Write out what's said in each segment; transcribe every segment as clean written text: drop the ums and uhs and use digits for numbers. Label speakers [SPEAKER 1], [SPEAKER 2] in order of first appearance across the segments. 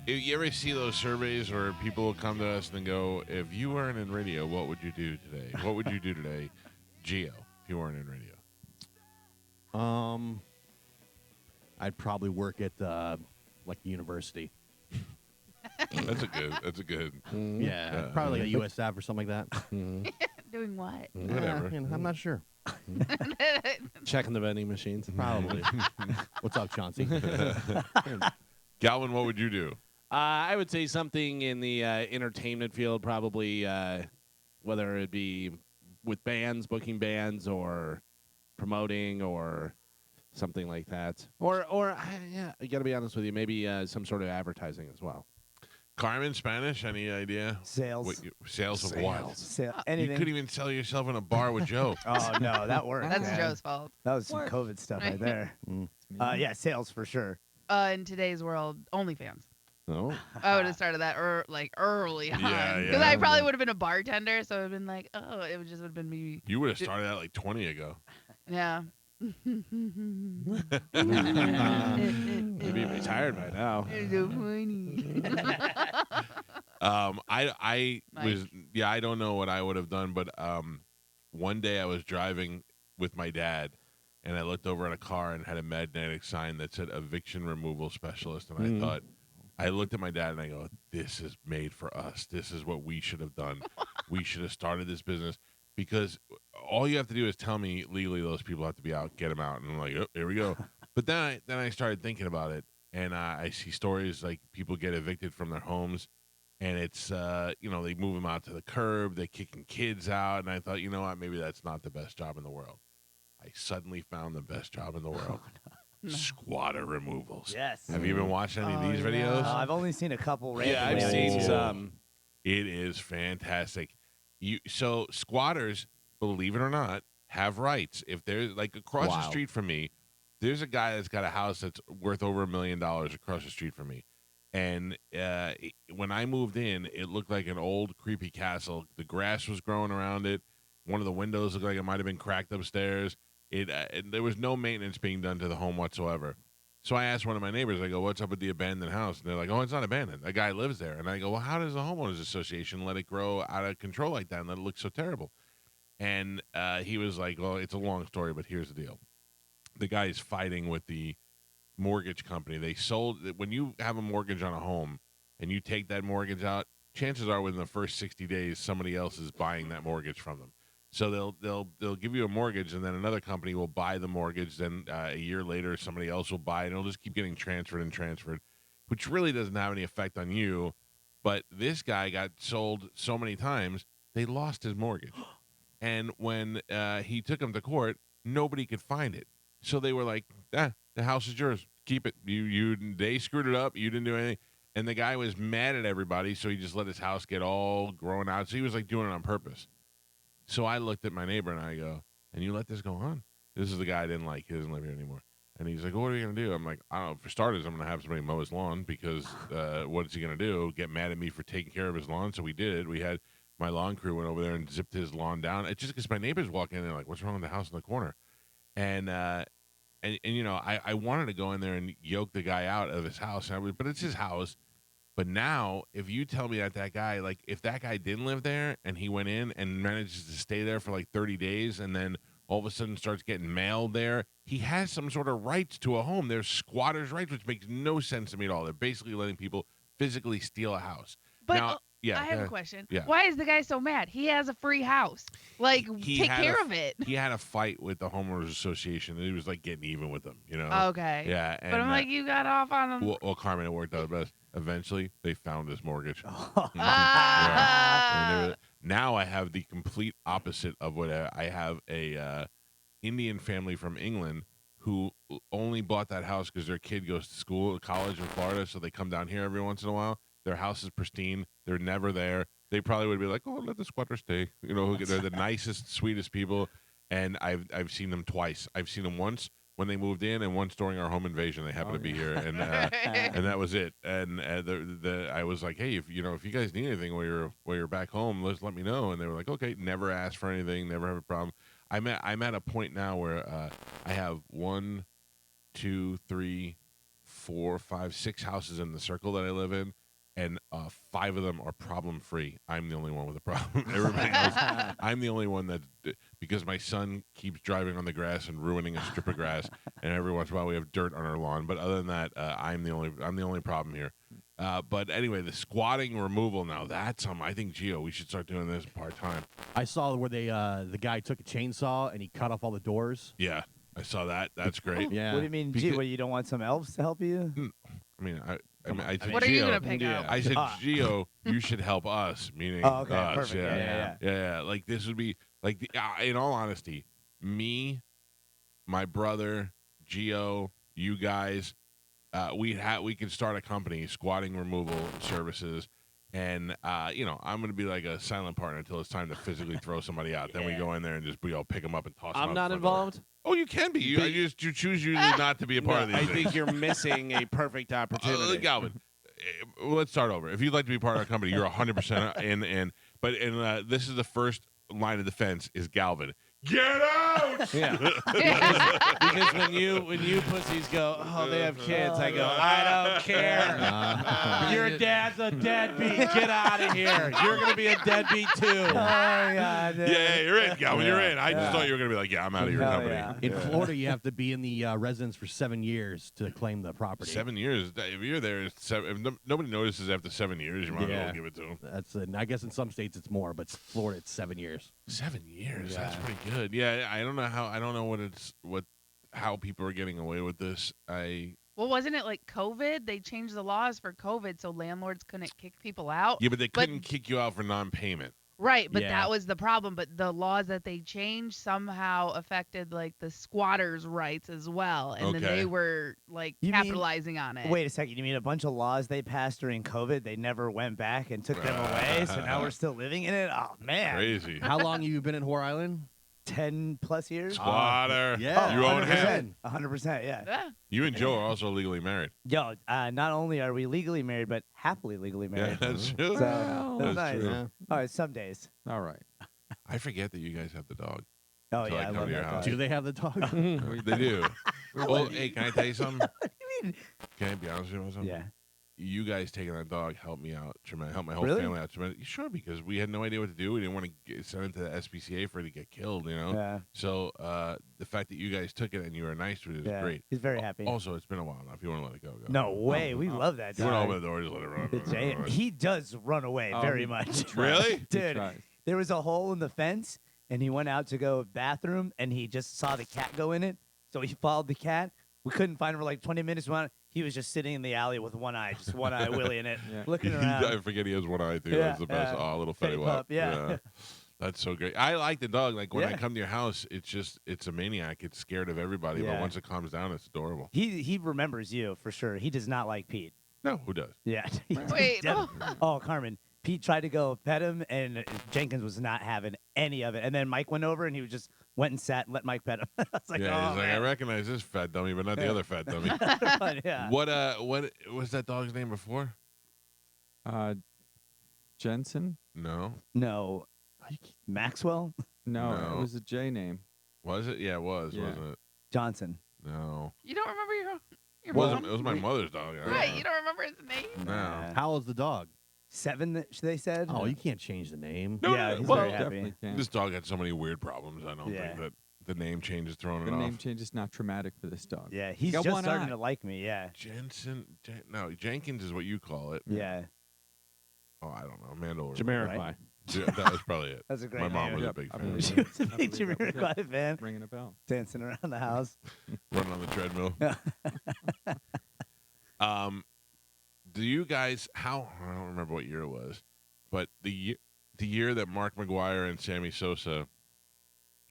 [SPEAKER 1] You ever see those surveys where people will come to us and go, if you weren't in radio, what would you do today? What would you do today, Gio, if you weren't in radio?
[SPEAKER 2] I'd probably work at like a university.
[SPEAKER 1] That's a good.
[SPEAKER 2] Yeah, probably like a USF or something like that.
[SPEAKER 3] Doing what?
[SPEAKER 1] Whatever.
[SPEAKER 2] I'm not sure.
[SPEAKER 4] Checking the vending machines.
[SPEAKER 2] Probably. What's up, Chauncey?
[SPEAKER 1] Galvin, what would you do?
[SPEAKER 4] I would say something in the entertainment field, probably, whether it be with bands, booking bands, or promoting, or something like that. Or yeah, I got to be honest with you, maybe some sort of advertising as well.
[SPEAKER 1] Carmen, Spanish, any idea?
[SPEAKER 5] Sales.
[SPEAKER 1] Sales of what?
[SPEAKER 5] Anything.
[SPEAKER 1] You couldn't even sell yourself in a bar with Joe.
[SPEAKER 5] Oh, no, that worked.
[SPEAKER 3] That's
[SPEAKER 5] man.
[SPEAKER 3] Joe's fault.
[SPEAKER 5] That was some COVID stuff right there. Yeah, sales for sure.
[SPEAKER 3] In today's world, OnlyFans.
[SPEAKER 4] Oh.
[SPEAKER 3] I would have started that early on.
[SPEAKER 1] Yeah,
[SPEAKER 3] Because
[SPEAKER 1] yeah.
[SPEAKER 3] I probably would have been a bartender, so it would have been like, oh, it would have been me.
[SPEAKER 1] You would have started that like 20 ago.
[SPEAKER 3] Yeah.
[SPEAKER 4] Maybe retired by now.
[SPEAKER 3] It's so funny.
[SPEAKER 1] I don't know what I would have done, but one day I was driving with my dad, and I looked over at a car and had a magnetic sign that said eviction removal specialist, and I looked at my dad and I go, this is made for us. This is what we should have done. We should have started this business, because all you have to do is tell me legally those people have to be out, get them out. And I'm like, oh, here we go. But then I started thinking about it, and I see stories like people get evicted from their homes, and it's, they move them out to the curb, they're kicking kids out. And I thought, you know what, maybe that's not the best job in the world. I suddenly found the best job in the world. Squatter removals.
[SPEAKER 5] Yes.
[SPEAKER 1] Have you been watching any of these videos?
[SPEAKER 5] I've only seen a couple.
[SPEAKER 4] Yeah, I've seen some.
[SPEAKER 1] It is fantastic. So squatters, believe it or not, have rights. If they're like across the street from me, there's a guy that's got a house that's worth over $1 million across the street from me. And when I moved in, it looked like an old creepy castle. The grass was growing around it. One of the windows looked like it might have been cracked upstairs. There was no maintenance being done to the home whatsoever. So I asked one of my neighbors, I go, what's up with the abandoned house? And they're like, oh, it's not abandoned. A guy lives there. And I go, well, how does the homeowners association let it grow out of control like that and let it look so terrible? And he was like, well, it's a long story, but here's the deal. The guy is fighting with the mortgage company. They sold, when you have a mortgage on a home and you take that mortgage out, chances are within the first 60 days, somebody else is buying that mortgage from them. So they'll give you a mortgage, and then another company will buy the mortgage. Then a year later, somebody else will buy it, and it'll just keep getting transferred, which really doesn't have any effect on you. But this guy got sold so many times, they lost his mortgage. And when he took him to court, nobody could find it. So they were like, the house is yours. Keep it. They screwed it up. You didn't do anything. And the guy was mad at everybody, so he just let his house get all grown out. So he was like doing it on purpose. So I looked at my neighbor and I go, and you let this go on? This is the guy I didn't like. He doesn't live here anymore. And he's like, well, what are you going to do? I'm like, I don't know. For starters, I'm going to have somebody mow his lawn, because what is he going to do? Get mad at me for taking care of his lawn? So we did it. We had my lawn crew went over there and zipped his lawn down. It's just because my neighbors walk in and they're like, what's wrong with the house in the corner? And I wanted to go in there and yoke the guy out of his house, but it's his house. But now, if you tell me that guy, like, if that guy didn't live there and he went in and manages to stay there for like 30 days and then all of a sudden starts getting mail there, he has some sort of rights to a home. There's squatters' rights, which makes no sense to me at all. They're basically letting people physically steal a house.
[SPEAKER 3] But
[SPEAKER 1] now,
[SPEAKER 3] I have a question.
[SPEAKER 1] Yeah.
[SPEAKER 3] Why is the guy so mad? He has a free house. Like, take care of it.
[SPEAKER 1] He had a fight with the homeowners association, and he was like getting even with them,
[SPEAKER 3] Okay.
[SPEAKER 1] Yeah.
[SPEAKER 3] But I'm like, you got off on him.
[SPEAKER 1] Well, Carmen, it worked out the best. Eventually, they found his mortgage.
[SPEAKER 3] Ah.
[SPEAKER 1] Now I have the complete opposite of what I have a Indian family from England who only bought that house because their kid goes to college in Florida, so they come down here every once in a while. Their house is pristine. They're never there. They probably would be like, oh, let the squatter stay. They're the nicest, sweetest people, and I've seen them twice. I've seen them once when they moved in, and once during our home invasion. They happened to be here, and that was it. And I was like, hey, if you guys need anything while you're back home, let me know. And they were like, okay. Never ask for anything. Never have a problem. I'm at a point now where I have 1, 2, 3, 4, 5, 6 houses in the circle that I live in, and 5 of them are problem free. I'm the only one with a problem. Everybody else, I'm the only one that, because my son keeps driving on the grass and ruining a strip of grass, and every once in a while we have dirt on our lawn. But other than that, I'm the only problem here. But anyway, the squatting removal now, that's something. I think, Gio, we should start doing this part-time.
[SPEAKER 2] I saw where the guy took a chainsaw and he cut off all the doors.
[SPEAKER 1] Yeah, I saw that. That's great.
[SPEAKER 2] Yeah.
[SPEAKER 5] What do you mean, gee? What, you don't want some elves to help you?
[SPEAKER 1] I mean, I said,
[SPEAKER 3] What are you
[SPEAKER 1] Gio,
[SPEAKER 3] gonna pick out?
[SPEAKER 1] I said, Gio, you should help us, meaning
[SPEAKER 5] Oh, okay,
[SPEAKER 1] us.
[SPEAKER 5] perfect.
[SPEAKER 1] Yeah. Like, this would be, like, in all honesty, me, my brother, Gio, you guys, we could start a company, squatting removal services, and I'm gonna be like a silent partner until it's time to physically throw somebody out. Then we go in there and just pick them up and toss them out.
[SPEAKER 4] I'm not
[SPEAKER 1] the front door.
[SPEAKER 4] involved.
[SPEAKER 1] Oh, you can be. You choose usually not to be a part of these
[SPEAKER 4] I
[SPEAKER 1] things.
[SPEAKER 4] think you're missing a perfect opportunity.
[SPEAKER 1] Galvin, let's start over. If you'd like to be part of our company, you're 100% in. But this is the first line of defense is Galvin. Get out!
[SPEAKER 4] Yeah. because when you pussies go, oh, they have kids, I go, I don't care. Your dad's a deadbeat. Get out of here. You're going to be a deadbeat too.
[SPEAKER 5] Oh, my God.
[SPEAKER 1] Yeah, you're in, Galvin. You're in. I just thought you were going to be like, yeah, I'm out of your
[SPEAKER 5] Hell
[SPEAKER 1] company.
[SPEAKER 5] yeah.
[SPEAKER 2] In Florida, you have to be in the residence for 7 years to claim the property.
[SPEAKER 1] 7 years. If you're there, if nobody notices after 7 years, you might as well give it to them.
[SPEAKER 2] That's I guess in some states it's more, but Florida it's 7 years.
[SPEAKER 1] 7 years. That's pretty good. Yeah, I don't know how people are getting away with this.
[SPEAKER 3] Well, wasn't it like COVID? They changed the laws for COVID so landlords couldn't kick people out.
[SPEAKER 1] Yeah, but they couldn't kick you out for non-payment.
[SPEAKER 3] Right, but
[SPEAKER 2] Yeah.
[SPEAKER 3] that was the problem. But the laws that they changed somehow affected like the squatters' rights as well, and then
[SPEAKER 1] Okay.
[SPEAKER 3] they were like
[SPEAKER 5] You mean-
[SPEAKER 3] capitalizing on it.
[SPEAKER 5] Wait a second. You mean a bunch of laws they passed during COVID? They never went back and took them away, so now we're still living in it? Oh, man.
[SPEAKER 1] Crazy.
[SPEAKER 2] How long have you been in Whore Island?
[SPEAKER 5] 10+ years?
[SPEAKER 1] Squatter.
[SPEAKER 2] yeah.
[SPEAKER 1] You own him.
[SPEAKER 5] 100%, yeah.
[SPEAKER 3] Yeah.
[SPEAKER 1] You and Joe are also legally married.
[SPEAKER 5] Yo, not only are we legally married, but happily legally
[SPEAKER 1] Yeah,
[SPEAKER 5] married.
[SPEAKER 1] that's true.
[SPEAKER 5] So,
[SPEAKER 1] That's
[SPEAKER 5] nice.
[SPEAKER 1] true.
[SPEAKER 2] Yeah.
[SPEAKER 5] All right, some days.
[SPEAKER 6] All right.
[SPEAKER 1] I forget that you guys have the dog.
[SPEAKER 5] Oh,
[SPEAKER 1] So I
[SPEAKER 5] yeah, I
[SPEAKER 1] come
[SPEAKER 5] love
[SPEAKER 1] to your
[SPEAKER 5] that
[SPEAKER 1] house.
[SPEAKER 5] dog.
[SPEAKER 2] Do they have the dog?
[SPEAKER 1] They do. Well, hey, can I tell you something?
[SPEAKER 5] What do you mean?
[SPEAKER 1] Can I be honest with you about something?
[SPEAKER 5] Yeah.
[SPEAKER 1] You guys taking that dog helped me out tremendous. Helped my whole
[SPEAKER 5] Really?
[SPEAKER 1] family out tremendous. Sure, because we had no idea what to do. We didn't want to send it to the SPCA for it to get killed, you know?
[SPEAKER 5] Yeah.
[SPEAKER 1] So the fact that you guys took it and you were nice to it is
[SPEAKER 5] Yeah.
[SPEAKER 1] great.
[SPEAKER 5] He's very happy.
[SPEAKER 1] Also, it's been a while now. If you want to let it go, go.
[SPEAKER 5] No way. We love that
[SPEAKER 1] You want to
[SPEAKER 5] dog.
[SPEAKER 1] open the door, just let it run.
[SPEAKER 5] It's he does run away
[SPEAKER 6] Oh,
[SPEAKER 5] very
[SPEAKER 6] he-
[SPEAKER 5] much.
[SPEAKER 1] Really?
[SPEAKER 5] Dude,
[SPEAKER 6] tries.
[SPEAKER 5] there was a hole in the fence, and he went out to go bathroom, and he just saw the cat go in it. So he followed the cat. We couldn't find him for like 20 minutes. He was just sitting in the alley with one eye, just one eye Willie in it,
[SPEAKER 6] Yeah.
[SPEAKER 5] looking
[SPEAKER 1] I
[SPEAKER 5] around.
[SPEAKER 1] forget he has one eye, too.
[SPEAKER 5] Yeah,
[SPEAKER 1] That's the best.
[SPEAKER 5] yeah.
[SPEAKER 1] Oh, little
[SPEAKER 5] Fetty
[SPEAKER 1] Fetty
[SPEAKER 5] pup,
[SPEAKER 1] Wap.
[SPEAKER 5] yeah.
[SPEAKER 1] That's so great. I like the dog. Like, when I
[SPEAKER 5] Yeah.
[SPEAKER 1] come to your house, it's a maniac. It's scared of everybody. But
[SPEAKER 5] Yeah.
[SPEAKER 1] once it calms down, it's adorable.
[SPEAKER 5] He remembers you for sure. He does not like Pete.
[SPEAKER 1] No, who does?
[SPEAKER 5] Yeah.
[SPEAKER 3] Wait,
[SPEAKER 5] Oh, Carmen. Pete tried to go pet him, and Jenkins was not having any of it. And then Mike went over, and he just went and sat and let Mike pet him. I was like,
[SPEAKER 1] Yeah,
[SPEAKER 5] oh,
[SPEAKER 1] he's like, I
[SPEAKER 5] man.
[SPEAKER 1] recognize this fat dummy, but not the other fat dummy.
[SPEAKER 5] Yeah.
[SPEAKER 1] What was that dog's name before?
[SPEAKER 6] Jensen?
[SPEAKER 1] No.
[SPEAKER 5] No. Maxwell?
[SPEAKER 6] No,
[SPEAKER 1] No.
[SPEAKER 6] it was a J name.
[SPEAKER 1] Was it? Yeah, it was,
[SPEAKER 6] Yeah.
[SPEAKER 1] wasn't it?
[SPEAKER 5] Johnson.
[SPEAKER 1] No.
[SPEAKER 3] you don't remember your
[SPEAKER 1] It wasn't.
[SPEAKER 3] mom?
[SPEAKER 1] It was my mother's dog. I don't
[SPEAKER 3] Right,
[SPEAKER 1] know.
[SPEAKER 3] you don't remember his name?
[SPEAKER 1] No.
[SPEAKER 2] How old is the dog?
[SPEAKER 5] 7, they said.
[SPEAKER 2] Oh, you can't change the name.
[SPEAKER 1] No,
[SPEAKER 5] Yeah,
[SPEAKER 1] no,
[SPEAKER 5] he's
[SPEAKER 1] well,
[SPEAKER 5] very happy.
[SPEAKER 6] Definitely can.
[SPEAKER 1] This dog had so many weird problems. I don't
[SPEAKER 5] Yeah.
[SPEAKER 1] think that the name change is throwing
[SPEAKER 6] The
[SPEAKER 1] it
[SPEAKER 6] name
[SPEAKER 1] off.
[SPEAKER 6] change is not traumatic for this dog.
[SPEAKER 5] Yeah, he's
[SPEAKER 6] got
[SPEAKER 5] just
[SPEAKER 6] one
[SPEAKER 5] starting
[SPEAKER 6] eye.
[SPEAKER 5] to like me. Yeah.
[SPEAKER 1] Jensen. No, Jenkins is what you call it.
[SPEAKER 5] Yeah.
[SPEAKER 1] Oh, I don't know. Amanda.
[SPEAKER 2] Jamiroquai.
[SPEAKER 1] Yeah, that was probably it.
[SPEAKER 5] That's a great
[SPEAKER 1] My mom
[SPEAKER 5] name.
[SPEAKER 1] was a
[SPEAKER 6] Yep,
[SPEAKER 1] big
[SPEAKER 6] I
[SPEAKER 1] fan.
[SPEAKER 6] believe
[SPEAKER 5] She
[SPEAKER 6] it.
[SPEAKER 5] was a
[SPEAKER 6] I
[SPEAKER 5] big
[SPEAKER 6] believe it.
[SPEAKER 5] Jamiroquai fan,
[SPEAKER 6] Ringing a bell.
[SPEAKER 5] dancing around the house.
[SPEAKER 1] Running on the treadmill. Do you guys? I don't remember what year it was, but the year that Mark McGuire and Sammy Sosa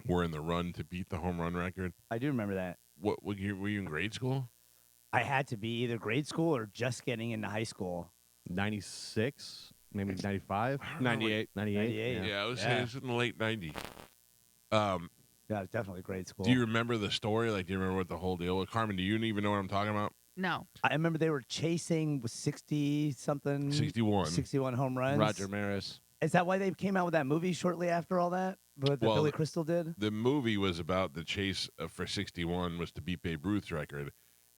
[SPEAKER 1] were in the run to beat the home run record.
[SPEAKER 5] I do remember that.
[SPEAKER 1] What year were you in grade school?
[SPEAKER 5] I had to be either grade school or just getting into high school.
[SPEAKER 2] 96, maybe 95,
[SPEAKER 4] 98.
[SPEAKER 2] 98.
[SPEAKER 5] 98.
[SPEAKER 1] Yeah, I was
[SPEAKER 5] Yeah.
[SPEAKER 1] saying it was in the late '90s.
[SPEAKER 5] Yeah, it's definitely grade school.
[SPEAKER 1] Do you remember the story? Like, do you remember what the whole deal was? Carmen, do you even know what I'm talking about?
[SPEAKER 3] No.
[SPEAKER 5] I remember they were chasing with 60-something.
[SPEAKER 1] 61.
[SPEAKER 5] 61 home runs.
[SPEAKER 4] Roger Maris.
[SPEAKER 5] Is that why they came out with that movie shortly after all that? What
[SPEAKER 1] Well,
[SPEAKER 5] Billy Crystal did?
[SPEAKER 1] The movie was about the chase for 61 was to beat Babe Ruth's record,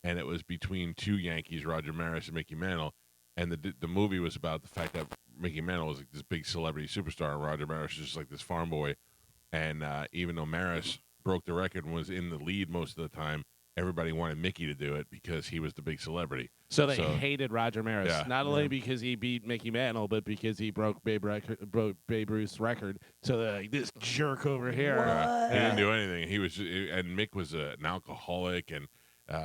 [SPEAKER 1] and it was between two Yankees, Roger Maris and Mickey Mantle. And the movie was about the fact that Mickey Mantle was like this big celebrity superstar, and Roger Maris was just like this farm boy. And even though Maris broke the record and was in the lead most of the time, everybody wanted Mickey to do it because he was the big celebrity.
[SPEAKER 4] So they hated Roger Maris,
[SPEAKER 1] Yeah.
[SPEAKER 4] not only because he beat Mickey Mantle, but because he broke Babe Ruth's record. So they're like, this jerk over here.
[SPEAKER 1] He didn't do anything. He was, and Mick was an alcoholic, and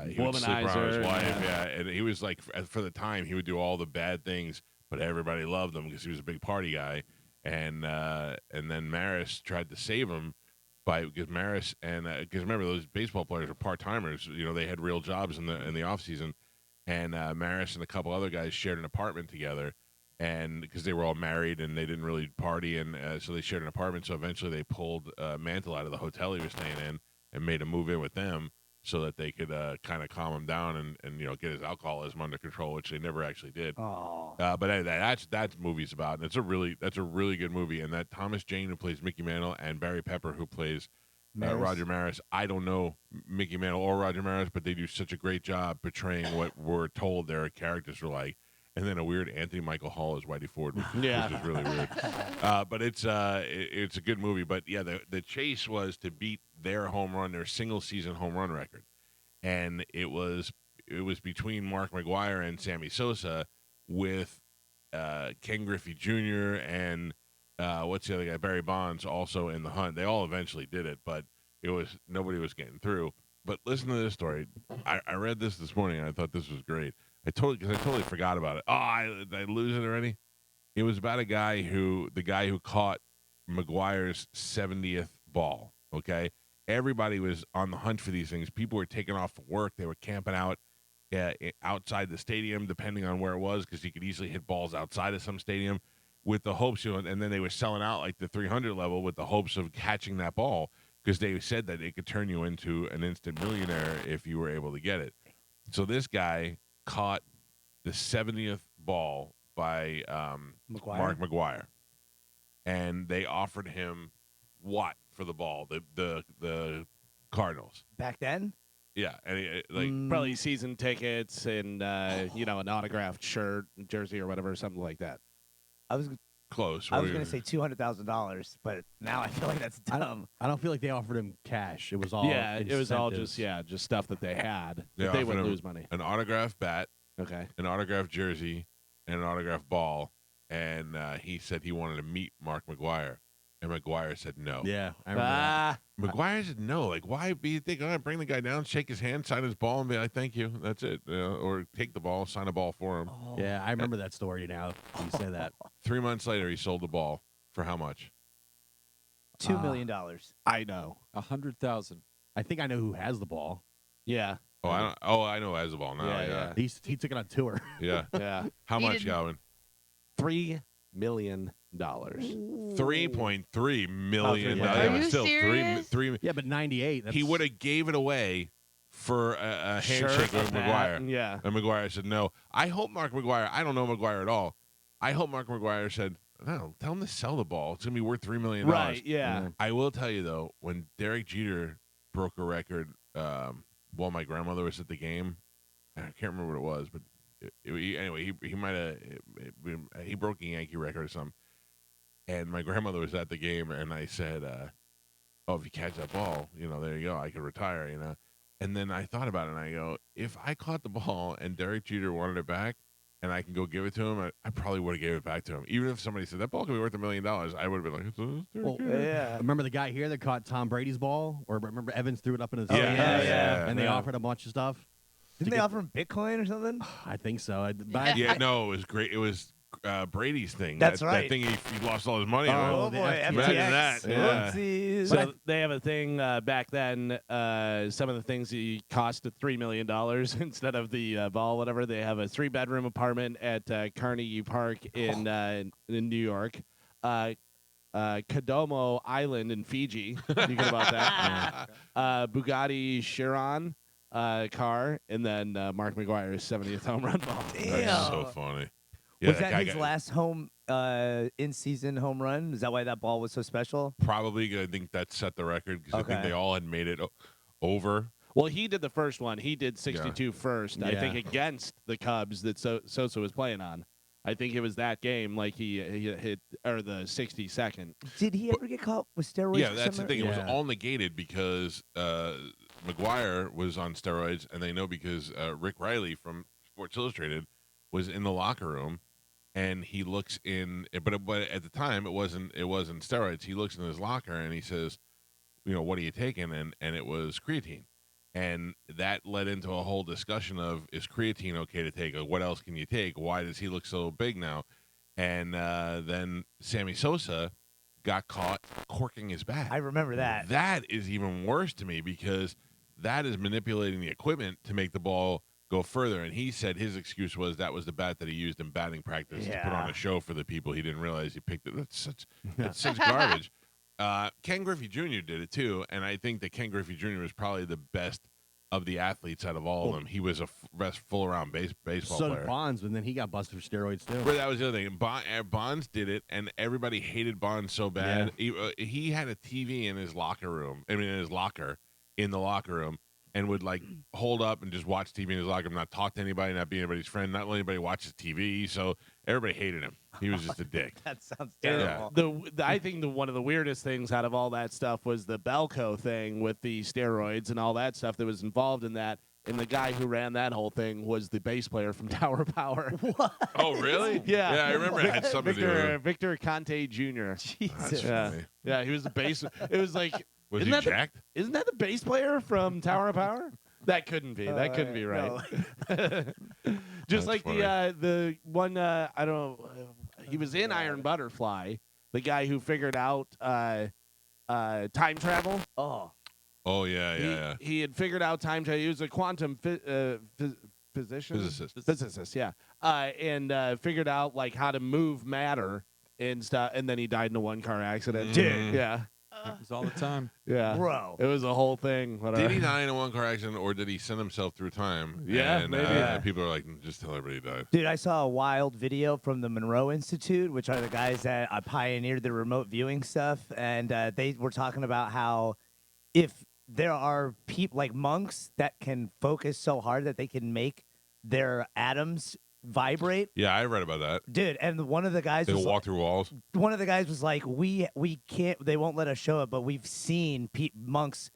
[SPEAKER 1] he would sleep around his
[SPEAKER 4] Womanizer,
[SPEAKER 1] wife. Yeah, and he was like, for the time, he would do all the bad things, but everybody loved him because he was a big party guy. And then Maris tried to save him because Maris and because remember those baseball players were part timers. You know, they had real jobs in the off season. And Maris and a couple other guys shared an apartment together, and because they were all married and they didn't really party, and so they shared an apartment. So eventually they pulled Mantle out of the hotel he was staying in and made him move in with them so that they could kind of calm him down and get his alcoholism under control, which they never actually did.
[SPEAKER 5] Oh.
[SPEAKER 1] But anyway, that's what movie's about, and that's a really good movie. And that Thomas Jane, who plays Mickey Mantle, and Barry Pepper, who plays Roger Maris. I don't know Mickey Mantle or Roger Maris, but they do such a great job portraying what we're told their characters are like. And then a weird Anthony Michael Hall as Whitey Ford, which is really weird. But it's a good movie. But yeah, the chase was to beat their single season home run record, and it was between Mark McGwire and Sammy Sosa, with Ken Griffey Jr. and what's the other guy? Barry Bonds also in the hunt. They all eventually did it, but nobody was getting through. But listen to this story. I read this morning, and I thought this was great. I totally forgot about it. Oh, did I lose it already? It was about the guy who caught McGuire's 70th ball. Okay, everybody was on the hunt for these things. People were taking off from work. They were camping out outside the stadium, depending on where it was, because you could easily hit balls outside of some stadium, with the hopes and then they were selling out like the 300 level with the hopes of catching that ball, because they said that it could turn you into an instant millionaire if you were able to get it. So this guy caught the 70th ball by Mark McGwire, and they offered him what for the ball? The Cardinals
[SPEAKER 5] Back then?
[SPEAKER 1] Yeah, and
[SPEAKER 4] probably season tickets and an autographed shirt, jersey, or whatever, something like that.
[SPEAKER 5] I was
[SPEAKER 1] close.
[SPEAKER 5] I was going to say $200,000, but now I feel like that's dumb.
[SPEAKER 2] I don't feel like they offered him cash. It was all
[SPEAKER 4] it was all
[SPEAKER 2] incentives.
[SPEAKER 4] just stuff that they had.
[SPEAKER 1] They
[SPEAKER 4] They
[SPEAKER 1] offered
[SPEAKER 4] wouldn't
[SPEAKER 1] him
[SPEAKER 4] lose money.
[SPEAKER 1] an autographed bat,
[SPEAKER 4] Okay.
[SPEAKER 1] an autographed jersey, and an autographed ball. And he said he wanted to meet Mark McGwire, and McGwire said no.
[SPEAKER 2] Yeah, I remember that.
[SPEAKER 1] McGwire said no. Like, why be you think? Bring the guy down, shake his hand, sign his ball, and be like, "Thank you." That's it. Or take the ball, sign a ball for him.
[SPEAKER 2] Yeah, I remember that story now. You say that.
[SPEAKER 1] 3 months later, he sold the ball for how much?
[SPEAKER 5] $2 million.
[SPEAKER 4] I know.
[SPEAKER 6] 100,000.
[SPEAKER 2] I think I know who has the ball.
[SPEAKER 4] Yeah.
[SPEAKER 1] I know as a ball now.
[SPEAKER 4] Yeah.
[SPEAKER 2] He took it on tour.
[SPEAKER 1] Yeah.
[SPEAKER 4] Yeah.
[SPEAKER 1] How
[SPEAKER 3] He
[SPEAKER 1] much,
[SPEAKER 3] didn't-
[SPEAKER 1] Gowan?
[SPEAKER 4] $3 million.
[SPEAKER 1] $3.3 million.
[SPEAKER 2] Are
[SPEAKER 1] That was
[SPEAKER 3] you
[SPEAKER 1] still
[SPEAKER 3] serious?
[SPEAKER 1] three.
[SPEAKER 2] Yeah, but 98. That's,
[SPEAKER 1] He would have gave it away for a handshake
[SPEAKER 4] Shirt,
[SPEAKER 1] with
[SPEAKER 4] a bat,
[SPEAKER 1] McGwire.
[SPEAKER 4] yeah.
[SPEAKER 1] And McGwire said no. I hope Mark McGwire. I don't know McGwire at all. I hope Mark McGwire said no. Tell him to sell the ball. It's gonna be worth $3 million.
[SPEAKER 4] Right. Yeah.
[SPEAKER 1] I will tell you though, when Derek Jeter broke a record, while my grandmother was at the game, I can't remember what it was, but anyway, he might have he broke a Yankee record or something. And my grandmother was at the game, and I said, "Oh, if you catch that ball, there you go. I could retire, And then I thought about it, and I go, if I caught the ball and Derek Jeter wanted it back, and I can go give it to him, I probably would have gave it back to him. Even if somebody said that ball could be worth $1 million, I would have been like, it's Derek Jeter.
[SPEAKER 5] Yeah.
[SPEAKER 2] Remember the guy here that caught Tom Brady's ball? Or remember Evans threw it up in his
[SPEAKER 1] Yeah.
[SPEAKER 2] And they offered a bunch of stuff?
[SPEAKER 5] Didn't they offer him Bitcoin or something?
[SPEAKER 2] I think so.
[SPEAKER 1] Yeah, no, it was great. It was Brady's thing.
[SPEAKER 5] That's
[SPEAKER 1] That
[SPEAKER 5] right.
[SPEAKER 1] thing he lost all his money
[SPEAKER 5] Oh,
[SPEAKER 1] on.
[SPEAKER 5] boy.
[SPEAKER 2] FTX.
[SPEAKER 1] Imagine
[SPEAKER 5] FTX.
[SPEAKER 1] that, yeah.
[SPEAKER 5] Whoopsies.
[SPEAKER 4] So they have a thing back then. Some of the things that cost $3 million instead of the ball, whatever. They have a 3-bedroom apartment at Carnegie Park in New York. Kodomo Island in Fiji. You get about that. Bugatti Chiron car, and then Mark McGwire's 70th home run ball.
[SPEAKER 1] That's so funny. Yeah,
[SPEAKER 5] Was
[SPEAKER 1] that
[SPEAKER 5] that
[SPEAKER 1] guy
[SPEAKER 5] his
[SPEAKER 1] got-
[SPEAKER 5] last home in-season home run? Is that why that ball was so special?
[SPEAKER 1] Probably, I think that set the record because I think
[SPEAKER 5] Okay.
[SPEAKER 1] they all had made it over.
[SPEAKER 4] Well, he did the first one. He did 62 first, I think,
[SPEAKER 2] Yeah.
[SPEAKER 4] against the Cubs that Sosa was playing on. I think it was that game, like he hit, or the 62nd.
[SPEAKER 5] Did he ever get caught with steroids?
[SPEAKER 1] Yeah,
[SPEAKER 5] or
[SPEAKER 1] that's the
[SPEAKER 5] something?
[SPEAKER 1] thing. It was
[SPEAKER 2] Yeah.
[SPEAKER 1] all negated because McGuire was on steroids, and they know because Rick Riley from Sports Illustrated was in the locker room, and he looks in. But at the time, it wasn't steroids. He looks in his locker and he says, what are you taking? And it was creatine. And that led into a whole discussion of, is creatine okay to take? Or what else can you take? Why does he look so big now? And then Sammy Sosa got caught corking his bat.
[SPEAKER 5] I remember that.
[SPEAKER 1] That is even worse to me because that is manipulating the equipment to make the ball go further. And he said his excuse was that was the bat that he used in batting practice to put on a show for the people. He didn't realize he picked it. That's such garbage. Ken Griffey Jr. did it too, and I think that Ken Griffey Jr. was probably the best of the athletes out of all of them. He was a best full-around baseball
[SPEAKER 2] So
[SPEAKER 1] player.
[SPEAKER 2] did Bonds, but then he got busted for steroids too.
[SPEAKER 1] But that was the other thing. Bonds did it, and everybody hated Bonds so bad. He had a TV in his locker room. I mean, in the locker room, and would like hold up and just watch TV in his locker room, not talk to anybody, not be anybody's friend, not let anybody watch his TV. So everybody hated him. He was just a dick.
[SPEAKER 5] That sounds
[SPEAKER 1] Yeah.
[SPEAKER 5] terrible.
[SPEAKER 4] I think one of the weirdest things out of all that stuff was the Belco thing with the steroids and all that stuff that was involved in that. And the guy who ran that whole thing was the bass player from Tower Power.
[SPEAKER 5] What?
[SPEAKER 1] Oh, really?
[SPEAKER 4] Yeah.
[SPEAKER 1] Yeah, I remember it had something to do with it.
[SPEAKER 4] Victor Conte Jr.
[SPEAKER 1] That's
[SPEAKER 5] Jesus.
[SPEAKER 1] funny.
[SPEAKER 4] Yeah, he was the bass. It was like,
[SPEAKER 1] Was
[SPEAKER 4] Isn't
[SPEAKER 1] he
[SPEAKER 4] that the-
[SPEAKER 1] jacked?
[SPEAKER 4] isn't that the bass player from Tower of Power? That couldn't be. That couldn't be right.
[SPEAKER 5] No.
[SPEAKER 4] Just
[SPEAKER 1] That's
[SPEAKER 4] like
[SPEAKER 1] funny.
[SPEAKER 4] the one I don't know. He was in Iron Butterfly. The guy who figured out time travel.
[SPEAKER 5] Oh,
[SPEAKER 1] Oh, yeah.
[SPEAKER 4] He had figured out time travel. He was a quantum physician.
[SPEAKER 1] Physicist.
[SPEAKER 4] Yeah. And figured out like how to move matter and stuff. And then he died in a one-car accident.
[SPEAKER 1] Dude.
[SPEAKER 4] Yeah.
[SPEAKER 6] Happens all the time.
[SPEAKER 4] Yeah.
[SPEAKER 5] bro.
[SPEAKER 4] It was a whole thing. Whatever.
[SPEAKER 1] Did he die in a one-car accident, or did he send himself through time?
[SPEAKER 4] Yeah,
[SPEAKER 1] and,
[SPEAKER 4] maybe.
[SPEAKER 5] Yeah.
[SPEAKER 1] People are like, just tell everybody he died.
[SPEAKER 5] Dude, I saw a wild video from the Monroe Institute, which are the guys that pioneered the remote viewing stuff, and they were talking about how if there are people like monks that can focus so hard that they can make their atoms vibrate,
[SPEAKER 1] Yeah, I read about that.
[SPEAKER 5] dude. And one of the guys
[SPEAKER 1] They
[SPEAKER 5] was
[SPEAKER 1] walk through walls.
[SPEAKER 5] one of the guys was like, we can't, they won't let us show it, but we've seen monks.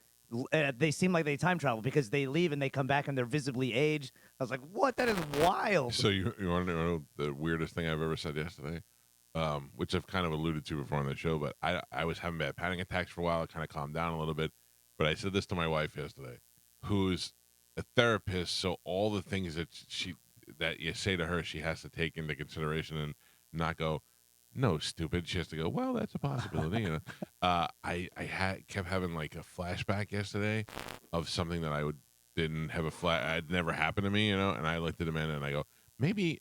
[SPEAKER 5] They seem like they time travel because they leave and they come back and they're visibly aged. I was like, what? That is wild.
[SPEAKER 1] So you want to know the weirdest thing I've ever said yesterday? Which I've kind of alluded to before on the show, but I was having bad panic attacks for a while. I kind of calmed down a little bit. But I said this to my wife yesterday, who's a therapist, so all the things that you say to her, she has to take into consideration and not go, no, stupid. She has to go, well, that's a possibility. You know, I kept having like a flashback yesterday of something that didn't have it never happened to me, you know. And I looked at Amanda and I go, maybe,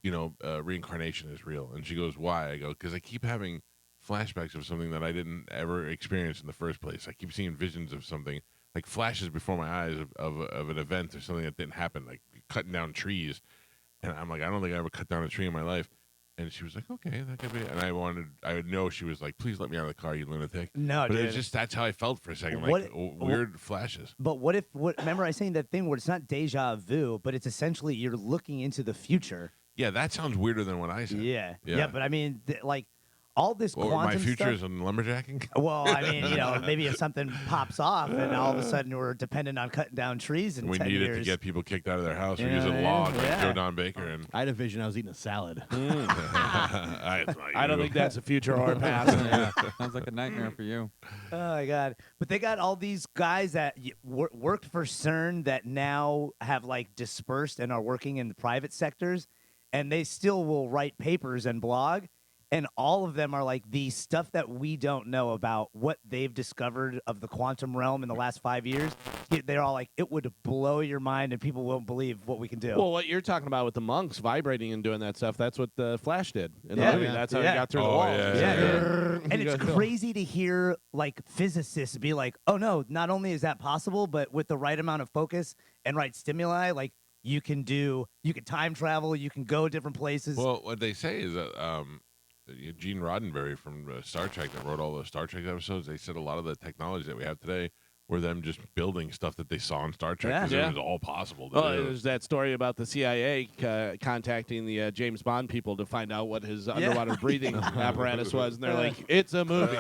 [SPEAKER 1] reincarnation is real. And she goes, why? I go, because I keep having flashbacks of something that I didn't ever experience in the first place. I keep seeing visions of something, like flashes before my eyes of an event or something that didn't happen, like cutting down trees. And I'm like, I don't think I ever cut down a tree in my life. And she was like, okay, that could be. And I would know she was like, please let me out of the car, you lunatic.
[SPEAKER 5] No,
[SPEAKER 1] But
[SPEAKER 5] dude.
[SPEAKER 1] it's just, that's how I felt for a second,
[SPEAKER 5] What-
[SPEAKER 1] like weird flashes.
[SPEAKER 5] But what remember I saying that thing where it's not deja vu, but it's essentially you're looking into the future.
[SPEAKER 1] Yeah, that sounds weirder than what I said.
[SPEAKER 5] Yeah.
[SPEAKER 1] Yeah.
[SPEAKER 5] But I mean, like all this
[SPEAKER 1] Well,
[SPEAKER 5] quantum
[SPEAKER 1] my future
[SPEAKER 5] stuff.
[SPEAKER 1] is in lumberjacking.
[SPEAKER 5] Well, I mean, maybe if something pops off and all of a sudden we're dependent on cutting down trees in
[SPEAKER 1] We
[SPEAKER 5] 10
[SPEAKER 1] needed
[SPEAKER 5] years.
[SPEAKER 1] to get people kicked out of their house. We're
[SPEAKER 5] Yeah,
[SPEAKER 1] using
[SPEAKER 5] yeah,
[SPEAKER 1] log like
[SPEAKER 5] yeah.
[SPEAKER 1] Joe Don Baker. And
[SPEAKER 2] I had a vision I was eating a salad.
[SPEAKER 4] I don't think that's a future or a past.
[SPEAKER 6] Yeah, sounds like a nightmare for you.
[SPEAKER 5] Oh my god! But they got all these guys that worked for CERN that now have like dispersed and are working in the private sectors, and they still will write papers and blog, and all of them are like the stuff that we don't know about what they've discovered of the quantum realm in the last 5 years. They're all like, it would blow your mind, and people won't believe what we can do.
[SPEAKER 4] Well, what you're talking about with the monks vibrating and doing that stuff, that's what the Flash did in the
[SPEAKER 5] Yeah.
[SPEAKER 4] movie.
[SPEAKER 5] Yeah.
[SPEAKER 4] That's how
[SPEAKER 5] Yeah.
[SPEAKER 4] he got through the
[SPEAKER 1] Oh,
[SPEAKER 4] walls.
[SPEAKER 1] yeah,
[SPEAKER 5] Yeah,
[SPEAKER 1] yeah.
[SPEAKER 5] and it's crazy to hear like physicists be like, "Oh no, not only is that possible, but with the right amount of focus and right stimuli, like you can time travel, you can go different places."
[SPEAKER 1] Well, what they say is that Gene Roddenberry from Star Trek that wrote all those Star Trek episodes, they said a lot of the technology that we have today were them just building stuff that they saw in Star Trek.
[SPEAKER 5] Yeah.
[SPEAKER 1] 'Cause
[SPEAKER 4] Yeah.
[SPEAKER 1] it was all possible to
[SPEAKER 4] Oh,
[SPEAKER 1] do.
[SPEAKER 4] there's that story about the CIA contacting the James Bond people to find out what his underwater breathing apparatus was, and they're like, "It's a movie.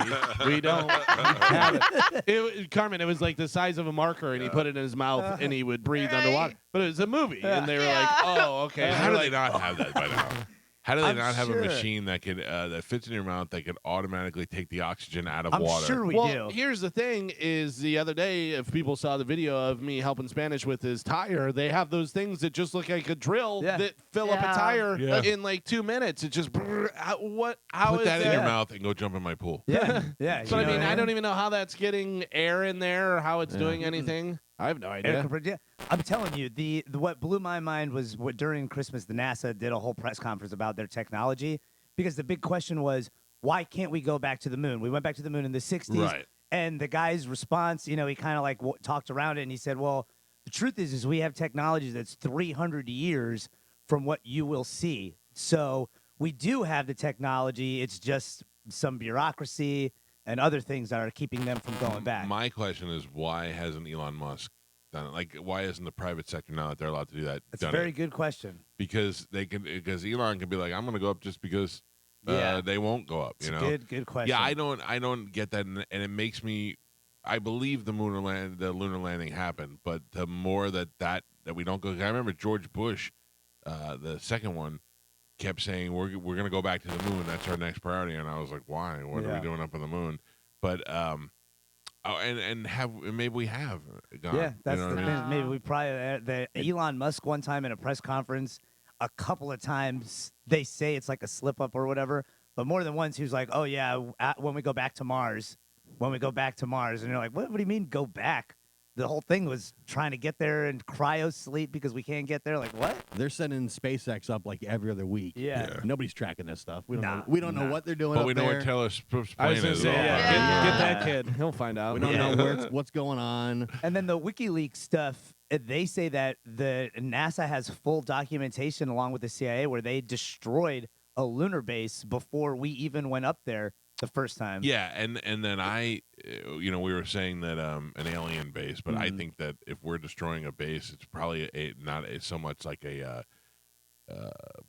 [SPEAKER 4] We don't have it." Carmen, it was like the size of a marker, and he put it in his mouth, and he would breathe
[SPEAKER 3] Right.
[SPEAKER 4] underwater. But it was a movie, and they were like,
[SPEAKER 3] Yeah.
[SPEAKER 4] "Oh, okay."
[SPEAKER 1] How
[SPEAKER 4] They're
[SPEAKER 1] do
[SPEAKER 4] like,
[SPEAKER 1] they not have that by now? How do they
[SPEAKER 5] I'm
[SPEAKER 1] not have
[SPEAKER 5] sure.
[SPEAKER 1] a machine that could that fits in your mouth that could automatically take the oxygen out of
[SPEAKER 5] I'm
[SPEAKER 1] water?
[SPEAKER 5] sure we
[SPEAKER 4] well,
[SPEAKER 5] do.
[SPEAKER 4] here's the thing: is the other day, if people saw the video of me helping Spanish with his tire, they have those things that just look like a drill
[SPEAKER 5] Yeah.
[SPEAKER 4] that fill up a
[SPEAKER 3] Yeah.
[SPEAKER 4] tire
[SPEAKER 1] Yeah.
[SPEAKER 4] in like 2 minutes. It just how
[SPEAKER 1] Put
[SPEAKER 4] is
[SPEAKER 1] that in your
[SPEAKER 5] that?
[SPEAKER 1] mouth and go jump in my pool.
[SPEAKER 5] Yeah, yeah.
[SPEAKER 4] So
[SPEAKER 5] you
[SPEAKER 4] I
[SPEAKER 5] know
[SPEAKER 4] mean,
[SPEAKER 5] what
[SPEAKER 4] I don't even know how that's getting air in there or how it's doing anything. I have no
[SPEAKER 5] Air
[SPEAKER 4] idea.
[SPEAKER 5] compressor- I'm telling you, the what blew my mind was what during Christmas, the NASA did a whole press conference about their technology because the big question was, why can't we go back to the moon? We went back to the moon in the 60s.
[SPEAKER 1] Right.
[SPEAKER 5] And the guy's response, he kind of like talked around it and he said, well, the truth is we have technology that's 300 years from what you will see. So we do have the technology. It's just some bureaucracy and other things that are keeping them from going back.
[SPEAKER 1] My question is, why hasn't Elon Musk done it? Like, why isn't the private sector, now that they're allowed to do that,
[SPEAKER 5] That's a
[SPEAKER 1] done
[SPEAKER 5] very
[SPEAKER 1] it?
[SPEAKER 5] good question.
[SPEAKER 1] Because Elon can be like, I'm going to go up just because
[SPEAKER 5] Yeah.
[SPEAKER 1] they won't go up.
[SPEAKER 5] It's
[SPEAKER 1] You
[SPEAKER 5] a
[SPEAKER 1] know?
[SPEAKER 5] good question.
[SPEAKER 1] Yeah, I don't get that, and it makes me. I believe the lunar landing happened, but the more that we don't go. I remember George Bush, the second one, kept saying we're going to go back to the moon. That's our next priority, and I was like, why? What are
[SPEAKER 5] Yeah.
[SPEAKER 1] we doing up on the moon? But maybe we have gone.
[SPEAKER 5] Yeah, that's
[SPEAKER 1] you know
[SPEAKER 5] the
[SPEAKER 1] what I mean?
[SPEAKER 5] thing. Maybe we probably Elon Musk one time in a press conference, a couple of times they say it's like a slip up or whatever, but more than once he was like, "Oh yeah, when we go back to Mars, and you're like, "What do you mean go back?" The whole thing was trying to get there and cryo sleep because we can't get there. Like what?
[SPEAKER 2] They're sending SpaceX up like every other week.
[SPEAKER 5] Yeah.
[SPEAKER 2] Nobody's tracking this stuff. We don't
[SPEAKER 5] Nah,
[SPEAKER 2] know. We don't know
[SPEAKER 5] nah.
[SPEAKER 2] what they're doing.
[SPEAKER 1] But
[SPEAKER 2] up
[SPEAKER 1] we know
[SPEAKER 2] there.
[SPEAKER 1] where Taylor Swift's
[SPEAKER 4] I was
[SPEAKER 1] plane
[SPEAKER 4] gonna
[SPEAKER 1] is.
[SPEAKER 4] say,
[SPEAKER 1] though.
[SPEAKER 4] yeah,
[SPEAKER 3] Yeah.
[SPEAKER 4] Get that kid. He'll find out.
[SPEAKER 2] We don't
[SPEAKER 5] Yeah.
[SPEAKER 2] know what's going on.
[SPEAKER 5] And then the WikiLeaks stuff, they say that the NASA has full documentation along with the CIA where they destroyed a lunar base before we even went up there the first time.
[SPEAKER 1] Yeah, and then we were saying that an alien base, but I think that if we're destroying a base, it's probably not so much like a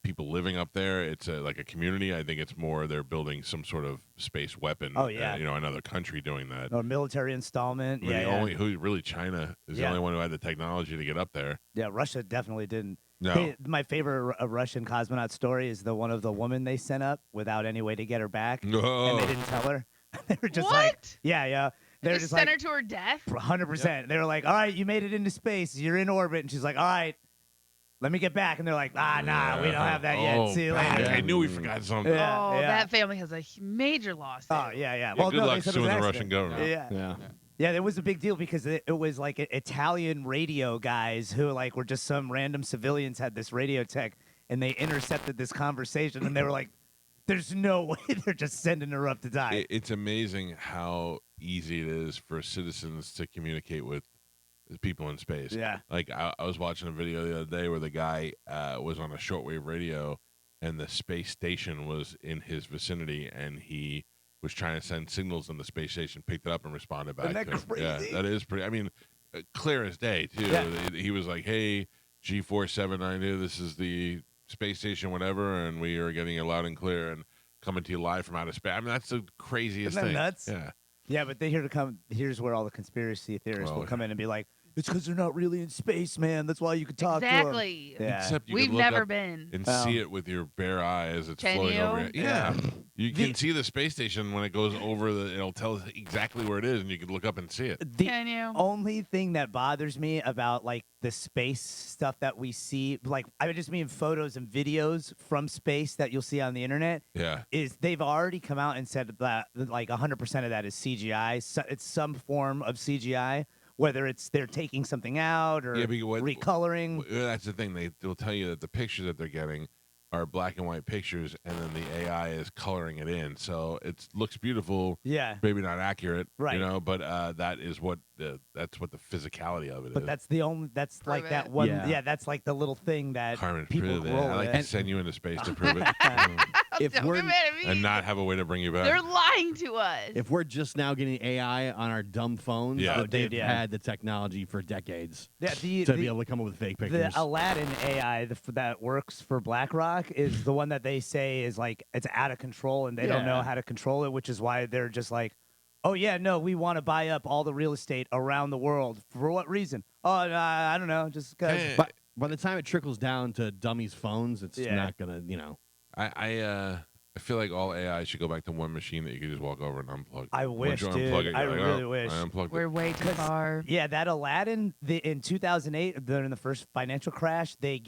[SPEAKER 1] people living up there. It's like a community. I think it's more they're building some sort of space weapon.
[SPEAKER 5] Oh, yeah.
[SPEAKER 1] Another country doing that.
[SPEAKER 5] Or military installment.
[SPEAKER 1] I mean,
[SPEAKER 5] Yeah,
[SPEAKER 1] China is the
[SPEAKER 5] Yeah.
[SPEAKER 1] only one who had the technology to get up there.
[SPEAKER 5] yeah. Russia definitely didn't.
[SPEAKER 1] No.
[SPEAKER 5] Hey, my favorite Russian cosmonaut story is the one of the woman they sent up without any way to get her back, and
[SPEAKER 1] No.
[SPEAKER 5] they didn't tell her. They were just
[SPEAKER 3] What?
[SPEAKER 5] like, yeah. They're
[SPEAKER 3] Just
[SPEAKER 5] just
[SPEAKER 3] sent
[SPEAKER 5] like
[SPEAKER 3] her to her death.
[SPEAKER 5] 100%. They were like, all right, you made it into space. You're in orbit. And she's like, all right, let me get back. And they're like, nah, we don't have that
[SPEAKER 1] Oh,
[SPEAKER 5] yet. See you
[SPEAKER 1] fuck,
[SPEAKER 5] later.
[SPEAKER 1] I knew we forgot something.
[SPEAKER 5] Yeah.
[SPEAKER 3] Oh, that family has a major loss.
[SPEAKER 5] Oh, yeah.
[SPEAKER 1] Yeah,
[SPEAKER 5] Well,
[SPEAKER 1] good
[SPEAKER 5] no,
[SPEAKER 1] luck
[SPEAKER 5] they said it
[SPEAKER 1] suing
[SPEAKER 5] was
[SPEAKER 1] the
[SPEAKER 5] an
[SPEAKER 1] Russian
[SPEAKER 5] accident.
[SPEAKER 1] government.
[SPEAKER 5] Yeah.
[SPEAKER 4] Yeah.
[SPEAKER 5] Yeah, it was a big deal because it was like Italian radio guys who like were just some random civilians had this radio tech and they intercepted this conversation and they were like, there's no way they're just sending her up to die.
[SPEAKER 1] It's amazing how easy it is for citizens to communicate with people in space.
[SPEAKER 5] Yeah.
[SPEAKER 1] Like I was watching a video the other day where the guy was on a shortwave radio and the space station was in his vicinity and he was trying to send signals and the space station picked it up and responded back.
[SPEAKER 5] Isn't that
[SPEAKER 1] to him.
[SPEAKER 5] crazy?
[SPEAKER 1] Yeah, that is pretty. I mean, clear as day too.
[SPEAKER 5] Yeah.
[SPEAKER 1] He was like, "Hey, G4792, this is the space station, whatever, and we are getting it loud and clear and coming to you live from outer space." I mean, that's the craziest
[SPEAKER 5] Isn't that
[SPEAKER 1] thing.
[SPEAKER 5] nuts?
[SPEAKER 1] Yeah.
[SPEAKER 5] Yeah, but here's where all the conspiracy theorists
[SPEAKER 1] Well,
[SPEAKER 5] will come in and be like, it's because they're not really in space, man. That's why you can talk
[SPEAKER 3] Exactly.
[SPEAKER 5] to them. Yeah.
[SPEAKER 1] Except you
[SPEAKER 3] We've
[SPEAKER 1] could look
[SPEAKER 3] never
[SPEAKER 1] up
[SPEAKER 3] been.
[SPEAKER 1] and
[SPEAKER 5] Oh.
[SPEAKER 1] see it with your bare eye as it's
[SPEAKER 3] Can
[SPEAKER 1] floating
[SPEAKER 3] you?
[SPEAKER 1] over. Yeah. You can
[SPEAKER 5] The-
[SPEAKER 1] see the space station when it goes over it'll tell us exactly where it is and you can look up and see it.
[SPEAKER 5] The
[SPEAKER 3] Can you?
[SPEAKER 5] only thing that bothers me about like the space stuff that we see, like I just mean photos and videos from space that you'll see on the internet,
[SPEAKER 1] Yeah.
[SPEAKER 5] is they've already come out and said that like 100% of that is CGI. So it's some form of CGI, whether it's they're taking something out or
[SPEAKER 1] Yeah, but
[SPEAKER 5] recoloring.
[SPEAKER 1] Well, that's the thing. They'll tell you that the pictures that they're getting are black and white pictures, and then the AI is coloring it in, so it looks beautiful.
[SPEAKER 5] Yeah.
[SPEAKER 1] Maybe not accurate,
[SPEAKER 5] Right.
[SPEAKER 1] But that is that's what the physicality of it is.
[SPEAKER 5] But that's like
[SPEAKER 3] Prove
[SPEAKER 5] that
[SPEAKER 3] it.
[SPEAKER 5] one.
[SPEAKER 2] Yeah.
[SPEAKER 5] Yeah, that's like the little thing that
[SPEAKER 1] Carmen,
[SPEAKER 5] people
[SPEAKER 1] prove it.
[SPEAKER 5] roll
[SPEAKER 1] I like
[SPEAKER 5] with.
[SPEAKER 1] to send you into space to prove it.
[SPEAKER 2] If
[SPEAKER 3] Don't
[SPEAKER 2] we're-
[SPEAKER 3] get mad at me.
[SPEAKER 1] and not have a way to bring you back.
[SPEAKER 3] They're lying to us.
[SPEAKER 2] If we're just now getting AI on our dumb phones,
[SPEAKER 1] Yeah.
[SPEAKER 2] but
[SPEAKER 1] Oh,
[SPEAKER 2] they've
[SPEAKER 5] dude, yeah.
[SPEAKER 2] had the technology for decades
[SPEAKER 5] Yeah,
[SPEAKER 2] to be able to come up with fake
[SPEAKER 5] the
[SPEAKER 2] pictures.
[SPEAKER 5] Aladdin AI that works for BlackRock is the one that they say is like it's out of control and they don't know
[SPEAKER 2] Yeah.
[SPEAKER 5] how to control it, which is why they're just like, oh yeah, no, we want to buy up all the real estate around the world. For what reason? Oh, I don't know, just because.
[SPEAKER 1] Eh,
[SPEAKER 2] But by the time it trickles down to dummies' phones, it's
[SPEAKER 5] Yeah.
[SPEAKER 2] not gonna, you know.
[SPEAKER 1] I feel like all AI should go back to one machine that you could just walk over and unplug.
[SPEAKER 5] I
[SPEAKER 1] Once
[SPEAKER 5] wish,
[SPEAKER 1] you
[SPEAKER 5] dude.
[SPEAKER 1] unplug it,
[SPEAKER 5] I
[SPEAKER 1] you're like,
[SPEAKER 5] really
[SPEAKER 1] "Oh,
[SPEAKER 5] wish."
[SPEAKER 1] I unplugged
[SPEAKER 3] We're
[SPEAKER 1] it.
[SPEAKER 3] way too
[SPEAKER 5] 'Cause-
[SPEAKER 3] far.
[SPEAKER 5] Yeah, that Aladdin in 2008, during the first financial crash, the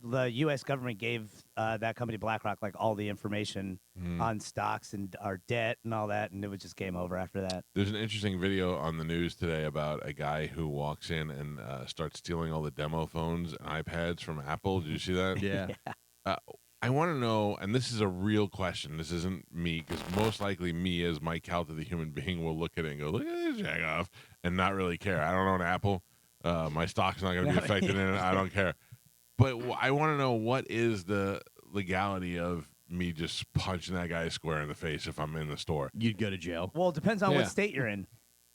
[SPEAKER 5] U.S. government gave that company BlackRock like all the information on stocks and our debt and all that, and it was just game over after that.
[SPEAKER 1] There's an interesting video on the news today about a guy who walks in and starts stealing all the demo phones and iPads from Apple. Did you see that?
[SPEAKER 2] Yeah.
[SPEAKER 1] I want to know, and this is a real question. This isn't me, because most likely me as Mike Calta, the human being, will look at it and go, look at this jag off, and not really care. I don't own Apple. My stock's not going to be affected in it. I don't care. But I want to know, what is the legality of me just punching that guy square in the face if I'm in the store?
[SPEAKER 2] You'd go to jail.
[SPEAKER 5] Well, it depends on
[SPEAKER 4] Yeah.
[SPEAKER 5] what state you're in.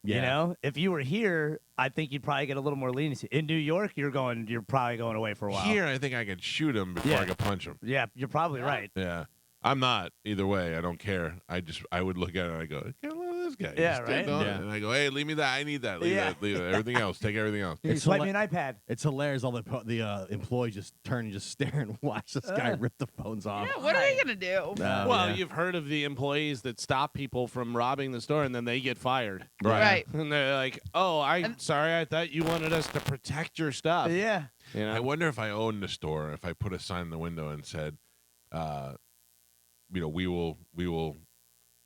[SPEAKER 2] Yeah.
[SPEAKER 5] You know, if you were here, I think you'd probably get a little more leniency. In New York, you're probably going away for a while.
[SPEAKER 1] Here, I think I could shoot him before
[SPEAKER 5] Yeah.
[SPEAKER 1] I could punch him.
[SPEAKER 5] Yeah, you're probably right.
[SPEAKER 1] Yeah. I'm not. Either way, I don't care. I would look at it and I go, get a load of this guy.
[SPEAKER 5] Yeah,
[SPEAKER 1] He's still
[SPEAKER 5] right?
[SPEAKER 1] doing it.
[SPEAKER 2] Yeah.
[SPEAKER 1] And I go, hey, leave me that. I need that. Leave
[SPEAKER 5] Yeah.
[SPEAKER 1] that. Leave that. Everything else. Take everything else.
[SPEAKER 5] You
[SPEAKER 2] It's
[SPEAKER 5] swipe
[SPEAKER 2] hila-
[SPEAKER 5] me an iPad.
[SPEAKER 2] It's hilarious. All the employees just turn and just stare and watch this guy rip the phones off.
[SPEAKER 3] Yeah, what are they gonna do?
[SPEAKER 2] Oh,
[SPEAKER 4] Well,
[SPEAKER 2] yeah.
[SPEAKER 4] you've heard of the employees that stop people from robbing the store and then they get fired.
[SPEAKER 3] Right.
[SPEAKER 4] And they're like, "Oh, I'm sorry. I thought you wanted us to protect your stuff."
[SPEAKER 5] Yeah.
[SPEAKER 4] You know?
[SPEAKER 1] I wonder if I owned the store, if I put a sign in the window and said, we will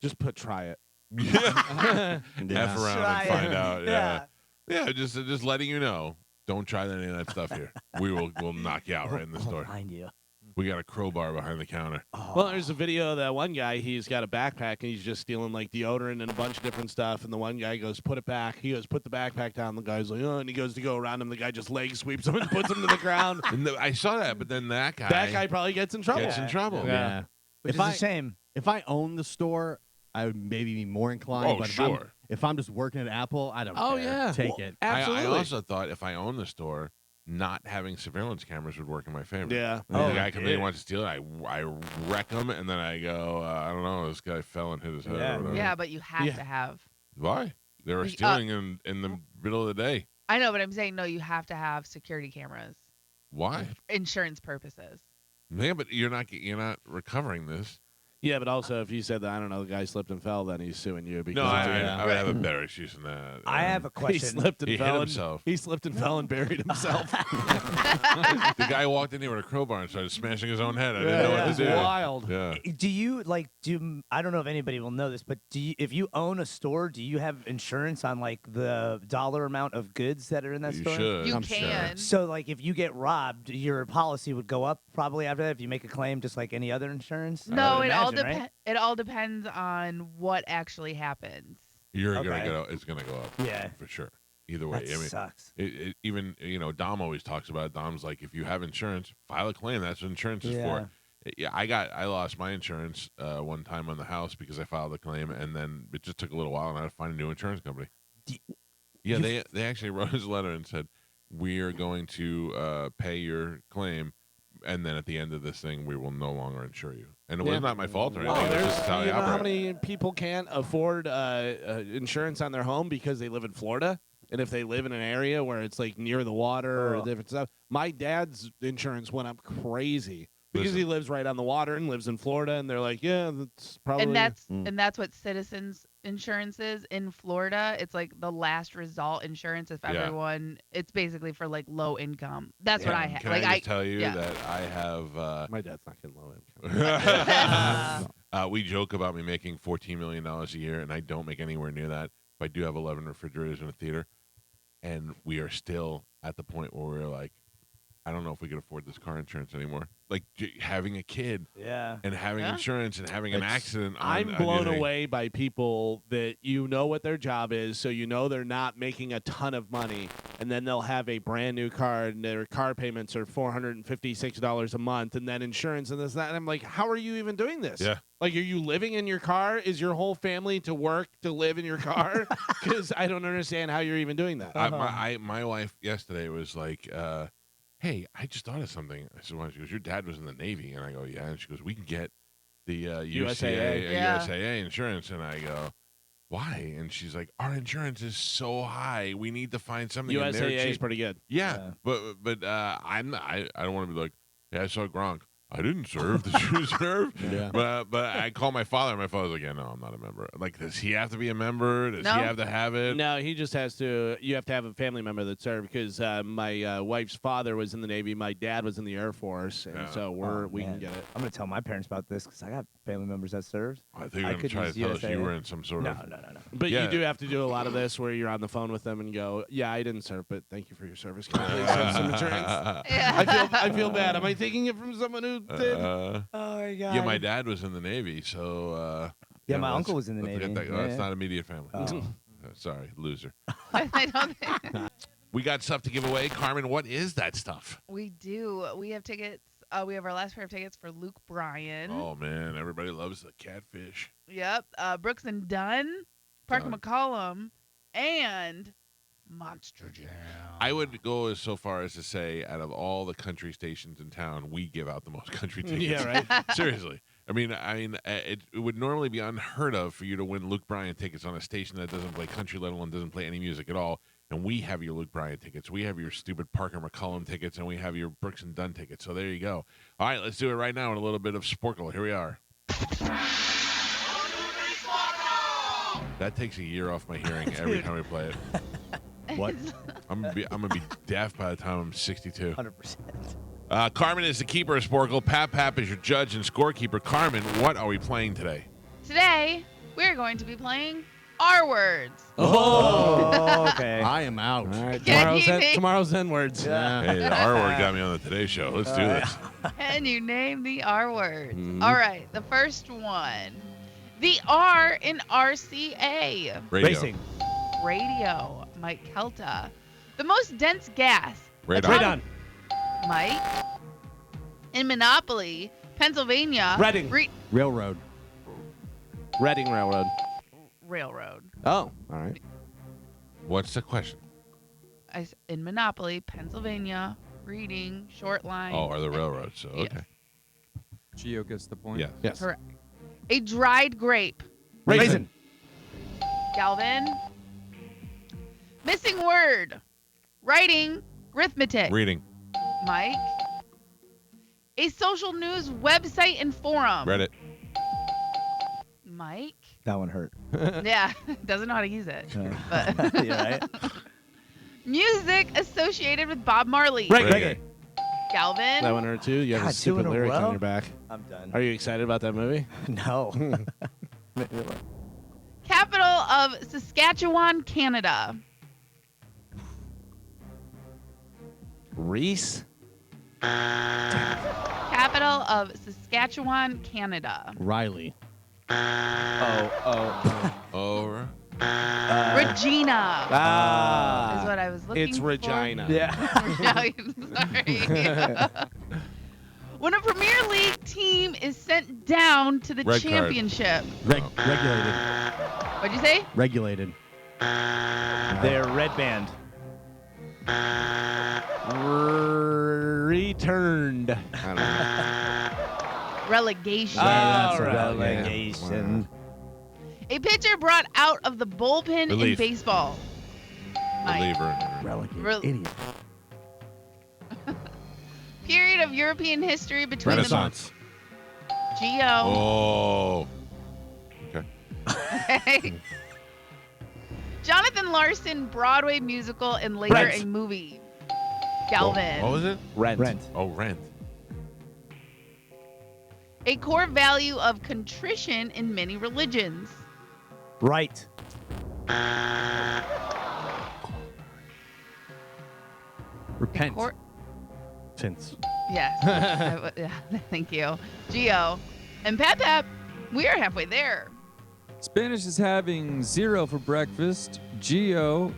[SPEAKER 4] Just put try it.
[SPEAKER 2] Yeah.
[SPEAKER 1] F around
[SPEAKER 5] Try
[SPEAKER 1] and find
[SPEAKER 5] it.
[SPEAKER 1] out. Yeah. Yeah, just letting you know. Don't try any of that stuff here. We'll knock you out right in the
[SPEAKER 5] I'll
[SPEAKER 1] store.
[SPEAKER 5] find you.
[SPEAKER 1] We got a crowbar behind the counter.
[SPEAKER 4] Well, there's a video of that one guy. He's got a backpack and he's just stealing like deodorant and a bunch of different stuff. And the one guy goes, "Put it back." He goes, "Put the backpack down." The guy's like, "Oh," and he goes to go around him. The guy just leg sweeps him and puts him to the ground.
[SPEAKER 1] And I saw that, but then that guy
[SPEAKER 4] Probably gets in trouble.
[SPEAKER 1] gets in trouble.
[SPEAKER 2] Yeah.
[SPEAKER 5] Which
[SPEAKER 2] If
[SPEAKER 5] is
[SPEAKER 2] I-
[SPEAKER 5] a shame.
[SPEAKER 2] If I own the store, I would maybe be more inclined.
[SPEAKER 1] Oh,
[SPEAKER 2] but
[SPEAKER 1] sure.
[SPEAKER 2] if I'm just working at Apple, I don't
[SPEAKER 4] Oh,
[SPEAKER 2] care.
[SPEAKER 4] yeah.
[SPEAKER 2] Take
[SPEAKER 4] Well,
[SPEAKER 2] it.
[SPEAKER 1] I
[SPEAKER 4] Absolutely.
[SPEAKER 1] also thought if I owned the store, not having surveillance cameras would work in my favor.
[SPEAKER 4] Yeah.
[SPEAKER 1] If the guy comes in
[SPEAKER 4] yeah.
[SPEAKER 1] and wants to steal it, I wreck him, and then I go, I don't know, this guy fell and hit his head.
[SPEAKER 5] Yeah.
[SPEAKER 1] Or whatever.
[SPEAKER 3] Yeah, but you have
[SPEAKER 4] Yeah.
[SPEAKER 3] to have.
[SPEAKER 1] Why? They were
[SPEAKER 3] We-
[SPEAKER 1] stealing in the middle of the day.
[SPEAKER 3] I know, but I'm saying no. You have to have security cameras,
[SPEAKER 1] Why?
[SPEAKER 3] insurance purposes.
[SPEAKER 1] Yeah, but you're not recovering this.
[SPEAKER 4] Yeah, but also if you said that, I don't know, the guy slipped and fell, then he's suing you because
[SPEAKER 1] No, I
[SPEAKER 2] Yeah.
[SPEAKER 1] would have a better excuse than that.
[SPEAKER 5] I have a
[SPEAKER 4] he
[SPEAKER 5] question.
[SPEAKER 4] slipped and
[SPEAKER 1] He hit
[SPEAKER 4] fell.
[SPEAKER 1] himself.
[SPEAKER 4] He slipped and fell and buried himself.
[SPEAKER 1] The guy walked in here with a crowbar and started smashing his own head. I didn't know what
[SPEAKER 4] It's
[SPEAKER 1] to do.
[SPEAKER 4] wild.
[SPEAKER 1] Yeah.
[SPEAKER 5] Do you I don't know if anybody will know this, but if you own a store, do you have insurance on like the dollar amount of goods that are in that
[SPEAKER 1] You
[SPEAKER 5] store?
[SPEAKER 1] should.
[SPEAKER 3] You
[SPEAKER 1] I'm
[SPEAKER 3] can.
[SPEAKER 1] Sure.
[SPEAKER 5] So like if you get robbed, your policy would go up probably after that if you make a claim just like any other insurance? I
[SPEAKER 3] No,
[SPEAKER 5] would
[SPEAKER 3] it all
[SPEAKER 5] imagine, right?
[SPEAKER 3] It all depends on what actually happens.
[SPEAKER 1] You're
[SPEAKER 5] Okay.
[SPEAKER 1] gonna go. It's gonna go up.
[SPEAKER 5] Yeah.
[SPEAKER 1] For sure. Either way.
[SPEAKER 5] That
[SPEAKER 1] I mean,
[SPEAKER 5] sucks.
[SPEAKER 1] even Dom always talks about it. Dom's like, if you have insurance, file a claim. That's what insurance is for. Yeah, I lost my insurance one time on the house because I filed a claim, and then it just took a little while, and I had to find a new insurance company. Yeah, they actually wrote us a letter and said, we are going to pay your claim, and then at the end of this thing, we will no longer insure you. And it was not my fault or anything.
[SPEAKER 4] Oh,
[SPEAKER 1] It was just how
[SPEAKER 4] you
[SPEAKER 1] they
[SPEAKER 4] know how
[SPEAKER 1] operate.
[SPEAKER 4] many people can't afford insurance on their home because they live in Florida? And if they live in an area where it's like near the water or different stuff, my dad's insurance went up crazy because
[SPEAKER 1] Listen.
[SPEAKER 4] he lives right on the water and lives in Florida. And they're like, yeah, that's probably.
[SPEAKER 3] And that's what Citizens Insurance is in Florida. It's like the last result insurance if
[SPEAKER 1] Yeah.
[SPEAKER 3] everyone. It's basically for like low income. That's what I have.
[SPEAKER 1] Can
[SPEAKER 3] Like
[SPEAKER 1] I just tell you
[SPEAKER 3] yeah.
[SPEAKER 1] that I have
[SPEAKER 4] my dad's not getting low income.
[SPEAKER 1] we joke about me making $14 million a year, and I don't make anywhere near that. But I do have 11 refrigerators in a theater, and we are still at the point where we're like, I don't know if we could afford this car insurance anymore. Like having a kid
[SPEAKER 5] Yeah.
[SPEAKER 1] and having
[SPEAKER 3] Yeah.
[SPEAKER 1] insurance and having an accident.
[SPEAKER 4] I'm blown away by people that what their job is, so they're not making a ton of money, and then they'll have a brand new car, and their car payments are $456 a month, and then insurance and this and that. And I'm like, how are you even doing this?
[SPEAKER 1] Yeah.
[SPEAKER 4] Like, are you living in your car? Is your whole family to work to live in your car? Because I don't understand how you're even doing that.
[SPEAKER 1] My wife yesterday was like, hey, I just thought of something. I said, well, she goes, your dad was in the Navy. And I go, yeah. And she goes, we can get the
[SPEAKER 4] USAA.
[SPEAKER 1] USAA insurance. And I go, why? And she's like, our insurance is so high. We need to find something.
[SPEAKER 4] USAA is pretty good.
[SPEAKER 1] Yeah. But I don't want to be like, yeah, I saw Gronk. I didn't serve. Did you serve?
[SPEAKER 2] Yeah.
[SPEAKER 1] But I called my father, and my father's like, yeah, no, I'm not a member. Like, does he have to be a member? Does
[SPEAKER 3] No.
[SPEAKER 1] he have to have it?
[SPEAKER 4] No, he just has to. You have to have a family member that served, because my wife's father was in the Navy. My dad was in the Air Force, and
[SPEAKER 1] Yeah.
[SPEAKER 4] so we can get it.
[SPEAKER 5] I'm gonna tell my parents about this because I got family members that served.
[SPEAKER 1] I think you're
[SPEAKER 5] I
[SPEAKER 1] going to
[SPEAKER 5] could
[SPEAKER 1] try to
[SPEAKER 5] use
[SPEAKER 1] tell us you
[SPEAKER 5] USAA.
[SPEAKER 1] were in some sort
[SPEAKER 5] No.
[SPEAKER 1] of.
[SPEAKER 4] But
[SPEAKER 1] Yeah.
[SPEAKER 4] you do have to do a lot of this where you're on the phone with them and go, yeah, I didn't serve, but thank you for your service. Can I please have some insurance?
[SPEAKER 3] Yeah.
[SPEAKER 4] I feel bad. Am I taking it from someone who did?
[SPEAKER 5] Oh my god.
[SPEAKER 1] Yeah, my dad was in the Navy, so.
[SPEAKER 5] Yeah, my
[SPEAKER 1] let's-
[SPEAKER 5] uncle was in the
[SPEAKER 1] let's forget
[SPEAKER 5] Navy.
[SPEAKER 1] That.
[SPEAKER 5] Yeah,
[SPEAKER 1] That's
[SPEAKER 5] yeah.
[SPEAKER 1] not immediate family.
[SPEAKER 5] Oh.
[SPEAKER 1] Sorry, loser.
[SPEAKER 3] I don't think
[SPEAKER 1] We got stuff to give away. Carmen, what is that stuff?
[SPEAKER 3] we do. We have tickets. We have our last pair of tickets for Luke Bryan.
[SPEAKER 1] Oh, man. Everybody loves the catfish.
[SPEAKER 3] Yep. Brooks and Dunn, Parker
[SPEAKER 1] Dunn.
[SPEAKER 3] McCollum, and Monster Jam.
[SPEAKER 1] I would go as so far as to say, out of all the country stations in town, we give out the most country tickets.
[SPEAKER 4] Yeah, right.
[SPEAKER 1] Seriously. I mean, it would normally be unheard of for you to win Luke Bryan tickets on a station that doesn't play country, let alone doesn't play any music at all. And we have your Luke Bryan tickets. We have your stupid Parker McCollum tickets, and we have your Brooks and Dunn tickets. So there you go. All right, let's do it right now with a little bit of Sporkle. Here we are. That takes a year off my hearing every time we play it.
[SPEAKER 2] What?
[SPEAKER 1] I'm gonna be deaf by the time I'm 62.
[SPEAKER 5] 100%.
[SPEAKER 1] Carmen is the keeper of Sporkle. Pap is your judge and scorekeeper. Carmen, what are we playing today?
[SPEAKER 3] Today, we're going to be playing R words.
[SPEAKER 5] Oh, okay.
[SPEAKER 2] I am out.
[SPEAKER 4] All right,
[SPEAKER 3] Can you name-
[SPEAKER 4] tomorr's N words.
[SPEAKER 5] Yeah.
[SPEAKER 1] Hey, the R word got me on the Today Show. Let's do this.
[SPEAKER 3] Can you name the R words?
[SPEAKER 1] Mm-hmm.
[SPEAKER 3] All right, the first one. The R in RCA.
[SPEAKER 1] Radio.
[SPEAKER 5] Racing.
[SPEAKER 3] Radio. Mike Calta. The most dense gas.
[SPEAKER 1] Radon.
[SPEAKER 5] Radon.
[SPEAKER 3] Mike. In Monopoly, Pennsylvania.
[SPEAKER 4] Reading.
[SPEAKER 2] Railroad.
[SPEAKER 4] Reading Railroad.
[SPEAKER 3] Railroad.
[SPEAKER 4] Oh, all right.
[SPEAKER 1] What's the question?
[SPEAKER 3] In Monopoly, Pennsylvania, reading, short line.
[SPEAKER 1] Oh, are the railroads? So
[SPEAKER 3] Yes.
[SPEAKER 1] okay.
[SPEAKER 6] Gio gets the point.
[SPEAKER 1] Yeah.
[SPEAKER 4] Yes.
[SPEAKER 3] Correct. A dried grape.
[SPEAKER 4] Raisin.
[SPEAKER 3] Galvin. Missing word. Writing, arithmetic.
[SPEAKER 1] Reading.
[SPEAKER 3] Mike. A social news website and forum.
[SPEAKER 1] Reddit.
[SPEAKER 3] Mike.
[SPEAKER 5] That one hurt.
[SPEAKER 3] Yeah, doesn't know how to use it.
[SPEAKER 5] Yeah.
[SPEAKER 3] But
[SPEAKER 5] You're right.
[SPEAKER 3] music associated with Bob Marley.
[SPEAKER 1] Reggae.
[SPEAKER 3] Galvin.
[SPEAKER 4] That one hurt too. You have
[SPEAKER 5] God,
[SPEAKER 4] a stupid
[SPEAKER 5] 2 in a
[SPEAKER 4] lyric
[SPEAKER 5] row?
[SPEAKER 4] on your back.
[SPEAKER 5] I'm done.
[SPEAKER 4] Are you excited about that movie?
[SPEAKER 5] No.
[SPEAKER 3] Capital of Saskatchewan, Canada.
[SPEAKER 4] Reese.
[SPEAKER 3] Capital of Saskatchewan, Canada.
[SPEAKER 2] Riley.
[SPEAKER 1] Over.
[SPEAKER 3] Regina is
[SPEAKER 4] Ah.
[SPEAKER 3] what I was looking
[SPEAKER 4] It's
[SPEAKER 3] for.
[SPEAKER 4] Regina.
[SPEAKER 5] Yeah.
[SPEAKER 3] Sorry. When a Premier League team is sent down to the
[SPEAKER 1] Red card.
[SPEAKER 3] championship.
[SPEAKER 2] Regulated.
[SPEAKER 3] What'd you say?
[SPEAKER 2] Regulated.
[SPEAKER 5] They're red band.
[SPEAKER 4] Returned. I don't know.
[SPEAKER 3] Relegation.
[SPEAKER 5] That's
[SPEAKER 4] All right.
[SPEAKER 5] relegation.
[SPEAKER 3] A pitcher brought out of the bullpen in
[SPEAKER 1] Relief.
[SPEAKER 3] baseball. Mike.
[SPEAKER 1] Reliever.
[SPEAKER 2] Relegated.
[SPEAKER 3] Rel-
[SPEAKER 2] Idiot.
[SPEAKER 3] Period of European history between
[SPEAKER 1] Renaissance.
[SPEAKER 3] the Geo.
[SPEAKER 1] Oh. Okay.
[SPEAKER 3] Okay. Jonathan Larson Broadway musical and later
[SPEAKER 4] Rent.
[SPEAKER 3] a movie. Galvin.
[SPEAKER 1] What was it?
[SPEAKER 4] Rent.
[SPEAKER 5] Rent.
[SPEAKER 1] Oh, Rent.
[SPEAKER 3] A core value of contrition in many religions.
[SPEAKER 5] Right.
[SPEAKER 2] Repent.
[SPEAKER 3] Cor-
[SPEAKER 2] Since.
[SPEAKER 3] Yes. Yeah, thank you. Geo. And Pep, we are halfway there.
[SPEAKER 6] Spanish is having 0 for breakfast. Gio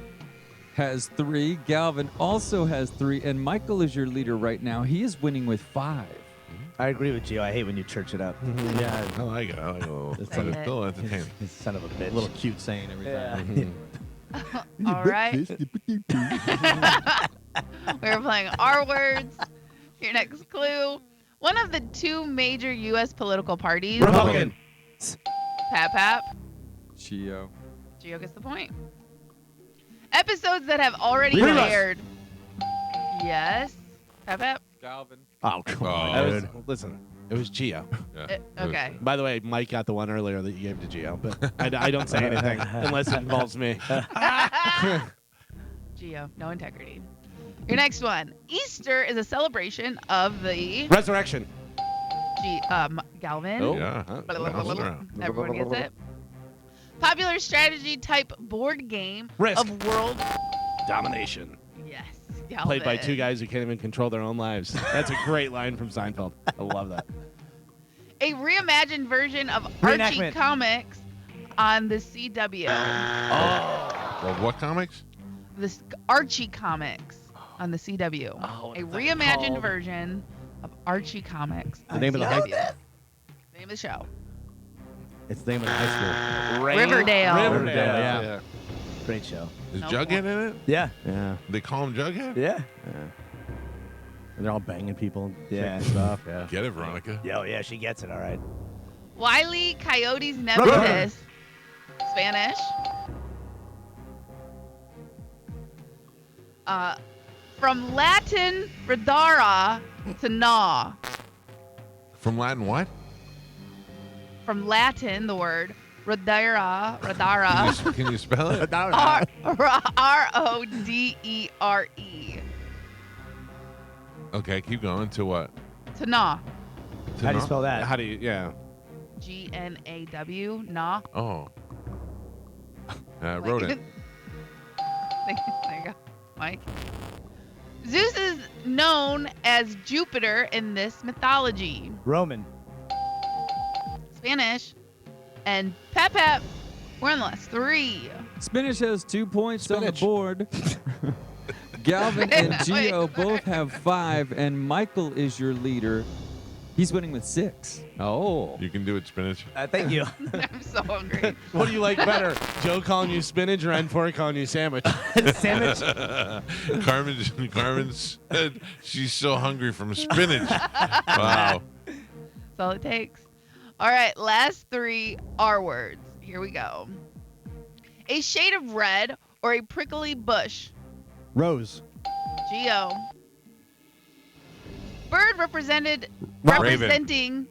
[SPEAKER 6] has 3. Galvin also has 3. And Michael is your leader right now. He is winning with 5.
[SPEAKER 5] I agree with Gio. I hate when you church it up.
[SPEAKER 2] Yeah.
[SPEAKER 1] I like it. I like it a little.
[SPEAKER 2] It's
[SPEAKER 1] It's still entertaining.
[SPEAKER 5] Son of a bitch.
[SPEAKER 2] A little cute saying every time.
[SPEAKER 3] All right. We're playing R words. Your next clue. One of the 2 major U.S. political parties.
[SPEAKER 5] Republican.
[SPEAKER 3] Pap.
[SPEAKER 6] Gio.
[SPEAKER 3] Gio gets the point. Episodes that have already
[SPEAKER 5] Reruns.
[SPEAKER 3] aired. Yes. Pap.
[SPEAKER 6] Galvin.
[SPEAKER 2] Oh, come
[SPEAKER 1] Oh.
[SPEAKER 2] on.
[SPEAKER 1] Dude.
[SPEAKER 4] Listen, it was Gio.
[SPEAKER 1] Yeah.
[SPEAKER 3] Okay.
[SPEAKER 4] By the way, Mike got the one earlier that you gave to Gio, but I don't say anything unless it involves me.
[SPEAKER 3] Gio, no integrity. Your next one. Easter is a celebration of the
[SPEAKER 4] Resurrection.
[SPEAKER 3] Galvin.
[SPEAKER 4] Oh.
[SPEAKER 1] Yeah. Bouncing around.
[SPEAKER 3] Everyone gets it. Popular strategy type board game
[SPEAKER 4] Risk.
[SPEAKER 3] of world.
[SPEAKER 4] Domination.
[SPEAKER 3] Yes. Galvin.
[SPEAKER 4] Played by 2 guys who can't even control their own lives. That's a great line from Seinfeld. I love that.
[SPEAKER 3] A reimagined version of Archie
[SPEAKER 5] Reenactment.
[SPEAKER 3] comics on the CW.
[SPEAKER 1] Well, what comics?
[SPEAKER 3] This Archie comics on the CW.
[SPEAKER 5] Oh, what
[SPEAKER 3] A
[SPEAKER 5] is that
[SPEAKER 3] reimagined
[SPEAKER 5] called?
[SPEAKER 3] version of Archie comics.
[SPEAKER 2] The
[SPEAKER 3] on
[SPEAKER 2] name of the high
[SPEAKER 3] CW. Name of the show.
[SPEAKER 2] It's the name of the high
[SPEAKER 3] Riverdale.
[SPEAKER 2] Riverdale, yeah.
[SPEAKER 5] Great show.
[SPEAKER 1] Is
[SPEAKER 3] No
[SPEAKER 1] Jughead in it?
[SPEAKER 5] Yeah.
[SPEAKER 2] Yeah.
[SPEAKER 1] They call him Jughead?
[SPEAKER 5] Yeah.
[SPEAKER 2] And they're all banging people.
[SPEAKER 5] Yeah.
[SPEAKER 2] And stuff. Yeah.
[SPEAKER 1] Get it, Veronica.
[SPEAKER 5] Yeah, yeah, she gets it all right.
[SPEAKER 3] Wile E. Coyote's nemesis. Spanish. From Latin radara to gnaw.
[SPEAKER 1] From Latin what?
[SPEAKER 3] From Latin, the word radara.
[SPEAKER 1] Can you spell it?
[SPEAKER 3] R-O-D-E-R-E.
[SPEAKER 1] Okay, keep going. To what?
[SPEAKER 3] To gnaw.
[SPEAKER 1] To
[SPEAKER 5] How do you
[SPEAKER 1] not-
[SPEAKER 5] spell that?
[SPEAKER 4] How do you, yeah.
[SPEAKER 3] G-N-A-W. Gnaw.
[SPEAKER 1] Oh. Wrote it.
[SPEAKER 3] There you go, Mike. Zeus is known as Jupiter in this mythology.
[SPEAKER 5] Roman.
[SPEAKER 3] Spanish. And Pep, we're on the last 3.
[SPEAKER 6] Spinach has 2 points
[SPEAKER 4] Spinach.
[SPEAKER 6] on the board. Galvin and
[SPEAKER 3] Wait,
[SPEAKER 6] Gio
[SPEAKER 3] wait.
[SPEAKER 6] both have 5, and Michael is your leader. He's winning with 6.
[SPEAKER 2] Oh.
[SPEAKER 1] You can do it, spinach.
[SPEAKER 5] Thank you.
[SPEAKER 3] I'm so hungry.
[SPEAKER 4] What do you like better? Joe calling you spinach or N4 calling you sandwich?
[SPEAKER 5] Sandwich.
[SPEAKER 1] Carmen said she's so hungry from spinach. Wow.
[SPEAKER 3] That's all it takes. All right, last 3 R words. Here we go. A shade of red or a prickly bush.
[SPEAKER 2] Rose.
[SPEAKER 3] Geo. Bird
[SPEAKER 1] Raven.
[SPEAKER 3] representing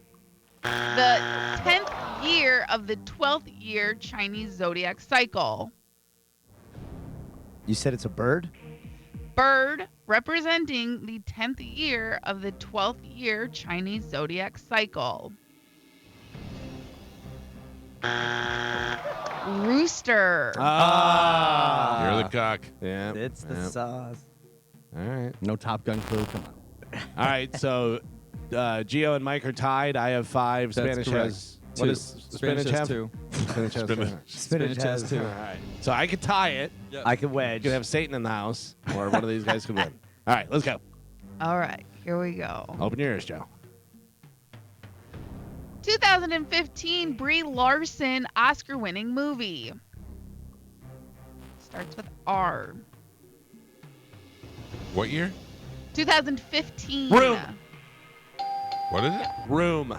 [SPEAKER 3] the 10th year of the 12th year Chinese zodiac cycle.
[SPEAKER 5] You said it's a bird?
[SPEAKER 3] Bird representing the 10th year of the 12th year Chinese zodiac cycle. Rooster.
[SPEAKER 1] You're the cock.
[SPEAKER 4] Yeah.
[SPEAKER 5] It's the
[SPEAKER 4] yeah.
[SPEAKER 5] sauce.
[SPEAKER 4] All right.
[SPEAKER 2] No Top Gun clue. Come on.
[SPEAKER 4] All right. So Gio and Mike are tied. I have 5.
[SPEAKER 6] That's
[SPEAKER 4] Spanish
[SPEAKER 6] correct.
[SPEAKER 4] has.
[SPEAKER 6] 2.
[SPEAKER 4] What does Spinach
[SPEAKER 6] has
[SPEAKER 4] have?
[SPEAKER 6] 2.
[SPEAKER 4] Spinach has.
[SPEAKER 1] Spinach.
[SPEAKER 6] Spinach has 2.
[SPEAKER 4] All right. So I could tie it.
[SPEAKER 5] I could
[SPEAKER 4] You
[SPEAKER 5] wedge.
[SPEAKER 4] could have Satan in the house, or one of these guys could win. All right. Let's go.
[SPEAKER 3] All right, here we go.
[SPEAKER 4] Open your ears, Joe.
[SPEAKER 3] 2015 Brie Larson Oscar-winning movie. Starts with R.
[SPEAKER 1] What year?
[SPEAKER 3] 2015.
[SPEAKER 4] Room.
[SPEAKER 1] What is it?
[SPEAKER 4] Room.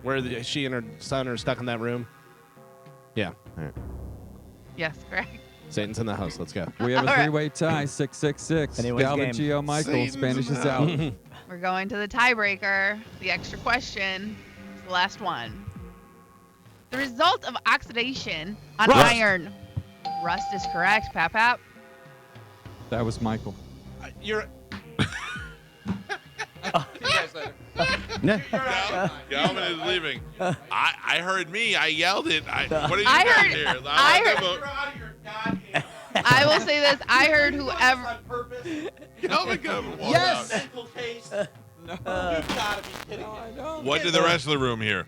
[SPEAKER 4] Where she and her son are stuck in that room. Yeah. All right.
[SPEAKER 3] Yes, correct.
[SPEAKER 4] Satan's in the house. Let's go.
[SPEAKER 6] We have a
[SPEAKER 3] All right.
[SPEAKER 6] 3-way tie, 6-6-6.
[SPEAKER 5] Anyone's
[SPEAKER 6] Galvin,
[SPEAKER 5] game.
[SPEAKER 6] Gio, Michael.
[SPEAKER 1] Satan's
[SPEAKER 6] Spanish
[SPEAKER 1] in
[SPEAKER 6] is
[SPEAKER 1] the
[SPEAKER 6] out.
[SPEAKER 3] We're going to the tiebreaker, the extra question. It's the last one. The result of oxidation on
[SPEAKER 4] Rust.
[SPEAKER 3] iron. Rust is correct, Pap.
[SPEAKER 6] That was Michael.
[SPEAKER 4] You're.
[SPEAKER 1] Galvin is leaving. I heard me. I yelled it. What are you
[SPEAKER 3] I
[SPEAKER 1] doing
[SPEAKER 3] heard-
[SPEAKER 1] here?
[SPEAKER 3] I heard- I will say this. I heard whoever.
[SPEAKER 1] Galvin got walked
[SPEAKER 5] Yes.
[SPEAKER 1] out.
[SPEAKER 6] No.
[SPEAKER 4] You gotta be kidding me.
[SPEAKER 6] I don't.
[SPEAKER 1] What did the rest of the room hear?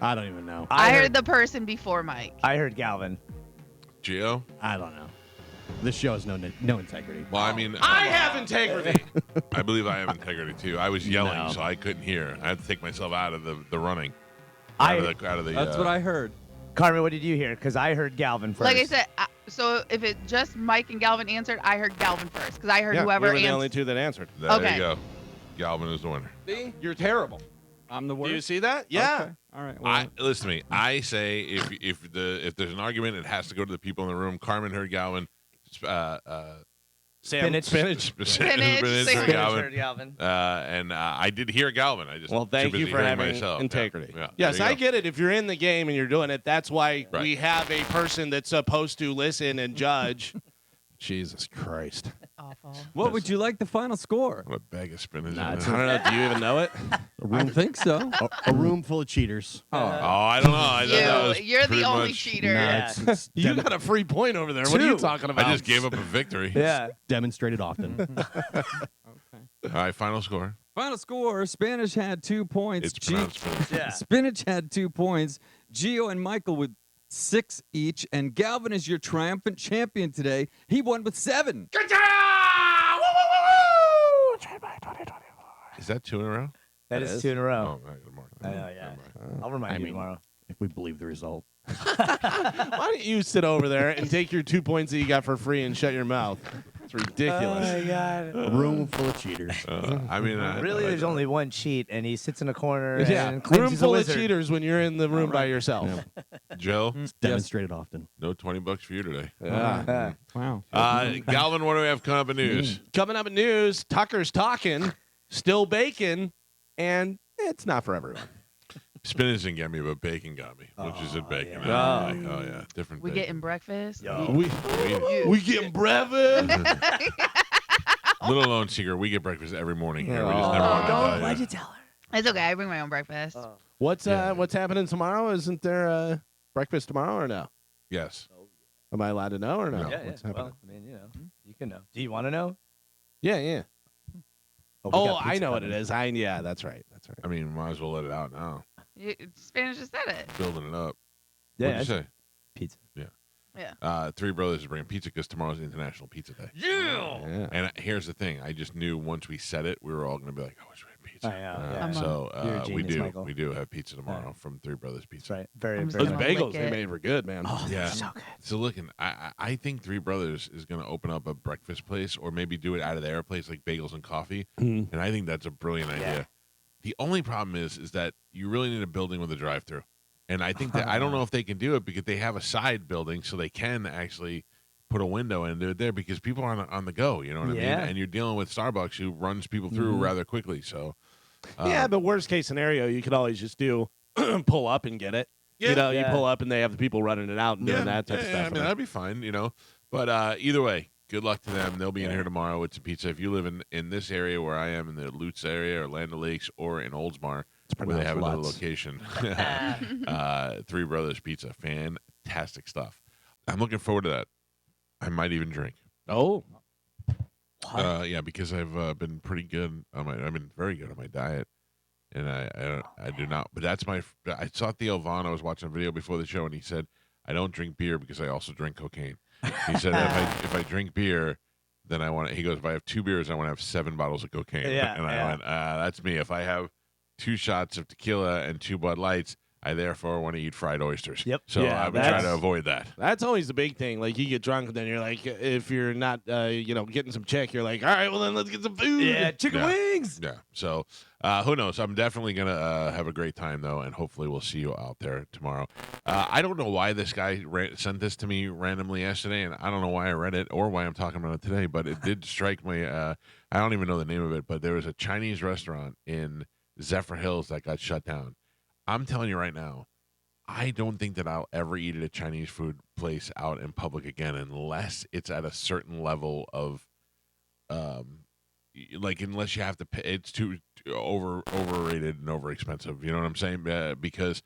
[SPEAKER 2] I don't even know.
[SPEAKER 3] I heard the person before Mike.
[SPEAKER 5] I heard Galvin.
[SPEAKER 1] Gio?
[SPEAKER 2] I don't know. This show has no integrity.
[SPEAKER 1] Well, I mean,
[SPEAKER 4] I have integrity.
[SPEAKER 1] I believe I have integrity too. I was yelling,
[SPEAKER 2] No.
[SPEAKER 1] so I couldn't hear. I had to take myself out of the running.
[SPEAKER 5] I-
[SPEAKER 1] Out of the.
[SPEAKER 6] That's what I heard.
[SPEAKER 5] Carmen, what did you hear? Because I heard Galvin first.
[SPEAKER 3] Like I said, so if it just Mike and Galvin answered, I heard Galvin first because I heard
[SPEAKER 4] Yeah,
[SPEAKER 3] whoever
[SPEAKER 4] we were the
[SPEAKER 3] answered.
[SPEAKER 4] only two that answered.
[SPEAKER 1] There
[SPEAKER 3] Okay.
[SPEAKER 1] you go. Galvin is the winner.
[SPEAKER 4] See? You're terrible.
[SPEAKER 6] I'm the
[SPEAKER 4] Do
[SPEAKER 6] worst.
[SPEAKER 4] you see that? Yeah.
[SPEAKER 6] Okay. All right. Well,
[SPEAKER 1] Listen to me. I say if there's an argument, it has to go to the people in the room. Carmen heard Galvin.
[SPEAKER 5] Spinach.
[SPEAKER 3] Spinach,
[SPEAKER 1] heard
[SPEAKER 3] Spinach
[SPEAKER 1] Galvin.
[SPEAKER 5] heard Galvin.
[SPEAKER 1] And I did hear Galvin. I just
[SPEAKER 4] Well,
[SPEAKER 1] too
[SPEAKER 4] thank
[SPEAKER 1] busy
[SPEAKER 4] you for
[SPEAKER 1] hearing
[SPEAKER 4] having
[SPEAKER 1] myself.
[SPEAKER 4] integrity.
[SPEAKER 1] Yeah.
[SPEAKER 4] Yes,
[SPEAKER 1] There you
[SPEAKER 4] I
[SPEAKER 1] go.
[SPEAKER 4] get it. If you're in the game and you're doing it, that's why
[SPEAKER 1] Right.
[SPEAKER 4] we have a person that's supposed to listen and judge. Jesus Christ.
[SPEAKER 3] Awful.
[SPEAKER 6] what would you like the final score?
[SPEAKER 1] What a bag of spinach.
[SPEAKER 4] I
[SPEAKER 1] in
[SPEAKER 4] don't
[SPEAKER 1] there.
[SPEAKER 4] know. Do you even know it?
[SPEAKER 6] I think so.
[SPEAKER 2] A room full of cheaters.
[SPEAKER 1] Oh, I don't know. I thought that was
[SPEAKER 3] You're the
[SPEAKER 1] pretty
[SPEAKER 3] only
[SPEAKER 1] much-
[SPEAKER 3] cheater.
[SPEAKER 5] Yeah.
[SPEAKER 2] It's
[SPEAKER 4] You got a free point over there. What are you
[SPEAKER 5] Two.
[SPEAKER 4] talking about?
[SPEAKER 1] I just gave up a victory.
[SPEAKER 5] Yeah.
[SPEAKER 2] demonstrated often.
[SPEAKER 6] Okay.
[SPEAKER 1] All right, final score.
[SPEAKER 6] Final score: Spanish had 2 points.
[SPEAKER 1] It's pronounced spinach.
[SPEAKER 5] Yeah.
[SPEAKER 6] Spinach had 2 points. Gio and Michael with 6 each, and Galvin is your triumphant champion today. He won with 7.
[SPEAKER 1] Is that 2 in a row?
[SPEAKER 5] That is 2 in a row.
[SPEAKER 1] Oh, I gotta mark that.
[SPEAKER 5] I know, yeah.
[SPEAKER 1] Never mind.
[SPEAKER 5] I'll remind
[SPEAKER 4] I
[SPEAKER 5] you
[SPEAKER 4] mean-
[SPEAKER 5] tomorrow.
[SPEAKER 2] If we believe the result.
[SPEAKER 4] Why don't you sit over there and take your 2 points that you got for free and shut your mouth? It's ridiculous.
[SPEAKER 5] God.
[SPEAKER 2] A room full of cheaters.
[SPEAKER 1] I mean,
[SPEAKER 5] Really, there's only one cheat, and he sits in a corner
[SPEAKER 4] Yeah,
[SPEAKER 5] and claims
[SPEAKER 4] room
[SPEAKER 5] he's a
[SPEAKER 4] full of
[SPEAKER 5] wizard.
[SPEAKER 4] cheaters when you're in the room by yourself.
[SPEAKER 1] Joe.
[SPEAKER 2] Demonstrated often.
[SPEAKER 1] No $20 for you today.
[SPEAKER 4] Yeah.
[SPEAKER 6] Wow.
[SPEAKER 1] Galvin, what do we have coming up in news?
[SPEAKER 4] Coming up in news, Tucker's talking, still bacon, and it's not for everyone.
[SPEAKER 1] Spinach didn't get me, but bacon got me, which is at bacon.
[SPEAKER 5] yeah.
[SPEAKER 1] Man. I'm like, oh yeah, different.
[SPEAKER 3] We
[SPEAKER 1] bacon.
[SPEAKER 3] getting breakfast.
[SPEAKER 4] We getting breakfast.
[SPEAKER 1] Little known secret, we get breakfast every morning here. We just
[SPEAKER 4] Oh,
[SPEAKER 1] never want to
[SPEAKER 5] Don't.
[SPEAKER 1] tell
[SPEAKER 5] Why'd
[SPEAKER 1] you.
[SPEAKER 5] you tell her?
[SPEAKER 3] It's okay. I bring my own breakfast.
[SPEAKER 4] What's
[SPEAKER 1] Yeah.
[SPEAKER 4] what's happening tomorrow? Isn't there breakfast tomorrow or no?
[SPEAKER 1] Yes.
[SPEAKER 4] Am I allowed to know or no?
[SPEAKER 1] No.
[SPEAKER 5] Yeah,
[SPEAKER 4] What's
[SPEAKER 5] yeah.
[SPEAKER 4] happening?
[SPEAKER 5] Well, I mean, you know, you can know. Do you want to know?
[SPEAKER 4] Yeah.
[SPEAKER 5] we
[SPEAKER 4] Oh,
[SPEAKER 5] got
[SPEAKER 4] I
[SPEAKER 5] pizza
[SPEAKER 4] know what
[SPEAKER 5] coming.
[SPEAKER 4] it is. Yeah, that's right. That's right.
[SPEAKER 1] I mean, might as well let it out now.
[SPEAKER 3] Spanish just said it.
[SPEAKER 1] Building it up.
[SPEAKER 5] Yeah,
[SPEAKER 1] What'd you say?
[SPEAKER 5] pizza.
[SPEAKER 1] Three Brothers is bringing pizza because tomorrow's International Pizza Day.
[SPEAKER 4] Yeah.
[SPEAKER 1] And here's the thing: I just knew once we said it, we were all going to be like, "I wish we had pizza."
[SPEAKER 5] I know, yeah.
[SPEAKER 1] So
[SPEAKER 5] You're a
[SPEAKER 1] we
[SPEAKER 5] genius,
[SPEAKER 1] do.
[SPEAKER 5] Michael.
[SPEAKER 1] We do have pizza tomorrow from Three Brothers Pizza.
[SPEAKER 5] That's right. Very,
[SPEAKER 3] I'm
[SPEAKER 5] very
[SPEAKER 4] Those
[SPEAKER 3] gonna
[SPEAKER 5] nice.
[SPEAKER 4] bagels
[SPEAKER 3] lick
[SPEAKER 4] they
[SPEAKER 3] it.
[SPEAKER 4] made were good, man.
[SPEAKER 5] Oh,
[SPEAKER 1] Yeah.
[SPEAKER 5] so good.
[SPEAKER 1] So looking, I think Three Brothers is going to open up a breakfast place, or maybe do it out of their place, like bagels and coffee.
[SPEAKER 4] Mm.
[SPEAKER 1] And I think that's a brilliant idea. The only problem is that you really need a building with a drive-through, and I think that I don't know if they can do it because they have a side building, so they can actually put a window and do it there because people are on the go. You know what I mean?
[SPEAKER 5] Yeah.
[SPEAKER 1] And you're dealing with Starbucks who runs people through rather quickly. So
[SPEAKER 4] Yeah, but worst case scenario, you could always just do pull up and get it.
[SPEAKER 1] Yeah.
[SPEAKER 4] You know, you
[SPEAKER 5] Yeah.
[SPEAKER 4] pull up and they have the people running it out and doing that type of
[SPEAKER 1] I
[SPEAKER 4] stuff.
[SPEAKER 1] mean, that'd be fine, you know. But either way, good luck to them. They'll be in here tomorrow with some pizza. If you live in this area where I am, in the Lutz area or Land O'Lakes or in Oldsmar, where they have another
[SPEAKER 4] Lutz.
[SPEAKER 1] location, Three Brothers Pizza, fantastic stuff. I'm looking forward to that. I might even drink.
[SPEAKER 4] Oh,
[SPEAKER 1] Yeah, because I've been pretty good on my. I've been very good on my diet, and I do not. But that's my. I saw Theo Vaughn. I was watching a video before the show, and he said, "I don't drink beer because I also drink cocaine." He said, if I drink beer, then I want to. He goes, if I have 2 beers, I want to have 7 bottles of cocaine.
[SPEAKER 5] Yeah,
[SPEAKER 1] and I went, that's me. If I have 2 shots of tequila and 2 Bud Lights, I therefore want to eat fried oysters.
[SPEAKER 5] Yep.
[SPEAKER 1] So
[SPEAKER 4] Yeah,
[SPEAKER 1] I would try
[SPEAKER 4] that's-
[SPEAKER 1] to avoid that.
[SPEAKER 4] that's always the big thing. Like you get drunk and then you're like, if you're not, getting some check, you're like, all right, well then let's get some food.
[SPEAKER 5] Yeah, chicken
[SPEAKER 1] Yeah.
[SPEAKER 5] wings.
[SPEAKER 1] Yeah. So who knows? I'm definitely going to have a great time, though, and hopefully we'll see you out there tomorrow. I don't know why this guy sent this to me randomly yesterday, and I don't know why I read it or why I'm talking about it today, but it did strike me. I don't even know the name of it, but there was a Chinese restaurant in Zephyr Hills that got shut down. I'm telling you right now, I don't think that I'll ever eat at a Chinese food place out in public again unless it's at a certain level of like unless you have to pay, it's too overrated and over expensive. You know what I'm saying? Because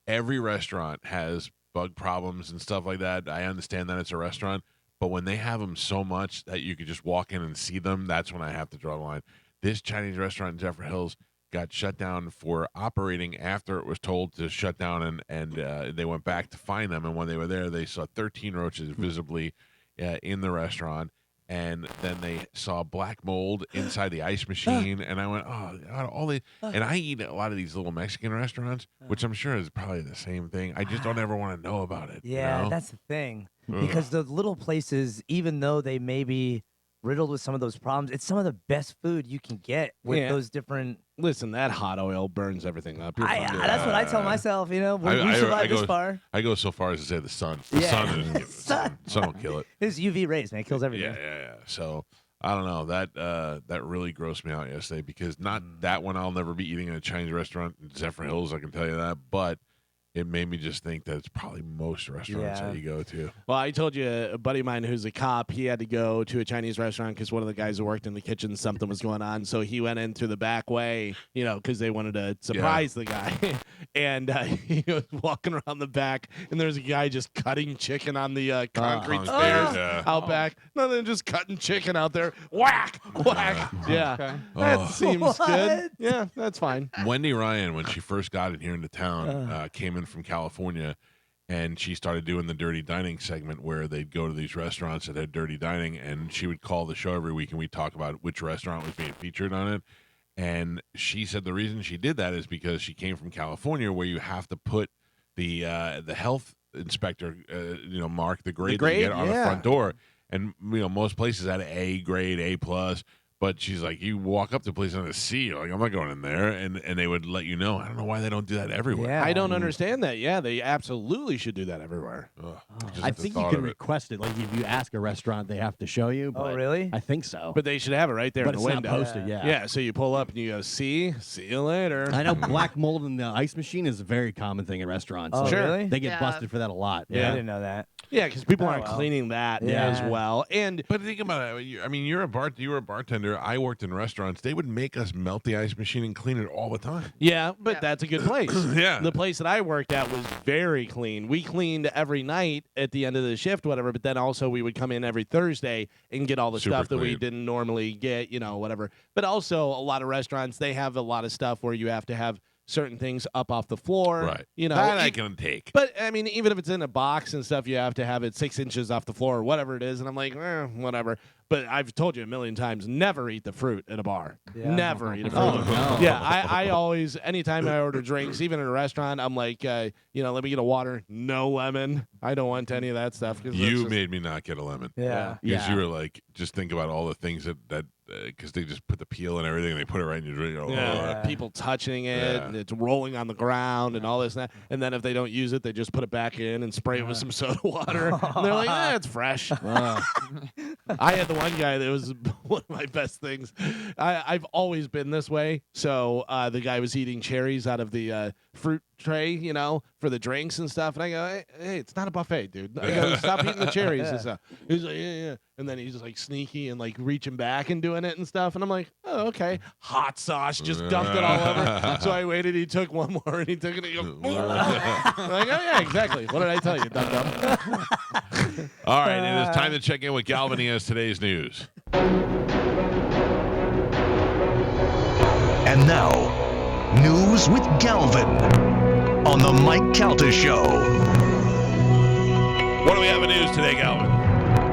[SPEAKER 1] every restaurant has bug problems and stuff like that. I understand that it's a restaurant, But when they have them so much that you could just walk in and see them, that's when I have to draw the line. This Chinese restaurant in Zephyr Hills got shut down for operating after it was told to shut down, and they went back to find them. And when they were there, they saw 13 roaches visibly in the restaurant. And then they saw black mold inside the ice machine, and I went, "Oh, God, all these." And I eat at a lot of these little Mexican restaurants, which I'm sure is probably the same thing. I just don't ever want to know about it.
[SPEAKER 5] Yeah,
[SPEAKER 1] you know?
[SPEAKER 5] that's the thing.
[SPEAKER 1] Ugh.
[SPEAKER 5] Because the little places, even though they may be riddled with some of those problems, it's some of the best food you can get with those different.
[SPEAKER 4] Listen, that hot oil burns everything up. You're fine.
[SPEAKER 5] That's what I tell myself. You know, when we survive this far.
[SPEAKER 1] I go so far as to say the sun. The sun is the sun will kill it.
[SPEAKER 5] It's UV rays, man. It kills everything.
[SPEAKER 1] Yeah. So I don't know. That really grossed me out yesterday because not that one I'll never be eating in a Chinese restaurant in Zephyr Hills, I can tell you that, but it made me just think that it's probably most restaurants that you go to.
[SPEAKER 4] Well, I told you a buddy of mine who's a cop, he had to go to a Chinese restaurant because one of the guys who worked in the kitchen, something was going on. So he went in through the back way, because they wanted to surprise the guy. And he was walking around the back, and there's a guy just cutting chicken on the concrete stairs out back. No, they're just cutting chicken out there. Whack, whack. Yeah,
[SPEAKER 6] Okay.
[SPEAKER 4] that seems good. Yeah, that's fine.
[SPEAKER 1] Wendy Ryan, when she first got in here into town, came in from California, and she started doing the dirty dining segment where they'd go to these restaurants that had dirty dining, and she would call the show every week, and we'd talk about which restaurant was being featured on it. And she said the reason she did that is because she came from California, where you have to put the health inspector, mark the grade that you get on the front door, and most places had A grade, A+. But she's like, you walk up to a place on a C, you're like, I'm not going in there, and they would let you know. I don't know why they don't do that everywhere.
[SPEAKER 5] Yeah.
[SPEAKER 4] I don't understand that. Yeah, they absolutely should do that everywhere.
[SPEAKER 2] I think you can request it. Like if you ask a restaurant, they have to show you. But
[SPEAKER 5] Oh, really?
[SPEAKER 2] I think so.
[SPEAKER 4] But they should have it right there
[SPEAKER 2] But
[SPEAKER 4] in
[SPEAKER 2] it's
[SPEAKER 4] the
[SPEAKER 2] not
[SPEAKER 4] window.
[SPEAKER 2] posted. Yeah.
[SPEAKER 4] Yeah, so you pull up and you go, see you later.
[SPEAKER 2] I know black mold in the ice machine is a very common thing in restaurants.
[SPEAKER 5] Oh,
[SPEAKER 2] So
[SPEAKER 5] really?
[SPEAKER 2] They get
[SPEAKER 3] Yeah.
[SPEAKER 2] busted for that a lot.
[SPEAKER 5] I didn't know that.
[SPEAKER 4] Yeah, because people aren't
[SPEAKER 5] well.
[SPEAKER 4] cleaning that
[SPEAKER 5] Yeah.
[SPEAKER 4] as well. And
[SPEAKER 1] But think about it. I mean, you were a bartender. I worked in restaurants. They would make us melt the ice machine and clean it all the time.
[SPEAKER 4] yeah, but
[SPEAKER 3] Yeah.
[SPEAKER 4] that's a good place.
[SPEAKER 1] Yeah.
[SPEAKER 4] The place that I worked at was very clean. We cleaned every night at the end of the shift, whatever, but then also we would come in every Thursday and get all the
[SPEAKER 1] Super
[SPEAKER 4] stuff that we
[SPEAKER 1] clean.
[SPEAKER 4] didn't normally get, whatever. But also a lot of restaurants, they have a lot of stuff where you have to have certain things up off the floor.
[SPEAKER 1] Right.
[SPEAKER 4] e-
[SPEAKER 1] That I can take.
[SPEAKER 4] But I mean, even if it's in a box and stuff, you have to have it 6 inches off the floor or whatever it is. And I'm like, whatever. But I've told you a million times, never eat the fruit at a bar.
[SPEAKER 5] Yeah.
[SPEAKER 4] Never eat a fruit.
[SPEAKER 2] Oh, no.
[SPEAKER 4] Yeah, I always, anytime I order drinks, even in a restaurant, I'm like, let me get a water, no lemon. I don't want any of that stuff. 'Cause
[SPEAKER 1] You
[SPEAKER 4] that's just-
[SPEAKER 1] made me not get a lemon.
[SPEAKER 5] Yeah.
[SPEAKER 1] Because you were like, just think about all the things that because they just put the peel and everything, and they put it right in your drink.
[SPEAKER 4] Yeah, people touching it,
[SPEAKER 1] Yeah.
[SPEAKER 4] and it's rolling on the ground, and all this and that. And then if they don't use it, they just put it back in and spray it with some soda water. And they're like, it's fresh. I had the one guy that was one of my best things. I've always been this way. So the guy was eating cherries out of the fruit tray, for the drinks and stuff. And I go, hey, it's not a buffet, dude. I go, stop eating the cherries and stuff. He's like, yeah. And then he's just like sneaky and like reaching back and doing it and stuff. And I'm like, oh, okay. Hot sauce, just dumped it all over. So I waited. He took one more and he took it. And he goes, I'm like, oh, yeah, exactly. What did I tell you, dum-dum?
[SPEAKER 1] All right, it is time to check in with Galvin. He has today's news.
[SPEAKER 7] And now, news with Galvin on the Mike Calta Show.
[SPEAKER 1] What do we have in news today, Galvin?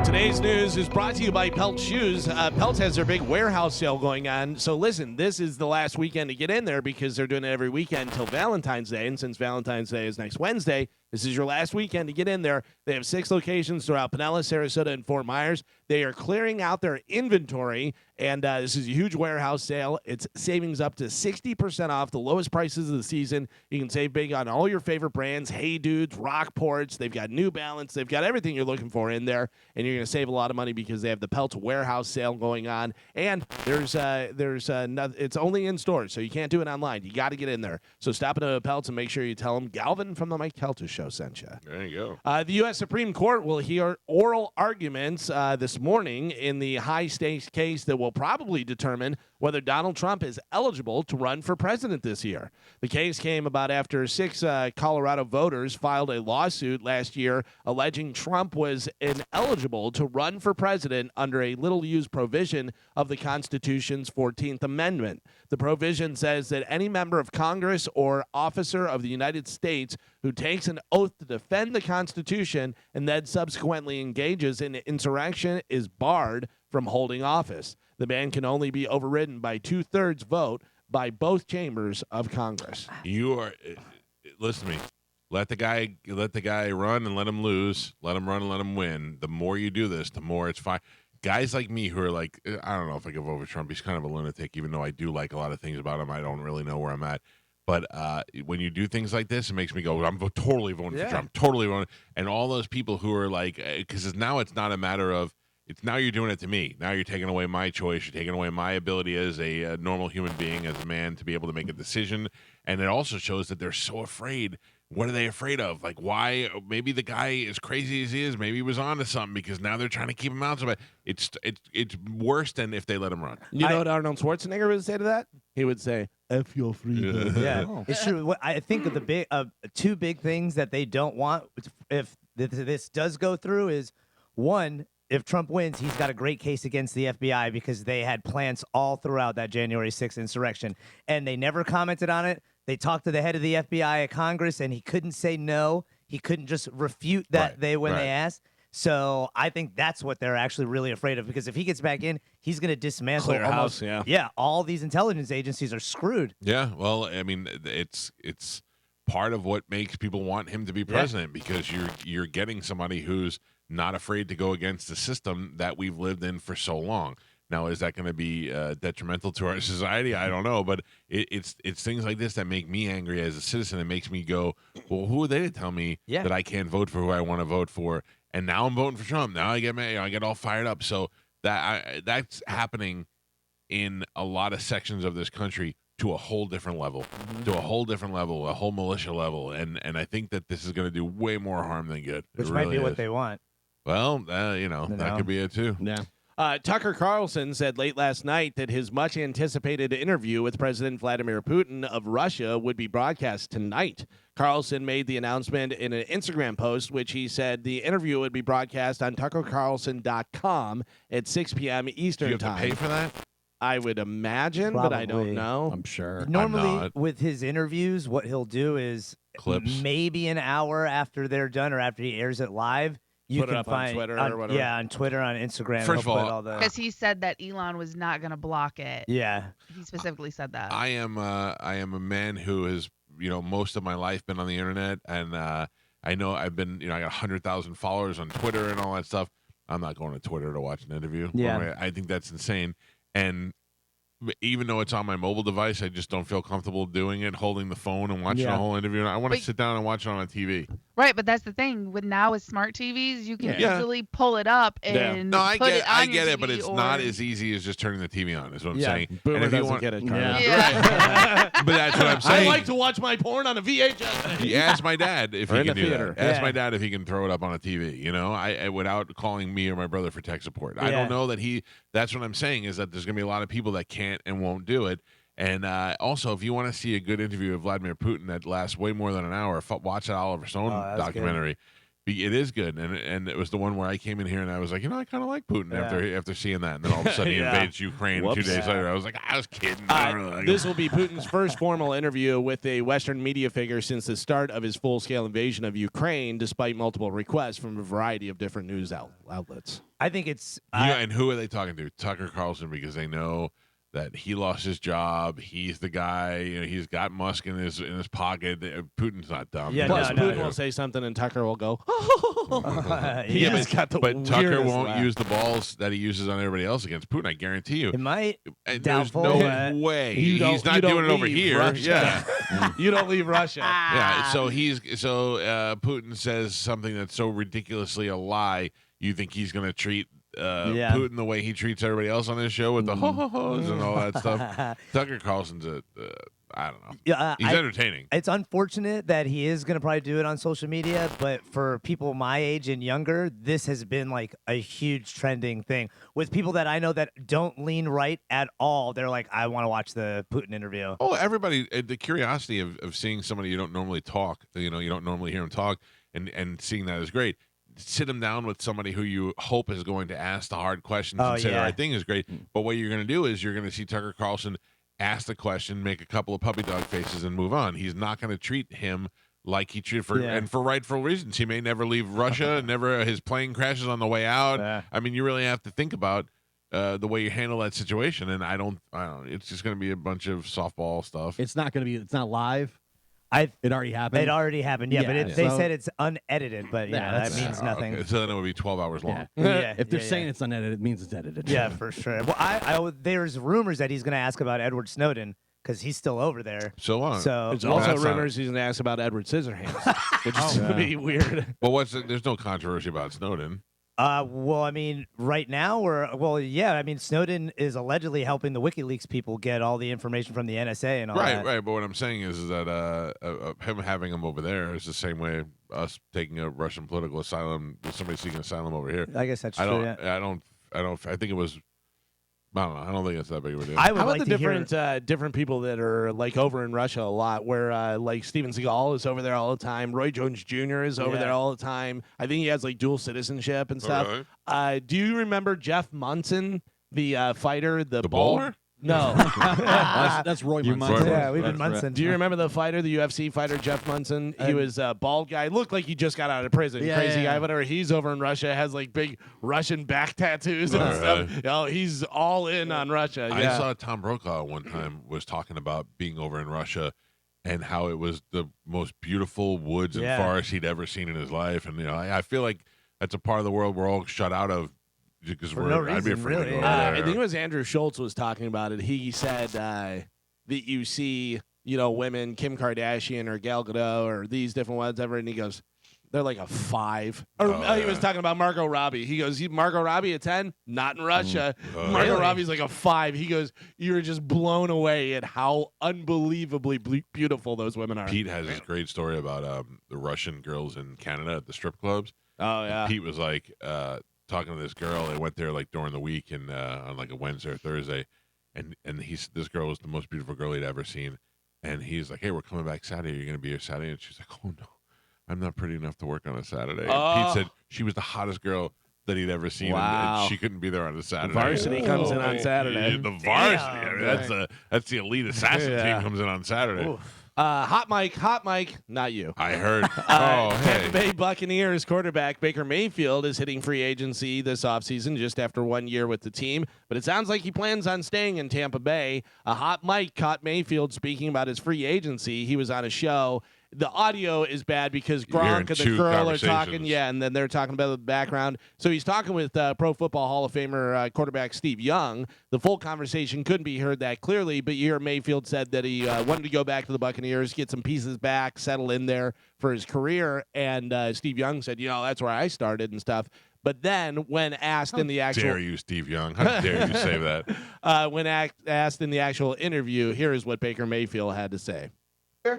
[SPEAKER 4] Today's news is brought to you by Pelt Shoes. Pelt has their big warehouse sale going on. So listen, this is the last weekend to get in there because they're doing it every weekend until Valentine's Day. And since Valentine's Day is next Wednesday, this is your last weekend to get in there. They have 6 locations throughout Pinellas, Sarasota, and Fort Myers. They are clearing out their inventory, and this is a huge warehouse sale. It's savings up to 60% off the lowest prices of the season. You can save big on all your favorite brands, Hey Dudes, Rockports. They've got New Balance. They've got everything you're looking for in there, and you're going to save a lot of money because they have the Pelt warehouse sale going on. And it's only in stores, so you can't do it online. You got to get in there. So stop into Pelt's and make sure you tell them Galvin from the Mike Calta Show sent you.
[SPEAKER 1] There you go.
[SPEAKER 4] The U.S. Supreme Court will hear oral arguments this morning in the high-stakes case that will probably determine whether Donald Trump is eligible to run for president this year. The case came about after 6 Colorado voters filed a lawsuit last year alleging Trump was ineligible to run for president under a little-used provision of the Constitution's 14th Amendment. The provision says that any member of Congress or officer of the United States who takes an oath to defend the Constitution and then subsequently engages in insurrection is barred from holding office. The ban can only be overridden by 2/3 vote by both chambers of Congress.
[SPEAKER 1] You are listen to me. Let the guy run and let him lose. Let him run and let him win. The more you do this, the more it's fine. Guys like me who are like, I don't know if I could vote for Trump. He's kind of a lunatic, even though I do like a lot of things about him. I don't really know where I'm at. But when you do things like this, it makes me go, I'm totally voting for Trump. Totally voting. And all those people who are like, because now it's not a matter of, it's now you're doing it to me. Now you're taking away my choice. You're taking away my ability as a normal human being, as a man, to be able to make a decision. And it also shows that they're so afraid. What are they afraid of? Like, why? Maybe the guy, as crazy as he is, maybe he was onto something, because now they're trying to keep him out. So it's worse than if they let him run.
[SPEAKER 4] You know what Arnold Schwarzenegger would say to that? He would say, F your freedom.
[SPEAKER 5] Yeah, it's true. What I think of the two big things that they don't want if this does go through is, one, if Trump wins, he's got a great case against the FBI because they had plans all throughout that January 6th insurrection, and they never commented on it. They talked to the head of the FBI at Congress, and he couldn't say no. He couldn't just refute that they asked. So I think that's what they're actually really afraid of, because if he gets back in, he's going to dismantle almost. All these intelligence agencies are screwed.
[SPEAKER 1] Yeah, well, I mean, it's part of what makes people want him to be president, because you're getting somebody who's not afraid to go against the system that we've lived in for so long. Now, is that going to be detrimental to our society? I don't know, but it's things like this that make me angry as a citizen. It makes me go, well, who are they to tell me that I can't vote for who I want to vote for? And now I'm voting for Trump. Now I get all fired up. So that's happening in a lot of sections of this country to a whole different level, a whole militia level. And I think that this is going to do way more harm than good.
[SPEAKER 5] Which might be what they want.
[SPEAKER 1] Well, that could be it too.
[SPEAKER 4] Yeah. Tucker Carlson said late last night that his much-anticipated interview with President Vladimir Putin of Russia would be broadcast tonight. Carlson made the announcement in an Instagram post, which he said the interview would be broadcast on TuckerCarlson.com at 6 p.m. Eastern Time.
[SPEAKER 1] Do you have to pay for that?
[SPEAKER 4] I would imagine, but I don't know.
[SPEAKER 2] I'm sure.
[SPEAKER 5] Normally, with his interviews, what he'll do is
[SPEAKER 1] clips,
[SPEAKER 5] maybe an hour after they're done or after he airs it live. You
[SPEAKER 4] put
[SPEAKER 5] can
[SPEAKER 4] it up
[SPEAKER 5] find
[SPEAKER 4] on Twitter or whatever.
[SPEAKER 5] Yeah, on Twitter, on Instagram.
[SPEAKER 1] First of all,
[SPEAKER 3] because he said that Elon was not going to block it.
[SPEAKER 5] Yeah,
[SPEAKER 3] he specifically said that.
[SPEAKER 1] I am a man who has most of my life been on the internet, and I know I've been I got 100,000 followers on Twitter and all that stuff. I'm not going to Twitter to watch an interview.
[SPEAKER 5] Yeah,
[SPEAKER 1] I think that's insane. And even though it's on my mobile device, I just don't feel comfortable doing it, holding the phone and watching the whole interview. I want to sit down and watch it on a TV.
[SPEAKER 3] Right, but that's the thing. With smart TVs, you can easily pull it up and
[SPEAKER 1] I
[SPEAKER 3] put it on
[SPEAKER 1] I
[SPEAKER 3] your
[SPEAKER 1] get
[SPEAKER 3] TV,
[SPEAKER 1] it, but it's not as easy as just turning the TV on. Is what I'm saying.
[SPEAKER 4] Boomer
[SPEAKER 1] and if you
[SPEAKER 4] doesn't
[SPEAKER 1] want,
[SPEAKER 4] get it.
[SPEAKER 1] But that's what I'm saying.
[SPEAKER 4] I like to watch my porn on a VHS.
[SPEAKER 1] Ask my dad if he can do
[SPEAKER 4] theater.
[SPEAKER 1] that. Ask my dad if he can throw it up on a TV. I without calling me or my brother for tech support. I don't know that he. That's what I'm saying, is that there's going to be a lot of people that can't and won't do it. And also, if you want to see a good interview of Vladimir Putin that lasts way more than an hour, watch that Oliver Stone documentary. It is good, and it was the one where I came in here and I was like, I kind of like Putin after seeing that, and then all of a sudden he invades Ukraine. 2 days later, I was like, I was kidding. I don't really like
[SPEAKER 4] this will be Putin's first formal interview with a Western media figure since the start of his full-scale invasion of Ukraine, despite multiple requests from a variety of different news outlets.
[SPEAKER 5] I think it's
[SPEAKER 1] and who are they talking to? Tucker Carlson, because they know that he lost his job. He's the guy. He's got Musk in his pocket. Putin's not dumb.
[SPEAKER 5] Yeah,
[SPEAKER 4] Plus, Putin will say something, and Tucker will go.
[SPEAKER 1] But Tucker won't use the balls that he uses on everybody else against Putin. I guarantee you.
[SPEAKER 5] It might.
[SPEAKER 1] There's no way he's not doing it over here.
[SPEAKER 4] Russia.
[SPEAKER 1] Yeah,
[SPEAKER 4] you don't leave Russia.
[SPEAKER 1] Yeah. So Putin says something that's so ridiculously a lie. You think he's going to treat Putin the way he treats everybody else on his show with the ho-ho-hos and all that stuff? Tucker Carlson's I don't know.
[SPEAKER 5] Yeah,
[SPEAKER 1] He's entertaining.
[SPEAKER 5] It's unfortunate that he is going to probably do it on social media, but for people my age and younger, this has been like a huge trending thing. With people that I know that don't lean right at all, they're like, I want to watch the Putin interview.
[SPEAKER 1] Oh, everybody, the curiosity of seeing somebody you don't normally talk, you don't normally hear him talk, and seeing that is great. Sit him down with somebody who you hope is going to ask the hard questions and say the right thing is great. But what you're going to do is you're going to see Tucker Carlson ask the question, make a couple of puppy dog faces, and move on. He's not going to treat him like he treated and for rightful reasons. He may never leave Russia. His plane crashes on the way out. I mean, you really have to think about the way you handle that situation. And I don't. It's just going to be a bunch of softball stuff.
[SPEAKER 2] It's not going to be. It's not live. It already happened.
[SPEAKER 5] It already happened, yeah. But they said it's unedited, but that means nothing.
[SPEAKER 1] Okay. So then it would be 12 hours long.
[SPEAKER 2] If they're saying it's unedited, it means it's edited.
[SPEAKER 5] Yeah, for sure. Well, there's rumors that he's going to ask about Edward Snowden because he's still over there.
[SPEAKER 1] So long.
[SPEAKER 5] So
[SPEAKER 4] there's also rumors he's going to ask about Edward Scissorhands, which is going to be weird.
[SPEAKER 1] Well, there's no controversy about Snowden.
[SPEAKER 5] Well, I mean, right now, I mean, Snowden is allegedly helping the WikiLeaks people get all the information from the NSA and all that.
[SPEAKER 1] Right. But what I'm saying is that him having him over there is the same way us taking a Russian political asylum, somebody seeking asylum over here.
[SPEAKER 5] I guess that's true.
[SPEAKER 1] I think it was. I don't know. I don't think it's that big of a deal.
[SPEAKER 4] How about the different people that are like over in Russia a lot, where like Steven Seagal is over there all the time, Roy Jones Jr. is over there all the time. I think he has like dual citizenship and stuff. Really? Do you remember Jeff Munson, the fighter, the
[SPEAKER 1] bowler?
[SPEAKER 4] No,
[SPEAKER 2] that's Roy Munson.
[SPEAKER 5] Yeah, we've been Munson.
[SPEAKER 4] Do you remember the fighter, the UFC fighter, Jeff Munson? He was a bald guy. Looked like he just got out of prison. Crazy guy. Whatever. He's over in Russia. Has like big Russian back tattoos and stuff. Oh, he's all in on Russia.
[SPEAKER 1] I saw Tom Brokaw one time was talking about being over in Russia and how it was the most beautiful woods and forests he'd ever seen in his life. And I feel like that's a part of the world we're all shut out of. Because I'd be afraid to go over there.
[SPEAKER 4] I think it was Andrew Schultz was talking about it. He said that you see, women, Kim Kardashian or Gal Gadot or these different ones ever, and he goes, they're like a 5. Or he was talking about Margot Robbie. He goes, Margot Robbie a 10? Not in Russia. Margot Robbie's like a 5. He goes, you're just blown away at how unbelievably beautiful those women are.
[SPEAKER 1] Pete has this great story about the Russian girls in Canada at the strip clubs.
[SPEAKER 4] Oh, yeah.
[SPEAKER 1] Pete was like... talking to this girl. They went there like during the week and on like a Wednesday or Thursday, and this girl was the most beautiful girl he'd ever seen, and he's like, "Hey, we're coming back Saturday. Are you gonna be here Saturday?" And she's like, "Oh no, I'm not pretty enough to work on a Saturday." And Pete said she was the hottest girl that he'd ever seen, and she couldn't be there on a Saturday.
[SPEAKER 4] The varsity comes in on Saturday.
[SPEAKER 1] The varsity, I mean, that's the elite assassin team comes in on Saturday.
[SPEAKER 4] Oof. Hot Mike, not you.
[SPEAKER 1] I heard. Hey.
[SPEAKER 4] Tampa Bay Buccaneers quarterback Baker Mayfield is hitting free agency this offseason just after 1 year with the team, but it sounds like he plans on staying in Tampa Bay. Hot Mike caught Mayfield speaking about his free agency. He was on a show. The audio is bad because Gronk and the girl are talking, and then they're talking about the background. So he's talking with Pro Football Hall of Famer quarterback Steve Young. The full conversation couldn't be heard that clearly, but you hear Mayfield said that he wanted to go back to the Buccaneers, get some pieces back, settle in there for his career. And Steve Young said, that's where I started and stuff. But then when asked in the actual...
[SPEAKER 1] How dare you, Steve Young? How dare you say that?
[SPEAKER 4] When asked in the actual interview, here is what Baker Mayfield had to say.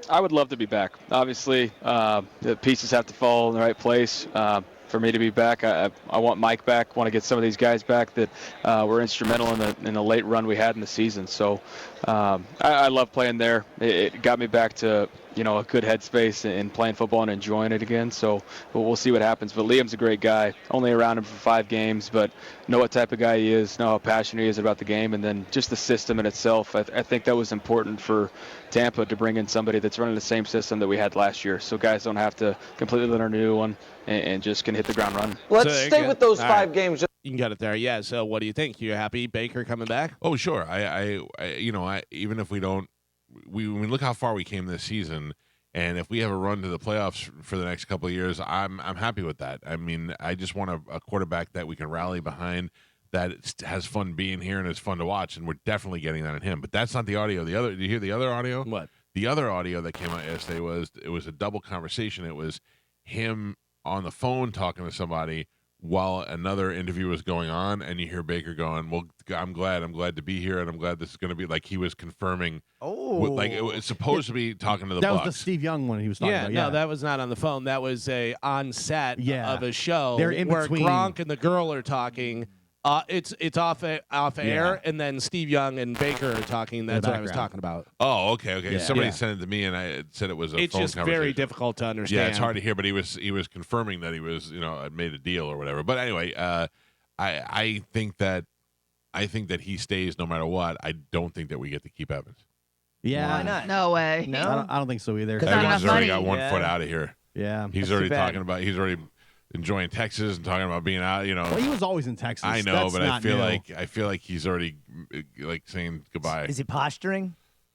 [SPEAKER 8] I would love to be back. Obviously, the pieces have to fall in the right place for me to be back. I want Mike back. Want to get some of these guys back that were instrumental in the late run we had in the season. So I love playing there. It got me back to a good headspace in playing football and enjoying it again. So we'll see what happens. But Liam's a great guy. Only around him for 5 games, but know what type of guy he is, know how passionate he is about the game, and then just the system in itself. I think that was important for Tampa to bring in somebody that's running the same system that we had last year, so guys don't have to completely learn a new one and just can hit the ground running.
[SPEAKER 9] Let's stay with those 5 games.
[SPEAKER 4] You can get it there. Yeah, so what do you think? You happy Baker coming back?
[SPEAKER 1] Oh, sure. I even if we don't, we look how far we came this season, and if we have a run to the playoffs for the next couple of years, I'm happy with that. I mean, I just want a quarterback that we can rally behind, that has fun being here and is fun to watch, and we're definitely getting that in him. But that's not the audio. Did you hear the other audio?
[SPEAKER 4] What?
[SPEAKER 1] The other audio that came out yesterday was a double conversation. It was him on the phone talking to somebody while another interview was going on, and you hear Baker going, "Well, I'm glad to be here, and I'm glad this is going to be," like he was confirming. Like it was supposed to be talking to the
[SPEAKER 2] That
[SPEAKER 1] Bucs.
[SPEAKER 2] was the Steve Young one he was talking about.
[SPEAKER 4] No, that was not on the phone. That was a on set of a show
[SPEAKER 2] They're in
[SPEAKER 4] where
[SPEAKER 2] between.
[SPEAKER 4] Gronk and the girl are talking. It's off air, and then Steve Young and Baker are talking. That's what I was talking about.
[SPEAKER 1] Oh, okay.
[SPEAKER 2] Yeah.
[SPEAKER 1] Somebody sent it to me, and I said it was a
[SPEAKER 4] It's
[SPEAKER 1] phone
[SPEAKER 4] just
[SPEAKER 1] conversation.
[SPEAKER 4] very difficult to understand.
[SPEAKER 1] Yeah, it's hard to hear, but he was confirming that he was, had made a deal or whatever. But anyway, I think that he stays no matter what. I don't think that we get to keep Evans.
[SPEAKER 2] Yeah.
[SPEAKER 5] Why not?
[SPEAKER 3] No way.
[SPEAKER 5] No.
[SPEAKER 2] I don't think so either.
[SPEAKER 3] 'Cause not
[SPEAKER 1] Evans
[SPEAKER 3] enough
[SPEAKER 1] has already
[SPEAKER 3] money.
[SPEAKER 1] got one
[SPEAKER 5] Yeah.
[SPEAKER 1] foot out of here.
[SPEAKER 2] Yeah.
[SPEAKER 1] He's
[SPEAKER 5] That's
[SPEAKER 1] already
[SPEAKER 5] too bad.
[SPEAKER 1] talking about. He's already enjoying Texas and talking about being out.
[SPEAKER 2] Well, he was always in Texas.
[SPEAKER 1] I know,
[SPEAKER 2] That's
[SPEAKER 1] but I
[SPEAKER 2] not
[SPEAKER 1] feel
[SPEAKER 2] new.
[SPEAKER 1] like he's already like saying goodbye.
[SPEAKER 5] Is he posturing?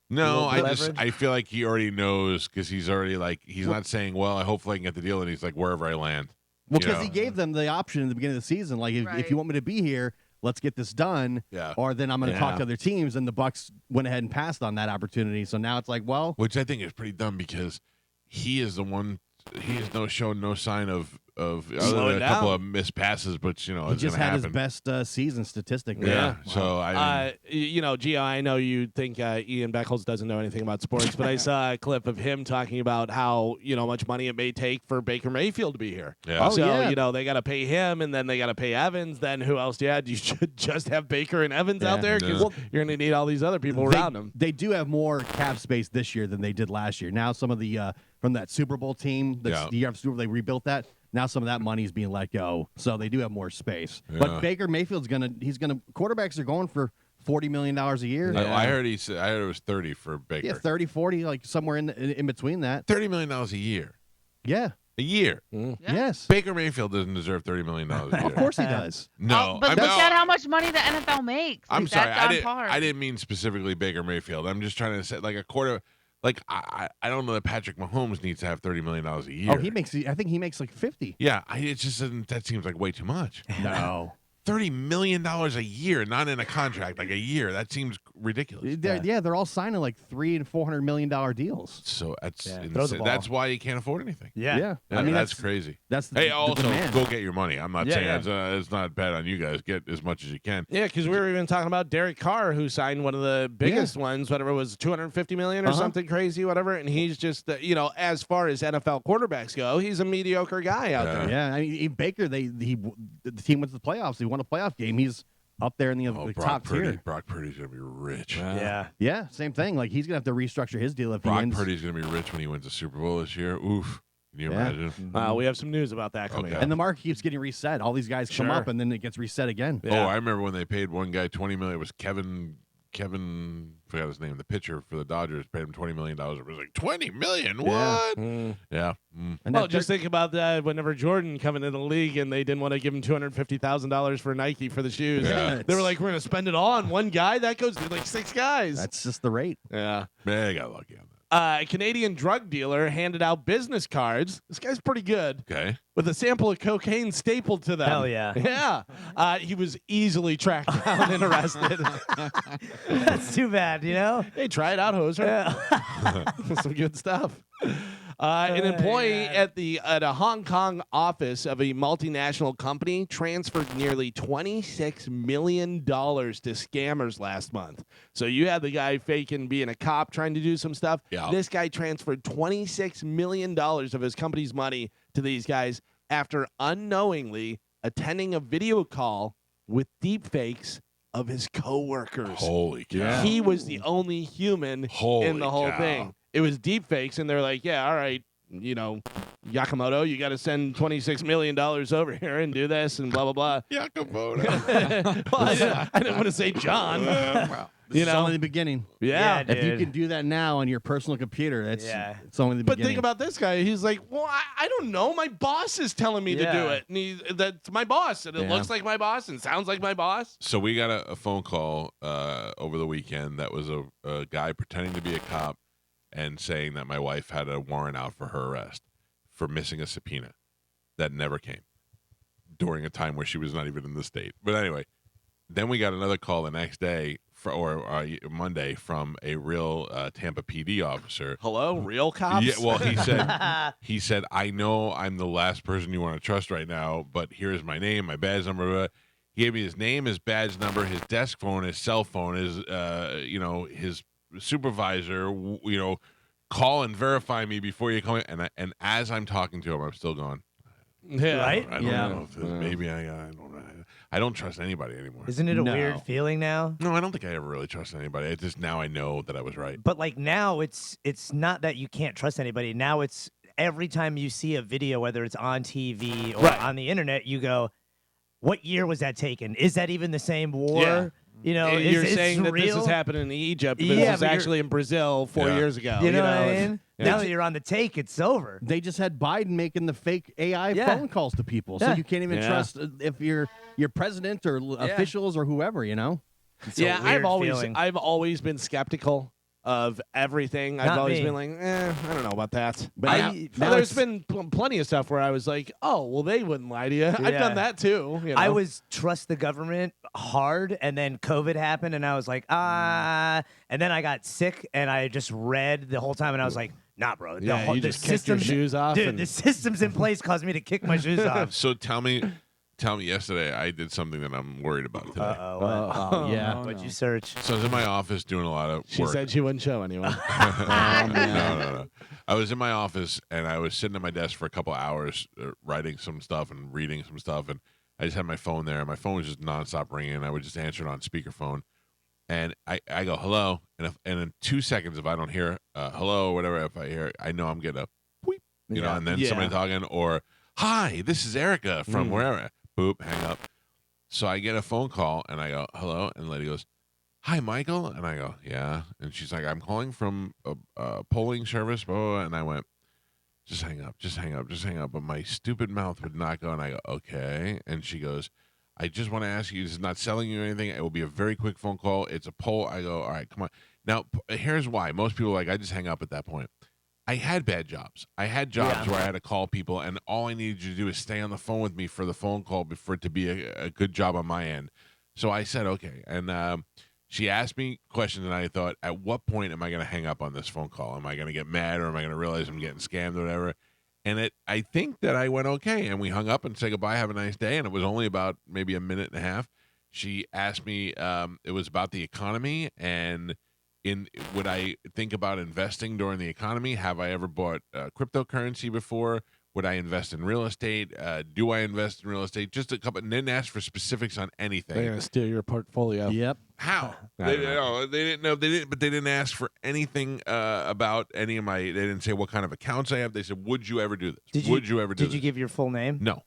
[SPEAKER 1] No,
[SPEAKER 5] little leverage?
[SPEAKER 1] I feel like he already knows because he's already like he's not saying, well, I hopefully I can get the deal, and he's like wherever I land.
[SPEAKER 2] Well,
[SPEAKER 1] You
[SPEAKER 2] because
[SPEAKER 1] know?
[SPEAKER 2] he gave them the option in the beginning of the season, like if
[SPEAKER 3] Right.
[SPEAKER 2] you want me to be here, let's get this done.
[SPEAKER 1] Yeah.
[SPEAKER 2] Or then I'm going to talk
[SPEAKER 4] Yeah.
[SPEAKER 2] to other teams, and the Bucs went ahead and passed on that opportunity. So now it's like, well,
[SPEAKER 1] Which I think is pretty dumb because he is the one. He has shown no sign of other
[SPEAKER 4] Slowing
[SPEAKER 1] than a couple
[SPEAKER 4] down.
[SPEAKER 1] of missed passes, but
[SPEAKER 2] he
[SPEAKER 1] it's
[SPEAKER 2] just
[SPEAKER 1] gonna
[SPEAKER 2] had
[SPEAKER 1] happen.
[SPEAKER 2] his best season statistic.
[SPEAKER 1] Yeah. So I
[SPEAKER 4] Gio, I know you think Ian Beckles doesn't know anything about sports, but I saw a clip of him talking about how much money it may take for Baker Mayfield to be here.
[SPEAKER 1] Yeah.
[SPEAKER 2] Oh,
[SPEAKER 4] So
[SPEAKER 2] yeah.
[SPEAKER 4] they got to pay him, and then they got to pay Evans. Then who else? Yeah, you should just have Baker and Evans out there because
[SPEAKER 1] No.
[SPEAKER 4] you're going to need all these other people around him.
[SPEAKER 2] They do have more cap space this year than they did last year. Now some of the from that Super Bowl team, the year after Super Bowl, they rebuilt that. Now some of that money is being let go, so they do have more space.
[SPEAKER 1] Yeah.
[SPEAKER 2] But Baker Mayfield's quarterbacks are going for $40 million a year.
[SPEAKER 1] I heard it was 30 for Baker.
[SPEAKER 2] Yeah, 30, 40, like somewhere in between that.
[SPEAKER 1] $30 million a year.
[SPEAKER 2] Yeah.
[SPEAKER 1] A year.
[SPEAKER 3] Yeah.
[SPEAKER 2] Yes.
[SPEAKER 1] Baker Mayfield doesn't deserve $30 million a year.
[SPEAKER 2] Of course he does.
[SPEAKER 1] No,
[SPEAKER 3] but
[SPEAKER 1] I'm,
[SPEAKER 3] look at how much money the NFL makes.
[SPEAKER 1] I'm
[SPEAKER 3] Like,
[SPEAKER 1] sorry.
[SPEAKER 3] That's on par.
[SPEAKER 1] I didn't mean specifically Baker Mayfield. I'm just trying to say like a quarter. Like I don't know that Patrick Mahomes needs to have $30 million a year.
[SPEAKER 2] Oh, I think he makes like 50.
[SPEAKER 1] Yeah, it just doesn't. That seems like way too much.
[SPEAKER 2] No.
[SPEAKER 1] $30 million a year, not in a contract, like a year. That seems ridiculous.
[SPEAKER 2] They're all signing like $300 and $400 million deals.
[SPEAKER 1] So that's
[SPEAKER 5] throw the
[SPEAKER 1] insane.
[SPEAKER 5] ball.
[SPEAKER 1] That's why you can't afford anything.
[SPEAKER 5] Yeah.
[SPEAKER 2] I mean
[SPEAKER 1] that's crazy.
[SPEAKER 2] That's
[SPEAKER 1] Hey,
[SPEAKER 2] the
[SPEAKER 1] also
[SPEAKER 2] demand.
[SPEAKER 1] go get your money. I'm not
[SPEAKER 5] Yeah,
[SPEAKER 1] saying
[SPEAKER 5] yeah.
[SPEAKER 1] It's not bad on you guys. Get as much as you can.
[SPEAKER 4] Yeah, because we were even talking about Derek Carr, who signed one of the biggest ones, whatever it was, $250 million or something crazy, whatever. And he's just, as far as NFL quarterbacks go, he's a mediocre guy out there.
[SPEAKER 2] Yeah, I mean Baker. The team went to the playoffs. He won a playoff game. He's up there in the top tier.
[SPEAKER 1] Brock Purdy's gonna be rich.
[SPEAKER 5] Yeah.
[SPEAKER 2] Yeah, same thing. Like he's gonna have to restructure his deal if he
[SPEAKER 1] Brock
[SPEAKER 2] wins.
[SPEAKER 1] Purdy's gonna be rich when he wins the Super Bowl this year. Oof. Can you
[SPEAKER 2] Yeah.
[SPEAKER 1] imagine?
[SPEAKER 4] We have some news about that coming
[SPEAKER 1] Okay.
[SPEAKER 4] up.
[SPEAKER 2] And the market keeps getting reset. All these guys come
[SPEAKER 4] Sure.
[SPEAKER 2] up, and then it gets reset again.
[SPEAKER 4] Yeah.
[SPEAKER 1] Oh, I remember when they paid one guy $20 million. It was Kevin, forgot his name. The pitcher for the Dodgers paid him $20 million. It was like $20 million. What? Yeah. Mm.
[SPEAKER 2] And
[SPEAKER 4] Well,
[SPEAKER 2] that
[SPEAKER 4] just think about that whenever Jordan coming into the league and they didn't want to give him $250,000 for Nike for the shoes.
[SPEAKER 1] Yeah.
[SPEAKER 4] They were like, we're going to spend it all on one guy? That goes to like 6 guys.
[SPEAKER 2] that's just the rate.
[SPEAKER 4] yeah.
[SPEAKER 1] Man, I got lucky on that.
[SPEAKER 4] A Canadian drug dealer handed out business cards. This guy's pretty good.
[SPEAKER 1] Okay.
[SPEAKER 4] With a sample of cocaine stapled to them.
[SPEAKER 5] Hell yeah.
[SPEAKER 4] Yeah. He was easily tracked down and arrested.
[SPEAKER 5] That's too bad,
[SPEAKER 4] Hey, try it out, hoser.
[SPEAKER 5] Yeah.
[SPEAKER 4] Some good stuff. An employee at a Hong Kong office of a multinational company transferred nearly $26 million to scammers last month. So you had the guy faking being a cop trying to do some stuff.
[SPEAKER 1] Yeah.
[SPEAKER 4] This guy transferred $26 million of his company's money to these guys after unknowingly attending a video call with deepfakes of his coworkers.
[SPEAKER 1] Holy cow.
[SPEAKER 4] He was the only human in the whole
[SPEAKER 1] cow.
[SPEAKER 4] thing. It was deep fakes, and they're like, yeah, all right, Yakamoto, you got to send $26 million over here and do this and blah, blah, blah.
[SPEAKER 1] Yakamoto.
[SPEAKER 4] Well, I didn't want to say John.
[SPEAKER 2] It's only the beginning.
[SPEAKER 4] Yeah.
[SPEAKER 5] Yeah,
[SPEAKER 2] If you
[SPEAKER 5] dude.
[SPEAKER 2] can do that now on your personal computer, it's it's only the
[SPEAKER 4] But
[SPEAKER 2] beginning.
[SPEAKER 4] think about this guy. He's like, well, I don't know. My boss is telling me to do
[SPEAKER 5] Yeah.
[SPEAKER 4] it. And that's my boss. And it
[SPEAKER 2] Yeah.
[SPEAKER 4] looks like my boss and sounds like my boss.
[SPEAKER 1] So we got a phone call over the weekend that was a guy pretending to be a cop and saying that my wife had a warrant out for her arrest for missing a subpoena that never came during a time where she was not even in the state. But anyway, then we got another call the next day Monday from a real Tampa PD officer.
[SPEAKER 4] Hello, real cops?
[SPEAKER 1] Yeah, well, he said, I know I'm the last person you want to trust right now, but here's my name, my badge number. He gave me his name, his badge number, his desk phone, his cell phone, his supervisor. Call and verify me before you come in. And as I'm talking to him, I'm still going.
[SPEAKER 4] Yeah,
[SPEAKER 5] right?
[SPEAKER 1] I don't know if maybe I don't know. I don't trust anybody anymore.
[SPEAKER 5] Isn't it a weird feeling now?
[SPEAKER 1] No, I don't think I ever really trust anybody. It's just now I know that I was right.
[SPEAKER 5] But like now, it's not that you can't trust anybody. Now it's every time you see a video, whether it's on TV or on the internet, you go, "What year was that taken? Is that even the same war?"
[SPEAKER 4] Yeah. You're saying that
[SPEAKER 5] real?
[SPEAKER 4] this is happening in Egypt, but
[SPEAKER 5] Yeah,
[SPEAKER 4] this is
[SPEAKER 5] but
[SPEAKER 4] actually in Brazil 4 years ago.
[SPEAKER 5] You know what I mean? Now that you're on the take, it's over.
[SPEAKER 2] They just had Biden making the fake AI phone calls to people, so you can't even trust if your president or officials or whoever.
[SPEAKER 4] I've always been skeptical of everything. I've always been like, I don't know about that.
[SPEAKER 2] But
[SPEAKER 4] there's been plenty of stuff where I was like, oh, well, they wouldn't lie to you. I've done that too.
[SPEAKER 5] I was trust the government hard, and then COVID happened, and I was like, and then I got sick, and I just read the whole time, and I was like, nah, bro.
[SPEAKER 4] You just kicked your shoes off.
[SPEAKER 5] Dude, the systems in place caused me to kick my shoes off.
[SPEAKER 1] So tell me yesterday I did something that I'm worried about today.
[SPEAKER 5] What'd you search?
[SPEAKER 1] So I was in my office doing a lot of work.
[SPEAKER 4] She said she wouldn't show anyone.
[SPEAKER 1] No. I was in my office, and I was sitting at my desk for a couple hours writing some stuff and reading some stuff, and I just had my phone there, and my phone was just nonstop ringing. I would just answer it on speakerphone. And I go, hello, and in 2 seconds, if I don't hear hello or whatever, if I hear, I know I'm getting a boop, and then somebody talking, or hi, this is Erica from wherever. Boop, hang up. So I get a phone call, and I go, hello, and the lady goes, hi, Michael, and I go, yeah, and she's like, I'm calling from a polling service, blah, blah, blah. And I went, just hang up, but my stupid mouth would not go, and I go, okay, and she goes, I just want to ask you, this is not selling you anything. It will be a very quick phone call. It's a poll. I go, all right, come on. Now, here's why. Most people are like, I just hang up at that point. I had bad jobs. I had jobs where I had to call people, and all I needed you to do is stay on the phone with me for the phone call for it to be a good job on my end. So I said, okay. And she asked me questions, and I thought, at what point am I going to hang up on this phone call? Am I going to get mad, or am I going to realize I'm getting scammed or whatever? And I think that I went okay, and we hung up and said goodbye, have a nice day, and it was only about maybe a minute and a half. She asked me, it was about the economy, and would I think about investing during the economy? Have I ever bought cryptocurrency before? Would I invest in real estate? Do I invest in real estate? Just a couple, and didn't ask for specifics on anything.
[SPEAKER 4] They're going to steal your portfolio.
[SPEAKER 2] Yep.
[SPEAKER 1] How? They didn't know. They didn't, but they didn't ask for anything about any of my. They didn't say what kind of accounts I have. They said, "Would you ever do this? Would you ever do this?"
[SPEAKER 5] Did you give your full name?
[SPEAKER 1] No.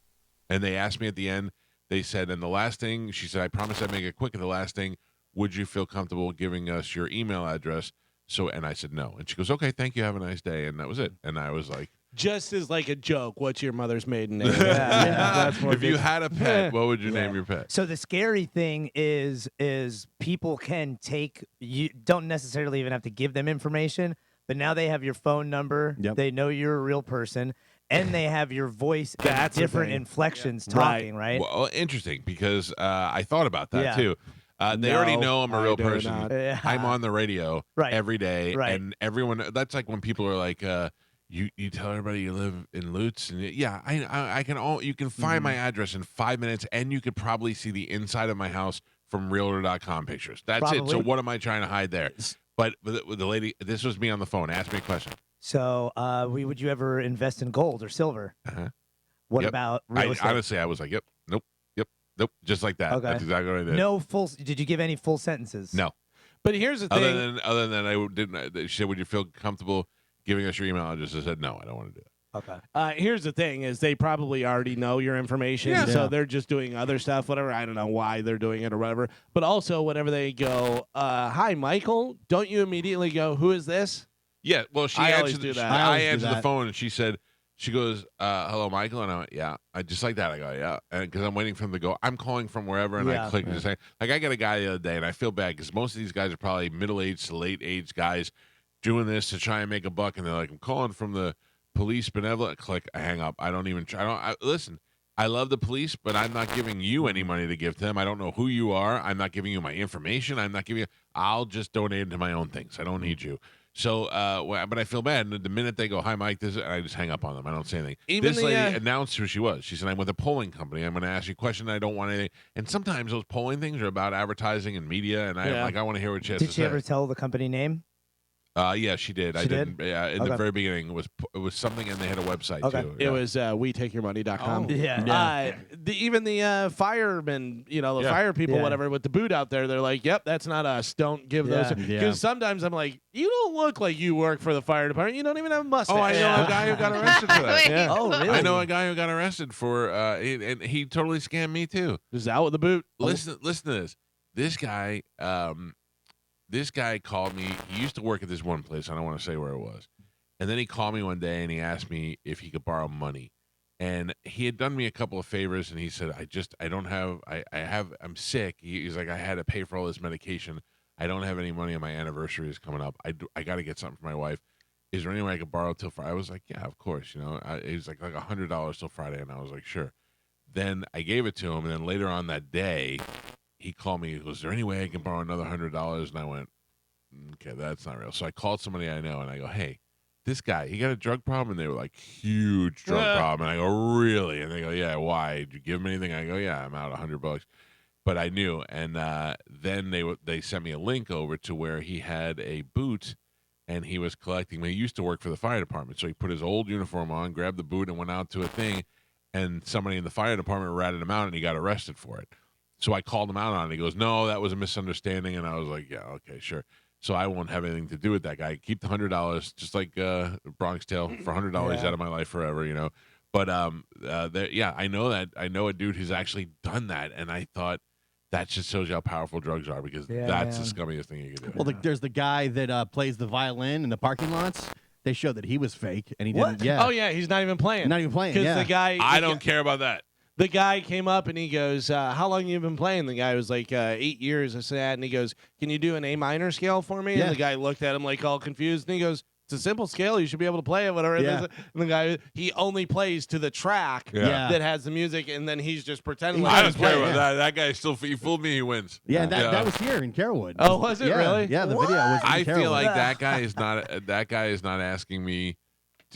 [SPEAKER 1] And they asked me at the end. They said, and the last thing she said, I promise I'd make it quick. And the last thing, would you feel comfortable giving us your email address? And I said no. And she goes, okay, thank you. Have a nice day. And that was it. And I was like,
[SPEAKER 4] just as like a joke, what's your mother's maiden name?
[SPEAKER 1] If you had a pet, what would you name your pet?
[SPEAKER 5] So the scary thing is people can take, you don't necessarily even have to give them information, but now they have your phone number.
[SPEAKER 2] Yep.
[SPEAKER 5] They know you're a real person, and they have your voice and different inflections talking, right?
[SPEAKER 1] Well, interesting, because I thought about that too. They already know I'm a real person. I'm on the radio every day, and everyone. That's like when people are like, "You tell everybody you live in Lutz," and I can. You can find my address in 5 minutes, and you could probably see the inside of my house from Realtor.com pictures. That's it. So what am I trying to hide there? But the lady, this was me on the phone. Ask me a question.
[SPEAKER 5] So, would you ever invest in gold or silver? What about real estate?
[SPEAKER 1] Honestly, I was like, yep, nope, just like that.
[SPEAKER 5] Okay.
[SPEAKER 1] That's exactly what I did.
[SPEAKER 5] No full. Did you give any full sentences?
[SPEAKER 1] No.
[SPEAKER 4] But here's the thing.
[SPEAKER 1] Other than I didn't. She said, "Would you feel comfortable giving us your email address?" I said, "No, I don't want to do it."
[SPEAKER 5] Okay.
[SPEAKER 4] Here's the thing: is they probably already know your information, so they're just doing other stuff, whatever. I don't know why they're doing it or whatever. But also, whenever they go, "Hi, Michael," don't you immediately go, "Who is this?"
[SPEAKER 1] Yeah. Well, she
[SPEAKER 4] I
[SPEAKER 1] answered.
[SPEAKER 4] always do that.
[SPEAKER 1] I answered the phone, and she said, "She goes, hello, Michael," and I went, "Yeah." I just like that. I go, "Yeah," and because I'm waiting for them to go, "I'm calling from wherever," and I click and just say, like, I got a guy the other day, and I feel bad because most of these guys are probably middle-aged to late-aged guys doing this to try and make a buck, and they're like, "I'm calling from the police benevolent." Click, I hang up. I don't even try. Listen. I love the police, but I'm not giving you any money to give to them. I don't know who you are. I'm not giving you my information. I'm not giving you. I'll just donate it to my own things. I don't need you. So, but I feel bad. And the minute they go, "Hi, Mike," I just hang up on them. I don't say anything. This lady announced who she was. She said, "I'm with a polling company. I'm going to ask you a question. I don't want anything." And sometimes those polling things are about advertising and media, and I want to hear what she has to say.
[SPEAKER 5] Did she ever tell the company name?
[SPEAKER 1] Yeah, she did. I didn't. Yeah, in the very beginning, it was something, and they had a website too.
[SPEAKER 4] It was WeTakeYourMoney.com.
[SPEAKER 5] Oh. Yeah.
[SPEAKER 4] Even the firemen, the fire people, whatever, with the boot out there, they're like, "Yep, that's not us. Don't give those." Because sometimes I'm like, "You don't look like you work for the fire department. You don't even have a mustache."
[SPEAKER 1] Oh, I know a guy who got arrested for that.
[SPEAKER 3] Wait,
[SPEAKER 5] Oh, really?
[SPEAKER 1] I know a guy who got arrested for, and he totally scammed me too.
[SPEAKER 4] Just out with the boot.
[SPEAKER 1] Listen to this. This guy called me. He used to work at this one place. I don't want to say where it was. And then he called me one day and he asked me if he could borrow money. And he had done me a couple of favors. And he said, I'm sick. He's like, I had to pay for all this medication. I don't have any money, and my anniversary is coming up. I got to get something for my wife. Is there any way I could borrow till Friday? I was like, yeah, of course. It was like $100 till Friday. And I was like, sure. Then I gave it to him. And then later on that day, he called me. He goes, "Is there any way I can borrow another $100?" And I went, "Okay, that's not real." So I called somebody I know, and I go, "Hey, this guy, he got a drug problem?" And they were like, "Huge drug problem." And I go, "Really?" And they go, "Yeah, why? Did you give him anything?" I go, "Yeah, I'm out $100." But I knew. And then they sent me a link over to where he had a boot, and he was collecting. He used to work for the fire department. So he put his old uniform on, grabbed the boot, and went out to a thing. And somebody in the fire department ratted him out, and he got arrested for it. So I called him out on it. He goes, "No, that was a misunderstanding." And I was like, "Yeah, okay, sure." So I won't have anything to do with that guy. Keep the $100, just like Bronx Tale, for $100 out of my life forever, But I know that. I know a dude who's actually done that, and I thought that just shows you how powerful drugs are, because that's the scummiest thing you can do.
[SPEAKER 2] Well, there's the guy that plays the violin in the parking lots. They showed that he was fake, and he didn't. Yeah.
[SPEAKER 4] Oh yeah, he's not even playing.
[SPEAKER 2] Not even playing.
[SPEAKER 4] Because
[SPEAKER 2] Yeah.
[SPEAKER 4] the guy.
[SPEAKER 1] I don't care about that.
[SPEAKER 4] The guy came up and he goes, "How long you been playing?" The guy was like, 8 years. I said, and he goes, "Can you do an A minor scale for me?"
[SPEAKER 2] Yeah.
[SPEAKER 4] And the guy looked at him like all confused, and he goes, "It's a simple scale. You should be able to play it, whatever."
[SPEAKER 2] Yeah.
[SPEAKER 4] And the guy, he only plays to the track that has the music, and then he's just pretending like
[SPEAKER 1] I don't
[SPEAKER 4] he's
[SPEAKER 1] care
[SPEAKER 4] playing.
[SPEAKER 1] about that. That guy still, he fooled me. He wins.
[SPEAKER 2] Yeah, that was here in Carrollwood.
[SPEAKER 4] Oh, was it
[SPEAKER 2] Yeah,
[SPEAKER 4] really?
[SPEAKER 2] Yeah, the video was in
[SPEAKER 1] I feel
[SPEAKER 2] Carrollwood.
[SPEAKER 1] like that guy is not. That guy is not asking me.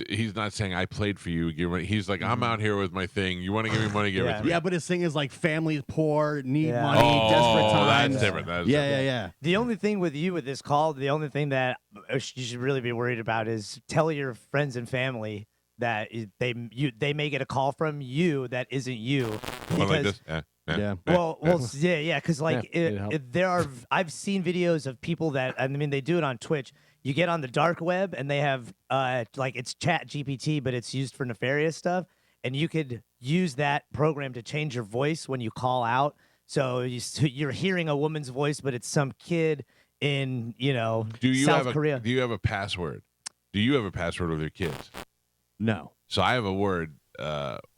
[SPEAKER 1] He's not saying I played for you. Give me. He's like, I'm out here with my thing. You want to give me money? Give it to me.
[SPEAKER 2] Yeah, but his thing is like families poor, need
[SPEAKER 5] Yeah.
[SPEAKER 2] money, desperate times.
[SPEAKER 1] That's different. That's
[SPEAKER 2] Yeah,
[SPEAKER 1] different.
[SPEAKER 2] yeah.
[SPEAKER 5] The only thing with you with this call, the only thing that you should really be worried about is tell your friends and family that they may get a call from you that isn't you.
[SPEAKER 1] Oh, like
[SPEAKER 5] Because
[SPEAKER 1] this?
[SPEAKER 2] Yeah.
[SPEAKER 5] yeah, because like
[SPEAKER 4] it helped.
[SPEAKER 5] there are. I've seen videos of people that they do it on Twitch. You get on the dark web and they have like it's Chat GPT, but it's used for nefarious stuff, and you could use that program to change your voice when you call out. So you're hearing a woman's voice, but it's some kid in South Korea.
[SPEAKER 1] Do you have a password? Do you have a password with your kids?
[SPEAKER 2] No.
[SPEAKER 1] So I have a word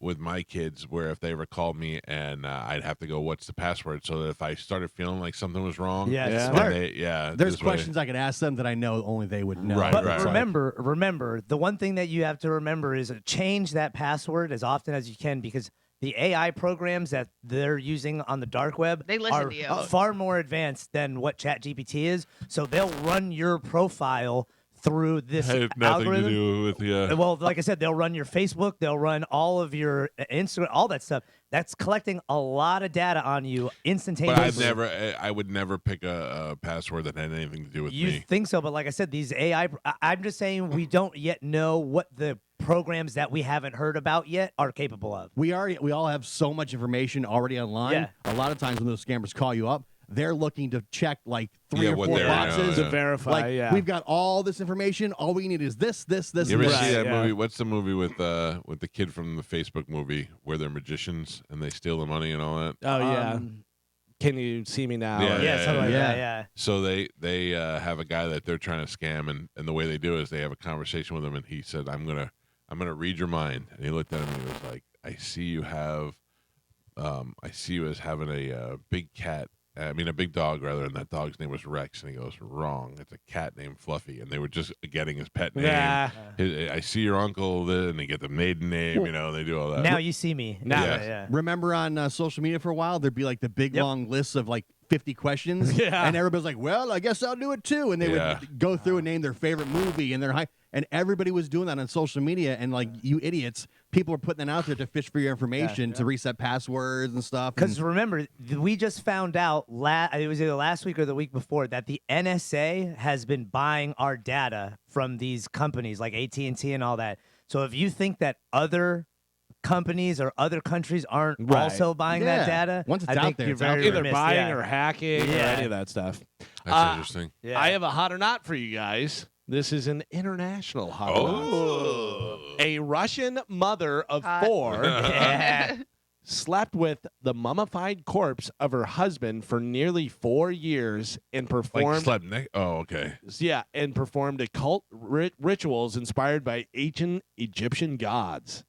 [SPEAKER 1] with my kids where if they ever called me and I'd have to go, "What's the password?" So that if I started feeling like something was wrong,
[SPEAKER 5] Yeah,
[SPEAKER 2] Yeah.
[SPEAKER 5] smart.
[SPEAKER 2] There's
[SPEAKER 1] this way-
[SPEAKER 2] questions I could ask them that I know only they would know.
[SPEAKER 1] Right,
[SPEAKER 5] But
[SPEAKER 1] right.
[SPEAKER 5] remember, the one thing that you have to remember is change that password as often as you can, because the AI programs that they're using on the dark web
[SPEAKER 3] They listen
[SPEAKER 5] are
[SPEAKER 3] to you.
[SPEAKER 5] far more advanced than what ChatGPT is. So they'll run your profile through this
[SPEAKER 1] had nothing
[SPEAKER 5] algorithm.
[SPEAKER 1] to do with the.
[SPEAKER 5] Well, like I said, they'll run your Facebook, they'll run all of your Instagram, all that stuff. That's collecting a lot of data on you
[SPEAKER 1] But
[SPEAKER 5] instantaneously.
[SPEAKER 1] I would never pick a password that had anything to do with
[SPEAKER 5] You
[SPEAKER 1] me.
[SPEAKER 5] think so, but like I said, these AI. I'm just saying we don't yet know what the programs that we haven't heard about yet are capable of.
[SPEAKER 2] We all have so much information already online.
[SPEAKER 5] Yeah.
[SPEAKER 2] A lot of times when those scammers call you up, they're looking to check like three or
[SPEAKER 1] what
[SPEAKER 2] four
[SPEAKER 1] they're-
[SPEAKER 2] boxes.
[SPEAKER 4] To verify,
[SPEAKER 2] Like we've got all this information. All we need is this,
[SPEAKER 1] You
[SPEAKER 2] and
[SPEAKER 1] ever
[SPEAKER 2] this.
[SPEAKER 1] see that
[SPEAKER 4] yeah.
[SPEAKER 1] movie? What's the movie with the kid from the Facebook movie where they're magicians and they steal the money and all that?
[SPEAKER 4] Oh yeah.
[SPEAKER 5] Um,
[SPEAKER 4] Can you see me now?
[SPEAKER 1] Yeah,
[SPEAKER 4] Or-
[SPEAKER 5] Yeah, something like
[SPEAKER 2] yeah.
[SPEAKER 5] that. Yeah.
[SPEAKER 1] So they have a guy that they're trying to scam, and the way they do is they have a conversation with him, and he said, I'm gonna read your mind. And he looked at him and he was like, I see you as having a big cat I mean, a big dog, rather, and that dog's name was Rex. And he goes, wrong. It's a cat named Fluffy. And they were just getting his pet name.
[SPEAKER 4] Yeah.
[SPEAKER 1] I see your uncle, and they get the maiden name, they do all that.
[SPEAKER 5] Now you see me.
[SPEAKER 1] Yeah.
[SPEAKER 2] Remember on social media for a while, there'd be like the big long lists of like 50 questions.
[SPEAKER 4] Yeah.
[SPEAKER 2] And everybody's like, well, I guess I'll do it too. And they would go through and name their favorite movie and their high. And everybody was doing that on social media. And like, you idiots, people are putting that out there to fish for your information, to reset passwords and stuff.
[SPEAKER 5] Because remember, we just found out, it was either last week or the week before, that the NSA has been buying our data from these companies like AT&T and all that. So if you think that other companies or other countries aren't also buying that data,
[SPEAKER 2] once it's
[SPEAKER 5] I
[SPEAKER 2] out
[SPEAKER 5] think
[SPEAKER 2] there,
[SPEAKER 5] you're
[SPEAKER 2] it's out
[SPEAKER 5] very
[SPEAKER 2] there.
[SPEAKER 4] Either
[SPEAKER 5] remiss.
[SPEAKER 4] buying or hacking or any of that stuff.
[SPEAKER 1] That's interesting.
[SPEAKER 5] Yeah.
[SPEAKER 4] I have a hot or not for you guys. This is an international hot or not. A Russian mother of
[SPEAKER 3] Hot.
[SPEAKER 4] 4 slept with the mummified corpse of her husband for nearly 4 years and performed and performed occult rituals inspired by ancient Egyptian gods.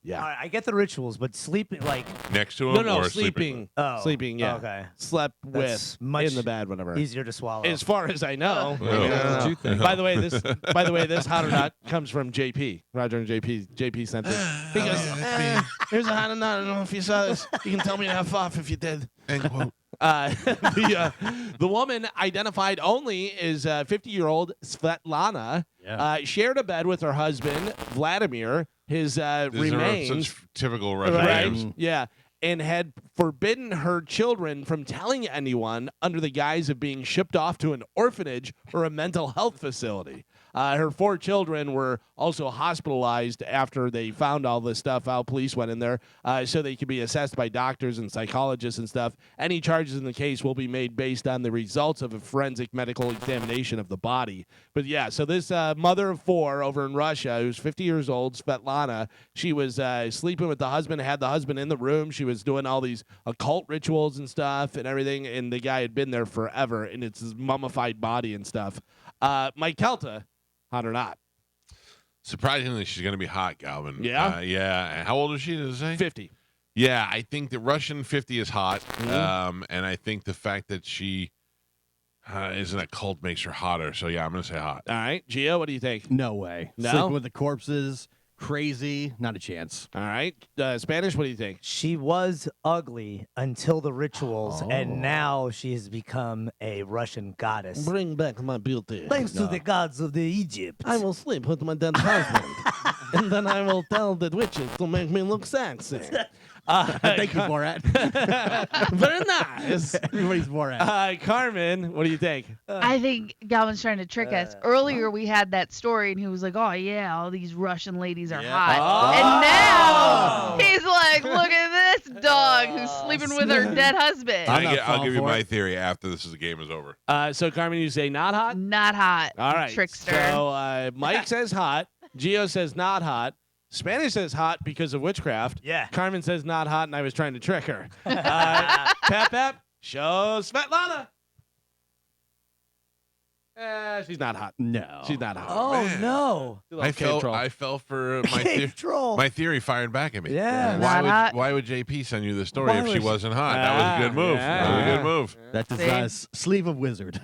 [SPEAKER 4] Yeah.
[SPEAKER 5] All right, I get the rituals, but sleeping like
[SPEAKER 1] Next to him
[SPEAKER 4] No,
[SPEAKER 1] or
[SPEAKER 4] sleeping.
[SPEAKER 5] sleeping.
[SPEAKER 4] Yeah.
[SPEAKER 5] Okay,
[SPEAKER 4] Slept
[SPEAKER 5] That's
[SPEAKER 4] with
[SPEAKER 5] much
[SPEAKER 4] in the bed, whatever.
[SPEAKER 5] easier to swallow.
[SPEAKER 4] As far as I know.
[SPEAKER 1] Oh.
[SPEAKER 6] What you think?
[SPEAKER 4] By the way, this hot or not comes from JP. Roger and JP sent this. He goes, here's a hot or not. I don't know if you saw this. You can tell me to F off if you did.
[SPEAKER 1] End quote.
[SPEAKER 4] The woman, identified only as 50-year-old Svetlana, shared a bed with her husband, Vladimir. His
[SPEAKER 1] These are
[SPEAKER 4] remains.
[SPEAKER 1] such typical Russian
[SPEAKER 4] Right?
[SPEAKER 1] names.
[SPEAKER 4] Yeah. And had forbidden her children from telling anyone under the guise of being shipped off to an orphanage or a mental health facility. Her 4 children were also hospitalized after they found all this stuff out. Police went in there so they could be assessed by doctors and psychologists and stuff. Any charges in the case will be made based on the results of a forensic medical examination of the body. But yeah, so this mother of 4 over in Russia, who's 50 years old, Svetlana, she was sleeping with the husband, had the husband in the room. She was doing all these occult rituals and stuff and everything, and the guy had been there forever, and it's his mummified body and stuff. Mike Calta, hot or not?
[SPEAKER 1] Surprisingly, she's going to be hot, Galvin.
[SPEAKER 4] Yeah?
[SPEAKER 1] Yeah. How old is she, does it say?
[SPEAKER 4] 50.
[SPEAKER 1] Yeah, I think the Russian 50 is hot. And I think the fact that she is in a cult makes her hotter. So, yeah, I'm going to say hot.
[SPEAKER 4] All right. Gio, what do you think?
[SPEAKER 2] No way.
[SPEAKER 4] No?
[SPEAKER 2] Sleeping with the corpses, crazy, not a chance.
[SPEAKER 4] All right. Spanish, what do you think?
[SPEAKER 5] She was ugly until the rituals, and now she has become a Russian goddess.
[SPEAKER 4] Bring back my beauty.
[SPEAKER 5] Thanks to the gods of the Egypt.
[SPEAKER 4] I will sleep with my dead husband, and then I will tell the witches to make me look sexy.
[SPEAKER 2] Thank you, Borat.
[SPEAKER 4] Very nice.
[SPEAKER 2] Everybody's Borat.
[SPEAKER 4] Carmen, what do you think?
[SPEAKER 3] I think Galvin's trying to trick us. Earlier, we had that story, and he was like, oh, yeah, all these Russian ladies are hot. And now he's like, look at this dog who's sleeping with her dead husband.
[SPEAKER 1] I'll give you my theory after this game is over.
[SPEAKER 4] So, Carmen, you say not hot?
[SPEAKER 3] Not hot.
[SPEAKER 4] All right.
[SPEAKER 3] Trickster.
[SPEAKER 4] So, Mike says hot. Gio says not hot. Spanish says hot because of witchcraft.
[SPEAKER 5] Yeah.
[SPEAKER 4] Carmen says not hot, and I was trying to trick her. Pep, show Svetlana. She's not hot.
[SPEAKER 2] No.
[SPEAKER 4] She's not hot.
[SPEAKER 5] Oh,
[SPEAKER 1] man.
[SPEAKER 5] no.
[SPEAKER 1] I fell for my
[SPEAKER 5] Cave troll.
[SPEAKER 1] my theory fired back at me.
[SPEAKER 5] Yeah.
[SPEAKER 3] Not hot.
[SPEAKER 1] Why would JP send you the story
[SPEAKER 5] Why
[SPEAKER 1] if she
[SPEAKER 5] was-
[SPEAKER 1] wasn't hot? That was a good move.
[SPEAKER 4] Yeah.
[SPEAKER 1] That was a good move.
[SPEAKER 2] That is sleeve of wizard.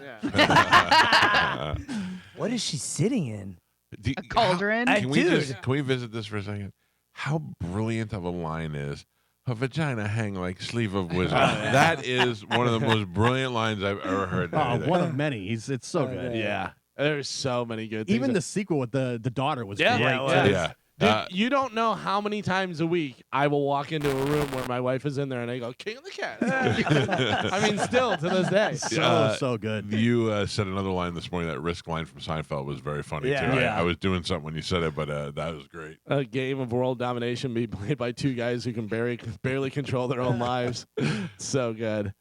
[SPEAKER 5] What is she sitting in?
[SPEAKER 3] A cauldron.
[SPEAKER 1] Can we
[SPEAKER 5] Dude.
[SPEAKER 1] can we visit this for a second? How brilliant of a line is her vagina hang like sleeve of wizard. That is one of the most brilliant lines I've ever heard. in
[SPEAKER 2] Oh,
[SPEAKER 1] anything.
[SPEAKER 2] one of many. It's so good.
[SPEAKER 4] Yeah. There's so many good things.
[SPEAKER 2] Even the sequel with the daughter was
[SPEAKER 4] Yeah.
[SPEAKER 2] great.
[SPEAKER 5] Yeah,
[SPEAKER 2] too.
[SPEAKER 1] Yeah.
[SPEAKER 4] Dude, you don't know how many times a week I will walk into a room where my wife is in there and I go, King of the Cat. I mean, still to this day.
[SPEAKER 2] So good.
[SPEAKER 1] You said another line this morning. That Risk line from Seinfeld was very funny
[SPEAKER 5] Yeah.
[SPEAKER 1] too.
[SPEAKER 5] Yeah.
[SPEAKER 1] I was doing something when you said it, but that was great.
[SPEAKER 4] A game of world domination be played by 2 guys who can barely control their own lives. So good.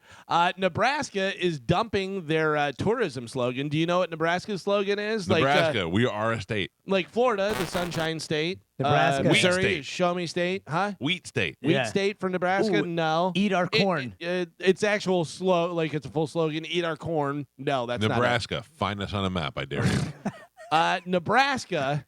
[SPEAKER 4] Nebraska is dumping their tourism slogan. Do you know what Nebraska's slogan is?
[SPEAKER 1] Nebraska, we are a state.
[SPEAKER 4] Like Florida, the Sunshine State.
[SPEAKER 5] Nebraska.
[SPEAKER 1] Wheat
[SPEAKER 4] Missouri,
[SPEAKER 1] state.
[SPEAKER 4] Show Me State. Huh?
[SPEAKER 1] Wheat state.
[SPEAKER 4] Wheat
[SPEAKER 5] Yeah.
[SPEAKER 4] State for Nebraska?
[SPEAKER 5] Ooh,
[SPEAKER 4] No.
[SPEAKER 5] Eat our corn.
[SPEAKER 4] It's actual it's a full slogan. Eat our corn. No, that's
[SPEAKER 1] Nebraska, find us on a map. I dare you.
[SPEAKER 4] not it. Nebraska,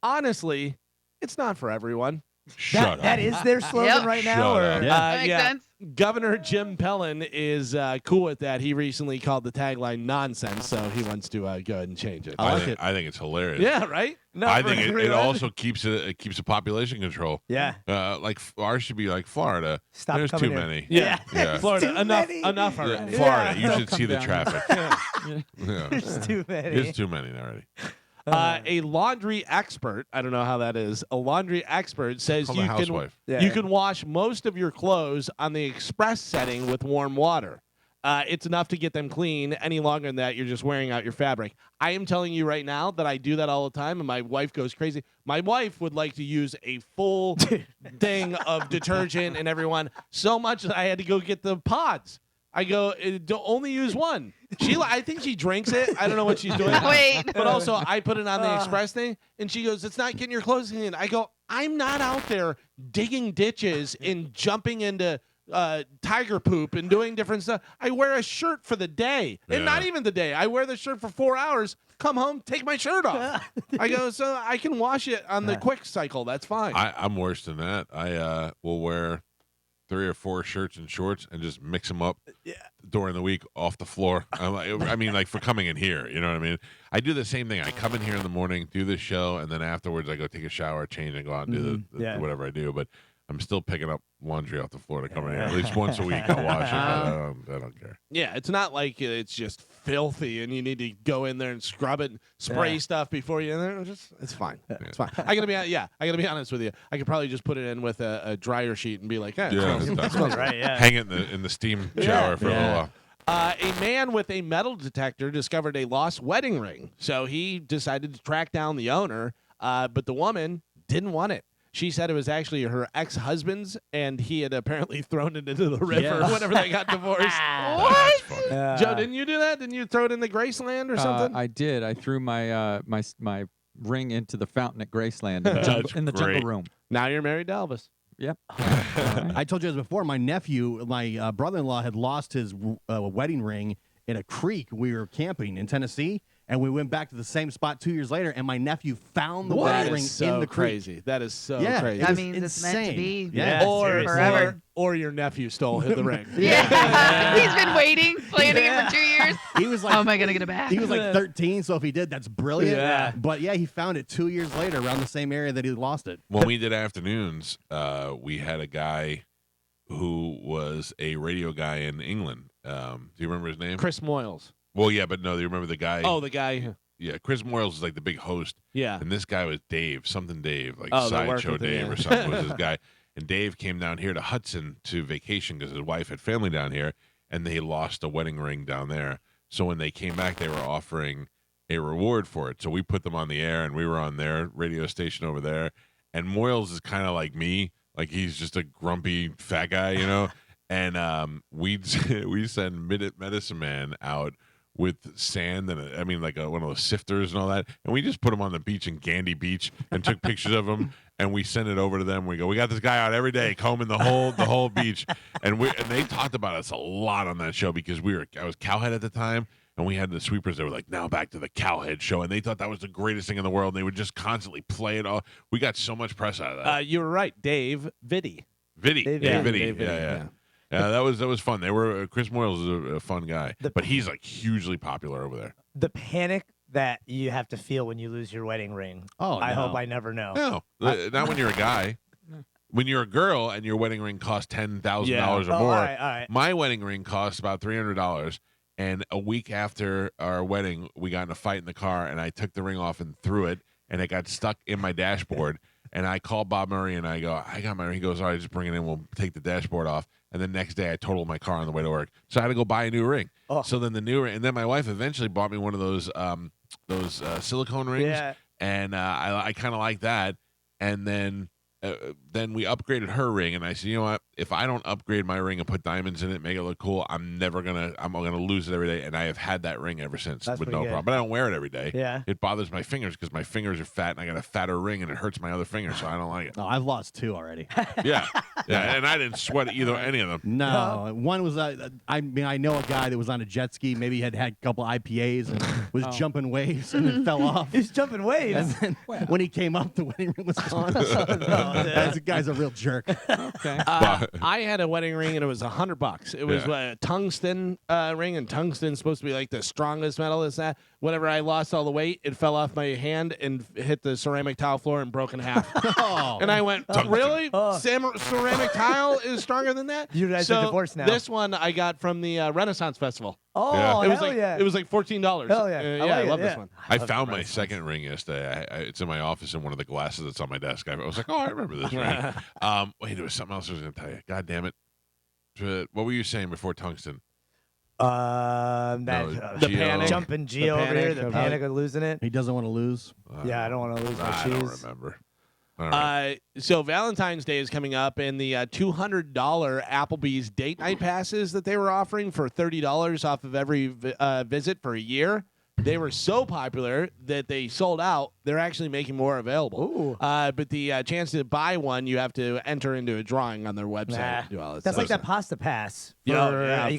[SPEAKER 4] honestly, it's not for everyone.
[SPEAKER 1] Shut up.
[SPEAKER 5] That is their slogan
[SPEAKER 3] Yep.
[SPEAKER 5] right now?
[SPEAKER 1] Shut
[SPEAKER 5] Or?
[SPEAKER 1] up.
[SPEAKER 2] Yeah.
[SPEAKER 3] That makes sense.
[SPEAKER 4] Governor Jim Pellin is cool with that. He recently called the tagline nonsense, so he wants to go ahead and change it.
[SPEAKER 2] I like it.
[SPEAKER 1] I think it's hilarious.
[SPEAKER 4] Yeah, right?
[SPEAKER 5] No,
[SPEAKER 1] I
[SPEAKER 5] for
[SPEAKER 1] think it
[SPEAKER 5] everyone.
[SPEAKER 1] also keeps the population control.
[SPEAKER 5] Yeah.
[SPEAKER 1] Like ours should be like Florida.
[SPEAKER 5] Stop
[SPEAKER 1] There's
[SPEAKER 5] coming
[SPEAKER 1] too
[SPEAKER 5] here.
[SPEAKER 1] many.
[SPEAKER 4] Yeah.
[SPEAKER 1] Yeah.
[SPEAKER 4] Florida,
[SPEAKER 5] Too
[SPEAKER 4] enough
[SPEAKER 5] many.
[SPEAKER 4] already.
[SPEAKER 1] Florida, you
[SPEAKER 6] Don't
[SPEAKER 1] should
[SPEAKER 6] come
[SPEAKER 1] see the
[SPEAKER 6] down.
[SPEAKER 1] traffic.
[SPEAKER 6] Yeah.
[SPEAKER 1] Yeah.
[SPEAKER 5] There's too many.
[SPEAKER 1] There's too many already.
[SPEAKER 4] A laundry expert, I don't know how that is. A laundry expert says
[SPEAKER 1] Call the housewife.
[SPEAKER 4] you can wash most of your clothes on the express setting with warm water. It's enough to get them clean. Any longer than that, you're just wearing out your fabric. I am telling you right now that I do that all the time, and my wife goes crazy. My wife would like to use a full thing of detergent and everyone so much that I had to go get the pods. I go, don't only use one. I think she drinks it. I don't know what she's doing.
[SPEAKER 3] Wait.
[SPEAKER 4] But also, I put it on the express thing, and she goes, it's not getting your clothes clean. I go, I'm not out there digging ditches and jumping into tiger poop and doing different stuff. I wear a shirt for the day, and not even the day. I wear the shirt for 4 hours, come home, take my shirt off. I go, so I can wash it on the quick cycle. That's fine.
[SPEAKER 1] I'm worse than that. I will wear 3 or 4 shirts and shorts and just mix them up during the week off the floor. I mean, like for coming in here, you know what I mean? I do the same thing. I come in here in the morning, do the show, and then afterwards I go take a shower, change, and go out and do the whatever I do. But I'm still picking up laundry off the floor to come in here at least once a week. I'll wash it. But I don't care.
[SPEAKER 4] Yeah, it's not like it's just filthy and you need to go in there and scrub it and spray stuff before you. It's fine. It's fine. I gotta be honest with you. I could probably just put it in with a dryer sheet and be like,
[SPEAKER 1] Yeah,
[SPEAKER 4] it smells
[SPEAKER 5] Right, yeah.
[SPEAKER 1] hang it in the steam shower for a little while.
[SPEAKER 4] A man with a metal detector discovered a lost wedding ring, so he decided to track down the owner, but the woman didn't want it. She said it was actually her ex-husband's, and he had apparently thrown it into the river whenever they got divorced.
[SPEAKER 3] What?
[SPEAKER 4] Joe, didn't you do that? Didn't you throw it in the Graceland or something?
[SPEAKER 6] I did. I threw my my ring into the fountain at Graceland in the jungle room.
[SPEAKER 4] Now you're married to Elvis.
[SPEAKER 6] Yep.
[SPEAKER 2] I told you this before. My nephew, my brother-in-law, had lost his wedding ring in a creek. We were camping in Tennessee, and we went back to the same spot 2 years later, and my nephew found the wedding ring in the creek.
[SPEAKER 4] Crazy. That is so
[SPEAKER 2] Yeah,
[SPEAKER 4] crazy.
[SPEAKER 2] it
[SPEAKER 3] That
[SPEAKER 2] was
[SPEAKER 3] means it's meant to
[SPEAKER 2] insane.
[SPEAKER 3] be.
[SPEAKER 2] Yeah.
[SPEAKER 5] Or-
[SPEAKER 3] forever.
[SPEAKER 4] Or your nephew stole the ring.
[SPEAKER 3] Yeah. He's been waiting, planning it for 2 years.
[SPEAKER 2] He was like,
[SPEAKER 3] How am I gonna get it back?
[SPEAKER 2] he was like 13, so if he did, that's brilliant.
[SPEAKER 5] Yeah.
[SPEAKER 2] But yeah, he found it 2 years later around the same area that he lost it.
[SPEAKER 1] When we did afternoons, we had a guy who was a radio guy in England. Do you remember his name?
[SPEAKER 4] Chris Moyles.
[SPEAKER 1] Well, yeah, but no, do you remember the guy?
[SPEAKER 4] Oh, the guy.
[SPEAKER 1] Yeah, Chris Moyles is like the big host.
[SPEAKER 4] Yeah.
[SPEAKER 1] And this guy was Dave, something Dave, like
[SPEAKER 4] that worked
[SPEAKER 1] Sideshow
[SPEAKER 4] with him,
[SPEAKER 1] Dave
[SPEAKER 4] yeah.
[SPEAKER 1] or something was his guy. And Dave came down here to Hudson to vacation because his wife had family down here, and they lost a wedding ring down there. So when they came back, they were offering a reward for it. So we put them on the air, and we were on their radio station over there. And Moyles is kind of like me, like he's just a grumpy fat guy, you know. And we send Medicine Man out with sand and like one of those sifters and all that, and we just put him on the beach in Gandy Beach and took pictures of him, and we sent it over to them. We go, we got this guy out every day combing the whole beach, and they talked about us a lot on that show because I was Cowhead at the time, and we had the sweepers. They were like, now back to the Cowhead show, and they thought that was the greatest thing in the world. And they would just constantly play it all. We got so much press out of that.
[SPEAKER 4] You were right, Dave Vitti.
[SPEAKER 1] Dave Vitti.
[SPEAKER 4] Dave Vitti,
[SPEAKER 1] Yeah. Yeah, that was fun. They were Chris Moyles is a fun guy, but he's like hugely popular over there.
[SPEAKER 5] The panic that you have to feel when you lose your wedding ring.
[SPEAKER 2] Oh,
[SPEAKER 5] I
[SPEAKER 2] no.
[SPEAKER 5] hope I never know.
[SPEAKER 1] No, not when you're a guy. When you're a girl and your wedding ring costs $10,000 or
[SPEAKER 5] Oh,
[SPEAKER 1] more,
[SPEAKER 5] all right.
[SPEAKER 1] my wedding ring costs about $300. And a week after our wedding, we got in a fight in the car, and I took the ring off and threw it, and it got stuck in my dashboard. And I called Bob Murray, and I go, I got my ring. He goes, all right, just bring it in. We'll take the dashboard off. And the next day, I totaled my car on the way to work. So I had to go buy a new ring.
[SPEAKER 5] Oh.
[SPEAKER 1] So then the new ring, and then my wife eventually bought me one of those silicone rings.
[SPEAKER 5] Yeah.
[SPEAKER 1] And I kind of like that. And then we upgraded her ring, and I said, you know what? If I don't upgrade my ring and put diamonds in it, make it look cool, I'm gonna lose it every day. And I have had that ring ever since
[SPEAKER 5] That's
[SPEAKER 1] with
[SPEAKER 5] pretty
[SPEAKER 1] no
[SPEAKER 5] good.
[SPEAKER 1] problem. But I don't wear it every day.
[SPEAKER 5] Yeah.
[SPEAKER 1] It bothers my fingers because my fingers are fat, and I got a fatter ring, and it hurts my other finger, so I don't like it.
[SPEAKER 2] Oh, I've lost 2 already.
[SPEAKER 1] Yeah, and I didn't sweat any of them.
[SPEAKER 2] No, one was I know a guy that was on a jet ski. Maybe he had a couple IPAs and was jumping waves and then fell off.
[SPEAKER 5] He's jumping waves.
[SPEAKER 2] And then when he came up, the wedding ring was gone. That guy's a real jerk.
[SPEAKER 6] Okay.
[SPEAKER 4] I had a wedding ring and it was $100. It was a tungsten ring, and tungsten's supposed to be like the strongest metal. Is that? Whenever I lost all the weight, it fell off my hand and hit the ceramic tile floor and broke in half. And I went, really? Ceramic tile is stronger than that?
[SPEAKER 5] You guys are divorced now.
[SPEAKER 4] This one I got from the Renaissance Festival.
[SPEAKER 5] Oh,
[SPEAKER 4] It was
[SPEAKER 5] hell
[SPEAKER 4] like
[SPEAKER 5] yeah.
[SPEAKER 4] It was like $14.
[SPEAKER 5] Hell yeah.
[SPEAKER 4] I love this one.
[SPEAKER 1] I found my second ring yesterday. It's in my office in one of the glasses that's on my desk. I was like, oh, I remember this ring. Wait, there was something else I was going to tell you. God damn it. What were you saying before tungsten?
[SPEAKER 5] The
[SPEAKER 1] panic.
[SPEAKER 5] Jumping Geo over here, the panic of losing it.
[SPEAKER 2] He doesn't want to lose.
[SPEAKER 5] Yeah, I don't want to lose my
[SPEAKER 1] I
[SPEAKER 5] cheese.
[SPEAKER 1] don't remember. All right.
[SPEAKER 4] So Valentine's Day is coming up, and the $200 Applebee's date night passes that they were offering for $30 off of every visit for a year, they were so popular that they sold out. They're actually making more available. But the chance to buy one, you have to enter into a drawing on their website.
[SPEAKER 5] That's like that pasta pass. You
[SPEAKER 4] for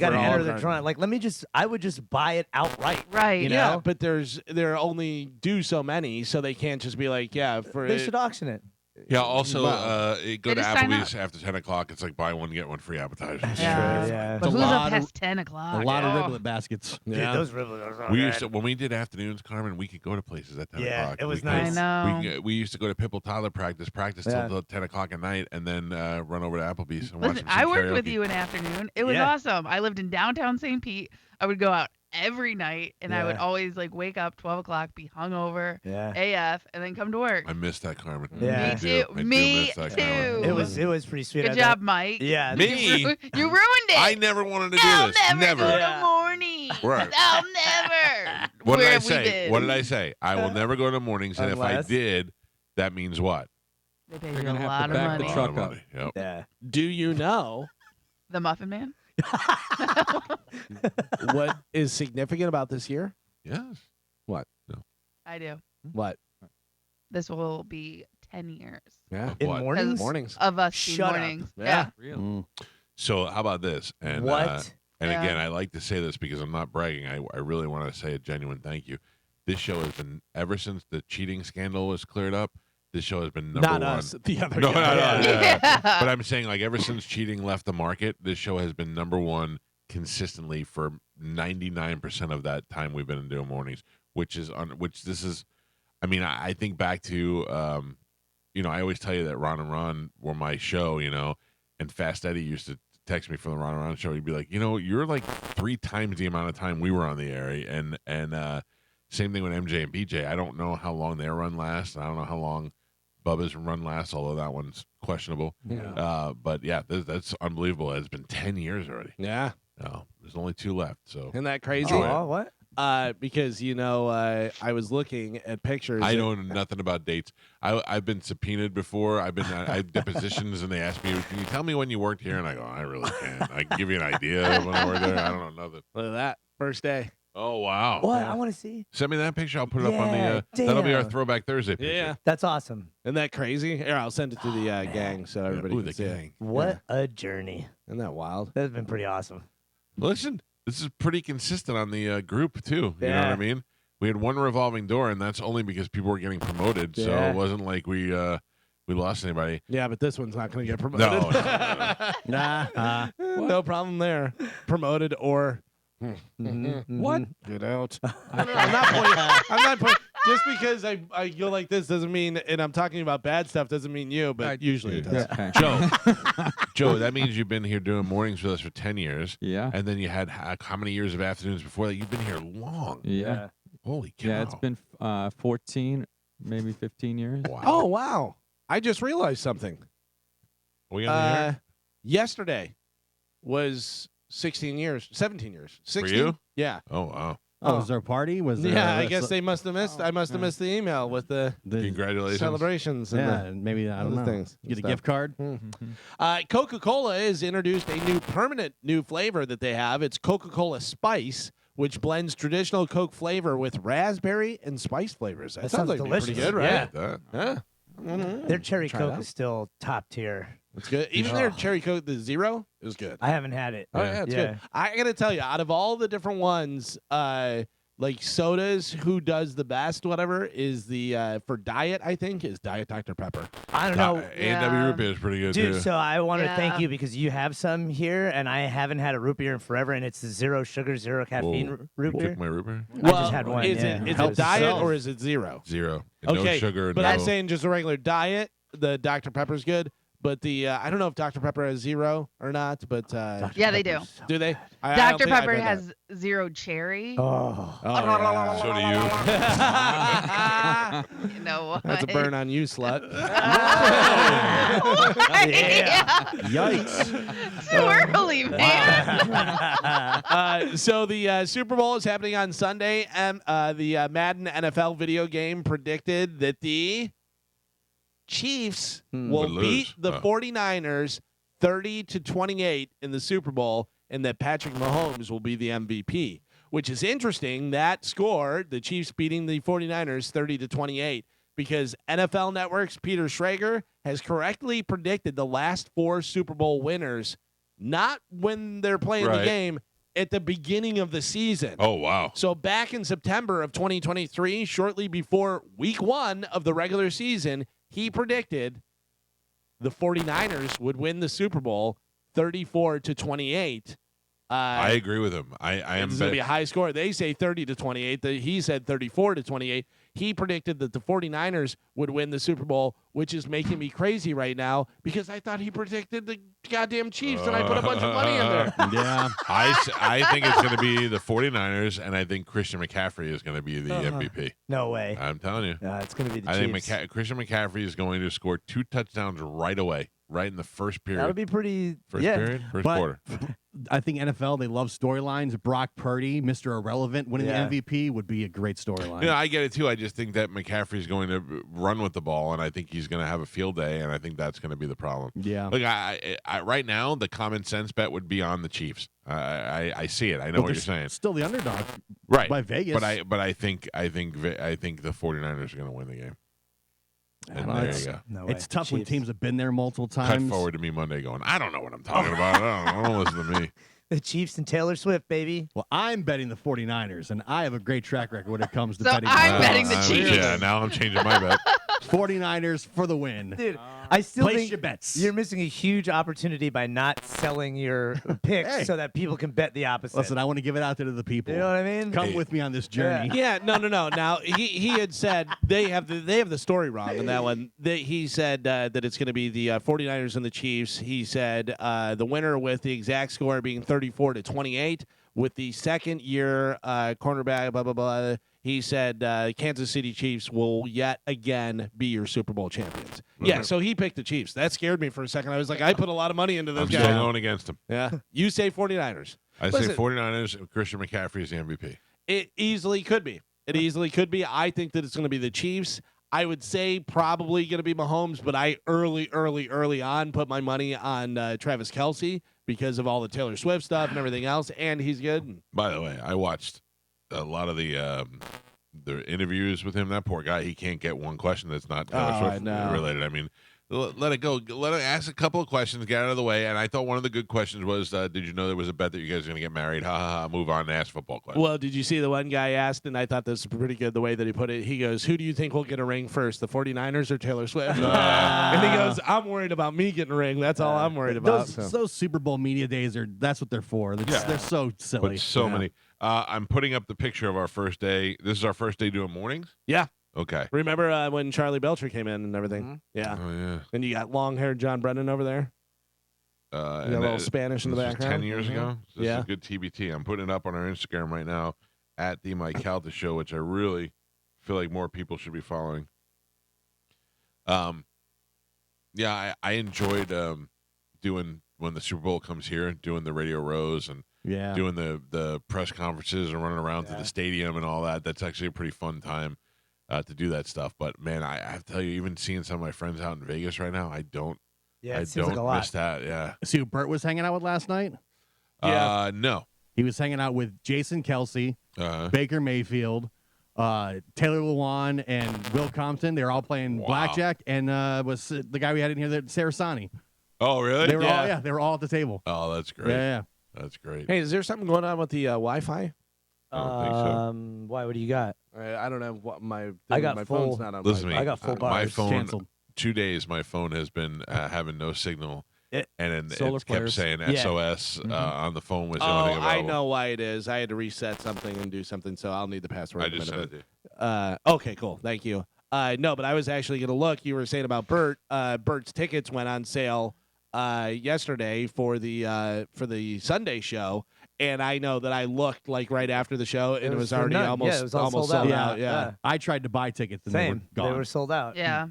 [SPEAKER 5] got to enter the
[SPEAKER 4] all
[SPEAKER 5] drawing. Like, I would just buy it outright.
[SPEAKER 3] Right.
[SPEAKER 5] You know?
[SPEAKER 4] Yeah, but there only do so many, so they can't just be like,
[SPEAKER 5] They should auction it.
[SPEAKER 1] Yeah, also, go
[SPEAKER 3] They
[SPEAKER 1] to
[SPEAKER 3] just sign
[SPEAKER 1] Applebee's after 10 o'clock. It's like buy one, get one free appetizer.
[SPEAKER 5] Yeah.
[SPEAKER 3] But
[SPEAKER 2] It's a
[SPEAKER 3] who's up
[SPEAKER 2] lot of-
[SPEAKER 3] past 10 o'clock?
[SPEAKER 2] A lot of
[SPEAKER 3] Oh.
[SPEAKER 2] riblet baskets.
[SPEAKER 5] Dude, those riblets are so
[SPEAKER 1] We
[SPEAKER 5] good.
[SPEAKER 1] used to, when we did afternoons, Carmen, we could go to places at 10
[SPEAKER 5] Yeah,
[SPEAKER 1] o'clock.
[SPEAKER 5] it was
[SPEAKER 1] We could-
[SPEAKER 5] nice.
[SPEAKER 3] I know.
[SPEAKER 1] We used to go to Pipple Tyler practice
[SPEAKER 5] Yeah.
[SPEAKER 1] till 10 o'clock at night, and then run over to Applebee's and watch
[SPEAKER 3] Listen,
[SPEAKER 1] some
[SPEAKER 3] I worked with
[SPEAKER 1] karaoke.
[SPEAKER 3] you in afternoon. It was
[SPEAKER 5] Yeah.
[SPEAKER 3] awesome. I lived in downtown St. Pete. I would go out every night, and I would
[SPEAKER 5] Yeah.
[SPEAKER 3] always like wake up 12 o'clock, be hungover,
[SPEAKER 5] Yeah.
[SPEAKER 3] AF, and then come to work.
[SPEAKER 1] I miss that, Carmen.
[SPEAKER 5] Yeah.
[SPEAKER 1] I
[SPEAKER 3] Me
[SPEAKER 1] do.
[SPEAKER 3] too.
[SPEAKER 1] I do
[SPEAKER 3] Me
[SPEAKER 1] miss that,
[SPEAKER 3] too.
[SPEAKER 1] Carmen.
[SPEAKER 5] It was pretty sweet.
[SPEAKER 3] Good job, Mike.
[SPEAKER 5] Yeah.
[SPEAKER 1] Me?
[SPEAKER 3] You ruined it.
[SPEAKER 1] I never wanted to do
[SPEAKER 3] I'll
[SPEAKER 1] this.
[SPEAKER 3] never go
[SPEAKER 5] Yeah.
[SPEAKER 3] to morning.
[SPEAKER 1] Right.
[SPEAKER 3] I'll never.
[SPEAKER 1] What did
[SPEAKER 3] Where
[SPEAKER 1] I
[SPEAKER 3] we
[SPEAKER 1] say?
[SPEAKER 3] did.
[SPEAKER 1] What did I say? I will never go to mornings, and if I
[SPEAKER 5] Unless-
[SPEAKER 1] did, that means what?
[SPEAKER 3] They paid
[SPEAKER 6] They're
[SPEAKER 3] you a
[SPEAKER 6] gonna have
[SPEAKER 3] lot
[SPEAKER 6] to
[SPEAKER 3] of
[SPEAKER 6] back
[SPEAKER 3] money.
[SPEAKER 6] the
[SPEAKER 1] A
[SPEAKER 6] truck
[SPEAKER 1] lot of
[SPEAKER 6] up.
[SPEAKER 1] money. Yep.
[SPEAKER 5] Yeah.
[SPEAKER 4] Do you know
[SPEAKER 3] The Muffin Man?
[SPEAKER 4] what is significant about this year?
[SPEAKER 1] Yes.
[SPEAKER 3] I do.
[SPEAKER 4] What?
[SPEAKER 3] This will be 10 years
[SPEAKER 4] Yeah.
[SPEAKER 5] In
[SPEAKER 1] What?
[SPEAKER 5] mornings?
[SPEAKER 4] Mornings.
[SPEAKER 3] of us
[SPEAKER 5] Shut
[SPEAKER 3] doing
[SPEAKER 5] up.
[SPEAKER 3] mornings.
[SPEAKER 4] Yeah.
[SPEAKER 6] Real.
[SPEAKER 1] So how about this? And
[SPEAKER 5] What?
[SPEAKER 1] And
[SPEAKER 3] Yeah.
[SPEAKER 1] again, I like to say this because I'm not bragging. I really want to say a genuine thank you. This show has been, ever since the cheating scandal was cleared up, this show has been number
[SPEAKER 4] Not
[SPEAKER 1] one.
[SPEAKER 4] us. The other
[SPEAKER 1] No,
[SPEAKER 4] guy.
[SPEAKER 1] no, no,
[SPEAKER 3] Yeah.
[SPEAKER 1] But I'm saying, like, ever since cheating left the market, this show has been number one consistently for 99% of that time we've been doing mornings, which this is, I mean, I think back to, I always tell you that Ron and Ron were my show, and Fast Eddie used to text me from the Ron and Ron show. He'd be like, you're like 3 times the amount of time we were on the air. And same thing with MJ and BJ. I don't know how long their run lasts. I don't know how long Bubba's run lasts, although that one's questionable.
[SPEAKER 4] Yeah.
[SPEAKER 1] But yeah, that's unbelievable. It's been 10 years already.
[SPEAKER 4] Yeah.
[SPEAKER 1] There's only 2 left. So
[SPEAKER 4] Isn't that crazy?
[SPEAKER 5] Oh, what?
[SPEAKER 4] Because I was looking at pictures.
[SPEAKER 1] I know nothing about dates. I've been subpoenaed before. I have depositions, and they ask me, "Can you tell me when you worked here?" And I go, "I really can't. I can give you an idea of when I worked there. I don't know nothing."
[SPEAKER 4] Look at that first day.
[SPEAKER 1] Oh wow!
[SPEAKER 5] What?
[SPEAKER 4] Yeah.
[SPEAKER 5] I want to see.
[SPEAKER 1] Send me that picture. I'll put it up on
[SPEAKER 5] Yeah,
[SPEAKER 1] the. That'll be our
[SPEAKER 5] damn.
[SPEAKER 1] Throwback Thursday picture.
[SPEAKER 4] Yeah.
[SPEAKER 5] That's awesome.
[SPEAKER 4] Isn't that crazy? Here, I'll send it to the gang so everybody
[SPEAKER 1] Ooh,
[SPEAKER 4] can
[SPEAKER 1] the
[SPEAKER 4] see it.
[SPEAKER 1] gang.
[SPEAKER 5] What a journey.
[SPEAKER 4] Isn't that wild?
[SPEAKER 5] That's been pretty awesome.
[SPEAKER 1] Listen, this is pretty consistent on the group too. You know what
[SPEAKER 5] Yeah.
[SPEAKER 1] I mean? We had one revolving door, and that's only because people were getting promoted. So
[SPEAKER 5] Yeah.
[SPEAKER 1] it wasn't like we lost anybody.
[SPEAKER 4] Yeah, but this one's not going to get promoted.
[SPEAKER 1] No.
[SPEAKER 4] No problem there. Promoted or
[SPEAKER 6] What?
[SPEAKER 4] get out. I'm not pointing. Just because I go like this doesn't mean, and I'm talking about bad stuff doesn't mean you, but usually it does.
[SPEAKER 6] Okay.
[SPEAKER 1] Joe, that means you've been here doing mornings with us for 10 years.
[SPEAKER 6] Yeah.
[SPEAKER 1] And then you had how many years of afternoons before that? You've been here long.
[SPEAKER 6] Yeah.
[SPEAKER 1] Holy cow.
[SPEAKER 6] Yeah, it's been 14, maybe 15 years.
[SPEAKER 1] Wow.
[SPEAKER 4] Oh wow! I just realized something.
[SPEAKER 1] Are we on the air?
[SPEAKER 4] Yesterday was 17 years. 16?
[SPEAKER 1] you?
[SPEAKER 4] Yeah.
[SPEAKER 1] Oh, wow.
[SPEAKER 2] Oh, was there a party? Was there?
[SPEAKER 4] Yeah, I guess they must have missed. I must have missed the email with the
[SPEAKER 1] Congratulations.
[SPEAKER 4] celebrations. And
[SPEAKER 2] Yeah, maybe I don't
[SPEAKER 4] other
[SPEAKER 2] know.
[SPEAKER 4] things
[SPEAKER 2] Get a
[SPEAKER 4] and
[SPEAKER 2] gift card.
[SPEAKER 4] Coca-Cola has introduced a new flavor that they have. It's Coca-Cola Spice, which blends traditional Coke flavor with raspberry and spice flavors. That sounds like it'd be pretty
[SPEAKER 5] delicious.
[SPEAKER 4] good, right?
[SPEAKER 1] That.
[SPEAKER 4] Yeah.
[SPEAKER 5] Their cherry
[SPEAKER 4] Try
[SPEAKER 5] Coke
[SPEAKER 4] it out.
[SPEAKER 5] is still top tier.
[SPEAKER 4] It's good. Even their cherry Coke, the Zero, is good.
[SPEAKER 5] I haven't had it.
[SPEAKER 4] Oh yeah, it's good. I gotta tell you, out of all the different ones, like sodas, who does the best, whatever, is the for diet, I think, is Diet Dr. Pepper.
[SPEAKER 5] I don't know.
[SPEAKER 1] A&W root beer is pretty good,
[SPEAKER 5] Dude,
[SPEAKER 1] too.
[SPEAKER 5] so I want to
[SPEAKER 3] Yeah.
[SPEAKER 5] thank you because you have some here, and I haven't had a root beer in forever, and it's the 0 sugar, 0 caffeine
[SPEAKER 1] Whoa.
[SPEAKER 5] root
[SPEAKER 1] You
[SPEAKER 5] beer.
[SPEAKER 1] took my root beer?
[SPEAKER 5] I just had one.
[SPEAKER 4] Is
[SPEAKER 5] yeah.
[SPEAKER 4] it
[SPEAKER 2] Help
[SPEAKER 4] diet
[SPEAKER 2] yourself.
[SPEAKER 4] or is it 0?
[SPEAKER 1] 0.
[SPEAKER 4] Okay,
[SPEAKER 1] No sugar.
[SPEAKER 4] but
[SPEAKER 1] no.
[SPEAKER 4] I'm saying just a regular diet. The Dr. Pepper's good, but the I don't know if Dr. Pepper has 0 or not, but
[SPEAKER 3] Yeah, they do.
[SPEAKER 4] do they? I don't
[SPEAKER 3] Dr.
[SPEAKER 4] think I've
[SPEAKER 3] Pepper
[SPEAKER 4] had
[SPEAKER 3] has 0 cherry.
[SPEAKER 5] Oh.
[SPEAKER 4] that. Oh, yeah.
[SPEAKER 1] So do you.
[SPEAKER 3] You know what?
[SPEAKER 4] That's a burn on you, slut.
[SPEAKER 3] yeah.
[SPEAKER 2] Yikes.
[SPEAKER 3] Too early, man.
[SPEAKER 4] So the Super Bowl is happening on Sunday, and the Madden NFL video game predicted that the Chiefs will
[SPEAKER 1] Would lose.
[SPEAKER 4] beat the 49ers 30-28 in the Super Bowl, and that Patrick Mahomes will be the MVP, which is interesting. That score, the Chiefs beating the 49ers 30-28, because NFL Network's Peter Schrager has correctly predicted the last 4 Super Bowl winners, not when they're playing the
[SPEAKER 1] Right.
[SPEAKER 4] game, at the beginning of the season.
[SPEAKER 1] Oh, wow.
[SPEAKER 4] So back in September of 2023, shortly before week 1 of the regular season, he predicted the 49ers would win the Super Bowl 34-28.
[SPEAKER 1] I agree with him. I am
[SPEAKER 4] It's going to be a high score. They say 30-28. He said 34-28. He predicted that the 49ers would win the Super Bowl, which is making me crazy right now because I thought he predicted the goddamn Chiefs, and I put a bunch of money in there.
[SPEAKER 2] Yeah.
[SPEAKER 1] I think it's going to be the 49ers, and I think Christian McCaffrey is going to be the MVP.
[SPEAKER 5] No way.
[SPEAKER 1] I'm telling you.
[SPEAKER 5] It's going to be the
[SPEAKER 1] I
[SPEAKER 5] Chiefs.
[SPEAKER 1] think Christian McCaffrey is going to score 2 touchdowns right away, right in the first period.
[SPEAKER 5] That would be pretty.
[SPEAKER 1] First
[SPEAKER 5] yeah.
[SPEAKER 1] period? First
[SPEAKER 2] But-
[SPEAKER 1] quarter.
[SPEAKER 2] I think NFL, they love storylines. Brock Purdy, Mr. Irrelevant, winning
[SPEAKER 5] Yeah.
[SPEAKER 2] the MVP would be a great storyline.
[SPEAKER 1] Yeah, I get it too. I just think that McCaffrey is going to run with the ball, and I think he's going to have a field day, and I think that's going to be the problem.
[SPEAKER 2] Yeah.
[SPEAKER 1] Look, I right now the common sense bet would be on the Chiefs. I see it. I know
[SPEAKER 2] But
[SPEAKER 1] what you're
[SPEAKER 2] they're
[SPEAKER 1] saying.
[SPEAKER 2] Still the underdog
[SPEAKER 1] Right.
[SPEAKER 2] by Vegas.
[SPEAKER 1] But I think the 49ers are going to win the game. And
[SPEAKER 2] know,
[SPEAKER 1] there
[SPEAKER 2] it's-
[SPEAKER 1] you go.
[SPEAKER 5] No way.
[SPEAKER 2] It's tough when
[SPEAKER 5] Chiefs.
[SPEAKER 2] teams have been there multiple
[SPEAKER 1] Cut
[SPEAKER 2] times.
[SPEAKER 1] forward to me Monday going, I don't know what I'm talking about. I don't listen to me.
[SPEAKER 5] The Chiefs and Taylor Swift, baby.
[SPEAKER 2] Well, I'm betting the 49ers, and I have a great track record when it comes to
[SPEAKER 3] So
[SPEAKER 2] betting.
[SPEAKER 3] I'm
[SPEAKER 2] the
[SPEAKER 3] betting the
[SPEAKER 2] Chiefs.
[SPEAKER 3] Chiefs.
[SPEAKER 1] Yeah, now I'm changing my bet.
[SPEAKER 2] 49ers for the win.
[SPEAKER 5] Dude, I still
[SPEAKER 2] Place
[SPEAKER 5] think
[SPEAKER 2] your bets.
[SPEAKER 5] you're missing a huge opportunity by not selling your picks
[SPEAKER 2] Hey.
[SPEAKER 5] so that people can bet the opposite.
[SPEAKER 2] Listen, I want to give it out there to the people.
[SPEAKER 5] you know what I mean?
[SPEAKER 2] Come with me on this journey.
[SPEAKER 4] Yeah, no. Now he had said they have the story wrong on that one. He said that it's going to be the 49ers and the Chiefs. He said the winner with the exact score being 34-28 with the second year cornerback. Blah blah blah. He said Kansas City Chiefs will yet again be your Super Bowl champions. Yeah, so he picked the Chiefs. That scared me for a second. I was like, I put a lot of money into
[SPEAKER 1] I'm
[SPEAKER 4] those
[SPEAKER 1] still
[SPEAKER 4] guys.
[SPEAKER 1] going against him.
[SPEAKER 4] Yeah, you say 49ers.
[SPEAKER 1] I say
[SPEAKER 4] Listen.
[SPEAKER 1] 49ers and Christian McCaffrey is the MVP.
[SPEAKER 4] It easily could be. It easily could be. I think that it's going to be the Chiefs. I would say probably going to be Mahomes, but I early on put my money on Travis Kelce because of all the Taylor Swift stuff and everything else, and he's good.
[SPEAKER 1] By the way, I watched a lot of the interviews with him. That poor guy, he can't get one question that's not Taylor
[SPEAKER 4] Oh, I
[SPEAKER 1] Swift
[SPEAKER 4] know.
[SPEAKER 1] related. I mean, let it go. Let it ask a couple of questions, get out of the way. And I thought one of the good questions was, did you know there was a bet that you guys are going to get married? Ha ha ha. Move on and ask football questions.
[SPEAKER 4] Well, did you see the one guy asked, and I thought this was pretty good the way that he put it. He goes, who do you think will get a ring first, the 49ers or Taylor Swift? And he goes, I'm worried about me getting a ring. That's all I'm worried about.
[SPEAKER 2] Those Super Bowl media days that's what they're for. They're so silly.
[SPEAKER 1] But so
[SPEAKER 2] Yeah.
[SPEAKER 1] many. I'm putting up the picture of our first day. This is our first day doing mornings?
[SPEAKER 4] Yeah.
[SPEAKER 1] Okay.
[SPEAKER 4] Remember when Charlie Belcher came in and everything? Yeah.
[SPEAKER 1] Oh, yeah.
[SPEAKER 4] And you got long-haired John Brennan over there. You got a little Spanish in the
[SPEAKER 1] this was
[SPEAKER 4] background.
[SPEAKER 1] 10 years ago. This
[SPEAKER 4] Yeah.
[SPEAKER 1] is good TBT. I'm putting it up on our Instagram right now at the Mike Calta Show, which I really feel like more people should be following. Yeah, I enjoyed doing when the Super Bowl comes here, doing the Radio Rows and
[SPEAKER 2] Yeah.
[SPEAKER 1] doing the press conferences and running around to the stadium and all that. That's actually a pretty fun time to do that stuff. But man, I have to tell you, even seeing some of my friends out in Vegas right now, I don't
[SPEAKER 5] Yeah,
[SPEAKER 1] I
[SPEAKER 5] it seems
[SPEAKER 1] don't
[SPEAKER 5] like a lot.
[SPEAKER 1] miss that. Yeah.
[SPEAKER 2] See who Bert was hanging out with last night?
[SPEAKER 1] No.
[SPEAKER 2] He was hanging out with Jason Kelsey,
[SPEAKER 1] Uh,
[SPEAKER 2] Baker Mayfield, Taylor Lewan, and Will Compton. They were all playing
[SPEAKER 1] Wow.
[SPEAKER 2] blackjack, and was the guy we had in here, Sarasani.
[SPEAKER 1] oh, really?
[SPEAKER 2] They were all at the table.
[SPEAKER 1] Oh, that's great.
[SPEAKER 2] Yeah.
[SPEAKER 1] That's great.
[SPEAKER 4] Hey, is there something going on with the Wi-Fi?
[SPEAKER 1] I don't think so.
[SPEAKER 5] Why? What do you got?
[SPEAKER 4] I don't have what my.
[SPEAKER 5] I got
[SPEAKER 4] my
[SPEAKER 5] full.
[SPEAKER 4] phone's not on.
[SPEAKER 1] Listen to me.
[SPEAKER 5] I got full bars.
[SPEAKER 1] My phone,
[SPEAKER 2] Canceled.
[SPEAKER 1] 2 days, my phone has been having no signal. And then
[SPEAKER 6] Solar
[SPEAKER 1] it kept
[SPEAKER 6] flares.
[SPEAKER 1] saying
[SPEAKER 5] Yeah.
[SPEAKER 1] SOS on the phone was the
[SPEAKER 4] Oh,
[SPEAKER 1] only thing
[SPEAKER 4] I
[SPEAKER 1] available.
[SPEAKER 4] know why it is. I had to reset something and do something, so I'll need the password.
[SPEAKER 1] I
[SPEAKER 4] in a
[SPEAKER 1] just
[SPEAKER 4] minute.
[SPEAKER 1] sent it to you.
[SPEAKER 4] Okay, cool. Thank you. No, but I was actually going to look. You were saying about Bert. Bert's tickets went on sale yesterday for the Sunday show, and I know that I looked like right after the show, and it was
[SPEAKER 5] for
[SPEAKER 4] already
[SPEAKER 5] none.
[SPEAKER 4] almost
[SPEAKER 5] Yeah, it was all
[SPEAKER 4] almost
[SPEAKER 5] sold
[SPEAKER 4] sold
[SPEAKER 5] out.
[SPEAKER 4] out. Yeah.
[SPEAKER 2] I tried to buy tickets and
[SPEAKER 5] Same.
[SPEAKER 2] they were gone.
[SPEAKER 5] They were sold out.
[SPEAKER 3] Yeah.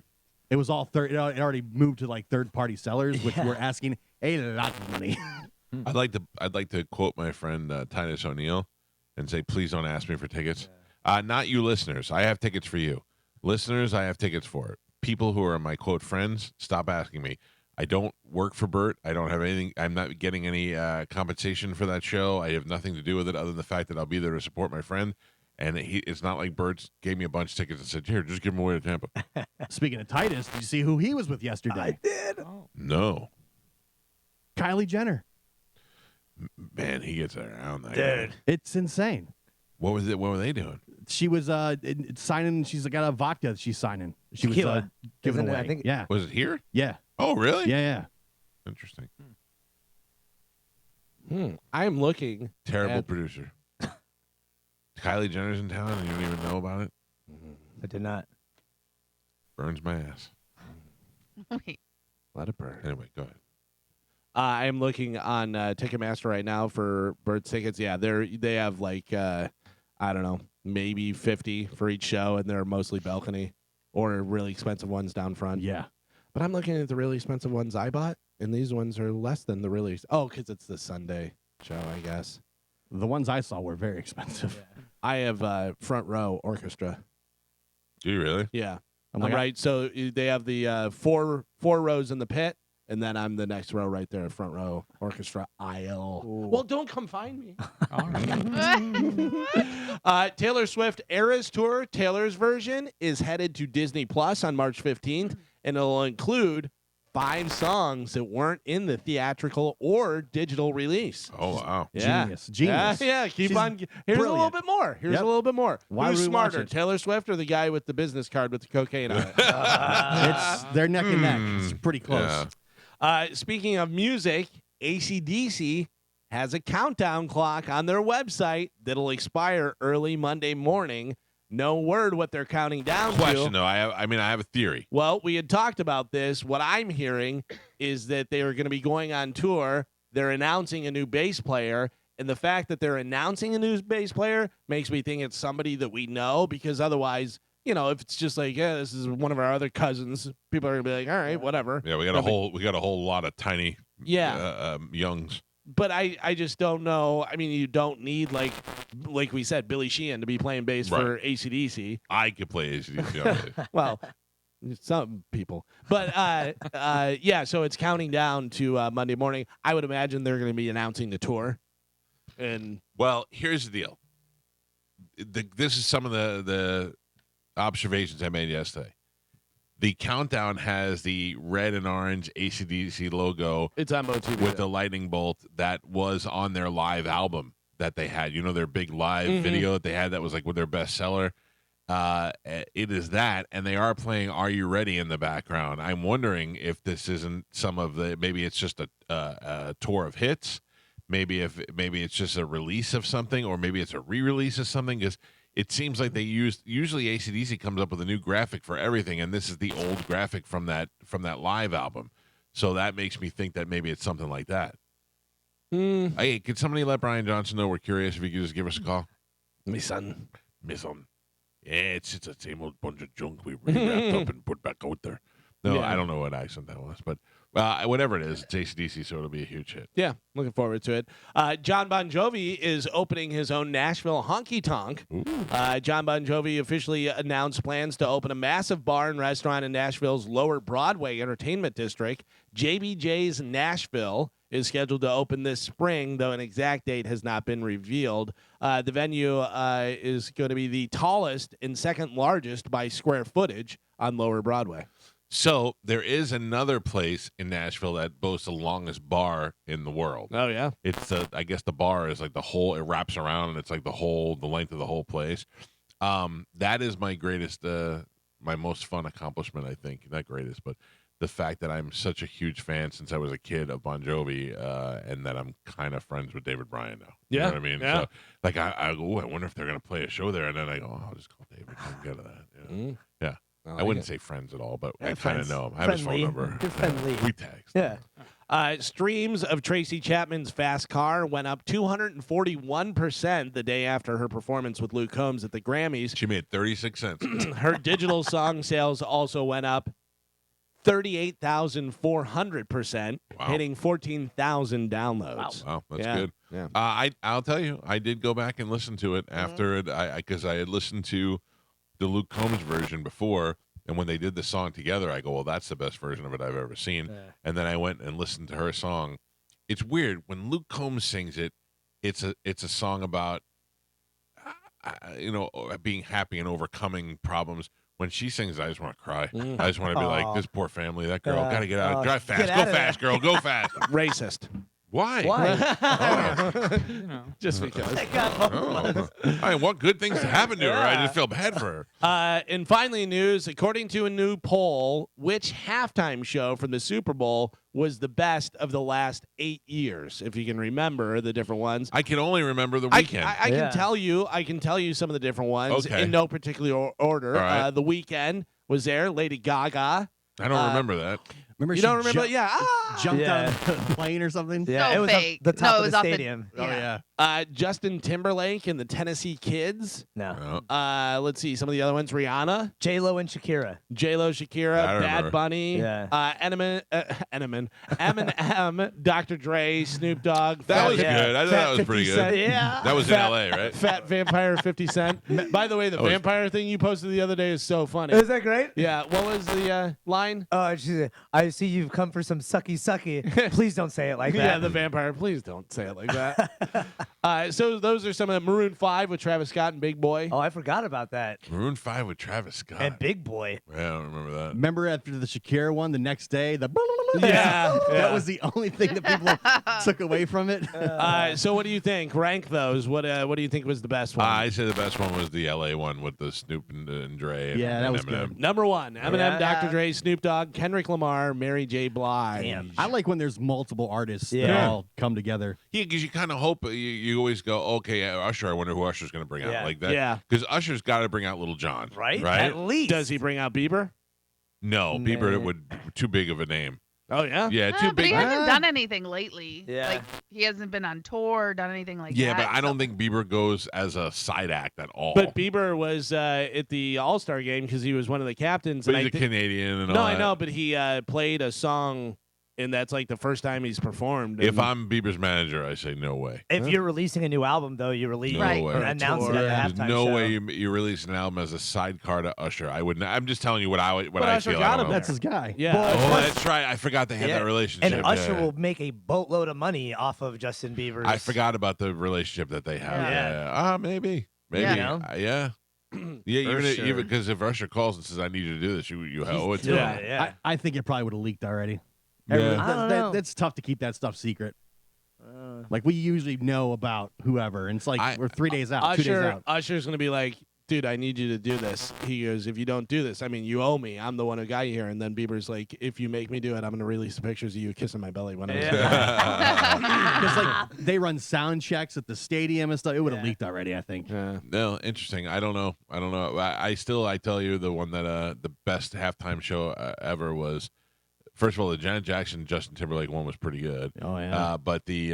[SPEAKER 2] It was all it already moved to like third-party sellers, which were asking a lot of money.
[SPEAKER 1] I'd like to quote my friend Titus O'Neill and say, please don't ask me for tickets. Not you listeners. I have tickets for you. Listeners, I have tickets for it. People who are my quote friends, stop asking me. I don't work for Bert. I don't have anything. I'm not getting any compensation for that show. I have nothing to do with it other than the fact that I'll be there to support my friend. And it's not like Bert gave me a bunch of tickets and said, here, just give them away to Tampa.
[SPEAKER 2] Speaking of Titus, did you see who he was with yesterday?
[SPEAKER 5] did.
[SPEAKER 1] No.
[SPEAKER 2] Kylie Jenner.
[SPEAKER 1] Man, he gets around that
[SPEAKER 5] Dude.
[SPEAKER 1] guy.
[SPEAKER 2] It's insane.
[SPEAKER 1] What was it? What were they doing?
[SPEAKER 2] She was signing. She's got a vodka she's signing. She was
[SPEAKER 5] Tequila.
[SPEAKER 2] giving
[SPEAKER 5] Isn't it?
[SPEAKER 2] away.
[SPEAKER 5] I think-
[SPEAKER 2] Yeah.
[SPEAKER 1] Was it here?
[SPEAKER 2] Yeah.
[SPEAKER 1] Oh, really?
[SPEAKER 2] Yeah.
[SPEAKER 1] Interesting.
[SPEAKER 4] I'm looking.
[SPEAKER 1] Terrible
[SPEAKER 4] at-
[SPEAKER 1] producer. Kylie Jenner's in town and you don't even know about it?
[SPEAKER 5] I did not.
[SPEAKER 1] Burns my ass.
[SPEAKER 3] Wait.
[SPEAKER 4] Let it burn.
[SPEAKER 1] Anyway, go ahead.
[SPEAKER 4] I am looking on Ticketmaster right now for Bert's tickets. Yeah, they have like I don't know, maybe 50 for each show, and they're mostly balcony or really expensive ones down front.
[SPEAKER 2] Yeah.
[SPEAKER 4] But I'm looking at the really expensive ones I bought, and these ones are less than the really. Because it's the Sunday show, I guess.
[SPEAKER 2] The ones I saw were very expensive.
[SPEAKER 4] I have front row orchestra.
[SPEAKER 1] Do you really?
[SPEAKER 4] Yeah,
[SPEAKER 2] I'm
[SPEAKER 4] I'm
[SPEAKER 2] like,
[SPEAKER 4] right. So they have the four rows in the pit. And then I'm the next row right there, front row, orchestra aisle. Well, don't come find me. Taylor Swift Eras Tour, Taylor's version, is headed to Disney Plus on March 15th, and it'll include 5 songs that weren't in the theatrical or digital release.
[SPEAKER 1] Oh, wow.
[SPEAKER 4] Yeah.
[SPEAKER 2] Genius.
[SPEAKER 4] Yeah, keep
[SPEAKER 2] She's
[SPEAKER 4] on. Here's a little
[SPEAKER 2] brilliant.
[SPEAKER 4] bit more. Here's
[SPEAKER 2] Yep.
[SPEAKER 4] a little bit more.
[SPEAKER 2] Why
[SPEAKER 4] Who's
[SPEAKER 2] would we watch
[SPEAKER 4] smarter,
[SPEAKER 2] it?
[SPEAKER 4] Taylor Swift or the guy with the business card with the cocaine on it?
[SPEAKER 2] They're neck and neck. It's pretty close.
[SPEAKER 1] Yeah.
[SPEAKER 4] Speaking of music, AC/DC has a countdown clock on their website that'll expire early Monday morning. No word what they're counting down
[SPEAKER 1] Question,
[SPEAKER 4] to.
[SPEAKER 1] though. I have a theory.
[SPEAKER 4] Well, we had talked about this. What I'm hearing is that they are going to be going on tour. They're announcing a new bass player. And the fact that they're announcing a new bass player makes me think it's somebody that we know, because otherwise, if it's just like, yeah, this is one of our other cousins, people are going to be like, all right, whatever.
[SPEAKER 1] Yeah, we got a whole lot of tiny youngs.
[SPEAKER 4] But I just don't know. I mean, you don't need, like we said, Billy Sheehan to be playing bass for AC/DC.
[SPEAKER 1] I could play AC/DC.
[SPEAKER 4] Well, some people. But, yeah, so it's counting down to Monday morning. I would imagine they're going to be announcing the tour. And
[SPEAKER 1] Well, here's the deal. This is some of the observations I made yesterday. The countdown has the red and orange AC/DC logo
[SPEAKER 4] it's on MoTV.
[SPEAKER 1] with the lightning bolt that was on their live album that they had. Their big live video that they had that was like with their bestseller. It is that, and they are playing "Are You Ready" in the background. I'm wondering if this isn't some of the. Maybe it's just a tour of hits. Maybe it's just a release of something, or maybe it's a re-release of something. Because it seems like they usually AC/DC comes up with a new graphic for everything, and this is the old graphic from that live album. So that makes me think that maybe it's something like that. Hey, could somebody let Brian Johnson know? We're curious if he could just give us a call.
[SPEAKER 4] My son.
[SPEAKER 1] Yeah, it's just the same old bunch of junk we wrapped up and put back out there. No,
[SPEAKER 4] Yeah.
[SPEAKER 1] I don't know what accent that was, but whatever it is, it's AC/DC, so it'll be a huge hit.
[SPEAKER 4] Yeah, looking forward to it. John Bon Jovi is opening his own Nashville honky tonk. John Bon Jovi officially announced plans to open a massive bar and restaurant in Nashville's Lower Broadway Entertainment District. JBJ's Nashville is scheduled to open this spring, though an exact date has not been revealed. The venue is going to be the tallest and second largest by square footage on Lower Broadway.
[SPEAKER 1] So there is another place in Nashville that boasts the longest bar in the world.
[SPEAKER 4] Oh yeah.
[SPEAKER 1] It's I guess the bar is like the whole. It wraps around and it's like the length of the whole place. That is my greatest, my most fun accomplishment. I think not greatest, but the fact that I'm such a huge fan since I was a kid of Bon Jovi, and that I'm kind of friends with David Bryan now. You know what I mean?
[SPEAKER 4] Yeah.
[SPEAKER 1] So like I go, I wonder if they're gonna play a show there, and then I go, I'll just call David and get to that. Yeah. I wouldn't say friends at all, but I kind of know him. I have his phone number.
[SPEAKER 5] You're friendly.
[SPEAKER 1] We text.
[SPEAKER 5] Yeah.
[SPEAKER 4] Streams of Tracy Chapman's Fast Car went up 241% the day after her performance with Luke Combs at the Grammys.
[SPEAKER 1] She made 36 cents.
[SPEAKER 4] Her digital song sales also went up 38,400%, hitting 14,000 downloads.
[SPEAKER 1] Wow, that's
[SPEAKER 4] Yeah.
[SPEAKER 1] good.
[SPEAKER 4] Yeah.
[SPEAKER 1] I'll tell you, I did go back and listen to it after it, because I had listened to the Luke Combs version before, and when they did the song together, I go, well, that's the best version of it I've ever seen.
[SPEAKER 5] Yeah.
[SPEAKER 1] And then I went and listened to her song. It's weird when Luke Combs sings it. It's a song about being happy and overcoming problems. When she sings, I just want to cry. I just want to be like, this poor family, that girl, got to get out. Drive fast. Go fast, girl. Go fast.
[SPEAKER 4] Racist.
[SPEAKER 1] Why?
[SPEAKER 4] Just because.
[SPEAKER 1] I want good things to happen to her. I just feel bad for her.
[SPEAKER 4] And finally, news, according to a new poll, which halftime show from the Super Bowl was the best of the last 8 years? If you can remember the different ones.
[SPEAKER 1] I can only remember the weekend.
[SPEAKER 4] I can tell you. I can tell you some of the different ones in no particular order.
[SPEAKER 1] Right.
[SPEAKER 4] The Weekend was there. Lady Gaga.
[SPEAKER 1] I don't remember that.
[SPEAKER 2] Remember
[SPEAKER 4] You don't remember?
[SPEAKER 2] jumped out of the plane or something?
[SPEAKER 5] Yeah,
[SPEAKER 3] So
[SPEAKER 5] it was
[SPEAKER 3] fake.
[SPEAKER 5] the top
[SPEAKER 3] No, it
[SPEAKER 5] of
[SPEAKER 3] was
[SPEAKER 5] the
[SPEAKER 3] off the-
[SPEAKER 5] stadium.
[SPEAKER 2] Oh, yeah.
[SPEAKER 4] Justin Timberlake and the Tennessee Kids.
[SPEAKER 5] No.
[SPEAKER 4] Let's see some of the other ones. Rihanna,
[SPEAKER 5] J-Lo and Shakira.
[SPEAKER 4] J-Lo, Shakira,
[SPEAKER 1] I remember.
[SPEAKER 4] Bad Bunny,
[SPEAKER 5] Yeah.
[SPEAKER 4] Eminem, Dr. Dre, Snoop Dogg.
[SPEAKER 1] That was
[SPEAKER 5] Yeah.
[SPEAKER 1] good. I thought
[SPEAKER 4] Fat
[SPEAKER 1] that was pretty
[SPEAKER 4] 50
[SPEAKER 1] good.
[SPEAKER 4] Cent.
[SPEAKER 5] Yeah.
[SPEAKER 1] That was in L.A., right?
[SPEAKER 4] Fat Vampire 50 Cent. By the way, the
[SPEAKER 1] was-
[SPEAKER 4] vampire thing you posted the other day is so funny.
[SPEAKER 5] Is that great?
[SPEAKER 4] Yeah. What was the line?
[SPEAKER 5] Oh, she said, I see you've come for some sucky sucky. Please don't say it like that.
[SPEAKER 4] Yeah, the vampire. Please don't say it like that. So those are some of the Maroon 5 with Travis Scott and Big Boy.
[SPEAKER 5] Oh, I forgot about that.
[SPEAKER 1] Maroon 5 with Travis Scott.
[SPEAKER 5] And Big Boy.
[SPEAKER 1] Yeah, I don't remember that.
[SPEAKER 2] Remember after the Shakira one, the next day,
[SPEAKER 4] Yeah.
[SPEAKER 2] that was the only thing that people took away from it.
[SPEAKER 4] So what do you think? Rank those. What do you think was the best one?
[SPEAKER 1] I say the best one was the L.A. one with the Snoop and Dre. And,
[SPEAKER 2] Yeah, that
[SPEAKER 1] and
[SPEAKER 2] was
[SPEAKER 1] Eminem.
[SPEAKER 2] good.
[SPEAKER 4] Number 1, Eminem,
[SPEAKER 5] Yeah.
[SPEAKER 4] Dr. Dre, Snoop Dogg, Kendrick Lamar, Mary J. Blige.
[SPEAKER 5] Damn.
[SPEAKER 2] I like when there's multiple artists that
[SPEAKER 5] Yeah.
[SPEAKER 2] all come together.
[SPEAKER 1] Yeah, because you kind of hope you always go, okay, Usher. I wonder who Usher's going to bring out
[SPEAKER 5] Yeah.
[SPEAKER 1] like that.
[SPEAKER 4] Yeah.
[SPEAKER 1] Because Usher's got to bring out Little John,
[SPEAKER 5] Right?
[SPEAKER 1] Right?
[SPEAKER 5] At least.
[SPEAKER 4] Does he bring out Bieber?
[SPEAKER 1] No,
[SPEAKER 5] Nah.
[SPEAKER 1] Bieber would too big of a name.
[SPEAKER 4] Oh yeah.
[SPEAKER 1] Yeah, too
[SPEAKER 3] But
[SPEAKER 1] big.
[SPEAKER 3] he hasn't done anything lately.
[SPEAKER 5] Yeah.
[SPEAKER 3] Like he hasn't been on tour or done anything like
[SPEAKER 1] Yeah,
[SPEAKER 3] that.
[SPEAKER 1] but I don't think Bieber goes as a side act at all.
[SPEAKER 4] But Bieber was at the All-Star game because he was one of the captains.
[SPEAKER 1] But
[SPEAKER 4] and
[SPEAKER 1] he's a Canadian and all
[SPEAKER 4] No,
[SPEAKER 1] that.
[SPEAKER 4] I know, but he played a song, and that's like the first time he's performed.
[SPEAKER 1] If
[SPEAKER 4] and-
[SPEAKER 1] I'm Bieber's manager, I say no way.
[SPEAKER 5] If you're releasing a new album, though, you release
[SPEAKER 1] No
[SPEAKER 3] Right.
[SPEAKER 1] way.
[SPEAKER 5] or announce it at the
[SPEAKER 1] There's
[SPEAKER 5] halftime
[SPEAKER 1] no
[SPEAKER 5] show.
[SPEAKER 1] way you release an album as a sidecar to Usher. I wouldn't. I'm just telling you what I
[SPEAKER 4] But
[SPEAKER 1] I
[SPEAKER 4] Usher
[SPEAKER 1] feel.
[SPEAKER 4] got
[SPEAKER 1] I don't
[SPEAKER 4] him
[SPEAKER 1] know.
[SPEAKER 4] there.
[SPEAKER 2] That's his guy.
[SPEAKER 4] yeah.
[SPEAKER 1] Oh, that's right. I forgot they had
[SPEAKER 5] Yeah.
[SPEAKER 1] that relationship.
[SPEAKER 5] And Usher
[SPEAKER 1] Yeah.
[SPEAKER 5] will make a boatload of money off of Justin Bieber's.
[SPEAKER 1] I forgot about the relationship that they have.
[SPEAKER 5] Yeah.
[SPEAKER 1] Maybe.
[SPEAKER 3] Yeah.
[SPEAKER 5] You know?
[SPEAKER 1] Yeah. Yeah,
[SPEAKER 5] For
[SPEAKER 1] even
[SPEAKER 5] sure.
[SPEAKER 1] because if Usher calls and says, "I need you to do this," you owe it to
[SPEAKER 5] doing
[SPEAKER 1] him.
[SPEAKER 5] it, yeah.
[SPEAKER 2] I think it probably would have leaked already.
[SPEAKER 1] Yeah.
[SPEAKER 2] Everyone-
[SPEAKER 5] I don't
[SPEAKER 2] that-
[SPEAKER 5] know.
[SPEAKER 2] that's tough to keep that stuff secret. Like we usually know about whoever, and it's like we're 3 days out, 2 days out.
[SPEAKER 4] Usher's gonna be like, dude, I need you to do this. He goes, if you don't do this, I mean, you owe me. I'm the one who got you here. And then Bieber's like, if you make me do it, I'm gonna release the pictures of you kissing my belly when I was
[SPEAKER 2] Because like they run sound checks at the stadium and stuff. It would have leaked already, I think.
[SPEAKER 4] Yeah.
[SPEAKER 1] No, interesting. I don't know. I tell you the one that the best halftime show ever was. First of all, the Janet Jackson Justin Timberlake one was pretty good.
[SPEAKER 2] Oh yeah.
[SPEAKER 1] But the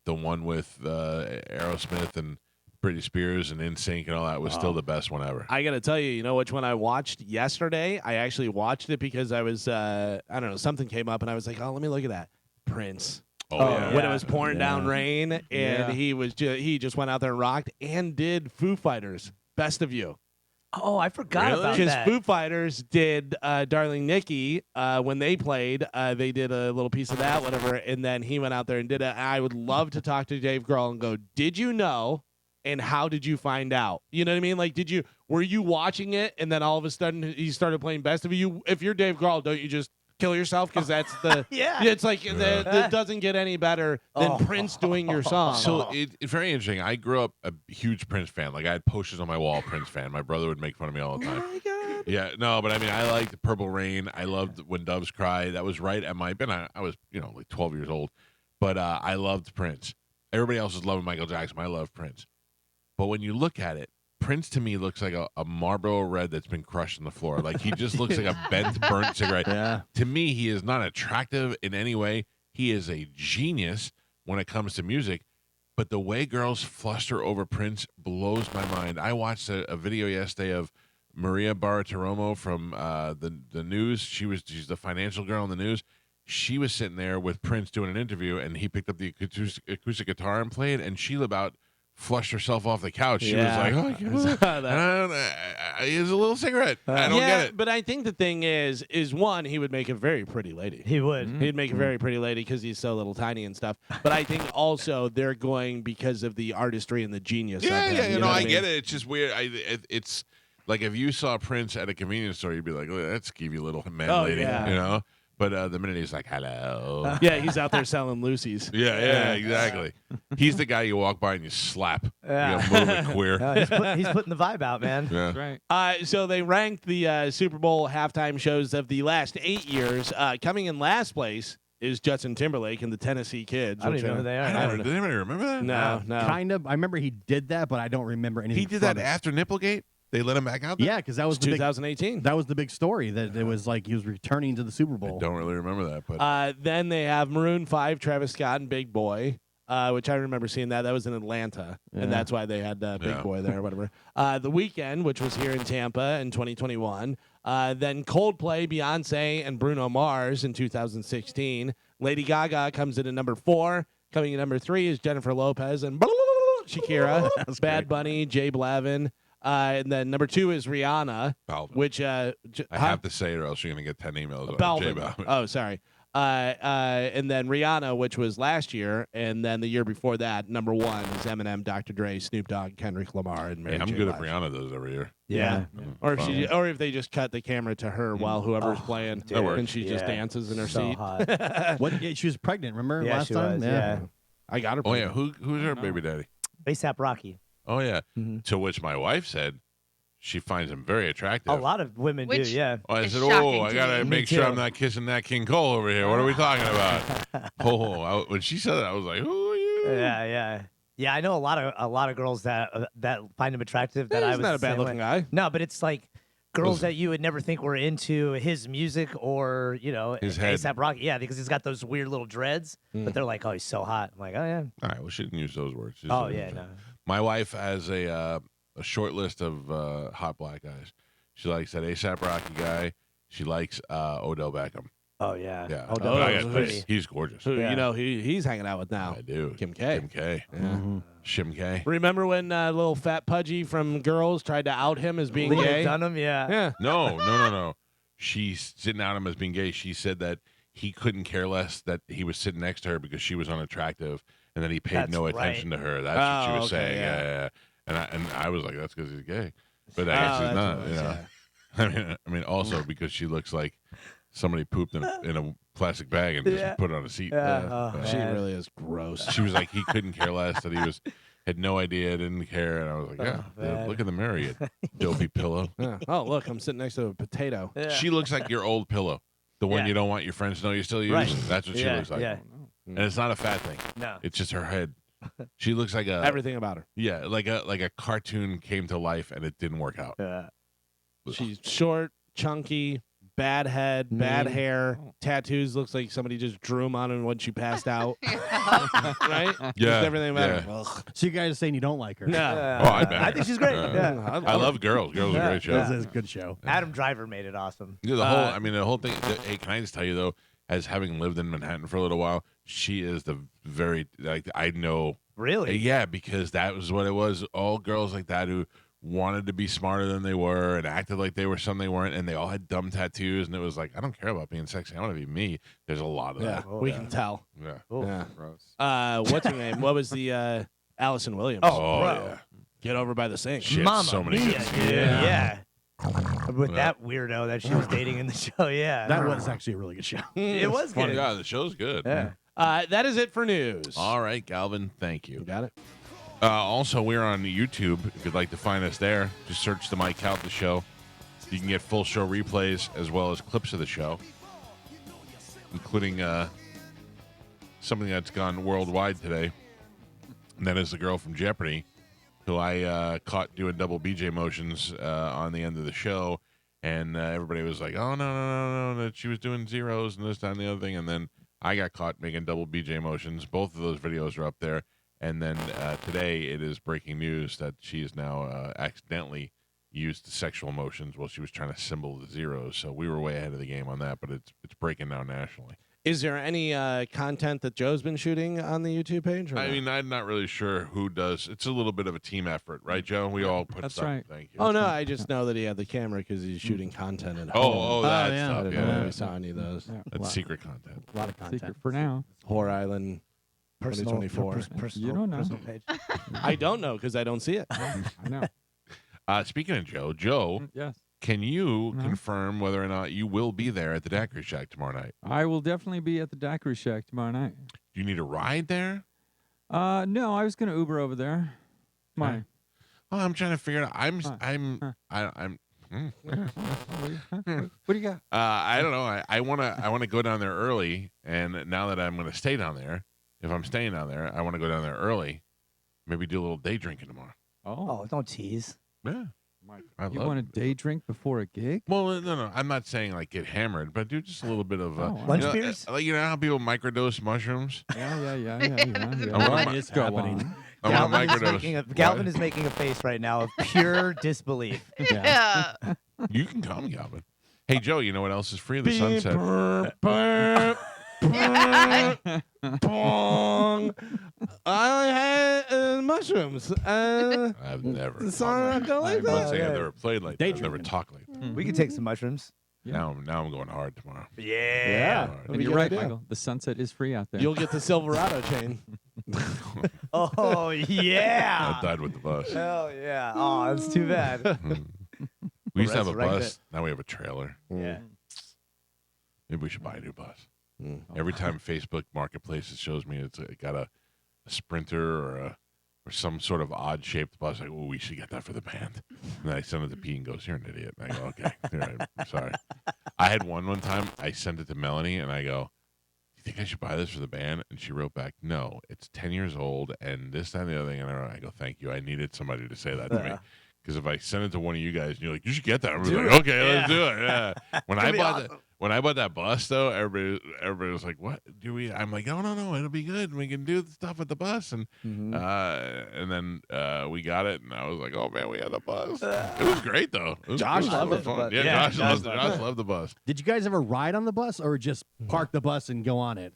[SPEAKER 1] one with Aerosmith and Britney Spears and NSYNC and all that was still the best one ever.
[SPEAKER 4] I gotta tell you, you know which one I watched yesterday? I actually watched it because I was, I don't know, something came up and I was like, oh, let me look at that. Prince.
[SPEAKER 1] Oh,
[SPEAKER 5] yeah.
[SPEAKER 4] When it was pouring down
[SPEAKER 2] Yeah.
[SPEAKER 4] rain, and
[SPEAKER 2] Yeah.
[SPEAKER 4] he just went out there and rocked and did Foo Fighters, Best of You.
[SPEAKER 5] Oh, I forgot
[SPEAKER 1] Really?
[SPEAKER 5] about
[SPEAKER 4] Because
[SPEAKER 5] that.
[SPEAKER 4] Foo Fighters did Darling Nikki when they played. They did a little piece of that, whatever, and then he went out there and did it. I would love to talk to Dave Grohl and go, did you know and how did you find out? You know what I mean? Like, were you watching it, and then all of a sudden he started playing Best of You? If you're Dave Grohl, don't you just kill yourself? Because that's the It's like it doesn't get any better than Prince doing your song.
[SPEAKER 1] So it's very interesting. I grew up a huge Prince fan. Like I had posters on my wall, Prince fan. My brother would make fun of me all the time.
[SPEAKER 4] Oh my God.
[SPEAKER 1] Yeah, no, but I mean, I liked Purple Rain. I loved When Doves Cry. That was right at my. I was like 12 years old, but I loved Prince. Everybody else was loving Michael Jackson. I love Prince. But when you look at it, Prince to me looks like a Marlboro Red that's been crushed on the floor. Like he just looks like a bent, burnt cigarette.
[SPEAKER 2] Yeah.
[SPEAKER 1] To me, he is not attractive in any way. He is a genius when it comes to music. But the way girls fluster over Prince blows my mind. I watched a video yesterday of Maria Bartiromo from the news. She's the financial girl in the news. She was sitting there with Prince doing an interview, and he picked up the acoustic guitar and played, and she about flushed herself off the couch. She was like, "Oh, here's a little cigarette." I don't get it.
[SPEAKER 4] But I think the thing is one, he would make a very pretty lady.
[SPEAKER 5] He would.
[SPEAKER 4] He'd make a very pretty lady because he's so little tiny and stuff. But I think also they're going because of the artistry and the genius.
[SPEAKER 1] Yeah,
[SPEAKER 4] of him,
[SPEAKER 1] yeah.
[SPEAKER 4] you know what I
[SPEAKER 1] get
[SPEAKER 4] mean?
[SPEAKER 1] it. It's just weird. It's like if you saw Prince at a convenience store, you'd be like, "Look, that's skeevy little man lady,"
[SPEAKER 4] yeah.
[SPEAKER 1] you know. But the minute he's like, "Hello,"
[SPEAKER 4] Yeah, he's out there selling Lucy's.
[SPEAKER 1] yeah, exactly. He's the guy you walk by and you slap.
[SPEAKER 5] Yeah.
[SPEAKER 1] You move it queer.
[SPEAKER 5] He's putting the vibe out, man.
[SPEAKER 1] Yeah.
[SPEAKER 6] That's right.
[SPEAKER 4] So they ranked the Super Bowl halftime shows of the last 8 years. Coming in last place is Justin Timberlake and the Tennessee Kids.
[SPEAKER 5] I don't even know who they are.
[SPEAKER 1] I don't know. Did anybody remember that?
[SPEAKER 4] No.
[SPEAKER 2] Kind of. I remember he did that, but I don't remember anything.
[SPEAKER 1] He did that
[SPEAKER 2] from it.
[SPEAKER 1] after Nipplegate. They let him back out there?
[SPEAKER 2] Yeah, because that was the big,
[SPEAKER 4] 2018.
[SPEAKER 2] that was the big story that it was like he was returning to the Super Bowl.
[SPEAKER 1] I don't really remember that, but
[SPEAKER 4] Then they have Maroon 5, Travis Scott, and Big Boy, which I remember seeing that. That was in Atlanta, and that's why they had Big Boy there or whatever. The Weeknd, which was here in Tampa in 2021. Then Coldplay, Beyonce, and Bruno Mars in 2016. Lady Gaga comes in at number 4. Coming in number 3 is Jennifer Lopez and Shakira, Bad Bunny, Jay Blavin. And then number 2 is Rihanna,
[SPEAKER 1] Balvin.
[SPEAKER 4] which
[SPEAKER 1] I have to say it or else you're going to get 10 emails. on Jay
[SPEAKER 4] Balvin.
[SPEAKER 1] Balvin.
[SPEAKER 4] Oh, sorry. And then Rihanna, which was last year, and then the year before that, number 1 is Eminem, Dr. Dre, Snoop Dogg, Kendrick Lamar, and Mary
[SPEAKER 1] Hey, I'm
[SPEAKER 4] J.
[SPEAKER 1] good if
[SPEAKER 4] Blige.
[SPEAKER 1] Rihanna does every year.
[SPEAKER 4] Yeah. Or if
[SPEAKER 1] Fine.
[SPEAKER 4] or if they just cut the camera to her while whoever's playing,
[SPEAKER 1] That works.
[SPEAKER 4] and she just dances in her
[SPEAKER 5] So
[SPEAKER 4] seat.
[SPEAKER 5] hot.
[SPEAKER 2] What? Yeah, she was pregnant. Remember
[SPEAKER 5] Yeah,
[SPEAKER 2] last
[SPEAKER 5] she
[SPEAKER 2] time?
[SPEAKER 5] was, yeah.
[SPEAKER 4] I got her.
[SPEAKER 1] Oh, yeah.
[SPEAKER 4] pregnant.
[SPEAKER 1] Who's her baby daddy?
[SPEAKER 5] ASAP Rocky.
[SPEAKER 1] Oh, yeah.
[SPEAKER 5] Mm-hmm.
[SPEAKER 1] To which my wife said she finds him very attractive.
[SPEAKER 5] A lot of women
[SPEAKER 3] Which-
[SPEAKER 5] do, yeah.
[SPEAKER 1] Oh, I
[SPEAKER 3] It's
[SPEAKER 1] said,
[SPEAKER 3] shocking
[SPEAKER 1] I
[SPEAKER 3] to
[SPEAKER 1] got to
[SPEAKER 3] me.
[SPEAKER 1] make
[SPEAKER 5] Me
[SPEAKER 1] sure
[SPEAKER 5] too.
[SPEAKER 1] I'm not kissing Nat King Cole over here. What are we talking about? When she said that, I was like, who are you?
[SPEAKER 5] Yeah, I know a lot of girls that find him attractive. That I
[SPEAKER 4] He's
[SPEAKER 5] was
[SPEAKER 4] not
[SPEAKER 5] the
[SPEAKER 4] a bad
[SPEAKER 5] same
[SPEAKER 4] looking
[SPEAKER 5] way.
[SPEAKER 4] guy.
[SPEAKER 5] No, but it's like girls
[SPEAKER 1] Listen.
[SPEAKER 5] that you would never think were into his music or
[SPEAKER 1] His head.
[SPEAKER 5] ASAP Rocky. Yeah, because he's got those weird little dreads. But they're like, oh, he's so hot. I'm like, oh yeah.
[SPEAKER 1] All right, well, she didn't use those words. She
[SPEAKER 5] Oh
[SPEAKER 1] said-
[SPEAKER 5] yeah, no.
[SPEAKER 1] My wife has a short list of hot black guys. She likes that ASAP Rocky guy. She likes Odell Beckham.
[SPEAKER 5] Oh yeah.
[SPEAKER 1] Yeah.
[SPEAKER 5] Oh,
[SPEAKER 1] But
[SPEAKER 5] no,
[SPEAKER 1] I
[SPEAKER 5] he's
[SPEAKER 1] got-
[SPEAKER 5] pretty.
[SPEAKER 1] he's gorgeous.
[SPEAKER 4] Who
[SPEAKER 5] Yeah.
[SPEAKER 4] you know he's hanging out with now.
[SPEAKER 1] I do.
[SPEAKER 4] Kim K.
[SPEAKER 1] Kim K.
[SPEAKER 4] Yeah.
[SPEAKER 1] Shim K.
[SPEAKER 4] Remember when little fat pudgy from Girls tried to out him as being
[SPEAKER 5] Lena
[SPEAKER 4] gay?
[SPEAKER 5] Dunham, yeah.
[SPEAKER 4] Yeah.
[SPEAKER 1] No. She's sitting out him as being gay. She said that he couldn't care less that he was sitting next to her because she was unattractive, and then he paid
[SPEAKER 5] That's
[SPEAKER 1] no
[SPEAKER 5] right.
[SPEAKER 1] attention to her. That's what she
[SPEAKER 4] Oh,
[SPEAKER 1] was
[SPEAKER 4] okay,
[SPEAKER 1] saying.
[SPEAKER 4] yeah.
[SPEAKER 1] Yeah. And I was like, that's because he's gay. But I guess
[SPEAKER 4] Oh,
[SPEAKER 1] he's
[SPEAKER 4] that's
[SPEAKER 1] not.
[SPEAKER 4] what it
[SPEAKER 1] You
[SPEAKER 4] was,
[SPEAKER 1] know.
[SPEAKER 4] yeah.
[SPEAKER 1] I mean, also because she looks like somebody pooped in a plastic bag and just
[SPEAKER 5] Yeah.
[SPEAKER 1] put it on a seat.
[SPEAKER 5] Yeah. Oh,
[SPEAKER 4] She
[SPEAKER 5] man.
[SPEAKER 4] really is gross.
[SPEAKER 1] She was like, he couldn't care less that he had no idea, didn't care, and I was like, yeah,
[SPEAKER 5] man.
[SPEAKER 1] look in the mirror, you dopey pillow.
[SPEAKER 4] Yeah. Oh, look, I'm sitting next to a potato.
[SPEAKER 5] Yeah.
[SPEAKER 1] She looks like your old pillow, the one
[SPEAKER 5] Yeah.
[SPEAKER 1] you don't want your friends to know you still use.
[SPEAKER 5] Right.
[SPEAKER 1] That's what she
[SPEAKER 5] Yeah,
[SPEAKER 1] looks like.
[SPEAKER 5] yeah.
[SPEAKER 1] And it's not a fat thing.
[SPEAKER 5] No.
[SPEAKER 1] It's just her head. She looks like
[SPEAKER 4] Everything about her.
[SPEAKER 1] yeah, like a cartoon came to life and it didn't work out.
[SPEAKER 5] Yeah.
[SPEAKER 4] She's short, chunky, bad head, bad hair, tattoos. Looks like somebody just drew them on her when she passed out. Right?
[SPEAKER 1] Yeah,
[SPEAKER 4] Just everything about
[SPEAKER 1] yeah.
[SPEAKER 4] her. Ugh.
[SPEAKER 2] So you guys are saying you don't like her?
[SPEAKER 4] No.
[SPEAKER 1] Oh, I bet.
[SPEAKER 5] I think she's great.
[SPEAKER 1] Yeah.
[SPEAKER 5] Yeah.
[SPEAKER 1] I love Girls. Girls is a
[SPEAKER 5] Yeah.
[SPEAKER 1] great show.
[SPEAKER 2] This is a good show.
[SPEAKER 5] Adam Driver made it awesome.
[SPEAKER 1] Yeah, the whole thing. Hey, can I just tell you though, as having lived in Manhattan for a little while, she is the very I know.
[SPEAKER 5] Really?
[SPEAKER 1] Yeah, because that was what it was. All girls like that who wanted to be smarter than they were and acted like they were something they weren't, and they all had dumb tattoos, and it was like, I don't care about being sexy. I want to be me. There's a lot of
[SPEAKER 4] Yeah,
[SPEAKER 1] that.
[SPEAKER 4] we can tell.
[SPEAKER 1] Yeah.
[SPEAKER 5] Oh,
[SPEAKER 4] Yeah.
[SPEAKER 6] Gross.
[SPEAKER 4] What's her name? What was the Allison Williams?
[SPEAKER 5] Oh,
[SPEAKER 1] Oh,
[SPEAKER 5] bro.
[SPEAKER 1] yeah.
[SPEAKER 4] Get over by the sink.
[SPEAKER 1] Shit,
[SPEAKER 5] Mama
[SPEAKER 1] so many
[SPEAKER 5] mia,
[SPEAKER 1] good
[SPEAKER 5] dude. Yeah. With
[SPEAKER 1] Yeah.
[SPEAKER 5] that weirdo that she was dating in the show, yeah.
[SPEAKER 2] That was actually a really good show.
[SPEAKER 5] It was good.
[SPEAKER 1] Yeah, the show's good.
[SPEAKER 5] Yeah.
[SPEAKER 4] That is it for news.
[SPEAKER 1] All right, Galvin, thank
[SPEAKER 4] You
[SPEAKER 1] you.
[SPEAKER 4] got it?
[SPEAKER 1] Also, we're on YouTube. If you'd like to find us there, just search the Mike Calta Show. You can get full show replays as well as clips of the show, including something that's gone worldwide today. And that is the girl from Jeopardy, who I caught doing double BJ motions on the end of the show. And everybody was like, oh, no, that she was doing zeros and this, that, and the other thing. And then I got caught making double BJ motions. Both of those videos are up there. And then today it is breaking news that she is now accidentally used sexual motions while she was trying to symbol the zeros. So we were way ahead of the game on that, but it's breaking now nationally.
[SPEAKER 4] Is there any content that Joe's been shooting on the YouTube page? Or
[SPEAKER 1] I
[SPEAKER 4] not?
[SPEAKER 1] mean, I'm not really sure who does. It's a little bit of a team effort, right, Joe? We all put
[SPEAKER 6] That's
[SPEAKER 1] stuff.
[SPEAKER 6] right.
[SPEAKER 1] Thank you.
[SPEAKER 4] Oh, no, I just know that he had the camera because he's shooting content at home.
[SPEAKER 1] Oh, that
[SPEAKER 2] yeah.
[SPEAKER 4] I
[SPEAKER 1] stuff.
[SPEAKER 4] didn't know
[SPEAKER 1] Yeah,
[SPEAKER 4] if we saw any of those.
[SPEAKER 6] Yeah.
[SPEAKER 1] that's secret content.
[SPEAKER 2] A lot of content.
[SPEAKER 6] Secret for now.
[SPEAKER 4] Whore Island
[SPEAKER 5] Personal,
[SPEAKER 4] 2024.
[SPEAKER 5] personal,
[SPEAKER 6] You don't know.
[SPEAKER 5] personal page.
[SPEAKER 4] I don't know because I don't see it.
[SPEAKER 6] I know.
[SPEAKER 1] Speaking of Joe,
[SPEAKER 6] Yes.
[SPEAKER 1] can you
[SPEAKER 6] Uh-huh.
[SPEAKER 1] confirm whether or not you will be there at the Daiquiri Shack tomorrow night?
[SPEAKER 6] I will definitely be at the Daiquiri Shack tomorrow night.
[SPEAKER 1] Do you need a ride there?
[SPEAKER 6] No, I was going to Uber over there. Why?
[SPEAKER 1] Oh, I'm trying to figure out. I'm.
[SPEAKER 6] What do you got?
[SPEAKER 1] I don't know. I wanna go down there early, and now that I'm gonna stay down there, if I'm staying down there, I want to go down there early. Maybe do a little day drinking tomorrow.
[SPEAKER 5] Oh, don't tease.
[SPEAKER 1] Yeah. I
[SPEAKER 6] You
[SPEAKER 1] love
[SPEAKER 6] want a
[SPEAKER 1] it.
[SPEAKER 6] day drink before a gig?
[SPEAKER 1] Well, no. I'm not saying like get hammered, but do just a little bit of
[SPEAKER 5] Lunch
[SPEAKER 1] you know,
[SPEAKER 5] beers?
[SPEAKER 1] Like you know how people microdose mushrooms.
[SPEAKER 6] Yeah.
[SPEAKER 1] What
[SPEAKER 2] is happening?
[SPEAKER 1] I want to
[SPEAKER 5] Galvin is making a face right now of pure disbelief.
[SPEAKER 3] Yeah.
[SPEAKER 1] You can come, Galvin. Hey, Joe. You know what else is free? The sunset.
[SPEAKER 4] Bong. I had mushrooms.
[SPEAKER 1] I've never.
[SPEAKER 4] Sorry, I don't like
[SPEAKER 1] I'm not
[SPEAKER 4] that.
[SPEAKER 1] saying I've never played like that.
[SPEAKER 2] Day
[SPEAKER 1] I've never
[SPEAKER 2] drinking.
[SPEAKER 1] talked like that.
[SPEAKER 5] We could take some mushrooms.
[SPEAKER 1] Now I'm going hard tomorrow.
[SPEAKER 5] Yeah.
[SPEAKER 6] And you're right, Michael. The sunset is free out there.
[SPEAKER 4] You'll get the Silverado chain.
[SPEAKER 5] Oh, yeah.
[SPEAKER 1] I died with the bus.
[SPEAKER 5] Hell yeah. Oh, that's too bad.
[SPEAKER 1] We used to have a
[SPEAKER 5] Resurrect
[SPEAKER 1] bus. Now we have a trailer.
[SPEAKER 5] Yeah.
[SPEAKER 1] Maybe we should buy a new bus. Every time Facebook Marketplace shows me it got a Sprinter or some sort of odd-shaped bus, like, oh, we should get that for the band. And then I send it to Pete and goes, you're an idiot. And I go, okay, all right, I'm sorry. I had one time, I sent it to Melanie, and I go, do you think I should buy this for the band? And she wrote back, no, it's 10 years old, and this, that, and the other thing. And I go, thank you. I needed somebody to say that to me. Because if I send it to one of you guys, and you're like, you should get that. I was like, okay, let's do it. Yeah. When I bought that bus, though, everybody was like, "What do we?" I'm like, "No, it'll be good. We can do the stuff at the bus." And then we got it, and I was like, "Oh man, we had a bus. It was great, though.
[SPEAKER 4] Josh loved
[SPEAKER 1] it.
[SPEAKER 4] it.
[SPEAKER 1] Fun. Yeah,
[SPEAKER 5] Yeah,
[SPEAKER 1] Josh loved the bus.
[SPEAKER 2] Did you guys ever ride on the bus or just park the bus and go on it?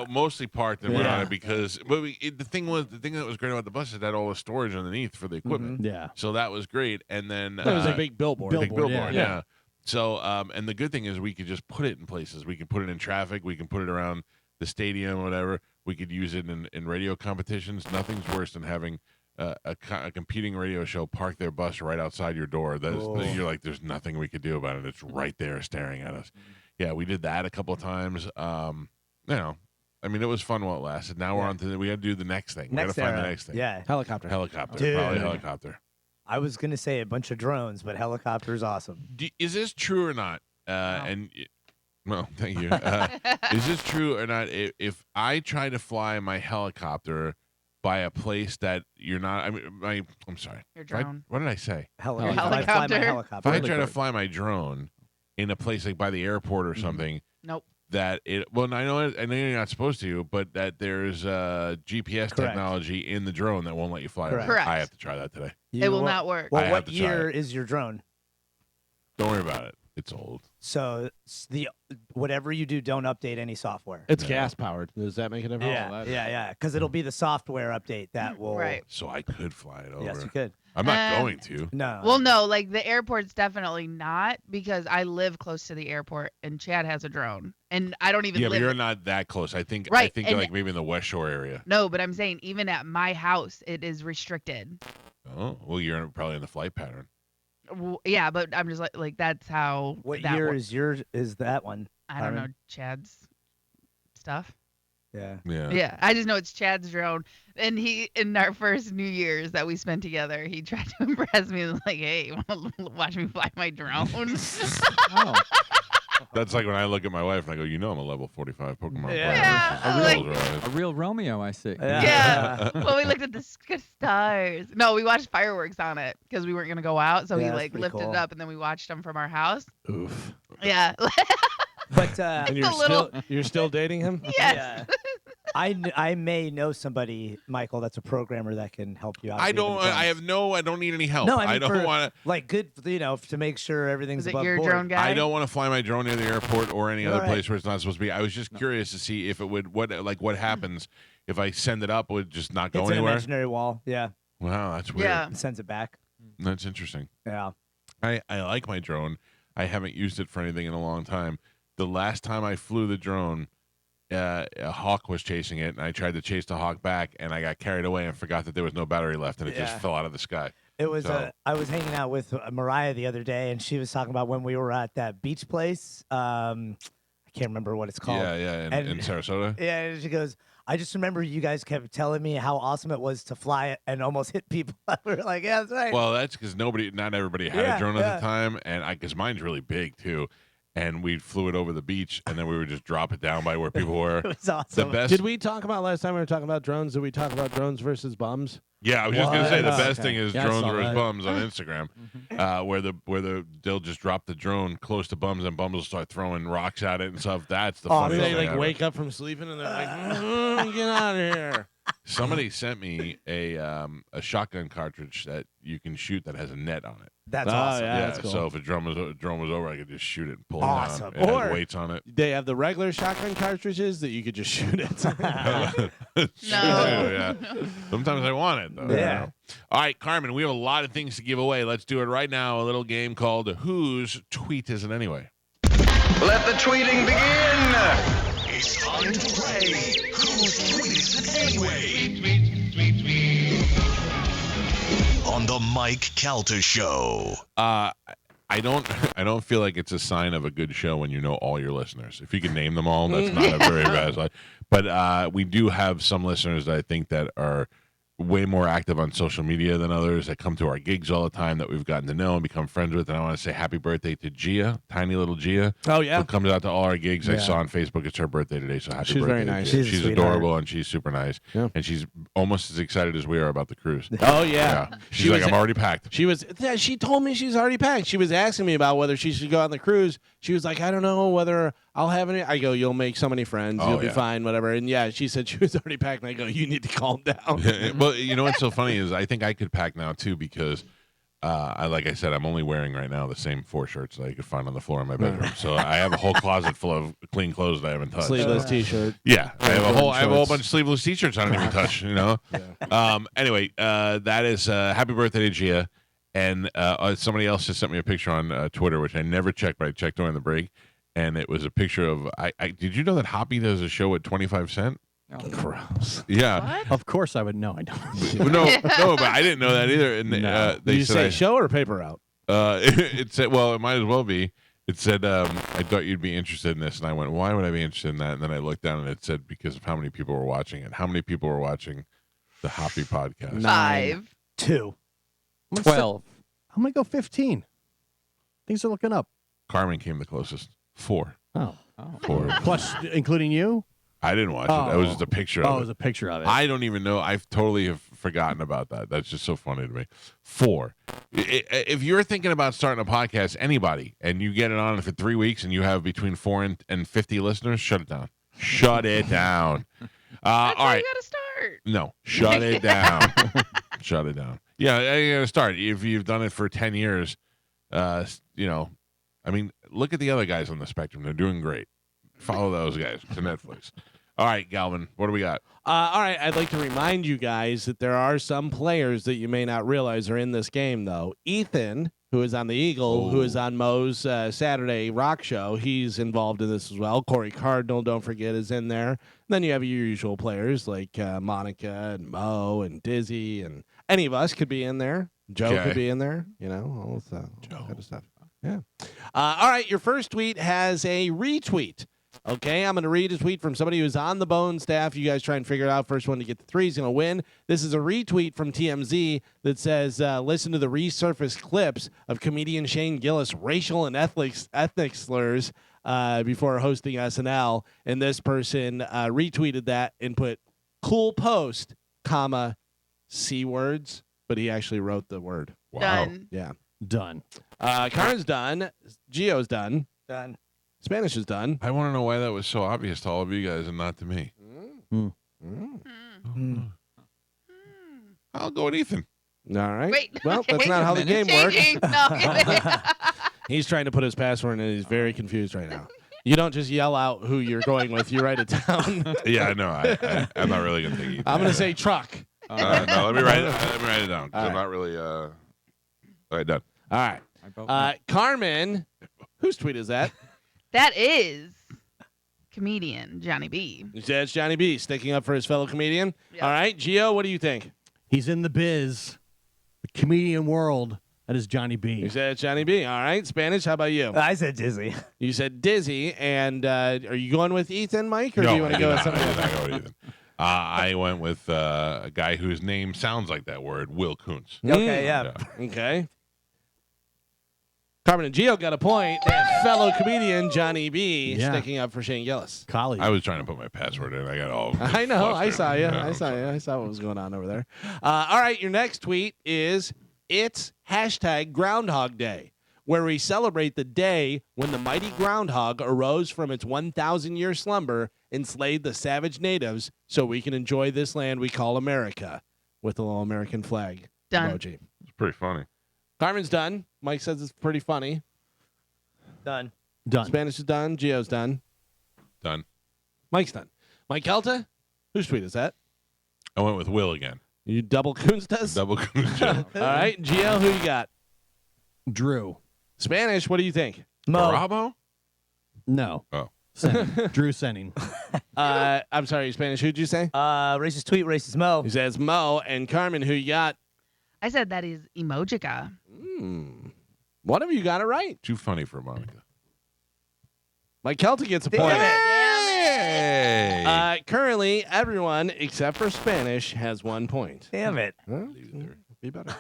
[SPEAKER 1] Mostly parked and went on
[SPEAKER 2] Yeah.
[SPEAKER 1] it because the thing that was great about the bus is that all the storage underneath for the equipment.
[SPEAKER 2] Yeah.
[SPEAKER 1] So that was great. And then
[SPEAKER 4] That was a big billboard.
[SPEAKER 1] big billboard,
[SPEAKER 2] yeah.
[SPEAKER 1] yeah. So, and the good thing is we could just put it in places. We can put it in traffic. We can put it around the stadium, or whatever. We could use it in radio competitions. Nothing's worse than having a competing radio show park their bus right outside your door. You're like, there's nothing we could do about it. It's right there staring at us. Yeah, we did that a couple of times. I mean, it was fun while it lasted. Now we're on to we got to do the next thing. We got to find the next thing.
[SPEAKER 5] Yeah.
[SPEAKER 4] Helicopter.
[SPEAKER 5] Dude.
[SPEAKER 1] Probably helicopter.
[SPEAKER 5] I was going to say a bunch of drones, but helicopter is awesome.
[SPEAKER 1] Is this true or not? Well, thank you. Is this true or not? If I try to fly my helicopter by a place that you're not, I'm sorry.
[SPEAKER 3] Your drone.
[SPEAKER 1] What did I say?
[SPEAKER 5] Helicopter.
[SPEAKER 3] Helicopter.
[SPEAKER 5] Fly my
[SPEAKER 1] If
[SPEAKER 5] helicopter.
[SPEAKER 1] I try to fly my drone in a place like by the airport or something,
[SPEAKER 3] Nope.
[SPEAKER 1] that I know you're not supposed to, but that there's GPS
[SPEAKER 5] Correct.
[SPEAKER 1] technology in the drone that won't let you fly over.
[SPEAKER 3] Correct.
[SPEAKER 1] I have to try that today.
[SPEAKER 3] It will not work.
[SPEAKER 1] I
[SPEAKER 5] Well,
[SPEAKER 1] have
[SPEAKER 5] what
[SPEAKER 1] to try
[SPEAKER 5] year
[SPEAKER 1] it.
[SPEAKER 5] is your drone?
[SPEAKER 1] Don't worry about it. It's old.
[SPEAKER 5] So whatever you do, don't update any software.
[SPEAKER 4] It's gas powered. Does that make a difference?
[SPEAKER 5] Yeah. Because it'll be the software update that will.
[SPEAKER 3] Right.
[SPEAKER 1] So I could fly it over.
[SPEAKER 5] Yes, you could.
[SPEAKER 1] I'm not going to.
[SPEAKER 5] No.
[SPEAKER 3] Well, no, like the airport's definitely not because I live close to the airport and Chad has a drone and I don't even
[SPEAKER 1] Yeah, but
[SPEAKER 3] live.
[SPEAKER 1] you're not that close. I think
[SPEAKER 3] Right, and-
[SPEAKER 1] like maybe in the West Shore area.
[SPEAKER 3] No, but I'm saying even at my house, it is restricted.
[SPEAKER 1] Oh, well, you're probably in the flight pattern.
[SPEAKER 3] Well, yeah, but I'm just like that's how.
[SPEAKER 5] What
[SPEAKER 3] that
[SPEAKER 5] year
[SPEAKER 3] works.
[SPEAKER 5] is yours? Is that one?
[SPEAKER 3] I don't know
[SPEAKER 5] Carmen?
[SPEAKER 3] Chad's stuff.
[SPEAKER 5] Yeah.
[SPEAKER 3] Yeah, I just know it's Chad's drone. And in our first New Year's that we spent together, he tried to impress me and was like, "Hey, you want to watch me fly my drone?"
[SPEAKER 6] Oh.
[SPEAKER 1] That's like when I look at my wife and I go, I'm a level 45 Pokemon player.
[SPEAKER 3] Yeah,
[SPEAKER 1] She's rolls her eyes.
[SPEAKER 6] A real Romeo, I see.
[SPEAKER 3] Yeah. Well, we looked at the stars. No, we watched fireworks on it because we weren't gonna go out. So
[SPEAKER 5] Yeah,
[SPEAKER 3] he
[SPEAKER 5] that's
[SPEAKER 3] like
[SPEAKER 5] pretty
[SPEAKER 3] lifted
[SPEAKER 5] cool.
[SPEAKER 3] it up, and then we watched them from our house.
[SPEAKER 4] Oof.
[SPEAKER 3] Yeah.
[SPEAKER 5] But
[SPEAKER 4] And
[SPEAKER 3] a
[SPEAKER 4] you're still dating him?
[SPEAKER 3] Yes.
[SPEAKER 5] yeah. I may know somebody, Michael, that's a programmer that can help you out.
[SPEAKER 1] I
[SPEAKER 5] with the
[SPEAKER 1] don't. I
[SPEAKER 5] drones.
[SPEAKER 1] I don't need any help.
[SPEAKER 5] No, I mean
[SPEAKER 1] don't
[SPEAKER 5] for,
[SPEAKER 1] want to.
[SPEAKER 5] like good, to make sure everything's
[SPEAKER 3] Is it
[SPEAKER 5] above
[SPEAKER 3] your
[SPEAKER 5] board.
[SPEAKER 3] drone guy?
[SPEAKER 1] I don't want to fly my drone near the airport or any other
[SPEAKER 5] All right.
[SPEAKER 1] place where it's not supposed to be. I was just curious to see if it would what happens if I send it up. Would it just not go
[SPEAKER 5] It's an
[SPEAKER 1] anywhere?
[SPEAKER 5] imaginary wall. Yeah,
[SPEAKER 1] Wow, that's weird.
[SPEAKER 3] Yeah.
[SPEAKER 5] it sends it back.
[SPEAKER 1] That's interesting.
[SPEAKER 5] Yeah.
[SPEAKER 1] I like my drone. I haven't used it for anything in a long time. The last time I flew the drone, a hawk was chasing it, and I tried to chase the hawk back, and I got carried away and forgot that there was no battery left, and it just
[SPEAKER 5] Yeah.
[SPEAKER 1] fell out of the sky.
[SPEAKER 5] It was.
[SPEAKER 1] So-
[SPEAKER 5] I was hanging out with Mariah the other day, and she was talking about when we were at that beach place. I can't remember what it's called.
[SPEAKER 1] Yeah, in Sarasota.
[SPEAKER 5] Yeah, and she goes, I just remember you guys kept telling me how awesome it was to fly it and almost hit people. We were like, yeah, that's right.
[SPEAKER 1] Well, that's because not everybody had
[SPEAKER 5] Yeah,
[SPEAKER 1] a drone at
[SPEAKER 5] yeah.
[SPEAKER 1] the time, and because mine's really big too. And we flew it over the beach, and then we would just drop it down by where people were.
[SPEAKER 5] It was
[SPEAKER 1] The
[SPEAKER 5] awesome.
[SPEAKER 1] best.
[SPEAKER 4] Did we talk about last time we were talking about drones? Did we talk about drones versus bums?
[SPEAKER 1] Yeah, I was just gonna say the
[SPEAKER 5] What?
[SPEAKER 1] best
[SPEAKER 5] Okay.
[SPEAKER 1] thing is
[SPEAKER 4] Yeah, I
[SPEAKER 1] drones
[SPEAKER 4] saw
[SPEAKER 1] versus
[SPEAKER 4] that.
[SPEAKER 1] bums on Instagram, where they'll just drop the drone close to bums, and bums will start throwing rocks at it and stuff. That's the
[SPEAKER 5] Oh,
[SPEAKER 1] funniest
[SPEAKER 4] They
[SPEAKER 1] thing ever.
[SPEAKER 4] wake up from sleeping and they're like, get out of here.
[SPEAKER 1] Somebody sent me a shotgun cartridge that you can shoot that has a net on it.
[SPEAKER 5] That's
[SPEAKER 4] Oh,
[SPEAKER 5] awesome.
[SPEAKER 4] yeah. that's cool.
[SPEAKER 1] So if a drone was over, I could just shoot it and pull
[SPEAKER 5] Awesome.
[SPEAKER 1] it down. It
[SPEAKER 4] Or-
[SPEAKER 1] has weights on it.
[SPEAKER 4] They have the regular shotgun cartridges that you could just shoot it.
[SPEAKER 1] Yeah. Sometimes I want it, though.
[SPEAKER 5] Yeah.
[SPEAKER 1] All right, Carmen, we have a lot of things to give away. Let's do it right now. A little game called Whose Tweet Is It Anyway?
[SPEAKER 7] Let the tweeting begin. It's time to play. Whose tweet is it anyway? On the Mike Calta Show.
[SPEAKER 1] I don't feel like it's a sign of a good show when you know all your listeners. If you can name them all, that's not a very bad sign. But we do have some listeners that I think that are way more active on social media than others, that come to our gigs all the time, that we've gotten to know and become friends with. And I want to say happy birthday to Gia, tiny little Gia.
[SPEAKER 4] Oh, yeah.
[SPEAKER 1] Who comes out to all our gigs. I
[SPEAKER 5] Yeah.
[SPEAKER 1] saw on Facebook it's her birthday today, so happy
[SPEAKER 4] She's
[SPEAKER 1] birthday.
[SPEAKER 4] very
[SPEAKER 1] to
[SPEAKER 4] nice.
[SPEAKER 1] Gia.
[SPEAKER 5] She's a
[SPEAKER 1] She's
[SPEAKER 5] sweetheart.
[SPEAKER 1] adorable and she's super nice.
[SPEAKER 4] Yeah.
[SPEAKER 1] And she's almost as excited as we are about the cruise.
[SPEAKER 4] Oh, yeah.
[SPEAKER 1] She's like, I'm already packed.
[SPEAKER 4] She told me she's already packed. She was asking me about whether she should go on the cruise. She was like, I don't know whether I'll have any. I go, you'll make so many friends.
[SPEAKER 1] Oh,
[SPEAKER 4] You'll be
[SPEAKER 1] yeah.
[SPEAKER 4] fine, whatever. And yeah, she said she was already packed. And I go, you need to calm down.
[SPEAKER 1] Well, you know what's so funny is I think I could pack now too, because like I said, I'm only wearing right now the same 4 shirts that I could find on the floor in my bedroom. So I have a whole closet full of clean clothes that I haven't touched.
[SPEAKER 4] Sleeveless T-shirt.
[SPEAKER 1] Yeah, I have a whole
[SPEAKER 4] shorts.
[SPEAKER 1] bunch of sleeveless T-shirts I don't even touch. You know. Anyway, that is happy birthday to Gia, and somebody else just sent me a picture on Twitter, which I never checked, but I checked during the break, and it was a picture of. Did you know that Hoppy does a show at 25 cent?
[SPEAKER 4] Gross.
[SPEAKER 1] Yeah.
[SPEAKER 3] What?
[SPEAKER 2] Of course I would know. I don't.
[SPEAKER 1] No, but I didn't know that either. And they
[SPEAKER 4] you
[SPEAKER 1] said
[SPEAKER 4] say show or paper route?
[SPEAKER 1] it said, well, it might as well be. It said, I thought you'd be interested in this. And I went, why would I be interested in that? And then I looked down and it said, because of how many people were watching it. How many people were watching the Hoppy podcast?
[SPEAKER 3] 5.
[SPEAKER 5] 2.
[SPEAKER 6] 12.
[SPEAKER 2] I'm gonna go 15. Things are looking up.
[SPEAKER 1] Carmen came the closest. 4.
[SPEAKER 2] Oh,
[SPEAKER 1] 4.
[SPEAKER 2] plus including you.
[SPEAKER 1] I didn't watch it. That was just a picture
[SPEAKER 2] Oh, it
[SPEAKER 1] of
[SPEAKER 2] was
[SPEAKER 1] it.
[SPEAKER 2] a picture of it.
[SPEAKER 1] I don't even know. I've totally have forgotten about that. That's just so funny to me. 4. If you're thinking about starting a podcast, anybody, and you get it on for 3 weeks and you have between 4 and 50 listeners, shut it down. Shut it down.
[SPEAKER 3] That's
[SPEAKER 1] all
[SPEAKER 3] how
[SPEAKER 1] right.
[SPEAKER 3] you gotta start.
[SPEAKER 1] No, shut it down. Shut it down. Yeah, you gotta start. If you've done it for 10 years, I mean, look at the other guys on the spectrum. They're doing great. Follow those guys to Netflix. All right, Galvin, what do we got?
[SPEAKER 4] All right, I'd like to remind you guys that there are some players that you may not realize are in this game, though. Ethan, who is on the Eagle, who is on Mo's Saturday rock show, he's involved in this as well. Corey Cardinal, don't forget, is in there. And Then you have your usual players like Monica and Mo and Dizzy, and any of us could be in there. Joe could be in there, all kind of stuff. Yeah. All right, your first tweet has a retweet. Okay, I'm going to read a tweet from somebody who's on the Bone staff. You guys try and figure it out. First one to get the 3 is going to win. This is a retweet from TMZ that says, listen to the resurfaced clips of comedian Shane Gillis' racial and ethnic slurs before hosting SNL. And this person retweeted that and put cool post, comma, C words, but he actually wrote the word.
[SPEAKER 1] Wow.
[SPEAKER 3] Done.
[SPEAKER 4] Yeah.
[SPEAKER 2] Done.
[SPEAKER 4] Karen's done. Gio's done.
[SPEAKER 5] Done.
[SPEAKER 4] Spanish is done.
[SPEAKER 1] I want to know why that was so obvious to all of you guys and not to me. I'll go with Ethan.
[SPEAKER 4] All right.
[SPEAKER 3] Wait.
[SPEAKER 4] Well,
[SPEAKER 3] okay.
[SPEAKER 4] that's not how the game works.
[SPEAKER 3] Changing. No.
[SPEAKER 4] He's trying to put his password in and he's very confused right now. You don't just yell out who you're going with. You write it down.
[SPEAKER 1] Yeah, I know. I'm not really going to take Ethan.
[SPEAKER 4] I'm going to say truck.
[SPEAKER 1] No, let me write it down. I'm not really. All right, done.
[SPEAKER 4] All right. Carmen, whose tweet is that?
[SPEAKER 3] That is comedian Johnny B.
[SPEAKER 4] That's Johnny B sticking up for his fellow comedian.
[SPEAKER 3] Yep.
[SPEAKER 4] All right. Gio, what do you think?
[SPEAKER 2] He's in the biz, the comedian world. That is Johnny B.
[SPEAKER 4] You said it's Johnny B. All right. Spanish, how about you?
[SPEAKER 5] I said Dizzy.
[SPEAKER 4] You said Dizzy. And are you going with Ethan, Mike, or do you want to go with something
[SPEAKER 1] I
[SPEAKER 4] else?
[SPEAKER 1] did not go with Ethan. I went with a guy whose name sounds like that word, Will Kuntz.
[SPEAKER 5] Okay, yeah.
[SPEAKER 4] Okay. Carmen and Gio got a point. Fellow comedian Johnny B sticking up for Shane Gillis.
[SPEAKER 2] Colleague.
[SPEAKER 1] I was trying to put my password in. I got all.
[SPEAKER 4] I know. I
[SPEAKER 1] flustered.
[SPEAKER 4] saw you.
[SPEAKER 1] Yeah,
[SPEAKER 4] I saw you. I saw what was going on over there. All right. Your next tweet is it's #Groundhog Day, where we celebrate the day when the mighty groundhog arose from its 1,000-year slumber and slayed the savage natives so we can enjoy this land we call America, with a little American flag
[SPEAKER 3] Done.
[SPEAKER 4] emoji.
[SPEAKER 1] It's pretty funny.
[SPEAKER 4] Carmen's done. Mike says it's pretty funny.
[SPEAKER 5] Done.
[SPEAKER 2] Done.
[SPEAKER 4] Spanish is done. Gio's done.
[SPEAKER 1] Done.
[SPEAKER 4] Mike's done. Mike Calta, whose tweet is that?
[SPEAKER 1] I went with Will again.
[SPEAKER 4] You double Coons us?
[SPEAKER 1] Double Kuntz.
[SPEAKER 4] All right. Gio, who you got?
[SPEAKER 2] Drew.
[SPEAKER 4] Spanish, what do you think?
[SPEAKER 5] Mo.
[SPEAKER 1] Bravo?
[SPEAKER 2] No.
[SPEAKER 1] Oh.
[SPEAKER 2] Senning. Drew Senning.
[SPEAKER 4] I'm sorry, Spanish, who'd you say?
[SPEAKER 5] Racist tweet, racist Mo.
[SPEAKER 4] He says Mo. And Carmen, who you got?
[SPEAKER 3] I said that is Emojica.
[SPEAKER 4] One of you got it right.
[SPEAKER 1] Too funny for Monica.
[SPEAKER 4] Mike Calta gets a
[SPEAKER 5] Damn
[SPEAKER 4] point.
[SPEAKER 1] Hey!
[SPEAKER 4] Currently, everyone except for Spanish has 1 point.
[SPEAKER 5] Damn it.
[SPEAKER 4] Well, be better.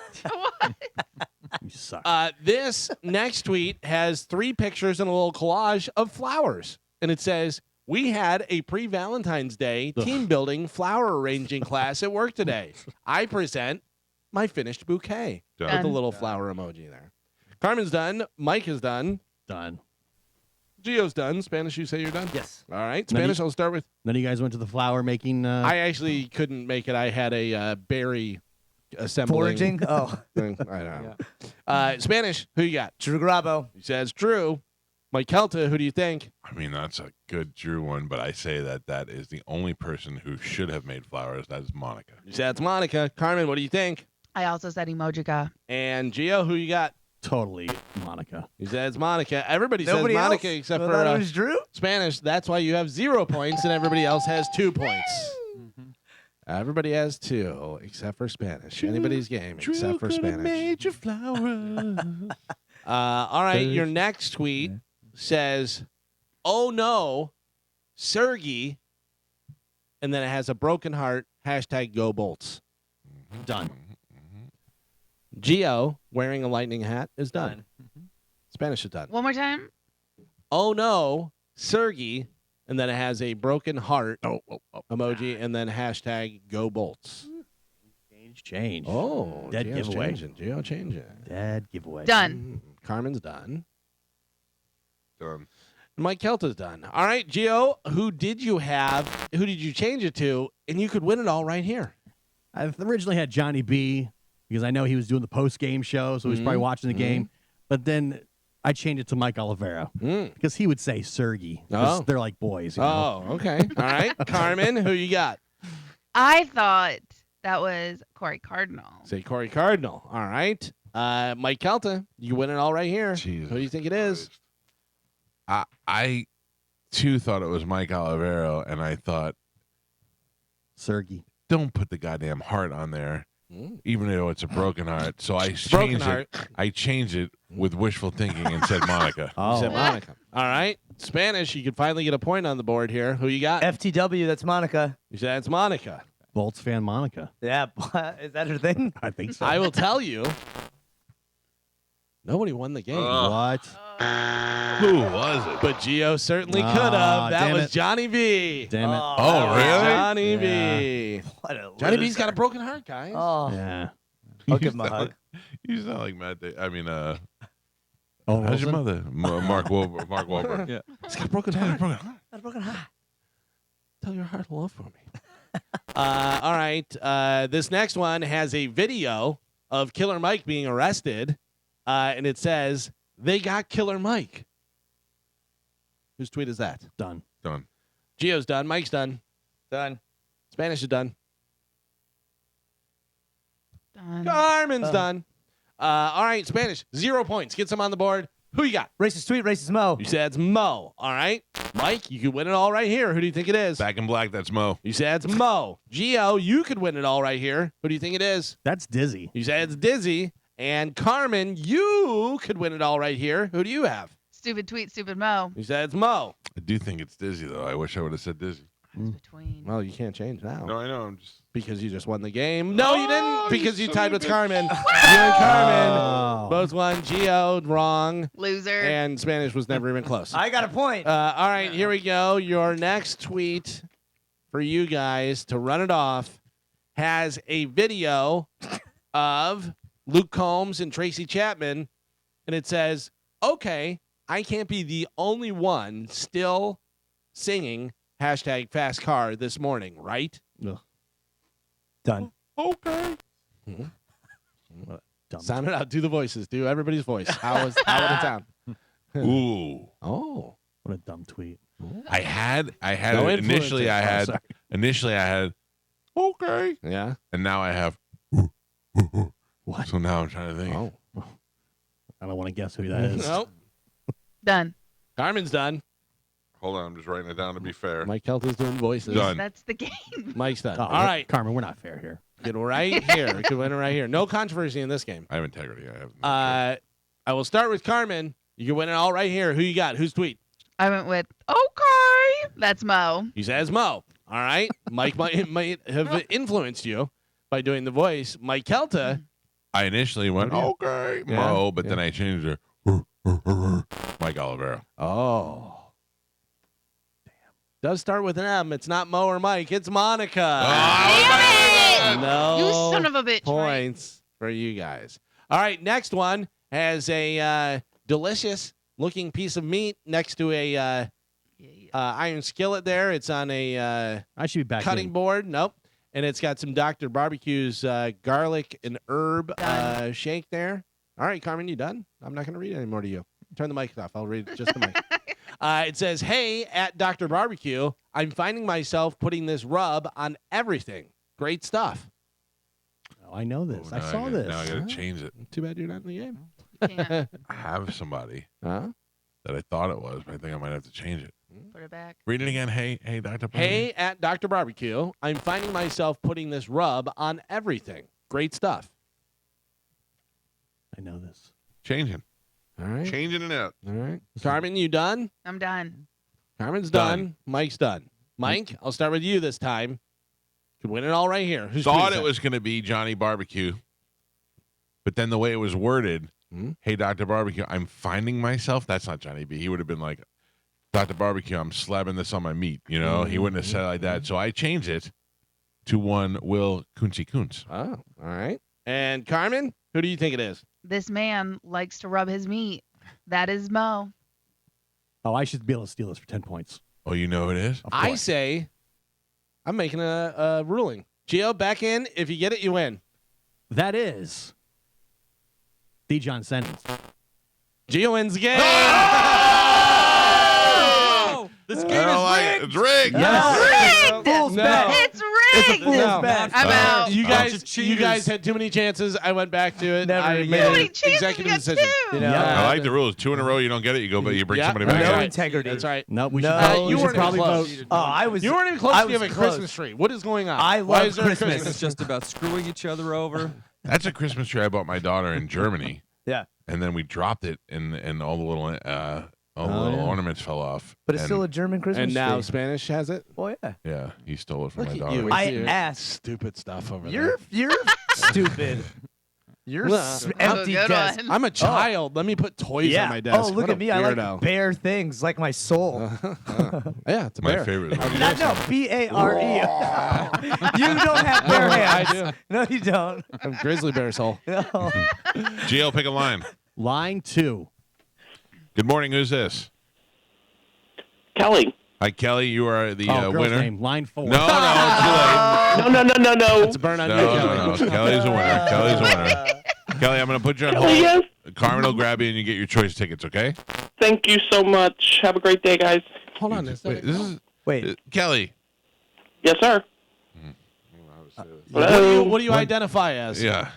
[SPEAKER 2] You suck.
[SPEAKER 4] This next tweet has 3 pictures and a little collage of flowers. And it says, we had a pre-Valentine's Day team building flower arranging class at work today. I present my finished bouquet.
[SPEAKER 1] Done.
[SPEAKER 4] With a little flower emoji there. Carmen's done. Mike is done.
[SPEAKER 2] Done.
[SPEAKER 4] Gio's done. Spanish, you say you're done?
[SPEAKER 5] Yes.
[SPEAKER 4] All right.
[SPEAKER 2] None of
[SPEAKER 4] Spanish, I'll start with.
[SPEAKER 2] Then you guys went to the flower making.
[SPEAKER 4] I actually couldn't make it. I had a berry assembling
[SPEAKER 5] Foraging? Oh.
[SPEAKER 4] thing. I don't know. Spanish, who you got?
[SPEAKER 5] Drew Grabo.
[SPEAKER 4] He says Drew. Mike Calta, who do you think?
[SPEAKER 1] I mean, that's a good Drew one, but I say that is the only person who should have made flowers. That is Monica.
[SPEAKER 4] You said it's Monica. Carmen, what do you think?
[SPEAKER 3] I also said Emojica.
[SPEAKER 4] And Gio, who you got?
[SPEAKER 2] Totally Monica.
[SPEAKER 4] He says Monica. Everybody
[SPEAKER 5] Nobody
[SPEAKER 4] says Monica
[SPEAKER 5] else?
[SPEAKER 4] except
[SPEAKER 5] I
[SPEAKER 4] for
[SPEAKER 5] thought it was Drew?
[SPEAKER 4] Spanish. That's why you have 0 points and everybody else has 2 points. Everybody has 2 except for Spanish. Anybody's game except for Spanish.
[SPEAKER 1] Made you flowers.
[SPEAKER 4] All right, your next tweet says, "Oh no, Sergey," and then it has a broken heart. #Go Bolts.
[SPEAKER 2] Done.
[SPEAKER 4] Gio wearing a lightning hat is done. Spanish is done.
[SPEAKER 3] One more time.
[SPEAKER 4] Oh no, Sergey, and then it has a broken heart emoji, and then #Go Bolts.
[SPEAKER 2] Change.
[SPEAKER 4] Oh,
[SPEAKER 2] Dead
[SPEAKER 4] Gio's
[SPEAKER 2] giveaway.
[SPEAKER 4] changing. Gio changing.
[SPEAKER 2] Dead giveaway.
[SPEAKER 3] Done.
[SPEAKER 4] Carmen's done.
[SPEAKER 1] Done.
[SPEAKER 4] Mike Kelta's done. All right, Gio, who did you have? Who did you change it to? And you could win it all right here.
[SPEAKER 2] I originally had Johnny B because I know he was doing the post-game show, so he was probably watching the game. But then I changed it to Mike Oliveira because he would say Sergey.
[SPEAKER 4] Oh.
[SPEAKER 2] They're like boys. You know?
[SPEAKER 4] Oh, okay. All right. Carmen, who you got?
[SPEAKER 3] I thought that was Corey Cardinal.
[SPEAKER 4] Say Corey Cardinal. All right. Mike Kelta, you win it all right here.
[SPEAKER 1] Jesus
[SPEAKER 4] Who do you think it is?
[SPEAKER 1] I too thought it was Mike Olivero, and I thought
[SPEAKER 2] Sergey.
[SPEAKER 1] Don't put the goddamn heart on there, even though it's a broken heart. So I
[SPEAKER 4] Broken
[SPEAKER 1] changed
[SPEAKER 4] heart.
[SPEAKER 1] it. I changed it with wishful thinking and said Monica.
[SPEAKER 4] You said Monica. All right. Spanish, you could finally get a point on the board here. Who you got?
[SPEAKER 5] FTW, that's Monica.
[SPEAKER 4] You said it's Monica.
[SPEAKER 2] Bolts fan Monica.
[SPEAKER 5] Yeah, is that her thing?
[SPEAKER 2] I think so.
[SPEAKER 4] I will tell you, nobody won the game.
[SPEAKER 2] What?
[SPEAKER 1] Who was it?
[SPEAKER 4] But Gio certainly
[SPEAKER 2] Ah,
[SPEAKER 4] could have. That
[SPEAKER 2] damn
[SPEAKER 4] was
[SPEAKER 2] it.
[SPEAKER 4] Johnny B.
[SPEAKER 2] Damn it.
[SPEAKER 1] Oh, really?
[SPEAKER 4] Johnny
[SPEAKER 2] Yeah.
[SPEAKER 4] B.
[SPEAKER 5] What a
[SPEAKER 4] Johnny
[SPEAKER 5] loser.
[SPEAKER 4] B's got a broken heart, guys.
[SPEAKER 5] Oh,
[SPEAKER 2] Yeah.
[SPEAKER 5] I'll give him a hug.
[SPEAKER 1] You sound like Matt. I mean,
[SPEAKER 2] Oh,
[SPEAKER 1] how's your
[SPEAKER 2] Wilson?
[SPEAKER 1] mother? Mark Wahlberg. Mark Wahlberg.
[SPEAKER 6] Yeah.
[SPEAKER 4] He's got a broken heart.
[SPEAKER 5] Got a broken heart.
[SPEAKER 4] Tell your heart love for me. All right. This next one has a video of Killer Mike being arrested, and it says, "They got Killer Mike." Whose tweet is that?
[SPEAKER 2] Done.
[SPEAKER 1] Done.
[SPEAKER 4] Gio's done. Mike's done.
[SPEAKER 5] Done.
[SPEAKER 4] Spanish is done.
[SPEAKER 3] Done.
[SPEAKER 4] Carmen's done. All right, Spanish, 0 points. Get some on the board. Who you got?
[SPEAKER 5] Racist tweet, racist Mo.
[SPEAKER 4] You said it's Mo. All right. Mike, you could win it all right here. Who do you think it is?
[SPEAKER 1] Back in black. That's Mo.
[SPEAKER 4] You said it's Mo. Gio, you could win it all right here. Who do you think it is?
[SPEAKER 2] That's Dizzy.
[SPEAKER 4] You said it's Dizzy. And Carmen, you could win it all right here. Who do you have?
[SPEAKER 3] Stupid tweet, stupid Mo.
[SPEAKER 4] You said it's Mo.
[SPEAKER 1] I do think it's Dizzy though. I wish I would have said Dizzy.
[SPEAKER 3] Between.
[SPEAKER 4] Well, you can't change now.
[SPEAKER 1] No, I know. I'm just.
[SPEAKER 4] Because you just won the game. No, you didn't.
[SPEAKER 1] Oh,
[SPEAKER 4] Because
[SPEAKER 1] you
[SPEAKER 4] you
[SPEAKER 1] son
[SPEAKER 4] tied
[SPEAKER 1] of a
[SPEAKER 4] with
[SPEAKER 1] bitch.
[SPEAKER 4] Carmen. You and Carmen
[SPEAKER 2] Oh.
[SPEAKER 4] both won. Gio, wrong.
[SPEAKER 3] Loser.
[SPEAKER 4] And Spanish was never even close.
[SPEAKER 5] I got a point.
[SPEAKER 4] All right, here we go. Your next tweet for you guys to run it off has a video of Luke Combs and Tracy Chapman, and it says, "Okay, I can't be the only one still singing #FastCar this morning, right?"
[SPEAKER 5] Done.
[SPEAKER 1] Okay.
[SPEAKER 2] Dumb.
[SPEAKER 4] Sound it out. Do the voices. Do everybody's voice. How would it sound?
[SPEAKER 1] Ooh.
[SPEAKER 4] Oh.
[SPEAKER 2] What a dumb tweet.
[SPEAKER 1] I had
[SPEAKER 4] No
[SPEAKER 1] initially. I
[SPEAKER 4] influencers.
[SPEAKER 1] had
[SPEAKER 2] sorry.
[SPEAKER 1] initially. I had. Okay.
[SPEAKER 4] Yeah.
[SPEAKER 1] And now I have.
[SPEAKER 2] What?
[SPEAKER 1] So now I'm trying to think.
[SPEAKER 4] Oh.
[SPEAKER 2] I don't want to guess who that is.
[SPEAKER 4] Nope.
[SPEAKER 3] Done.
[SPEAKER 4] Carmen's done.
[SPEAKER 1] Hold on. I'm just writing it down to be fair.
[SPEAKER 4] Mike Calta's doing voices.
[SPEAKER 1] Done.
[SPEAKER 3] That's the game.
[SPEAKER 4] Mike's done.
[SPEAKER 2] Oh,
[SPEAKER 4] All right.
[SPEAKER 2] Carmen, we're not fair here.
[SPEAKER 4] Get right here. Get winner right here. No controversy in this game.
[SPEAKER 1] I have integrity. I have.
[SPEAKER 4] I will start with Carmen. You can win it all right here. Who you got? Whose tweet?
[SPEAKER 3] I went with, okay. That's Mo.
[SPEAKER 4] He says Mo. All right. Mike might have influenced you by doing the voice. Mike Calta.
[SPEAKER 1] I initially went okay,
[SPEAKER 4] Yeah,
[SPEAKER 1] Mo, but
[SPEAKER 4] yeah.
[SPEAKER 1] then I changed it. Mike Olivera.
[SPEAKER 4] Oh. Does start with an M. It's not Mo or Mike. It's Monica.
[SPEAKER 3] Damn it!
[SPEAKER 4] No
[SPEAKER 3] You son of a bitch. Right?
[SPEAKER 4] points for you guys. All right. Next one has a delicious looking piece of meat next to a iron skillet there. It's on a
[SPEAKER 2] I should be back
[SPEAKER 4] cutting
[SPEAKER 2] in.
[SPEAKER 4] board. Nope. And it's got some Dr. Barbecue's garlic and herb
[SPEAKER 3] Done.
[SPEAKER 4] shake there. All right, Carmen, you done? I'm not going to read it anymore to you. Turn the mic off. I'll read just the mic. It says, "Hey, at Dr. Barbecue, I'm finding myself putting this rub on everything. Great stuff."
[SPEAKER 2] Oh, I know this.
[SPEAKER 1] Oh,
[SPEAKER 2] I
[SPEAKER 1] now
[SPEAKER 2] saw this.
[SPEAKER 1] Now I got to change it.
[SPEAKER 4] Too bad you're not in the game.
[SPEAKER 3] Can't
[SPEAKER 1] I have somebody
[SPEAKER 4] Huh?
[SPEAKER 1] that I thought it was, but I think I might have to change it.
[SPEAKER 3] put it back.
[SPEAKER 1] Read it again. Hey, Dr.
[SPEAKER 4] Hey, at Dr. Barbecue, I'm finding myself putting this rub on everything. Great stuff.
[SPEAKER 2] I know this.
[SPEAKER 1] Changing.
[SPEAKER 4] All right.
[SPEAKER 1] Changing it out.
[SPEAKER 4] All right. Carmen, you done?
[SPEAKER 3] I'm done.
[SPEAKER 4] Carmen's
[SPEAKER 1] Done.
[SPEAKER 4] done. Mike's done. Mike, I'll start with you this time. Could win it all right here. Who's
[SPEAKER 1] Thought
[SPEAKER 4] tweet is
[SPEAKER 1] it was going to be Johnny Barbecue, but then the way it was worded, hey, Dr. Barbecue, I'm finding myself. That's not Johnny B. He would have been like, Dr. Barbecue, I'm slapping this on my meat. You know, he wouldn't have said it like that. So I changed it to one Will Kunzi Kuntz.
[SPEAKER 4] that? Oh, all right. And Carmen, who do you think it is?
[SPEAKER 3] This man likes to rub his meat. That is Mo.
[SPEAKER 2] Oh, I should be able to steal this for 10 points.
[SPEAKER 1] Oh, you know who it is?
[SPEAKER 2] Of
[SPEAKER 4] I
[SPEAKER 2] course.
[SPEAKER 4] say I'm making a ruling. Gio, back in. If you get it, you win.
[SPEAKER 2] That is Dijon Sentence.
[SPEAKER 4] Gio wins the game.
[SPEAKER 6] Oh! This game
[SPEAKER 1] I don't
[SPEAKER 6] is
[SPEAKER 1] like
[SPEAKER 6] rigged.
[SPEAKER 1] it. It's rigged.
[SPEAKER 2] Yes.
[SPEAKER 3] Rigged!
[SPEAKER 4] No.
[SPEAKER 3] It's rigged! cheating.
[SPEAKER 4] No.
[SPEAKER 3] I'm out.
[SPEAKER 4] You guys had too many chances. I went back to it.
[SPEAKER 5] Never
[SPEAKER 4] I
[SPEAKER 5] again.
[SPEAKER 4] made
[SPEAKER 3] Too
[SPEAKER 4] an
[SPEAKER 3] many chances,
[SPEAKER 4] executive
[SPEAKER 3] you got
[SPEAKER 4] decision.
[SPEAKER 3] two.
[SPEAKER 5] You know?
[SPEAKER 1] I like the rules. 2 in a row, you don't get it. You go, but you bring somebody back.
[SPEAKER 5] No
[SPEAKER 1] in.
[SPEAKER 5] integrity.
[SPEAKER 4] That's right.
[SPEAKER 2] No, we should,
[SPEAKER 5] No,
[SPEAKER 2] we
[SPEAKER 4] you
[SPEAKER 2] should
[SPEAKER 4] weren't
[SPEAKER 2] probably
[SPEAKER 4] even close.
[SPEAKER 2] vote.
[SPEAKER 5] Oh, I was.
[SPEAKER 4] You weren't even close
[SPEAKER 5] I
[SPEAKER 4] to
[SPEAKER 5] was
[SPEAKER 4] having a
[SPEAKER 5] close.
[SPEAKER 4] Christmas tree. What is going on?
[SPEAKER 5] I
[SPEAKER 4] Why
[SPEAKER 5] love
[SPEAKER 4] is there a
[SPEAKER 5] Christmas.
[SPEAKER 6] It's just about screwing each other over.
[SPEAKER 1] That's a Christmas tree I bought my daughter in Germany,
[SPEAKER 5] Yeah.
[SPEAKER 1] and then we dropped it, and all the little ornaments fell off.
[SPEAKER 5] But it's
[SPEAKER 1] And-
[SPEAKER 5] still a German Christmas
[SPEAKER 4] And now
[SPEAKER 5] tree.
[SPEAKER 4] Spanish has it.
[SPEAKER 5] Oh yeah.
[SPEAKER 1] Yeah, he stole it from
[SPEAKER 4] Look
[SPEAKER 1] my
[SPEAKER 4] at
[SPEAKER 1] daughter.
[SPEAKER 4] you.
[SPEAKER 5] I
[SPEAKER 4] with your
[SPEAKER 5] asked.
[SPEAKER 4] stupid stuff over
[SPEAKER 5] You're stupid. You're
[SPEAKER 4] Well,
[SPEAKER 5] empty
[SPEAKER 3] good
[SPEAKER 5] desk.
[SPEAKER 3] one.
[SPEAKER 4] there. I'm a child. Let me put toys
[SPEAKER 5] Yeah.
[SPEAKER 4] on my desk.
[SPEAKER 5] Oh, look
[SPEAKER 4] What
[SPEAKER 5] at
[SPEAKER 4] a
[SPEAKER 5] me. I
[SPEAKER 4] weirdo.
[SPEAKER 5] like bare things, like my soul.
[SPEAKER 4] Yeah, it's a
[SPEAKER 1] My
[SPEAKER 4] bear.
[SPEAKER 1] favorite.
[SPEAKER 5] No, B-A-R-E. You don't have bare hands.
[SPEAKER 4] I do.
[SPEAKER 5] No, you don't.
[SPEAKER 4] I'm grizzly bear soul.
[SPEAKER 5] No.
[SPEAKER 1] GL, pick a line.
[SPEAKER 2] Line 2.
[SPEAKER 1] Good morning. Who's this?
[SPEAKER 9] Kelly.
[SPEAKER 1] Hi, Kelly. You are the
[SPEAKER 2] Girl's
[SPEAKER 1] winner.
[SPEAKER 2] name. Line 4.
[SPEAKER 1] No, it's
[SPEAKER 9] No.
[SPEAKER 4] It's a burn
[SPEAKER 1] too
[SPEAKER 4] on
[SPEAKER 1] late.
[SPEAKER 4] you,
[SPEAKER 1] No.
[SPEAKER 4] Kelly.
[SPEAKER 1] Kelly's a winner. Kelly's a winner. Kelly, I'm going to put you on hold.
[SPEAKER 9] Yes.
[SPEAKER 1] Carmen will grab you and you get your choice tickets, okay?
[SPEAKER 9] Thank you so much. Have a great day, guys.
[SPEAKER 4] Hold on.
[SPEAKER 1] Wait, this is
[SPEAKER 5] Wait.
[SPEAKER 1] Kelly.
[SPEAKER 9] Yes, sir.
[SPEAKER 4] What do you identify as?
[SPEAKER 1] Yeah.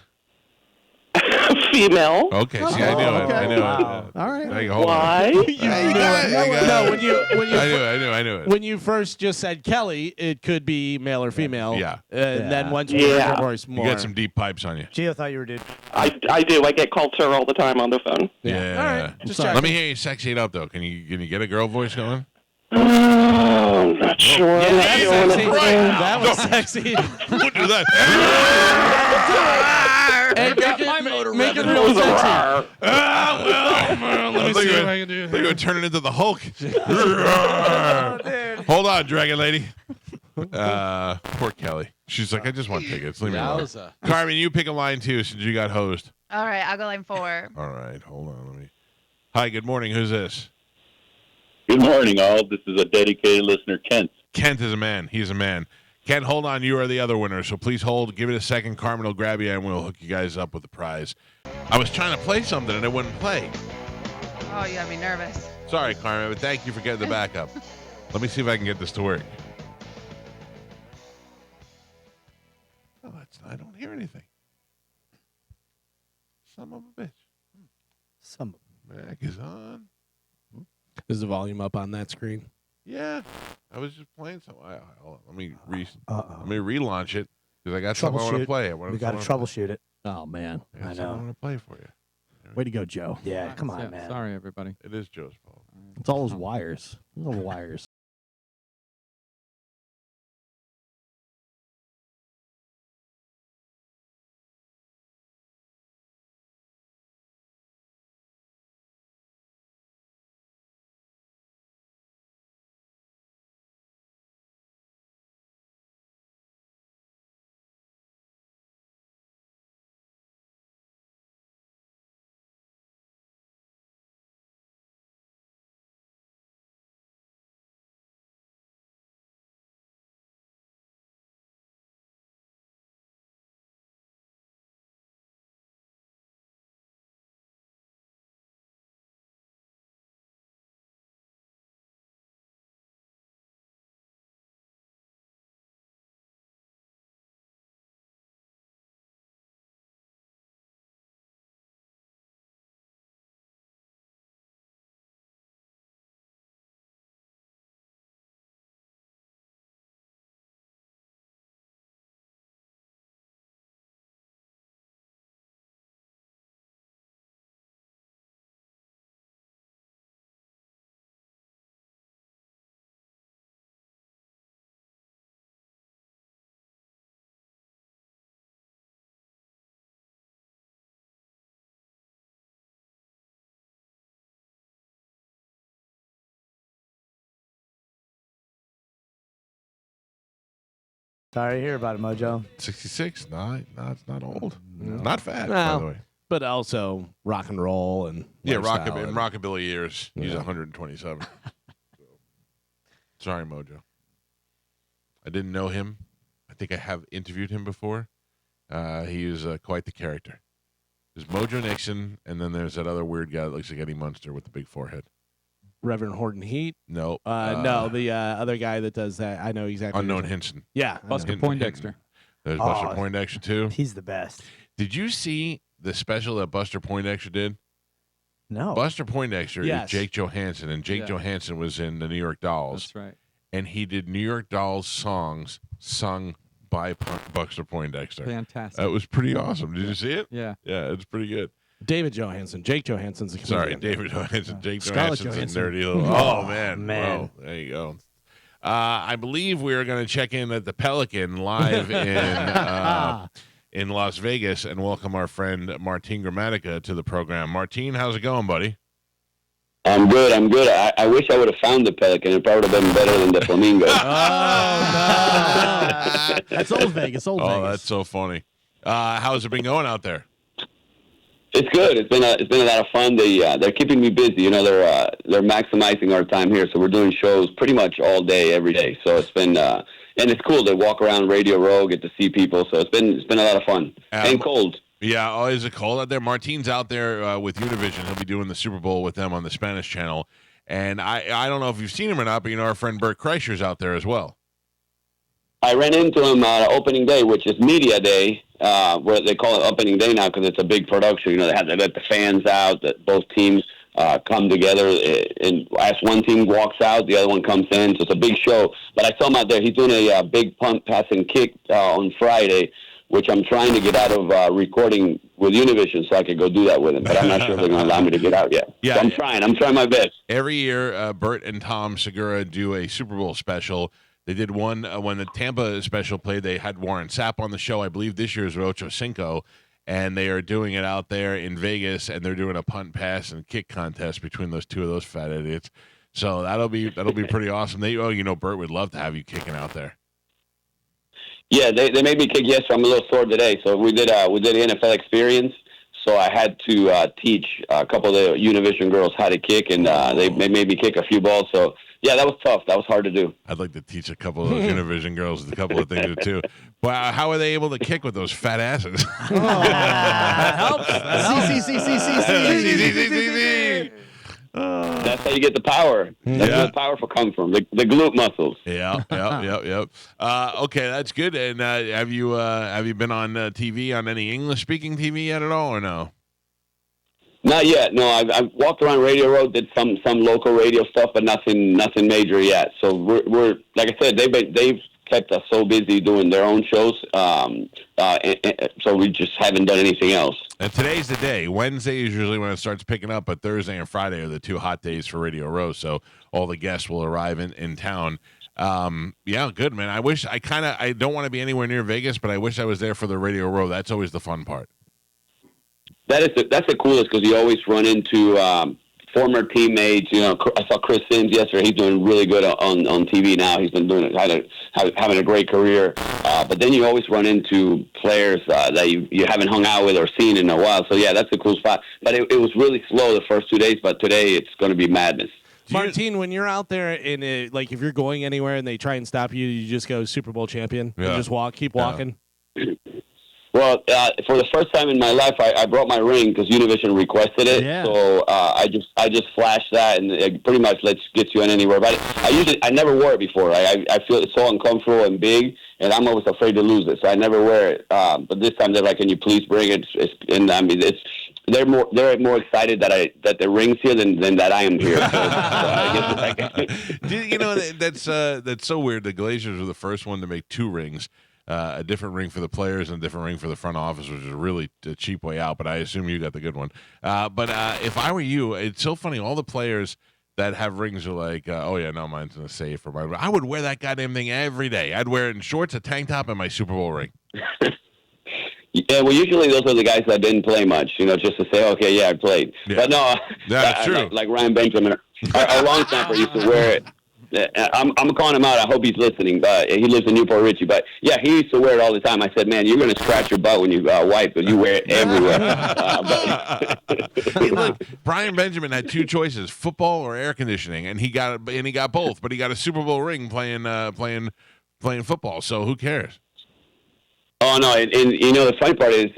[SPEAKER 9] Female.
[SPEAKER 1] Okay. See, I knew it.
[SPEAKER 2] okay.
[SPEAKER 1] I knew
[SPEAKER 5] Wow.
[SPEAKER 1] it.
[SPEAKER 2] All right.
[SPEAKER 1] There you go. Hold on.
[SPEAKER 9] Why?
[SPEAKER 1] You got it. You got
[SPEAKER 4] No,
[SPEAKER 1] it.
[SPEAKER 4] when
[SPEAKER 1] I knew it.
[SPEAKER 4] when you first just said Kelly, it could be male or female.
[SPEAKER 1] Yeah.
[SPEAKER 4] And then once you
[SPEAKER 9] Yeah.
[SPEAKER 4] heard your voice
[SPEAKER 1] You
[SPEAKER 4] more.
[SPEAKER 1] got some deep pipes on you.
[SPEAKER 5] Gio thought you were dude.
[SPEAKER 9] I do. I get called sir all the time on the phone.
[SPEAKER 1] Yeah.
[SPEAKER 4] All right. Just
[SPEAKER 1] Let
[SPEAKER 4] checking.
[SPEAKER 1] me hear you sexy it up though. Can you get a girl voice going?
[SPEAKER 9] Oh, I'm not sure.
[SPEAKER 4] Yeah,
[SPEAKER 9] I'm not
[SPEAKER 4] that's
[SPEAKER 9] sure.
[SPEAKER 4] sexy. That was sexy.
[SPEAKER 1] Don't do that.
[SPEAKER 4] Hey, make it real sexy. Let me see what I can do.
[SPEAKER 1] They're going to turn it into the Hulk. Hold on, Dragon Lady. Poor Kelly. She's like, I just want tickets. Leave me alone.
[SPEAKER 4] Yowza.
[SPEAKER 1] Carmen, you pick a line too since you got hosed.
[SPEAKER 3] All right, I'll go line 4.
[SPEAKER 1] All right, hold on. Let me. Hi, good morning. Who's this?
[SPEAKER 10] Good morning, all. This is a dedicated listener, Kent.
[SPEAKER 1] Kent is a man. He's a man. Kent, hold on. You are the other winner, so please hold. Give it a second. Carmen will grab you, and we'll hook you guys up with the prize. I was trying to play something, and it wouldn't play.
[SPEAKER 3] Oh, you got me nervous.
[SPEAKER 1] Sorry, Carmen, but thank you for getting the backup. Let me see if I can get this to work. Oh, I don't hear anything. Son of a bitch.
[SPEAKER 5] Some.
[SPEAKER 1] Mac is on.
[SPEAKER 4] Is the volume up on that screen?
[SPEAKER 1] Yeah, I was just playing something. Hold on. Let me relaunch it because I got something I want to
[SPEAKER 5] Troubleshoot.
[SPEAKER 1] play.
[SPEAKER 5] We got to troubleshoot it.
[SPEAKER 2] Oh, man.
[SPEAKER 1] I
[SPEAKER 5] I know.
[SPEAKER 1] want to play for you.
[SPEAKER 2] Way to go, Joe.
[SPEAKER 5] Yeah, come on,
[SPEAKER 6] Yeah,
[SPEAKER 5] man.
[SPEAKER 6] Sorry, everybody.
[SPEAKER 1] It is Joe's fault.
[SPEAKER 2] It's all those wires. Little wires.
[SPEAKER 5] Sorry to hear about it, Mojo.
[SPEAKER 1] 66? No, it's not old. Not fat,
[SPEAKER 4] No.
[SPEAKER 1] by the way.
[SPEAKER 4] But also rock and roll and
[SPEAKER 1] Yeah,
[SPEAKER 4] lifestyle
[SPEAKER 1] in
[SPEAKER 4] and-
[SPEAKER 1] rockabilly years, he's
[SPEAKER 4] Yeah.
[SPEAKER 1] 127. Sorry, Mojo. I didn't know him. I think I have interviewed him before. He is quite the character. There's Mojo Nixon, and then there's that other weird guy that looks like Eddie Munster with the big forehead.
[SPEAKER 4] Reverend Horton Heat.
[SPEAKER 1] No.
[SPEAKER 4] No, the other guy that does that. I know exactly.
[SPEAKER 1] Unknown Hinson.
[SPEAKER 4] Yeah.
[SPEAKER 6] Buster Poindexter.
[SPEAKER 1] There's Buster Poindexter, too.
[SPEAKER 5] He's the best.
[SPEAKER 1] Did you see the special that Buster Poindexter did?
[SPEAKER 5] No.
[SPEAKER 1] Buster Poindexter
[SPEAKER 4] Yes.
[SPEAKER 1] is Jake Johansson, and Jake Johansson was in the New York Dolls.
[SPEAKER 6] That's right.
[SPEAKER 1] And he did New York Dolls songs sung by Buster Poindexter.
[SPEAKER 6] Fantastic.
[SPEAKER 1] That was pretty awesome. Did you see it?
[SPEAKER 6] Yeah.
[SPEAKER 1] Yeah, it's pretty good.
[SPEAKER 4] David Johansson. Jake Johansson's a comedian.
[SPEAKER 1] Sorry, David Johansson. Jake
[SPEAKER 2] Scarlett
[SPEAKER 1] Johansson's a
[SPEAKER 2] Johansson.
[SPEAKER 1] nerdy little. Oh, man.
[SPEAKER 5] man.
[SPEAKER 1] Whoa, there you go. I believe we are going to check in at the Pelican live in Las Vegas and welcome our friend Martin Gramatica to the program. Martin, how's it going, buddy?
[SPEAKER 10] I'm good. I wish I would have found the Pelican. It probably would have been better than the Flamingo.
[SPEAKER 2] That's old Vegas. Old Vegas.
[SPEAKER 1] Oh, that's so funny. How's it been going out there?
[SPEAKER 10] It's good. It's been a lot of fun. They're keeping me busy. You know, they're maximizing our time here. So we're doing shows pretty much all day, every day. So it's been and it's cool to walk around Radio Row, get to see people. So it's been a lot of fun and cold.
[SPEAKER 1] Yeah. Oh, is it cold out there? Martin's out there with Univision. He'll be doing the Super Bowl with them on the Spanish channel. And I don't know if you've seen him or not, but you know our friend Bert Kreischer's out there as well.
[SPEAKER 10] I ran into him opening day, which is media day, where they call it opening day now because it's a big production. You know, they have to let the fans out, that both teams come together, and as one team walks out, the other one comes in. So it's a big show. But I saw him out there. He's doing a big punt, pass, and kick on Friday, which I'm trying to get out of recording with Univision so I could go do that with him. But I'm not sure if they're going to allow me to get out yet.
[SPEAKER 1] Yeah,
[SPEAKER 10] so I'm trying. I'm trying my best.
[SPEAKER 1] Every year, Bert and Tom Segura do a Super Bowl special. They did one when the Tampa special played. They had Warren Sapp on the show. I believe this year is Ocho Cinco, and they are doing it out there in Vegas, and they're doing a punt, pass, and kick contest between those two of those fat idiots. So that'll be pretty awesome. Bert would love to have you kicking out there.
[SPEAKER 10] Yeah, they made me kick yesterday. I'm a little sore today. So we did the NFL experience. So I had to teach a couple of the Univision girls how to kick, and they made me kick a few balls. So, yeah, that was tough. That was hard to do.
[SPEAKER 1] I'd like to teach a couple of those Univision girls a couple of things, too. Wow, how are they able to kick with those fat asses?
[SPEAKER 5] Helps.
[SPEAKER 10] That's how you get the power. That's where the powerful come from, the glute muscles.
[SPEAKER 1] Yep. Okay, that's good. And have you been on TV, on any English-speaking TV yet at all, or no?
[SPEAKER 10] Not yet. No, I've walked around Radio Row, did some local radio stuff, but nothing major yet. So we're like I said, they've kept us so busy doing their own shows, so we just haven't done anything else.
[SPEAKER 1] And today's the day. Wednesday is usually when it starts picking up, but Thursday and Friday are the two hot days for Radio Row. So all the guests will arrive in town. Yeah, good, man. I don't want to be anywhere near Vegas, but I wish I was there for the Radio Row. That's always the fun part.
[SPEAKER 10] That's the coolest because you always run into former teammates. You know, I saw Chris Sims yesterday. He's doing really good on TV now. He's been doing having a great career. But then you always run into players that you haven't hung out with or seen in a while. So yeah, that's a cool spot. But it was really slow the first 2 days. But today it's going to be madness.
[SPEAKER 4] Martin, when you're out there like if you're going anywhere and they try and stop you, you just go Super Bowl champion and just keep walking.
[SPEAKER 10] Well, for the first time in my life, I brought my ring because Univision requested it.
[SPEAKER 2] Yeah.
[SPEAKER 10] So I just flashed that, and it pretty much gets you in anywhere. But I never wore it before. I feel it's so uncomfortable and big, and I'm always afraid to lose it, so I never wear it. But this time they're like, "Can you please bring it?" They're more excited that the ring's here than that I am here.
[SPEAKER 1] That's so weird. The Glaciers were the first one to make two rings. A different ring for the players and a different ring for the front office, which is really a cheap way out, but I assume you got the good one. But if I were you, it's so funny. All the players that have rings are like, oh, yeah, no, mine's in a safe. I would wear that goddamn thing every day. I'd wear it in shorts, a tank top, and my Super Bowl ring.
[SPEAKER 10] Yeah, well, usually those are the guys that didn't play much, just to say, okay, yeah, I played. Yeah. But no,
[SPEAKER 1] that's true.
[SPEAKER 10] Like Ryan Benjamin, our long snapper used to wear it. I'm calling him out. I hope he's listening. He lives in Newport Richie. But, yeah, he used to wear it all the time. I said, man, you're going to scratch your butt when you wipe, but you wear it everywhere.
[SPEAKER 1] Hey, look, Brian Benjamin had two choices, football or air conditioning, and he got both. But he got a Super Bowl ring playing football, so who cares?
[SPEAKER 10] Oh, no, and the funny part is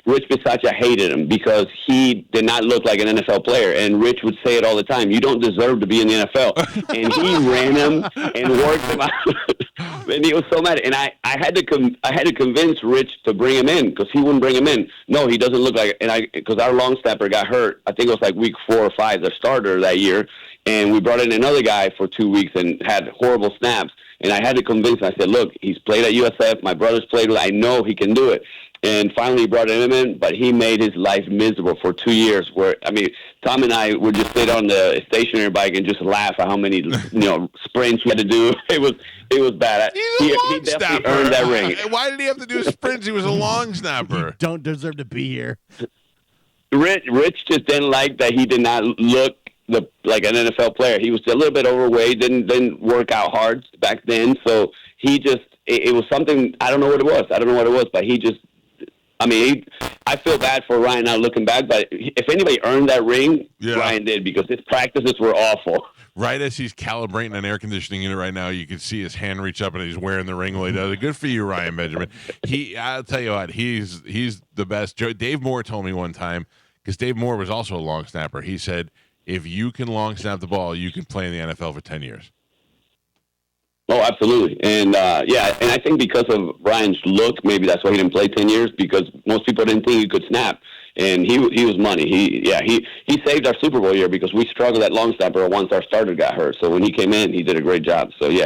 [SPEAKER 10] Rich Bisaccia hated him because he did not look like an NFL player. And Rich would say it all the time, you don't deserve to be in the NFL. And he ran him and worked him out. And he was so mad. And I had to convince Rich to bring him in because he wouldn't bring him in. No, he doesn't look like it. Because our long snapper got hurt. I think it was like week 4 or 5, the starter that year. And we brought in another guy for 2 weeks and had horrible snaps. And I had to convince him. I said, look, he's played at USF. My brother's played with. I know he can do it. And finally, he brought him in, but he made his life miserable for 2 years. Where Tom and I would just sit on the stationary bike and just laugh at how many sprints we had to do. It was bad.
[SPEAKER 1] He
[SPEAKER 10] definitely earned that ring.
[SPEAKER 1] Why did he have to do sprints? He was a long snapper.
[SPEAKER 2] Don't deserve to be here.
[SPEAKER 10] Rich just didn't like that he did not look like an NFL player. He was a little bit overweight. Didn't work out hard back then. So he just it was something. I don't know what it was. But he just. I feel bad for Ryan now looking back, but if anybody earned that ring, Ryan did because his practices were awful.
[SPEAKER 1] Right as he's calibrating an air conditioning unit right now, you can see his hand reach up and he's wearing the ring while he does it. Good for you, Ryan Benjamin. I'll tell you what, he's the best. Dave Moore told me one time, because Dave Moore was also a long snapper. He said, if you can long snap the ball, you can play in the NFL for 10 years.
[SPEAKER 10] Oh, absolutely. And, and I think because of Ryan's look, maybe that's why he didn't play 10 years, because most people didn't think he could snap. And he was money. He saved our Super Bowl year because we struggled at long snapper once our starter got hurt. So when he came in, he did a great job. So, he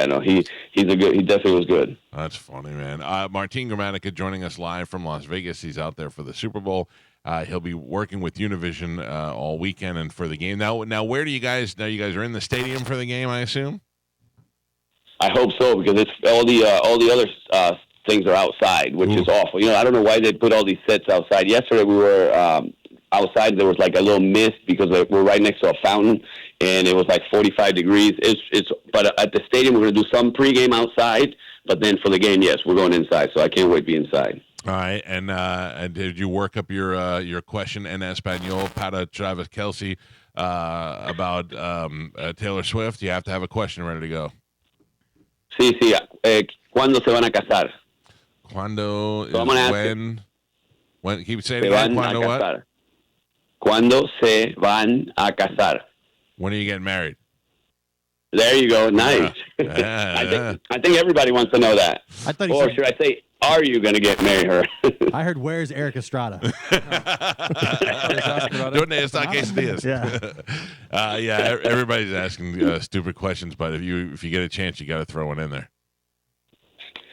[SPEAKER 10] definitely was good.
[SPEAKER 1] That's funny, man. Martin Gramatica joining us live from Las Vegas. He's out there for the Super Bowl. He'll be working with Univision all weekend and for the game. Now, where do you guys are in the stadium for the game, I assume?
[SPEAKER 10] I hope so, because it's all the other things are outside, which is awful. I don't know why they put all these sets outside. Yesterday we were outside. There was like a little mist because we're right next to a fountain, and it was like 45 degrees. But at the stadium we're going to do some pregame outside, but then for the game, yes, we're going inside. So I can't wait to be inside.
[SPEAKER 1] All right, and did you work up your question en español para Travis Kelce about Taylor Swift? You have to have a question ready to go.
[SPEAKER 10] Sí. ¿Cuándo se van a casar?
[SPEAKER 1] ¿Cuándo
[SPEAKER 10] so
[SPEAKER 1] is when? Keep saying it again. ¿Cuándo what?
[SPEAKER 10] ¿Cuándo se van a casar?
[SPEAKER 1] When are you getting married?
[SPEAKER 10] There you go. Nice. I think everybody wants to know that. Should I say, are you going to get married her?
[SPEAKER 2] I heard, where's Eric Estrada?
[SPEAKER 1] ¿Dónde está quesadillas? Yeah. Everybody's asking stupid questions, but if you get a chance, you got to throw one in there.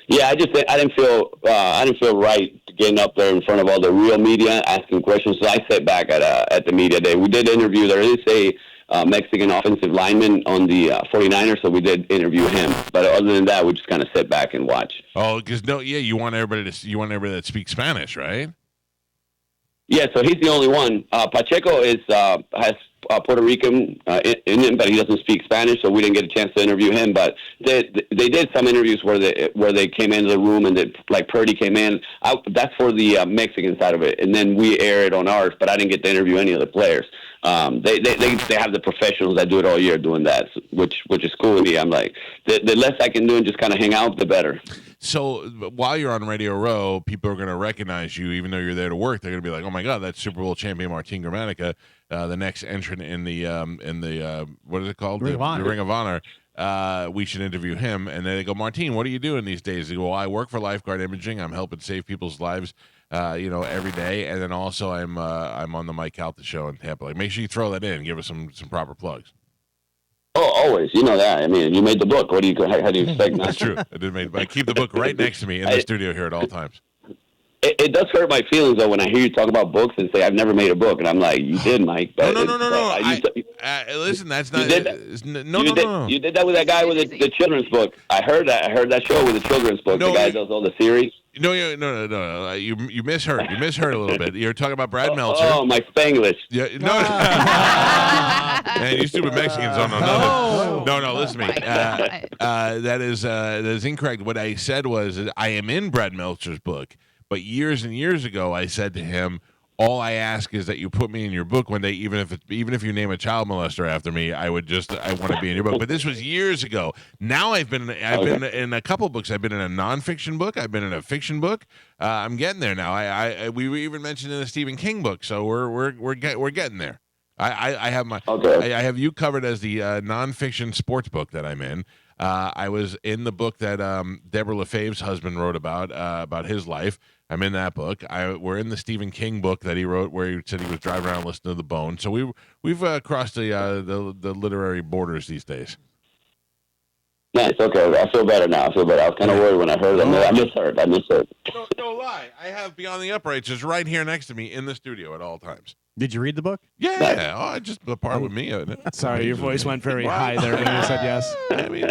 [SPEAKER 10] Yeah, I didn't feel right getting up there in front of all the real media asking questions. So I sat back at the media day. We did interview. There is a Mexican offensive lineman on the 49ers, so we did interview him. But other than that, we just kind of sit back and watch.
[SPEAKER 1] Oh, because you want everybody that speaks Spanish, right?
[SPEAKER 10] Yeah, so he's the only one. Pacheco has Puerto Rican in him, but he doesn't speak Spanish, so we didn't get a chance to interview him. But they did some interviews where they came into the room and like Purdy came in. That's for the Mexican side of it, and then we air it on ours. But I didn't get to interview any of the players. They have the professionals that do it all year doing that, which is cool with me. I'm like, the less I can do and just kind of hang out, the better.
[SPEAKER 1] So while you're on Radio Row, people are going to recognize you, even though you're there to work. They're going to be like, "Oh my God, that's Super Bowl champion Martin Gramatica, the next entrant in the what is it called? The Ring of Honor. We should interview him." And then they go, "Martin, what are you doing these days?" They go, "Well, I work for Lifeguard Imaging. I'm helping save people's lives, every day. And then also I'm on the Mike Calta Show in Tampa. Like, make sure you throw that in. Give us some proper plugs."
[SPEAKER 10] Oh, always. You know that. I mean, you made the book. How do you expect not?
[SPEAKER 1] That's true. I keep the book right next to me in the studio here at all times.
[SPEAKER 10] It does hurt my feelings, though, when I hear you talk about books and say, I've never made a book. And I'm like, you did, Mike. But
[SPEAKER 1] no. Listen, that's not...
[SPEAKER 10] No. You did that with that guy with the children's book. I heard that show with the children's book. The guy does all the series.
[SPEAKER 1] No. You misheard. You misheard a little bit. You're talking about Brad Meltzer.
[SPEAKER 10] Oh, my Spanglish.
[SPEAKER 1] Yeah, no. Man, you stupid Mexicans don't know nothing. No, listen to me. That is incorrect. What I said was I am in Brad Meltzer's book, but years and years ago I said to him, all I ask is that you put me in your book one day, even if you name a child molester after me, I want to be in your book. But this was years ago. Now I've been in a couple books. I've been in a nonfiction book. I've been in a fiction book. I'm getting there now. We were even mentioned in a Stephen King book, so we're getting there. I have I have you covered as the nonfiction sports book that I'm in. I was in the book that Deborah LaFave's husband wrote about his life. I'm in that book. We're in the Stephen King book that he wrote, where he said he was driving around listening to The Bone. So we've crossed the literary borders these days.
[SPEAKER 10] Nice. Okay, I feel better now. I was kind of worried when I heard it. I misheard.
[SPEAKER 1] No lie. I have Beyond the Uprights just right here next to me in the studio at all times.
[SPEAKER 2] Did you read the book?
[SPEAKER 1] Yeah. Just the part with me.
[SPEAKER 4] Sorry, your voice went very high there when you said yes.
[SPEAKER 1] I mean,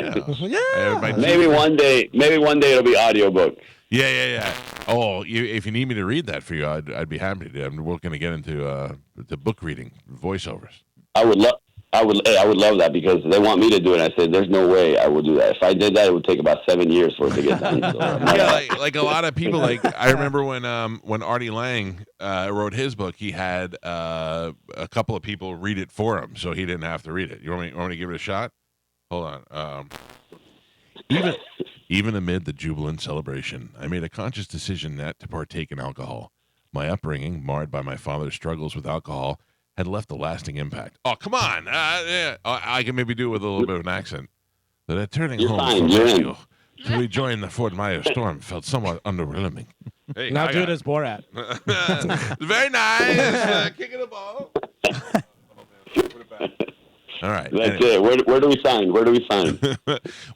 [SPEAKER 1] yeah.
[SPEAKER 10] Maybe one day it'll be audiobook.
[SPEAKER 1] Yeah. Oh, if you need me to read that for you, I'd be happy to. I'm working to get into the book reading voiceovers.
[SPEAKER 10] I would love that because they want me to do it. I said, "There's no way I will do that. If I did that, it would take about 7 years for it to get done." So,
[SPEAKER 1] like a lot of people. Like I remember when Artie Lang wrote his book, he had a couple of people read it for him, so he didn't have to read it. You want me to give it a shot? Hold on. Even amid the jubilant celebration, I made a conscious decision not to partake in alcohol. My upbringing, marred by my father's struggles with alcohol, had left a lasting impact. Oh, come on. I can maybe do it with a little bit of an accent. That turning home from Mayfield to rejoin the Fort Myers storm felt somewhat underwhelming. Hey,
[SPEAKER 4] now do it as Borat.
[SPEAKER 1] Very nice. Kicking the ball. Put it back. All right.
[SPEAKER 10] That's it. Where do we sign?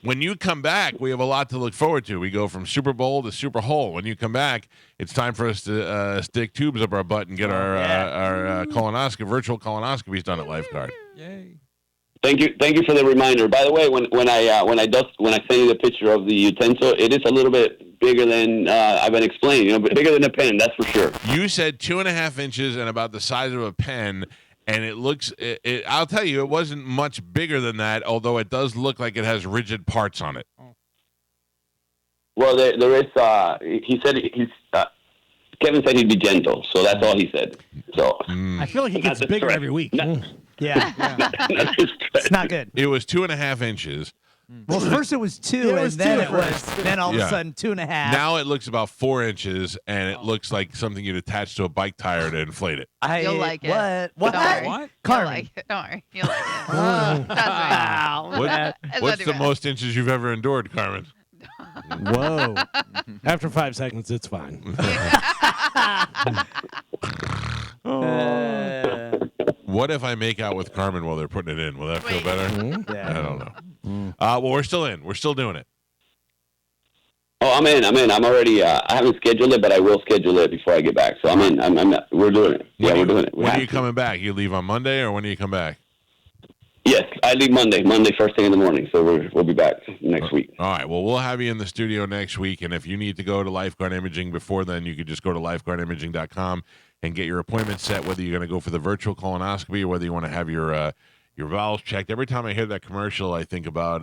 [SPEAKER 1] When you come back, we have a lot to look forward to. We go from Super Bowl to Super Hole. When you come back, it's time for us to stick tubes up our butt and get our virtual colonoscopies done at Lifeguard.
[SPEAKER 6] Yay.
[SPEAKER 10] Thank you for the reminder. By the way, when I send you the picture of the utensil, it is a little bit bigger than I've been explaining. But bigger than a pen, that's for sure.
[SPEAKER 1] You said 2.5 inches and about the size of a pen. And it looks, I'll tell you, it wasn't much bigger than that, although it does look like it has rigid parts on it.
[SPEAKER 10] Well, there is, he said, Kevin said he'd be gentle, so that's all he said. So
[SPEAKER 2] I feel like he gets bigger every week.
[SPEAKER 5] Yeah. It's not good.
[SPEAKER 1] It was 2.5 inches.
[SPEAKER 5] Well, first it was 2, then all of a sudden 2.5.
[SPEAKER 1] Now it looks about 4 inches, and it looks like something you'd attach to a bike tire to inflate it.
[SPEAKER 3] You'll like it.
[SPEAKER 5] What?
[SPEAKER 3] Carmen. You'll like it. Don't worry. You'll like it.
[SPEAKER 1] What's the most inches you've ever endured, Carmen?
[SPEAKER 2] Whoa.
[SPEAKER 4] After 5 seconds, it's fine.
[SPEAKER 1] What if I make out with Carmen while they're putting it in? Will that feel better?
[SPEAKER 5] Yeah.
[SPEAKER 1] I don't know. Well, we're still in. We're still doing it.
[SPEAKER 10] Oh, I'm in. I'm already. I haven't scheduled it, but I will schedule it before I get back. So I'm in. We're doing it. We're doing it.
[SPEAKER 1] When are you coming back? You leave on Monday, or when do you come back?
[SPEAKER 10] Yes, I leave Monday. Monday first thing in the morning. So we'll be back next week.
[SPEAKER 1] All right. Well, we'll have you in the studio next week, and if you need to go to Lifeguard Imaging before then, you could just go to lifeguardimaging.com and get your appointment set. Whether you're going to go for the virtual colonoscopy or whether you want to have your valves checked. Every time I hear that commercial, I think about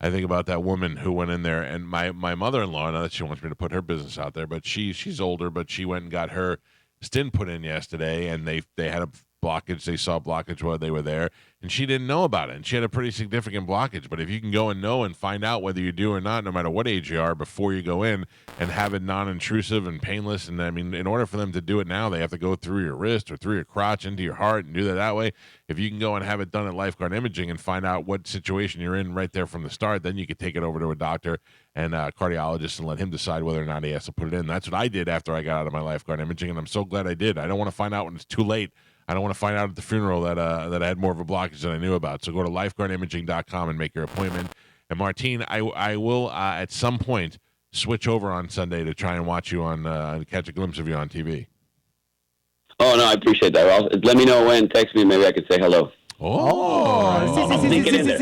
[SPEAKER 1] that woman who went in there, and my mother-in-law. Not that she wants me to put her business out there, but she's older, but she went and got her stent put in yesterday, and they had a blockage. They saw blockage while they were there, and she didn't know about it, and she had a pretty significant blockage. But if you can go and know and find out whether you do or not, no matter what age you are, before you go in, and have it non-intrusive and painless, and I mean, in order for them to do it now, they have to go through your wrist or through your crotch into your heart and do that way. If you can go and have it done at Lifeguard Imaging and find out what situation you're in right there from the start, then you could take it over to a doctor and a cardiologist and let him decide whether or not he has to put it in. That's what I did after I got out of my Lifeguard Imaging, and I'm so glad I did. I don't want to find out when it's too late. I don't want to find out at the funeral that I had more of a blockage than I knew about. So go to lifeguardimaging.com and make your appointment. And Martine, I will at some point switch over on Sunday to try and watch you on catch a glimpse of you on TV.
[SPEAKER 10] Oh no, I appreciate that. Well, let me know when. Text me. Maybe I could say hello.
[SPEAKER 1] Oh.
[SPEAKER 10] I'll sneak it in there.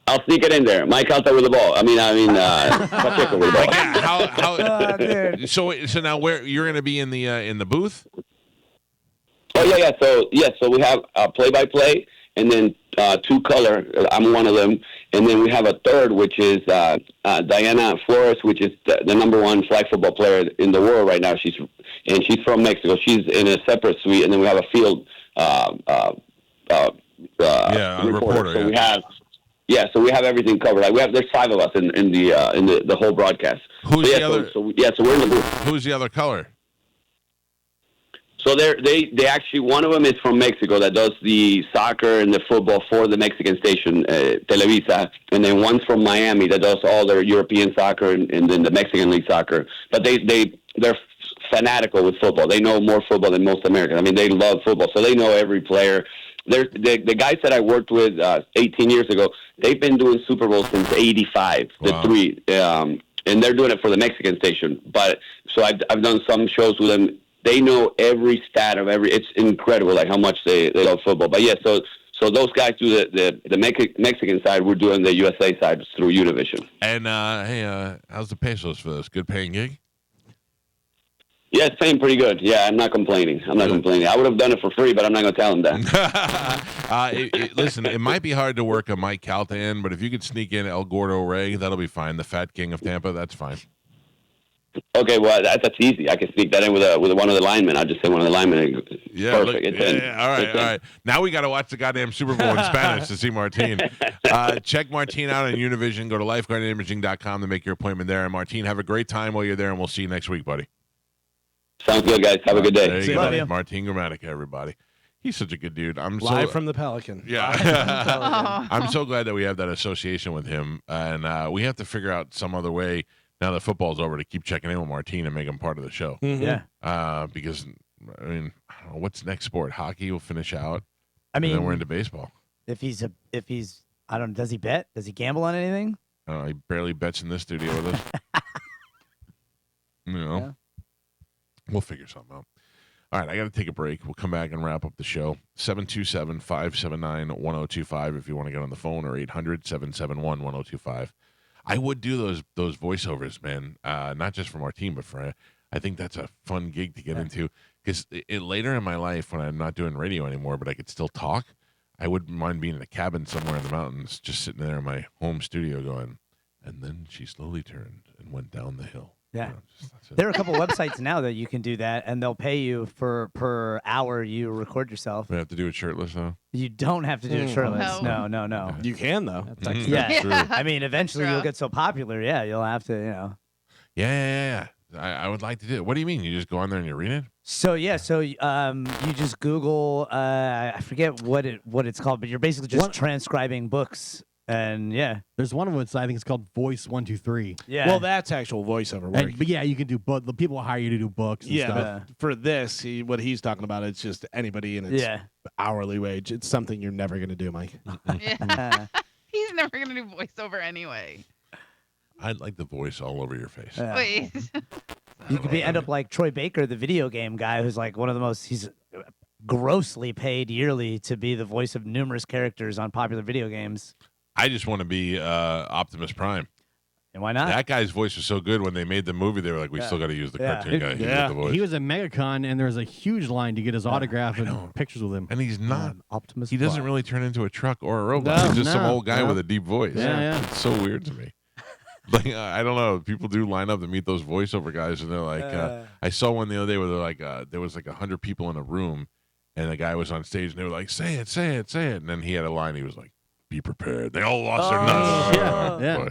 [SPEAKER 10] I'll sneak it in there. Mike Calta with the ball. Pacheco with the ball.
[SPEAKER 1] So now where you're going to be in the booth?
[SPEAKER 10] Oh yeah. So we have play-by-play, and then 2 color. I'm one of them. And then we have a third, which is Diana Flores, which is the #1 flag football player in the world right now. She's from Mexico. She's in a separate suite, and then we have a field
[SPEAKER 1] reporter.
[SPEAKER 10] So we have everything covered. Like there's 5 of us in the whole broadcast.
[SPEAKER 1] Who's the other?
[SPEAKER 10] So we're in the booth.
[SPEAKER 1] Who's the other color?
[SPEAKER 10] So they actually, one of them is from Mexico that does the soccer and the football for the Mexican station, Televisa, and then one's from Miami that does all their European soccer and then the Mexican League soccer. But they're fanatical with football. They know more football than most Americans. I mean, they love football, so they know every player. The guys that I worked with 18 years ago, they've been doing Super Bowl since '85.
[SPEAKER 1] Wow.
[SPEAKER 10] The 3, and they're doing it for the Mexican station. But so I've done some shows with them. They know every stat of every. It's incredible, like how much they love football. But yeah, so those guys do the Mexican side. We're doing the USA side through Univision.
[SPEAKER 1] And hey, how's the pesos for this? Good paying gig?
[SPEAKER 10] Yeah, it's paying pretty good. Yeah, I'm not complaining. I would have done it for free, but I'm not going to tell them that.
[SPEAKER 1] Listen, it might be hard to work a Mike Calta in, but if you could sneak in El Gordo Ray, that'll be fine. The Fat King of Tampa, that's fine.
[SPEAKER 10] Okay, well, that's easy. I can sneak that in with one of the linemen. I'll just say one of the linemen.
[SPEAKER 1] Yeah,
[SPEAKER 10] perfect.
[SPEAKER 1] Look, all right. Now we got to watch the goddamn Super Bowl in Spanish to see Martine. Check Martine out on Univision. Go to lifeguardimaging.com to make your appointment there. And Martine, have a great time while you're there, and we'll see you next week, buddy.
[SPEAKER 10] Sounds good, guys. Have a good day.
[SPEAKER 1] There you
[SPEAKER 5] Love
[SPEAKER 1] go.
[SPEAKER 5] you.
[SPEAKER 1] Martine Gramatica, everybody. He's such a good dude. I'm
[SPEAKER 4] Live from the Pelican.
[SPEAKER 1] Yeah. I'm so glad that we have that association with him. And we have to figure out some other way now that football's over to keep checking in with Martine and make him part of the show.
[SPEAKER 5] Mm-hmm.
[SPEAKER 1] Yeah. Because, I mean, I don't know, what's next sport? Hockey will finish out.
[SPEAKER 5] I mean,
[SPEAKER 1] and then we're into baseball.
[SPEAKER 5] If he's, I don't know, does he bet? Does he gamble on anything?
[SPEAKER 1] I don't know. He barely bets in this studio with us.
[SPEAKER 5] Yeah.
[SPEAKER 1] We'll figure something out. All right, I got to take a break. We'll come back and wrap up the show. 727-579-1025 if you want to get on the phone, or 800-771-1025. I would do those voiceovers, man, not just for Martine, but for I think that's a fun gig to get into. Because later in my life, when I'm not doing radio anymore, but I could still talk, I wouldn't mind being in a cabin somewhere in the mountains, just sitting there in my home studio going, and then she slowly turned and went down the hill.
[SPEAKER 5] Yeah. There are a couple websites now that you can do that, and they'll pay you for per hour you record yourself.
[SPEAKER 1] We have to do it shirtless, though?
[SPEAKER 5] You don't have to do it shirtless. No.
[SPEAKER 4] You can, though.
[SPEAKER 5] Yeah.
[SPEAKER 1] True.
[SPEAKER 5] I mean, eventually you'll get so popular, you'll have to,
[SPEAKER 1] Yeah. I would like to do it. What do you mean? You just go on there and you read it?
[SPEAKER 5] So you just Google, I forget what it's called, but you're basically just transcribing books. And
[SPEAKER 2] there's one of them. I think it's called Voice 123.
[SPEAKER 5] Yeah.
[SPEAKER 4] Well, that's actual voiceover work.
[SPEAKER 2] But yeah, you can do. But the people hire you to do books. And stuff.
[SPEAKER 4] But for this, what he's talking about, it's just anybody in its hourly wage. It's something you're never going to do, Mike.
[SPEAKER 3] Yeah. He's never going to do voiceover anyway.
[SPEAKER 1] I'd like the voice all over your face.
[SPEAKER 3] Please.
[SPEAKER 5] You could end up like Troy Baker, the video game guy, who's like one of the most. He's grossly paid yearly to be the voice of numerous characters on popular video games.
[SPEAKER 1] I just want to be Optimus Prime.
[SPEAKER 5] And why not?
[SPEAKER 1] That guy's voice was so good when they made the movie. They were like, we still got to use the cartoon guy. The voice.
[SPEAKER 2] He was at MegaCon, and there was a huge line to get his autograph and pictures with him.
[SPEAKER 1] And he's not.
[SPEAKER 5] Optimus
[SPEAKER 1] He doesn't
[SPEAKER 2] Prime.
[SPEAKER 1] really turn into a truck or a robot. He's just some old guy with a deep voice.
[SPEAKER 2] Yeah.
[SPEAKER 1] It's so weird to me. Like, I don't know. People do line up to meet those voiceover guys, and they're like, I saw one the other day where they're like, there was like 100 people in a room, and the guy was on stage, and they were like, say it. And then he had a line. He was like, be prepared. They all lost their nuts.
[SPEAKER 2] Yeah.
[SPEAKER 1] Boy.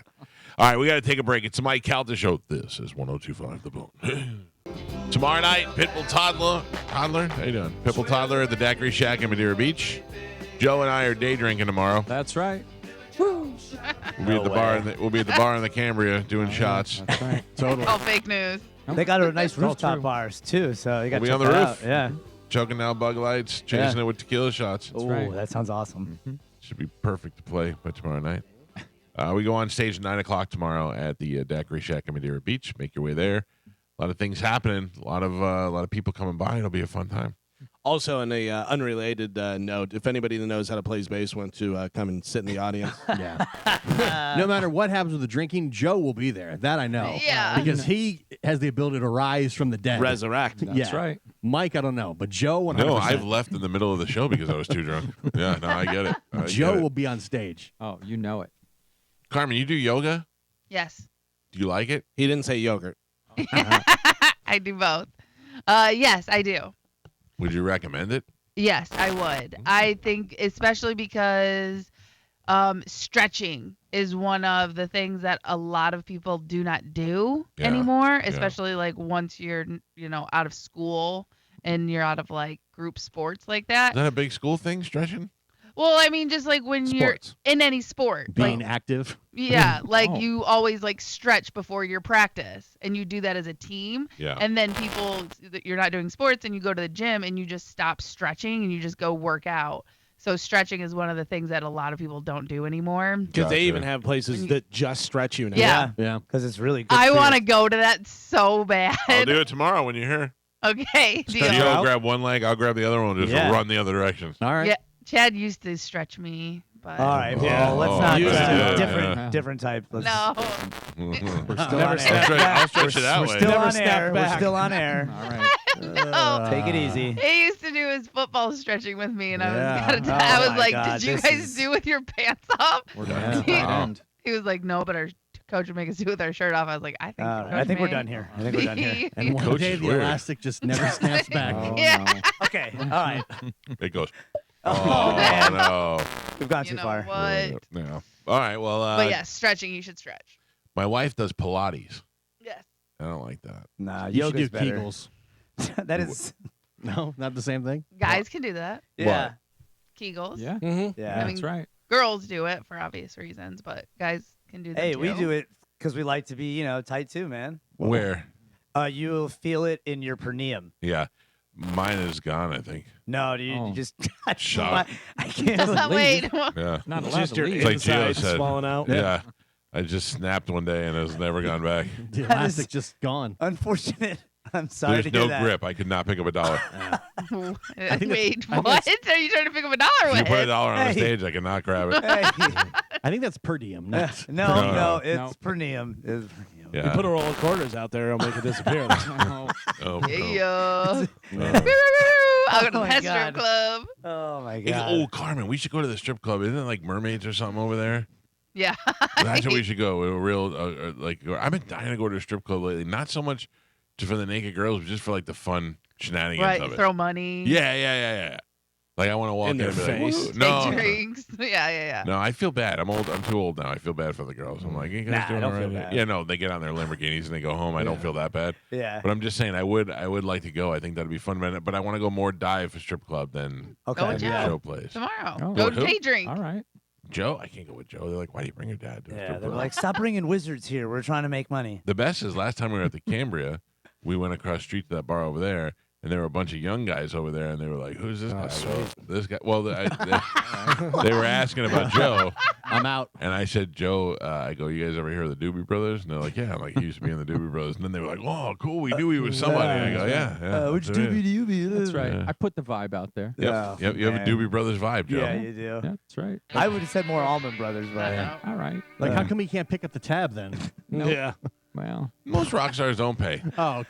[SPEAKER 1] All right, we got to take a break. It's the Mike Calta Show. This is 102.5 The Bone. Tomorrow night, Pitbull Toddler. How you doing? Pitbull Toddler at the Daiquiri Shack in Madeira Beach. Joe and I are day drinking tomorrow.
[SPEAKER 6] That's right.
[SPEAKER 1] We'll be at the bar. We'll be at the bar in the Cambria doing shots.
[SPEAKER 2] That's right. Totally.
[SPEAKER 3] All fake news.
[SPEAKER 5] They got a nice
[SPEAKER 6] all
[SPEAKER 5] rooftop
[SPEAKER 6] true.
[SPEAKER 5] bars too, so you got to
[SPEAKER 1] We'll be
[SPEAKER 5] check
[SPEAKER 1] on the
[SPEAKER 5] that
[SPEAKER 1] roof.
[SPEAKER 5] out. Yeah.
[SPEAKER 1] Choking down bug lights, chasing it with tequila shots.
[SPEAKER 5] Oh,
[SPEAKER 6] right.
[SPEAKER 5] that sounds awesome.
[SPEAKER 1] Should be perfect to play by tomorrow night. We go on stage at 9 o'clock tomorrow at the Daiquiri Shack in Madeira Beach. Make your way there. A lot of things happening. A lot of people coming by. It'll be a fun time.
[SPEAKER 4] Also, on a unrelated note, if anybody that knows how to play bass wants to come and sit in the audience.
[SPEAKER 2] Yeah. No matter what happens with the drinking, Joe will be there. That I know.
[SPEAKER 3] Yeah.
[SPEAKER 2] Because he has the ability to rise from the dead.
[SPEAKER 4] Resurrect.
[SPEAKER 6] That's right.
[SPEAKER 2] Mike, I don't know, but Joe, 100%.
[SPEAKER 1] No, I've left in the middle of the show because I was too drunk. Yeah, no, I get it.
[SPEAKER 2] Joe will be on stage.
[SPEAKER 6] Oh, you know it.
[SPEAKER 1] Carmen, you do yoga?
[SPEAKER 3] Yes.
[SPEAKER 1] Do you like it?
[SPEAKER 4] He didn't say yogurt.
[SPEAKER 3] I do both. Yes, I do.
[SPEAKER 1] Would you recommend it?
[SPEAKER 3] Yes, I would. I think especially because stretching is one of the things that a lot of people do not do anymore, especially like once you're, out of school and you're out of like group sports like that.
[SPEAKER 1] Is that a big school thing, stretching?
[SPEAKER 3] Well, I mean, just like when you're in any sport.
[SPEAKER 2] Being active.
[SPEAKER 3] Yeah, like you always like stretch before your practice, and you do that as a team.
[SPEAKER 1] Yeah.
[SPEAKER 3] And then you're not doing sports, and you go to the gym, and you just stop stretching, and you just go work out. So stretching is one of the things that a lot of people don't do anymore.
[SPEAKER 4] Because they even have places that just stretch you now.
[SPEAKER 3] Yeah.
[SPEAKER 2] Yeah.
[SPEAKER 5] Because it's really good.
[SPEAKER 3] I want to go to that so bad.
[SPEAKER 1] I'll do it tomorrow when you're here.
[SPEAKER 3] Okay.
[SPEAKER 1] Deal. You'll grab one leg, I'll grab the other one, just run the other direction.
[SPEAKER 2] All right.
[SPEAKER 3] Yeah. Chad used to stretch me, but
[SPEAKER 5] all right, let's not different type.
[SPEAKER 3] no.
[SPEAKER 5] We're still
[SPEAKER 1] Never
[SPEAKER 5] on
[SPEAKER 1] snap
[SPEAKER 5] air.
[SPEAKER 1] I'll stretch it that way.
[SPEAKER 5] Still
[SPEAKER 4] Never
[SPEAKER 5] on
[SPEAKER 4] snap
[SPEAKER 5] air.
[SPEAKER 4] back.
[SPEAKER 5] We're still on air.
[SPEAKER 6] All right.
[SPEAKER 5] Take it easy.
[SPEAKER 3] He used to do his football stretching with me, and I
[SPEAKER 5] Yeah.
[SPEAKER 3] I was
[SPEAKER 5] Oh, my
[SPEAKER 3] like,
[SPEAKER 5] God,
[SPEAKER 3] "Did you
[SPEAKER 5] this
[SPEAKER 3] guys
[SPEAKER 5] is-
[SPEAKER 3] do with your pants off?"
[SPEAKER 6] We're done.
[SPEAKER 3] He was like, "No, but our coach would make us do with our shirt off." I was like, "I think
[SPEAKER 5] we're done here. I think we're done here.
[SPEAKER 2] And one
[SPEAKER 1] Coach
[SPEAKER 2] day
[SPEAKER 1] is
[SPEAKER 2] the
[SPEAKER 1] weird.
[SPEAKER 2] elastic just never snaps back.
[SPEAKER 6] Oh,
[SPEAKER 3] Yeah.
[SPEAKER 6] no.
[SPEAKER 5] Okay. All right.
[SPEAKER 1] It goes.
[SPEAKER 5] Oh, man.
[SPEAKER 1] no.
[SPEAKER 5] We've gone
[SPEAKER 3] You
[SPEAKER 5] too
[SPEAKER 3] know
[SPEAKER 5] far.
[SPEAKER 3] what?
[SPEAKER 1] Yeah. All right. Well,
[SPEAKER 3] But yeah, stretching. You should stretch.
[SPEAKER 1] my wife does Pilates.
[SPEAKER 3] Yes.
[SPEAKER 1] I don't like that.
[SPEAKER 5] Nah,
[SPEAKER 2] You should
[SPEAKER 5] yoga's
[SPEAKER 2] do
[SPEAKER 5] better.
[SPEAKER 2] Kegels.
[SPEAKER 5] That is.
[SPEAKER 2] No, not the same thing.
[SPEAKER 3] Guys can do that.
[SPEAKER 5] Yeah.
[SPEAKER 3] Kegels.
[SPEAKER 6] Yeah.
[SPEAKER 4] Mm-hmm.
[SPEAKER 5] Yeah.
[SPEAKER 3] I mean,
[SPEAKER 6] That's right.
[SPEAKER 3] girls do it for obvious reasons, but guys can do that
[SPEAKER 5] Hey,
[SPEAKER 3] too.
[SPEAKER 5] we do it because we like to be, tight too, man.
[SPEAKER 1] Where?
[SPEAKER 5] You'll feel it in your perineum.
[SPEAKER 1] Yeah. Mine is gone, I think.
[SPEAKER 5] No, you
[SPEAKER 6] Oh.
[SPEAKER 5] just
[SPEAKER 1] Shock.
[SPEAKER 5] I can't believe.
[SPEAKER 3] Wait.
[SPEAKER 1] Yeah.
[SPEAKER 6] Not allowed
[SPEAKER 4] Just
[SPEAKER 6] to
[SPEAKER 4] your
[SPEAKER 6] leave.
[SPEAKER 1] It's like Gio
[SPEAKER 4] insides
[SPEAKER 1] said.
[SPEAKER 4] swelling out.
[SPEAKER 1] Yeah. I just snapped one day and it's never gone back.
[SPEAKER 2] The
[SPEAKER 5] That
[SPEAKER 2] elastic
[SPEAKER 5] is-
[SPEAKER 2] just gone.
[SPEAKER 5] Unfortunate. I'm sorry
[SPEAKER 1] There's
[SPEAKER 5] to hear
[SPEAKER 1] no
[SPEAKER 5] that.
[SPEAKER 1] grip. I could not pick up a dollar.
[SPEAKER 3] Wait, what? Are you trying to pick up a dollar
[SPEAKER 1] If
[SPEAKER 3] with?
[SPEAKER 1] you put a dollar on the
[SPEAKER 5] Hey.
[SPEAKER 1] stage, I could not grab it.
[SPEAKER 5] Hey.
[SPEAKER 2] I think that's per diem. Not
[SPEAKER 5] No,
[SPEAKER 1] No.
[SPEAKER 5] it's perineum. It's
[SPEAKER 4] You
[SPEAKER 1] Yeah.
[SPEAKER 4] put a roll of quarters out there, it'll make it disappear.
[SPEAKER 6] No.
[SPEAKER 1] Oh,
[SPEAKER 3] Yeah.
[SPEAKER 1] no.
[SPEAKER 3] I'll go to
[SPEAKER 5] Oh
[SPEAKER 3] the
[SPEAKER 5] my
[SPEAKER 3] pet strip
[SPEAKER 5] God.
[SPEAKER 3] club.
[SPEAKER 5] Oh my
[SPEAKER 1] Hey,
[SPEAKER 5] god.
[SPEAKER 1] oh, Carmen, we should go to the strip club. Isn't it like mermaids or something over there?
[SPEAKER 3] Yeah.
[SPEAKER 1] That's where we should go. A real, I've been dying to go to a strip club lately. Not so much for the naked girls, but just for like the fun shenanigans
[SPEAKER 3] Right.
[SPEAKER 1] of it.
[SPEAKER 3] Throw money.
[SPEAKER 1] Yeah. Like I want to walk
[SPEAKER 4] In
[SPEAKER 1] in
[SPEAKER 4] their
[SPEAKER 1] and be like,
[SPEAKER 4] face.
[SPEAKER 1] "Woo."
[SPEAKER 3] Take
[SPEAKER 1] No,
[SPEAKER 3] drinks. Yeah.
[SPEAKER 1] no, I feel bad. I'm old. I'm too old now. I feel bad for the girls. I'm like, you guys
[SPEAKER 5] Nah, I
[SPEAKER 1] doing
[SPEAKER 5] don't
[SPEAKER 1] all
[SPEAKER 5] feel
[SPEAKER 1] right?
[SPEAKER 5] bad.
[SPEAKER 1] Yeah, no, they get on their Lamborghinis and they go home. I don't feel that bad.
[SPEAKER 5] Yeah.
[SPEAKER 1] But I'm just saying, I would like to go. I think that'd be fun. But I want to go more dive for strip club than
[SPEAKER 3] Go
[SPEAKER 5] Okay.
[SPEAKER 3] with
[SPEAKER 5] Yeah.
[SPEAKER 1] Joe plays.
[SPEAKER 3] Tomorrow.
[SPEAKER 6] Oh.
[SPEAKER 3] Go
[SPEAKER 1] With who?
[SPEAKER 3] day drink.
[SPEAKER 6] All right.
[SPEAKER 1] Joe, I can't go with Joe. They're like, why do you bring your dad to a
[SPEAKER 5] Yeah.
[SPEAKER 1] strip
[SPEAKER 5] They're
[SPEAKER 1] club?
[SPEAKER 5] like, stop bringing wizards here. We're trying to make money.
[SPEAKER 1] The best is last time we were at the Cambria, we went across the street to that bar over there, and there were a bunch of young guys over there, and they were like, "Who's this guy?" I go, this guy. Well, they were asking about Joe,
[SPEAKER 2] I'm out.
[SPEAKER 1] and I said, "Joe." I go, "You guys ever hear of the Doobie Brothers?" And they're like, "Yeah." I'm like, "He used to be in the Doobie Brothers." And then they were like, "Oh, cool. We knew he was somebody." And I go, "Yeah."
[SPEAKER 5] Which
[SPEAKER 1] that's who it
[SPEAKER 5] doobie
[SPEAKER 1] is."
[SPEAKER 5] do you be?
[SPEAKER 6] That's right.
[SPEAKER 1] Yeah.
[SPEAKER 6] I put the vibe out there.
[SPEAKER 1] Yep. You have a
[SPEAKER 5] man.
[SPEAKER 1] Doobie Brothers vibe, Joe.
[SPEAKER 5] Yeah, you do.
[SPEAKER 6] Yeah, that's right.
[SPEAKER 5] I would have said more Almond Brothers, but
[SPEAKER 6] All right.
[SPEAKER 2] Like, how come he can't pick up the tab then?
[SPEAKER 4] Yeah.
[SPEAKER 6] Well.
[SPEAKER 1] Most rock stars don't pay.
[SPEAKER 2] Oh, okay.